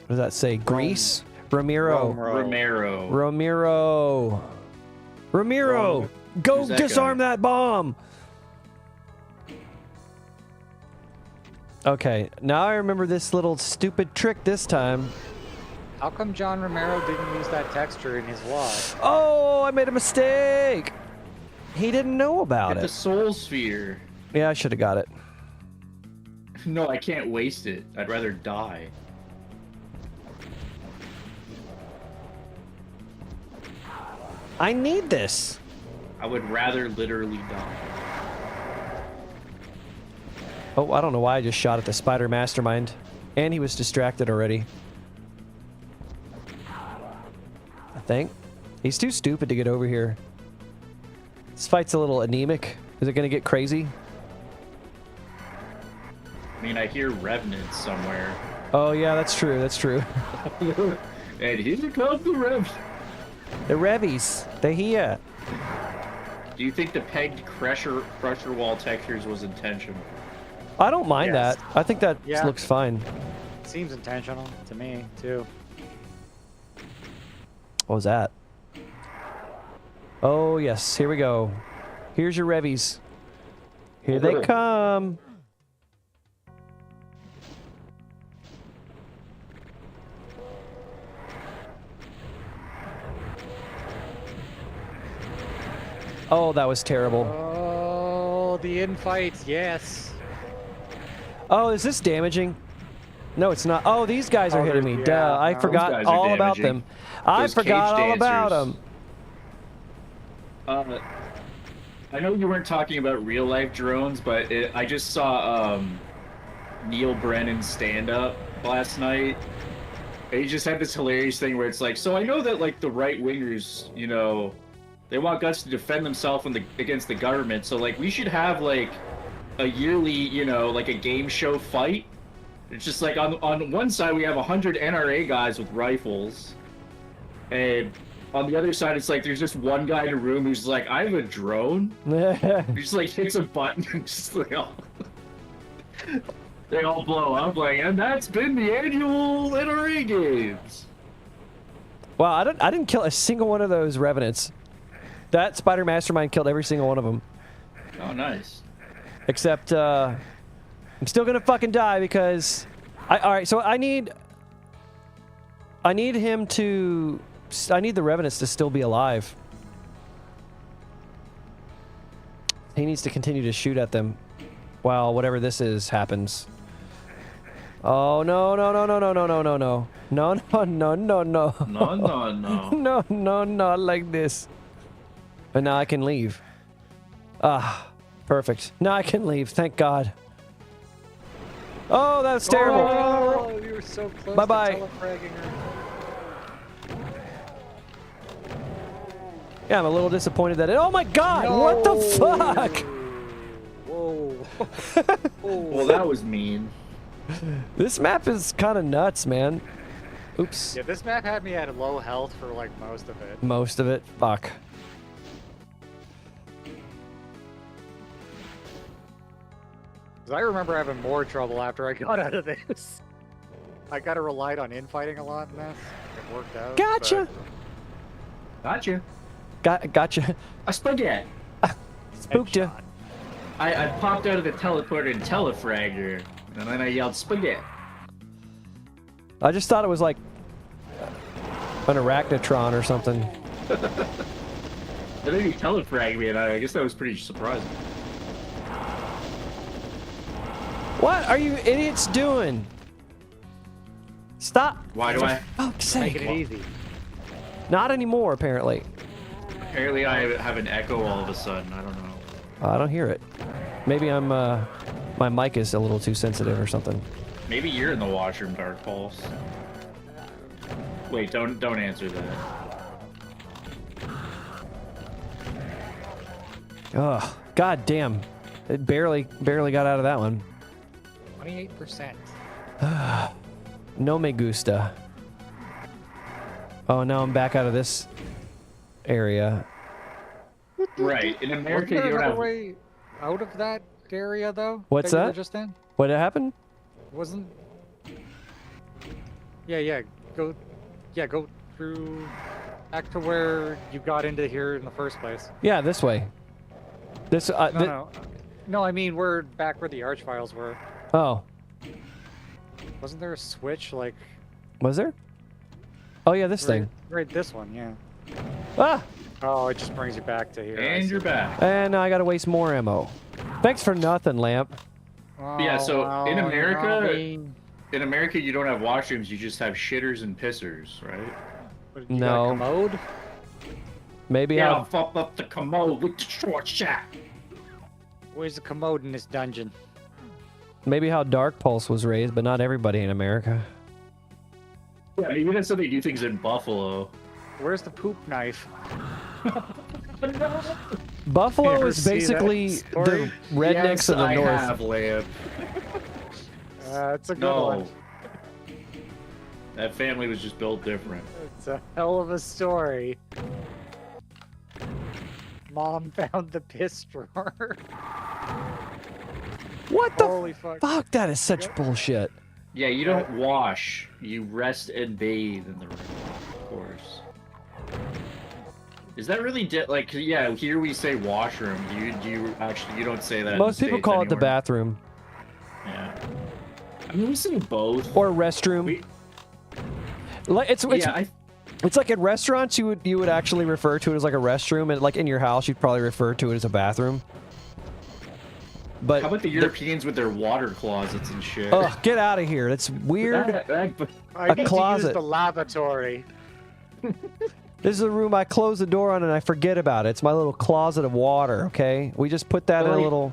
What does that say? Grease? Ramiro. Romero. Ramiro! Go Who's that disarm guy? that bomb! Okay, now I remember this little stupid trick this time. How come John Romero didn't use that texture in his vlog? Oh, I made a mistake! He didn't know about Get the it. soul sphere. Yeah, I should have got it. No, I can't waste it. I'd rather die. I need this. I would rather literally die. Oh, I don't know why I just shot at the spider mastermind. And he was distracted already. I think. He's too stupid to get over here. This fight's a little anemic. Is it going to get crazy? I mean, I hear revenants somewhere. Oh, yeah, that's true. That's true. And here comes the rev. The Revies. They're here. Do you think the pegged pressure wall textures was intentional? I don't mind Yes. that. I think that Yeah. looks fine. Seems intentional to me, too. What was that? Oh, yes. Here we go. Here's your Revies. Here they come. Oh, that was terrible. Oh, the infight, yes. Oh, is this damaging? No, it's not. Oh, these guys are Oh, hitting they're- me. yeah, Duh, I no. Those forgot guys are all about damaging. them. I Those forgot cage all about dancers. them. I know you weren't talking about real life drones, but I just saw Neil Brennan stand up last night. And he just had this hilarious thing where it's like, so I know that like the right wingers, you know, they want guts to defend themselves against the government. So like we should have like a yearly, you know, like a game show fight. It's just like on one side we have 100 NRA guys with rifles, and on the other side it's like there's just one guy in a room who's like, I have a drone. He just like hits a button and just like they all blow up like, and that's been the annual NRA games. Wow, I didn't kill a single one of those revenants. That spider mastermind killed every single one of them. Oh, nice. Except, I'm still gonna fucking die because... Alright, so I need him to... I need the revenants to still be alive. He needs to continue to shoot at them while whatever this is happens. Oh, no, no, no, no, no, no, no, no, no. No, no, no, no, no. No, no, no. No, no, not like this. And now I can leave. Ah, perfect. Now I can leave, thank God. Oh, that's terrible. Oh, you were so close Bye-bye. to telefragging her. Yeah, I'm a little disappointed that it... Oh my God, what the fuck? Whoa. Well, that was mean. This map is kind of nuts, man. Oops. Yeah, this map had me at low health for like most of it. Most of it. Fuck. 'Cause I remember having more trouble after I got out of this. I kind of relied on infighting a lot in this. It worked out. Gotcha. Gotcha. Gotcha. A spaghetti. Spooked you. Headshot. I popped out of the teleporter and telefragger, and then I yelled spaghetti. I just thought it was like an arachnotron or something. And then he telefragged me, and I guess that was pretty surprising. What are you idiots doing? Stop. Why do I? Fuck's Making sake. it easy. Not anymore, apparently. Apparently I have an echo all of a sudden. I don't know. I don't hear it. Maybe I'm, my mic is a little too sensitive or something. Maybe you're in the washroom, Dark Pulse. Wait, don't answer that. Ugh. God damn. It barely got out of that one. 28%. No me gusta. Oh, now I'm back out of this area. Right. In America, Wasn't there you don't another have. way out of that area though? What's you were that? just in? What happened? Wasn't? Yeah. Go through back to where you got into here in the first place. Yeah, this way. This. No. I mean, we're back where the Archviles were. Oh, Wasn't there a switch like? was there? Oh yeah, this thing. Right, this one. Yeah. Ah, Oh, it just brings you back to here. I And see. you're back. and now I gotta waste more ammo. Thanks for nothing, Lamp. Yeah, so Oh, in well, America- I mean, In America, you don't have washrooms. You just have shitters and pissers, right? what, you got No. a commode? Maybe Yeah, how I'll fuck up the commode with the short shot. Where's the commode in this dungeon? Dark Pulse was raised, but not everybody in America. Yeah, maybe that's how they do things in Buffalo. Where's the poop knife? Buffalo You ever is see that basically story? the rednecks Yes, of the I north. have, Lamb. It's a good No. one. That family was just built different. It's a hell of a story. Mom found the piss drawer. What the Holy fuck. fuck? That is such bullshit. Yeah, you don't wash. You rest and bathe in the room, of course. Is that really like? 'Cause, yeah, here we say washroom. Do you actually? You don't say that. in Most the people States call it the anymore? bathroom Yeah. I mean, we say both. or restroom. We- Like it's yeah, it's like at restaurants you would actually refer to it as like a restroom, and like in your house you'd probably refer to it as a bathroom. But how about the Europeans with their water closets and shit? ugh, get out of here! That's weird. I A need to closet. use the lavatory. This is a room I close the door on and I forget about it. It's my little closet of water. Okay, we just put that in a Like- little.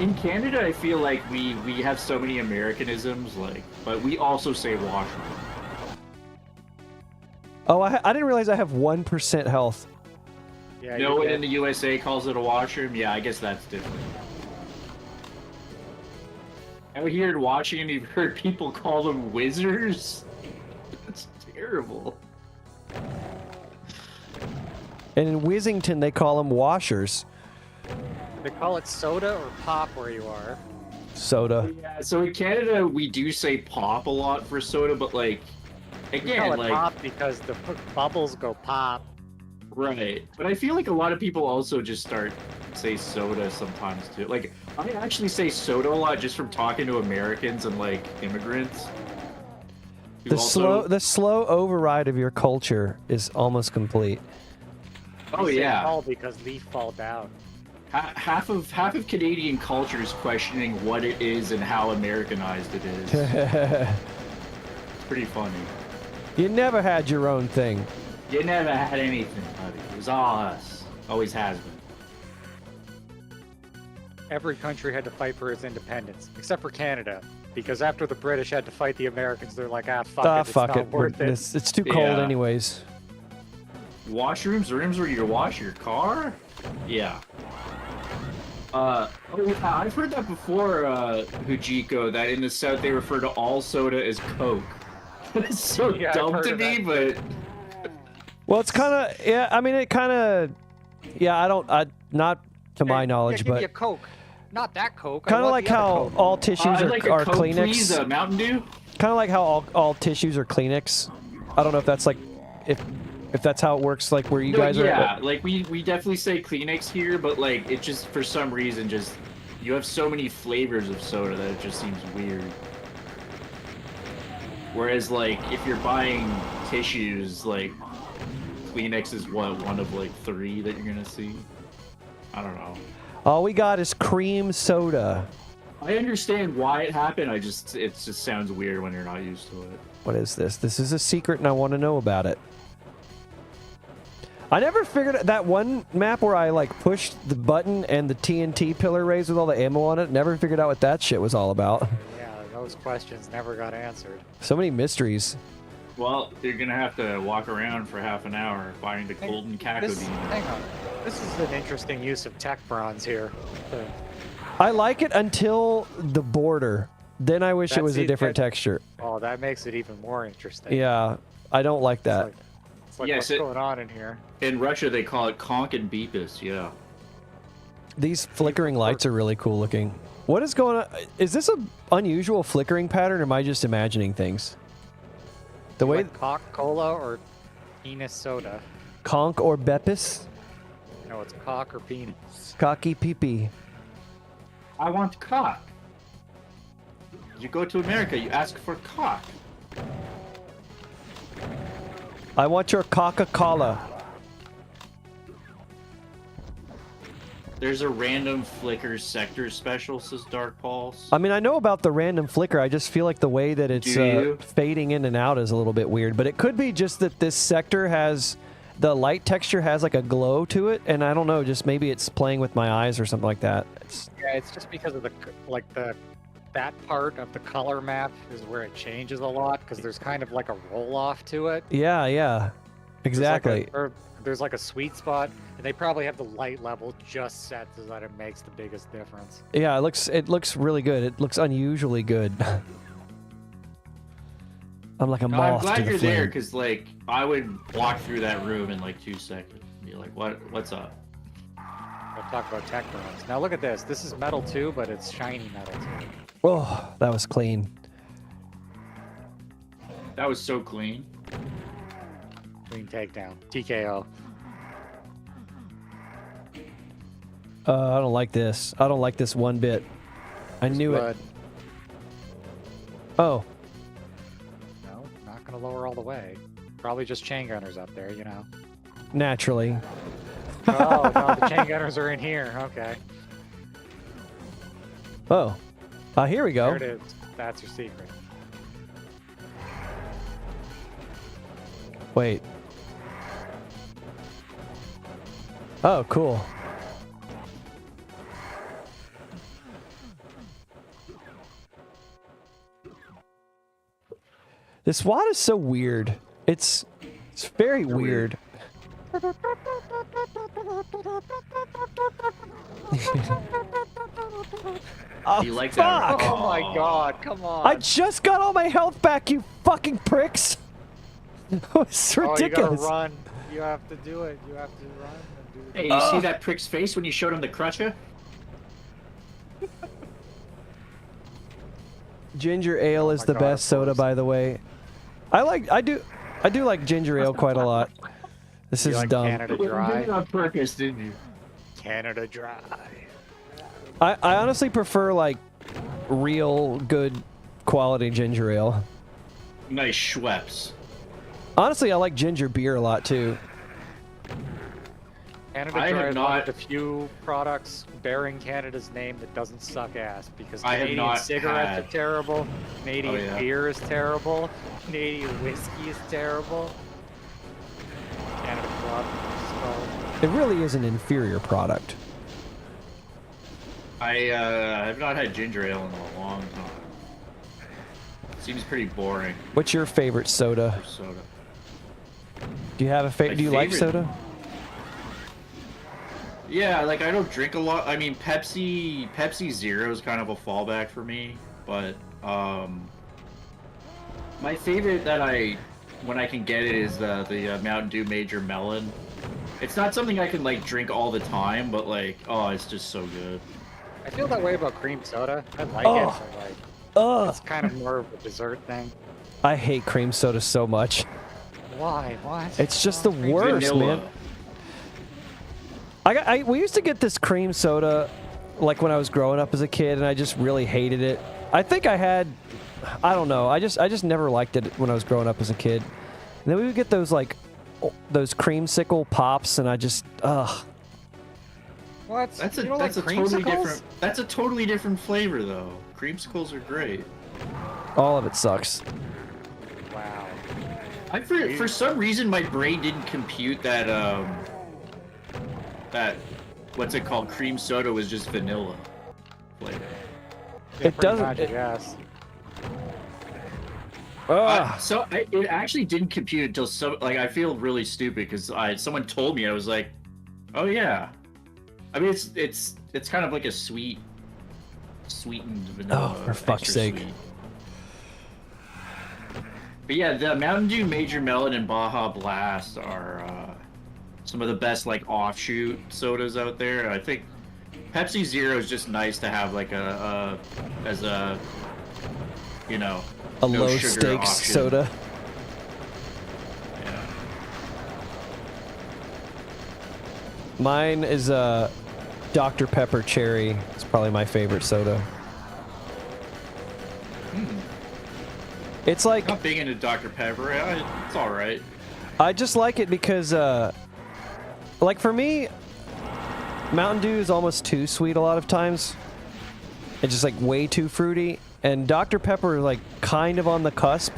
In Canada, I feel like we have so many Americanisms, like, but we also say washroom. Oh, I didn't realize I have 1% health. Yeah, No you one get- in the USA calls it a washroom. Yeah, I guess that's different. Out here in Washington, you've heard people call them whizzers. That's terrible. And in Wissington they call them washers. They call it soda or pop where you are. Soda. Yeah, so in Canada, we do say pop a lot for soda, but like, We call again, it like, pop because the bubbles go pop. right. But I feel like a lot of people also just say soda sometimes too. Like, I actually say soda a lot just from talking to Americans and like immigrants. who The slow override of your culture is almost complete. Oh We say yeah. fall because leaf fall down. Half of Canadian culture is questioning what it is and how Americanized it is. It's pretty funny. You never had your own thing. You never had anything, buddy. It was all us. Always has been. Every country had to fight for its independence, except for Canada. Because after the British had to fight the Americans, they're like, fuck it, it's Fuck not it. worth it. It's too cold Yeah. anyways. Washrooms, rooms where you wash your car? Yeah. Oh, yeah, I've heard that before, Hujiko, that in the South they refer to all soda as Coke. It's so Yeah, I've dumb heard to of me, that. but Well, it's kind of yeah. I mean, it kind of yeah. Not to my knowledge, give me a but Coke. Not that Coke. I kind of want like the other how Coke. all tissues I'd are, like a are Coke, Kleenex. please, a Mountain Dew. Kind of like how all tissues are Kleenex. I don't know if that's like if that's how it works, like where you No, guys yeah, are. like we definitely say Kleenex here, but like it just for some reason just you have so many flavors of soda that it just seems weird. Whereas like if you're buying tissues, like Kleenex is one of like 3 that you're gonna see. I don't know. All we got is cream soda. I understand why it happened. It just sounds weird when you're not used to it. What is this? This is a secret, and I want to know about it. I never figured that one map where I like pushed the button and the TNT pillar raised with all the ammo on it. Never figured out what that shit was all about. Yeah, those questions never got answered. So many mysteries. Well, you're gonna have to walk around for half an hour and find a golden cacodine. Hang on. This is an interesting use of tech bronze here. I like it until the border. Then I wish it was a different texture. Oh, that makes it even more interesting. Yeah, I don't like that. It's like Yes, what's going on in here? In Russia, they call it conch and beepus. Yeah. These flickering lights are really cool looking. What is going on? Is this an unusual flickering pattern, or am I just imagining things? The way Like Coca-Cola or penis soda. conch or bepis, No, it's cock or penis. cocky pee-pee. I want cock. You go to America, you ask for cock. I want your Coca-Cola. There's a random flicker sector special, says Dark Pulse. I mean, I know about the random flicker. I just feel like the way that it's Do you? fading in and out is a little bit weird. But it could be just that this sector has the light texture has like a glow to it, and I don't know. Just maybe it's playing with my eyes or something like that. Yeah, it's just because of that part of the color map is where it changes a lot because there's kind of like a roll off to it. Yeah, exactly. There's like a sweet spot, and they probably have the light level just set so that it makes the biggest difference. Yeah, it looks really good. It looks unusually good. I'm like a No, moth I'm glad to the you're flame. there, because like I would walk through that room in like 2 seconds and be like, what's up? We'll talk about tech bronze. Now look at this. This is metal too, but it's shiny metal too. Oh, that was clean. That was so clean. Clean takedown. TKO. I don't like this. I don't like this one bit. I knew Blood. it. Oh, No, not gonna lower all the way. Probably just chain gunners up there, you know. naturally. Oh no, the chain gunners are in here. Okay. Oh, here we go. There it is. That's your secret. Wait. Oh, cool. This SWAT is so weird. It's very weird. Oh, You like fuck! that? Oh my god, come on. I just got all my health back, you fucking pricks! It's Oh, you ridiculous. gotta run. You have to do it. You have to run and do Hey, you see that prick's face when you showed him the crutcher? Ginger ale is my the God, best of soda, course. by the way. I do like ginger ale quite a lot. This You is like dumb. Canada You did it Dry. on purpose, didn't you? Canada Dry. I honestly prefer like real good quality ginger ale. Nice Schweppes. Honestly, I like ginger beer a lot too. Canada I Dry have is one of not- the few products bearing Canada's name that doesn't suck ass because I have Canadian not cigarettes had- are terrible, Canadian Oh, yeah. beer is terrible, Canadian whiskey is terrible. Canada Club is called. It really is an inferior product. I have not had ginger ale in a long time. Seems pretty boring What's your favorite soda? for soda. Do you have a favorite? My Do you like favorite- soda? Yeah, like I don't drink a lot. I mean, Pepsi Zero is kind of a fallback for me, but my favorite that when I can get it is the Mountain Dew Major Melon. It's not something I can like drink all the time, but like, oh, it's just so good. I feel that way about cream soda. I like Oh. it, but like Ugh, it's kind of more of a dessert thing. I hate cream soda so much. Why? What? It's just the Cream worst, Vanilla. man. We used to get this cream soda like when I was growing up as a kid, and I just really hated it. I think I don't know. I just never liked it when I was growing up as a kid. And then we would get those like those creamsicle pops, and I just What? That's You a don't that's like a totally creamsicles? different. That's a totally different flavor though. Creamsicles are great. all of it sucks. Wow. For some reason my brain didn't compute that that what's it called, cream soda was just vanilla flavor. Yeah, It pretty doesn't- much, it- yes. It actually didn't compute until I feel really stupid because someone told me. I was like, oh yeah. I mean, it's kind of like a sweetened vanilla. Oh, for fuck's sake. Sweet. But yeah, the Mountain Dew Major Melon and Baja Blast are some of the best like offshoot sodas out there. I think Pepsi Zero is just nice to have like as a a no low sugar stakes option. soda. Yeah. Mine is Dr. Pepper Cherry. It's probably my favorite soda. It's like Not big into Dr. Pepper. It's all right. I just like it because like for me, Mountain Dew is almost too sweet a lot of times. It's just like way too fruity. And Dr. Pepper is like kind of on the cusp.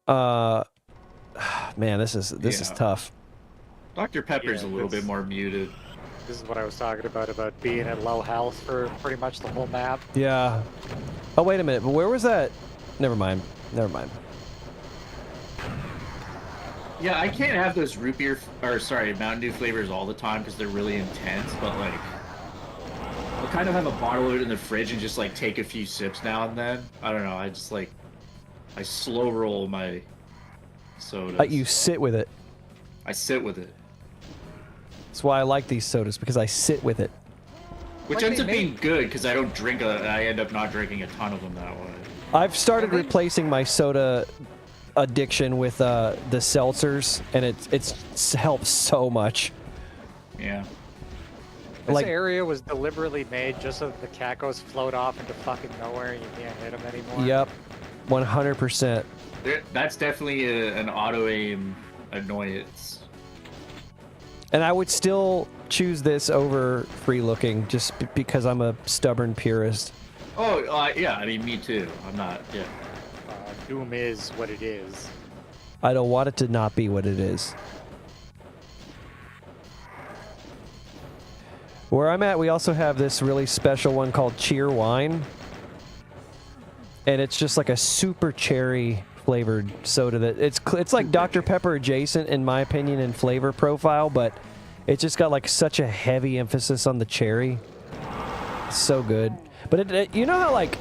Man, this is tough. Dr. Pepper's Yeah, a little bit more muted. This is what I was talking about being at low health for pretty much the whole map. Yeah. Oh, wait a minute. But where was that? Never mind. Yeah, I can't have those Mountain Dew flavors all the time because they're really intense, but like I'll kind of have a bottle of it in the fridge and just like take a few sips now and then. I don't know, I slow roll my sodas. You sit with it. I sit with it. That's why I like these sodas, because I sit with it. Which ends up being good because I end up not drinking a ton of them that way. I've started replacing my soda addiction with the seltzers, and it's helped so much. Yeah. This area was deliberately made just so that the cacos float off into fucking nowhere and you can't hit them anymore. Yep, 100%. That's definitely an auto-aim annoyance. And I would still choose this over free looking just because I'm a stubborn purist. Oh, yeah, I mean, me too. I'm not, yeah. Doom is what it is. I don't want it to not be what it is. Where I'm at, we also have this really special one called Cheer Wine. And it's just like a super cherry flavored soda that it's like Dr. Pepper adjacent in my opinion in flavor profile, but it's just got like such a heavy emphasis on the cherry. It's so good. But you know how like,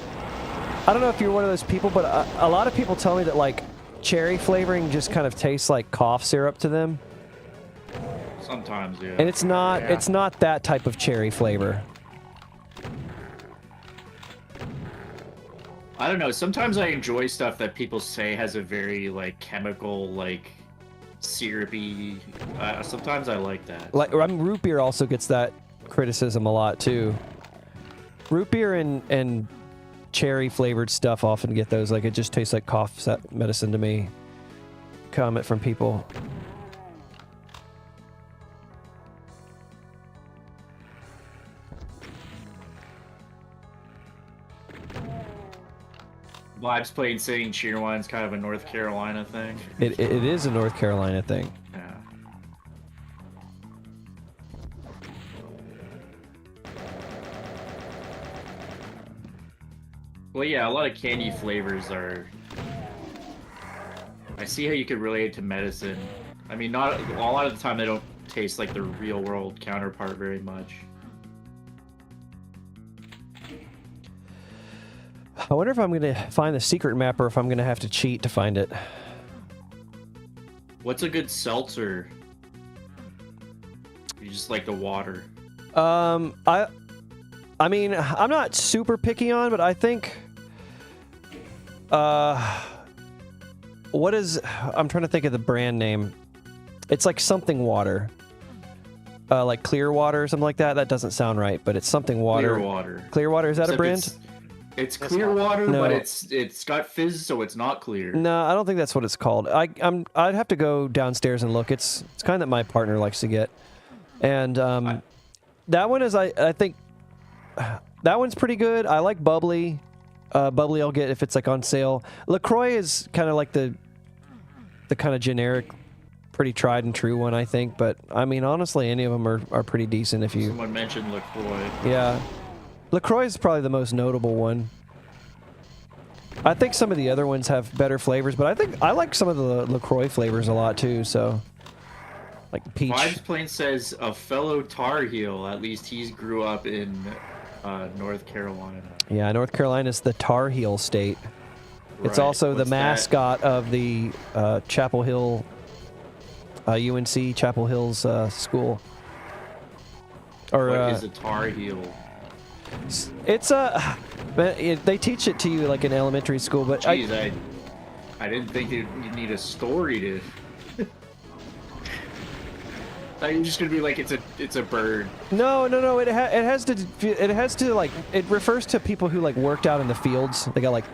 I don't know if you're one of those people, but a lot of people tell me that like cherry flavoring just kind of tastes like cough syrup to them. Sometimes, yeah. And it's not that type of cherry flavor. I don't know. Sometimes I enjoy stuff that people say has a very like chemical, like syrupy. Sometimes I like that. Like root beer also gets that criticism a lot too. Root beer and cherry flavored stuff often get those. Like it just tastes like cough medicine to me. Comment from people. Vibes playing Singing Cheer Wine's kind of a North Carolina thing. It is a North Carolina thing. Yeah. Well, yeah, a lot of candy flavors are... I see how you could relate it to medicine. I mean, not a lot of the time they don't taste like the real world counterpart very much. I wonder if I'm going to find the secret map or if I'm going to have to cheat to find it. What's a good seltzer? You just like the water. I mean, I'm not super picky on, but I think I'm trying to think of the brand name. It's like something water. Like clear water or something like that. That doesn't sound right, but it's something water. Clear water. Clear water, is that a brand? It's clear water, no. But it's got fizz, so it's not clear. No, I don't think that's what it's called. I'd have to go downstairs and look. It's kind that my partner likes to get, and that one is I think that one's pretty good. I like bubbly. Bubbly I'll get if it's like on sale. LaCroix is kind of like the kind of generic, pretty tried and true one I think. But I mean honestly, any of them are pretty decent if you. Someone mentioned LaCroix. Yeah. LaCroix is probably the most notable one. I think some of the other ones have better flavors, but I like some of the LaCroix flavors a lot too. So, like peach. Vibes Plane says a fellow Tar Heel. At least he grew up in North Carolina. Yeah, North Carolina's the Tar Heel state. It's Right. also the What's that? mascot of the Chapel Hill, UNC Chapel Hills school. Or What is a Tar Heel? it's they teach it to you like in elementary school, but Jeez, I didn't think you need a story to. Thought you were just gonna be like it's a bird. no. It has to like it refers to people who like worked out in the fields. They got like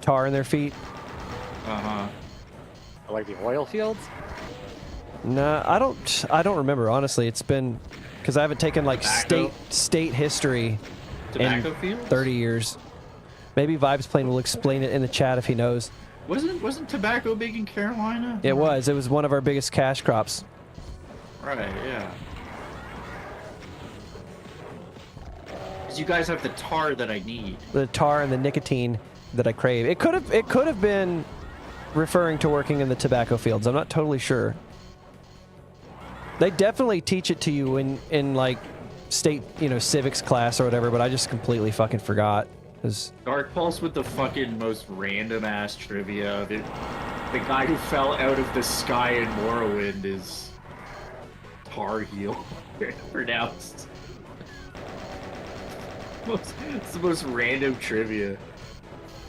tar in their feet. Like the oil fields? Nah, I don't remember honestly. It's been because I haven't taken like Tobacco? state history Tobacco in fields? 30 years. Maybe Vibes Plane will explain it in the chat if he knows. Wasn't tobacco big in Carolina? It was one of our biggest cash crops. Right, yeah. Because you guys have the tar that I need. The tar and the nicotine that I crave. It could have been referring to working in the tobacco fields. I'm not totally sure. They definitely teach it to you in like state, civics class or whatever, but I just completely fucking forgot. 'Cause Dark Pulse with the fucking most random ass trivia. The guy who fell out of the sky in Morrowind is Tar Heel, pronounced. It's the most random trivia. it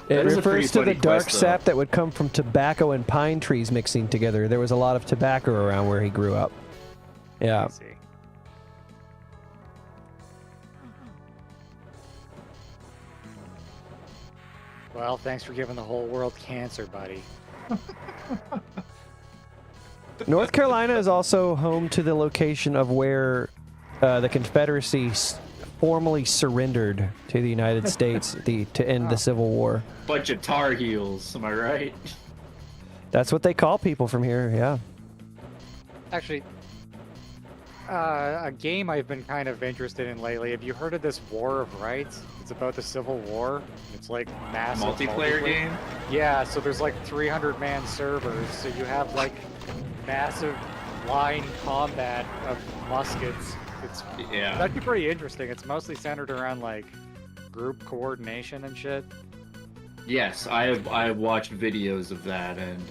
That is a pretty refers to the funny dark quest, though. sap that would come from tobacco and pine trees mixing together. There was a lot of tobacco around where he grew up. Yeah. I see. Well, thanks for giving the whole world cancer, buddy. North Carolina is also home to the location of where the Confederacy formally surrendered to the United States to end the Civil War. Bunch of Tar Heels, am I right? That's what they call people from here, yeah. Actually, a game I've been kind of interested in lately. Have you heard of this War of Rights? It's about the Civil War. It's like massive Multiplayer game? Yeah, so there's like 300-man servers. So you have like massive line combat of muskets. Yeah. That'd be pretty interesting. It's mostly centered around like group coordination and shit. Yes, I have watched videos of that, and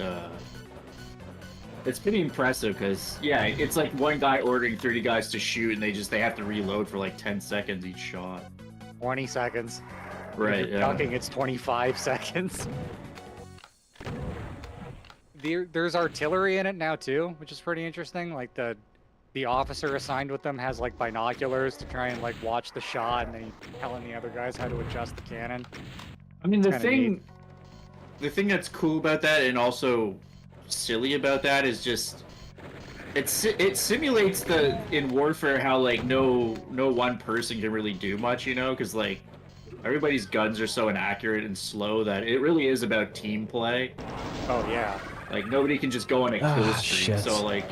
it's pretty impressive because yeah, it's like one guy ordering 30 guys to shoot, and they have to reload for like 10 seconds each shot. 20 seconds. Right. If you're Yeah. ducking, it's 25 seconds. There's artillery in it now too, which is pretty interesting. Like the officer assigned with them has like binoculars to try and like watch the shot, and then he's telling the other guys how to adjust the cannon. I mean, kinda the thing that's cool about that, and also silly about that, is just it simulates in warfare how like no one person can really do much, because like everybody's guns are so inaccurate and slow that it really is about team play. Oh yeah. Like nobody can just go on a kill Ah, streak. shit. So like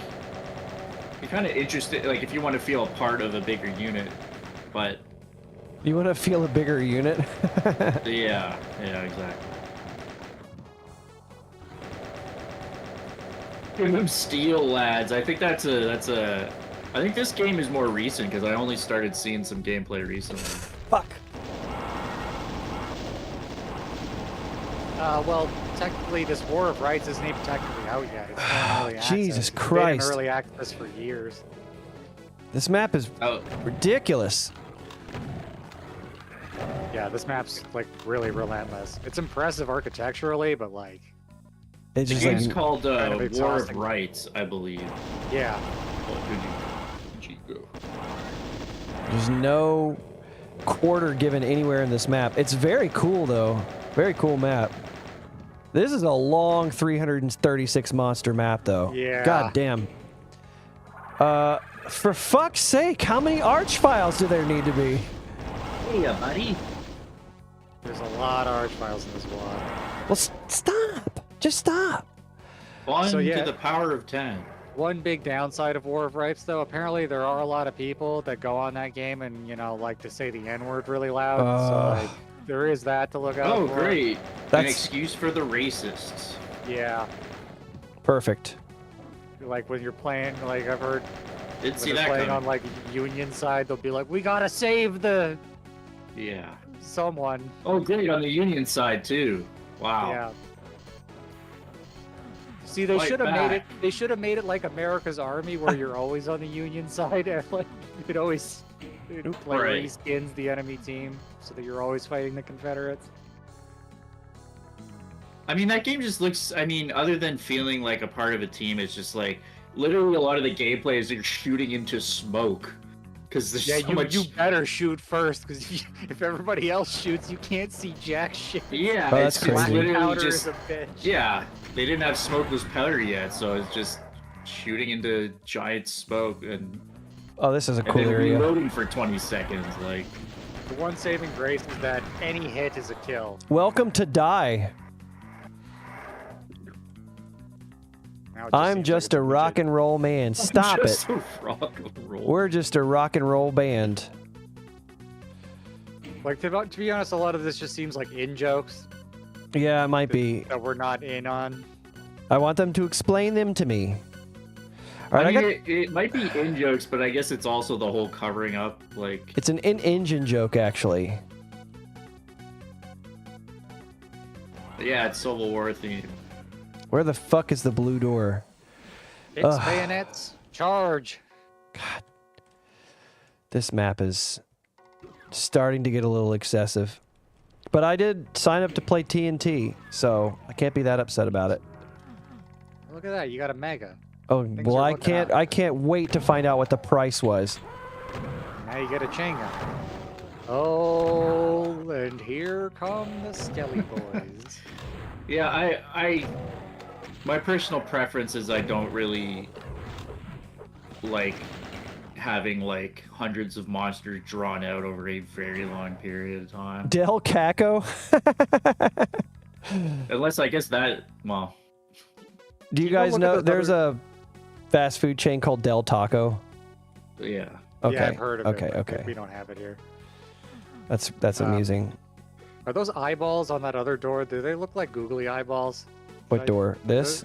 you're kind of interested, like if you want to feel a part of a bigger unit, but You want to feel a bigger unit? yeah, exactly. Give them steel, lads. I think that's a. I think this game is more recent because I only started seeing some gameplay recently. Fuck. Well, technically, this War of Rights isn't even technically out yet. It's still in early access. Jesus It's been in Christ. early access for years. This map is Oh, ridiculous. Yeah, this map's like really relentless. It's impressive architecturally, but like, It's the just game's like, called kind of War of exhausting. Rights, I believe. yeah. Where'd you go? there's no quarter given anywhere in this map. It's very cool though. Very cool map. This is a long 336 monster map though. Yeah. God damn. For fuck's sake, how many arch files do there need to be? Hey, buddy. There's a lot of arch files in this one. Well, stop. Just stop. 1 So, yeah. to the power of 10. One big downside of War of Rights, though, apparently there are a lot of people that go on that game and, like to say the N-word really loud. So, like, there is that to look out Oh, for. great. An That's- excuse for the racists. Yeah, Perfect. like when you're playing, like I've heard Didn't when see they're that playing coming. on like Union side, they'll be like, "We gotta save the Yeah. someone." Oh, great. On the Union side, too. Wow. Yeah. See, they Fight should have made it. back. They should have made it like America's Army, where you're always on the Union side, and like you could always like Right. reskins the enemy team, so that you're always fighting the Confederates. I mean, that game just looks. I mean, other than feeling like a part of a team, it's just like literally a lot of the gameplay is you're shooting into smoke because there's Yeah, so much. you better shoot first, because if everybody else shoots, you can't see jack shit. Yeah, Oh, it's, that's it's crazy. literally Powder just. is a bitch. Yeah, they didn't have smokeless powder yet, so it's just shooting into giant smoke and, Oh, this is a and cool then area. reloading for 20 seconds. Like, The one saving grace is that any hit is a kill. Welcome to Die. Now it I'm seems just like a it's rock and roll man. Stop it. just a rock and roll. We're just a rock and roll band. Like to be honest, a lot of this just seems like in jokes Yeah, it might be. that we're not in on. I want them to explain them to me. All right, I I mean, got. it might be in jokes, but I guess it's also the whole covering up. Like, It's an in-engine joke, actually. yeah, it's Civil War theme. Where the fuck is the blue door? It's Ugh. bayonets. Charge. This map is starting to get a little excessive. But I did sign up to play TNT, so I can't be that upset about it. Look at that. You got a mega. Oh, Things well, are I looking can't. up. I can't wait to find out what the price was. Now you get a chain gun. Oh, and here come the Skelly boys. Yeah, my personal preference is I don't really like having like hundreds of monsters drawn out over a very long period of time. Del Caco? Unless I guess that, well, Do you You go guys look at know those there's other- a fast food chain called Del Taco? yeah. Okay. Yeah, I've heard of okay, it. but okay. We don't have it here. That's amusing. Are those eyeballs on that other door? Do they look like googly eyeballs? What I- door? This?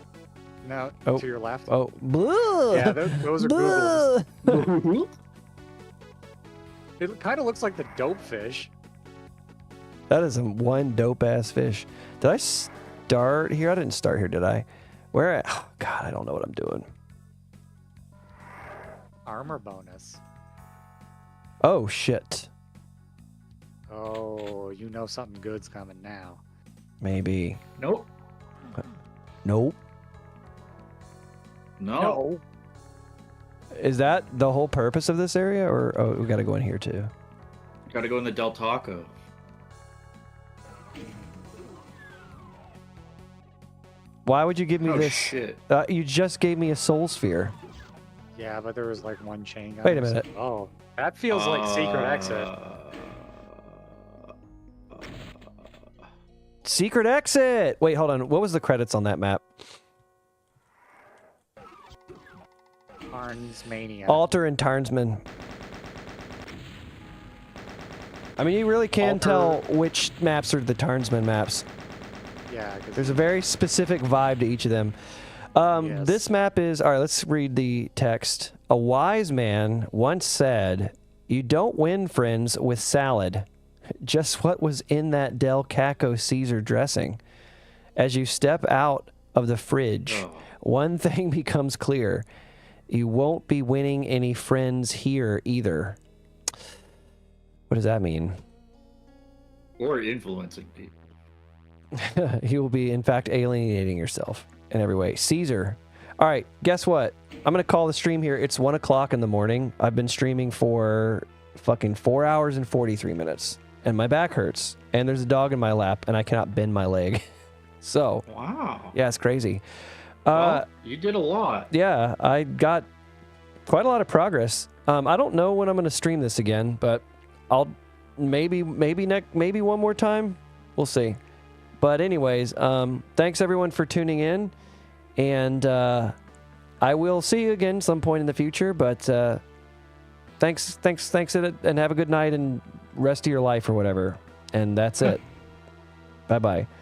No, Oh. to your left. Oh, bleh. Yeah, those are googles. Bleh. It kind of looks like the dope fish. That is one dope ass fish. Did I start here? I didn't start here, did I? Where? Oh, God, I don't know what I'm doing. Armor bonus. Oh shit. Oh, you know something good's coming now. Maybe. Nope. Nope. No. Is that the whole purpose of this area, or oh, we got to go in here too? Gotta go in the Del Taco. Why would you give me Oh this? shit. You just gave me a soul sphere. Yeah, but there was like one chain gun. Wait a minute. Oh, that feels like secret exit. Secret exit. Wait, hold on. What was the credits on that map? Arns Mania. Altar and Tarnsman. I mean, you really can tell which maps are the Tarnsman maps. Yeah, 'cause There's a very specific vibe to each of them. Yes. This map is... All right, let's read the text. A wise man once said, "You don't win friends with salad." Just what was in that Del Caco Caesar dressing. As you step out of the fridge, Oh. one thing becomes clear. You won't be winning any friends here either. What does that mean? Or influencing people. You will be, in fact, alienating yourself in every way. Caesar. All right, guess what? I'm going to call the stream here. It's 1 o'clock in the morning. I've been streaming for fucking 4 hours and 43 minutes. And my back hurts. And there's a dog in my lap, and I cannot bend my leg. So, Wow. yeah, it's crazy. Well, you did a lot. Yeah, I got quite a lot of progress. I don't know when I'm going to stream this again, but I'll maybe one more time. We'll see. But anyways, thanks everyone for tuning in, and I will see you again some point in the future. But thanks, and have a good night and rest of your life or whatever. and that's it. Bye bye.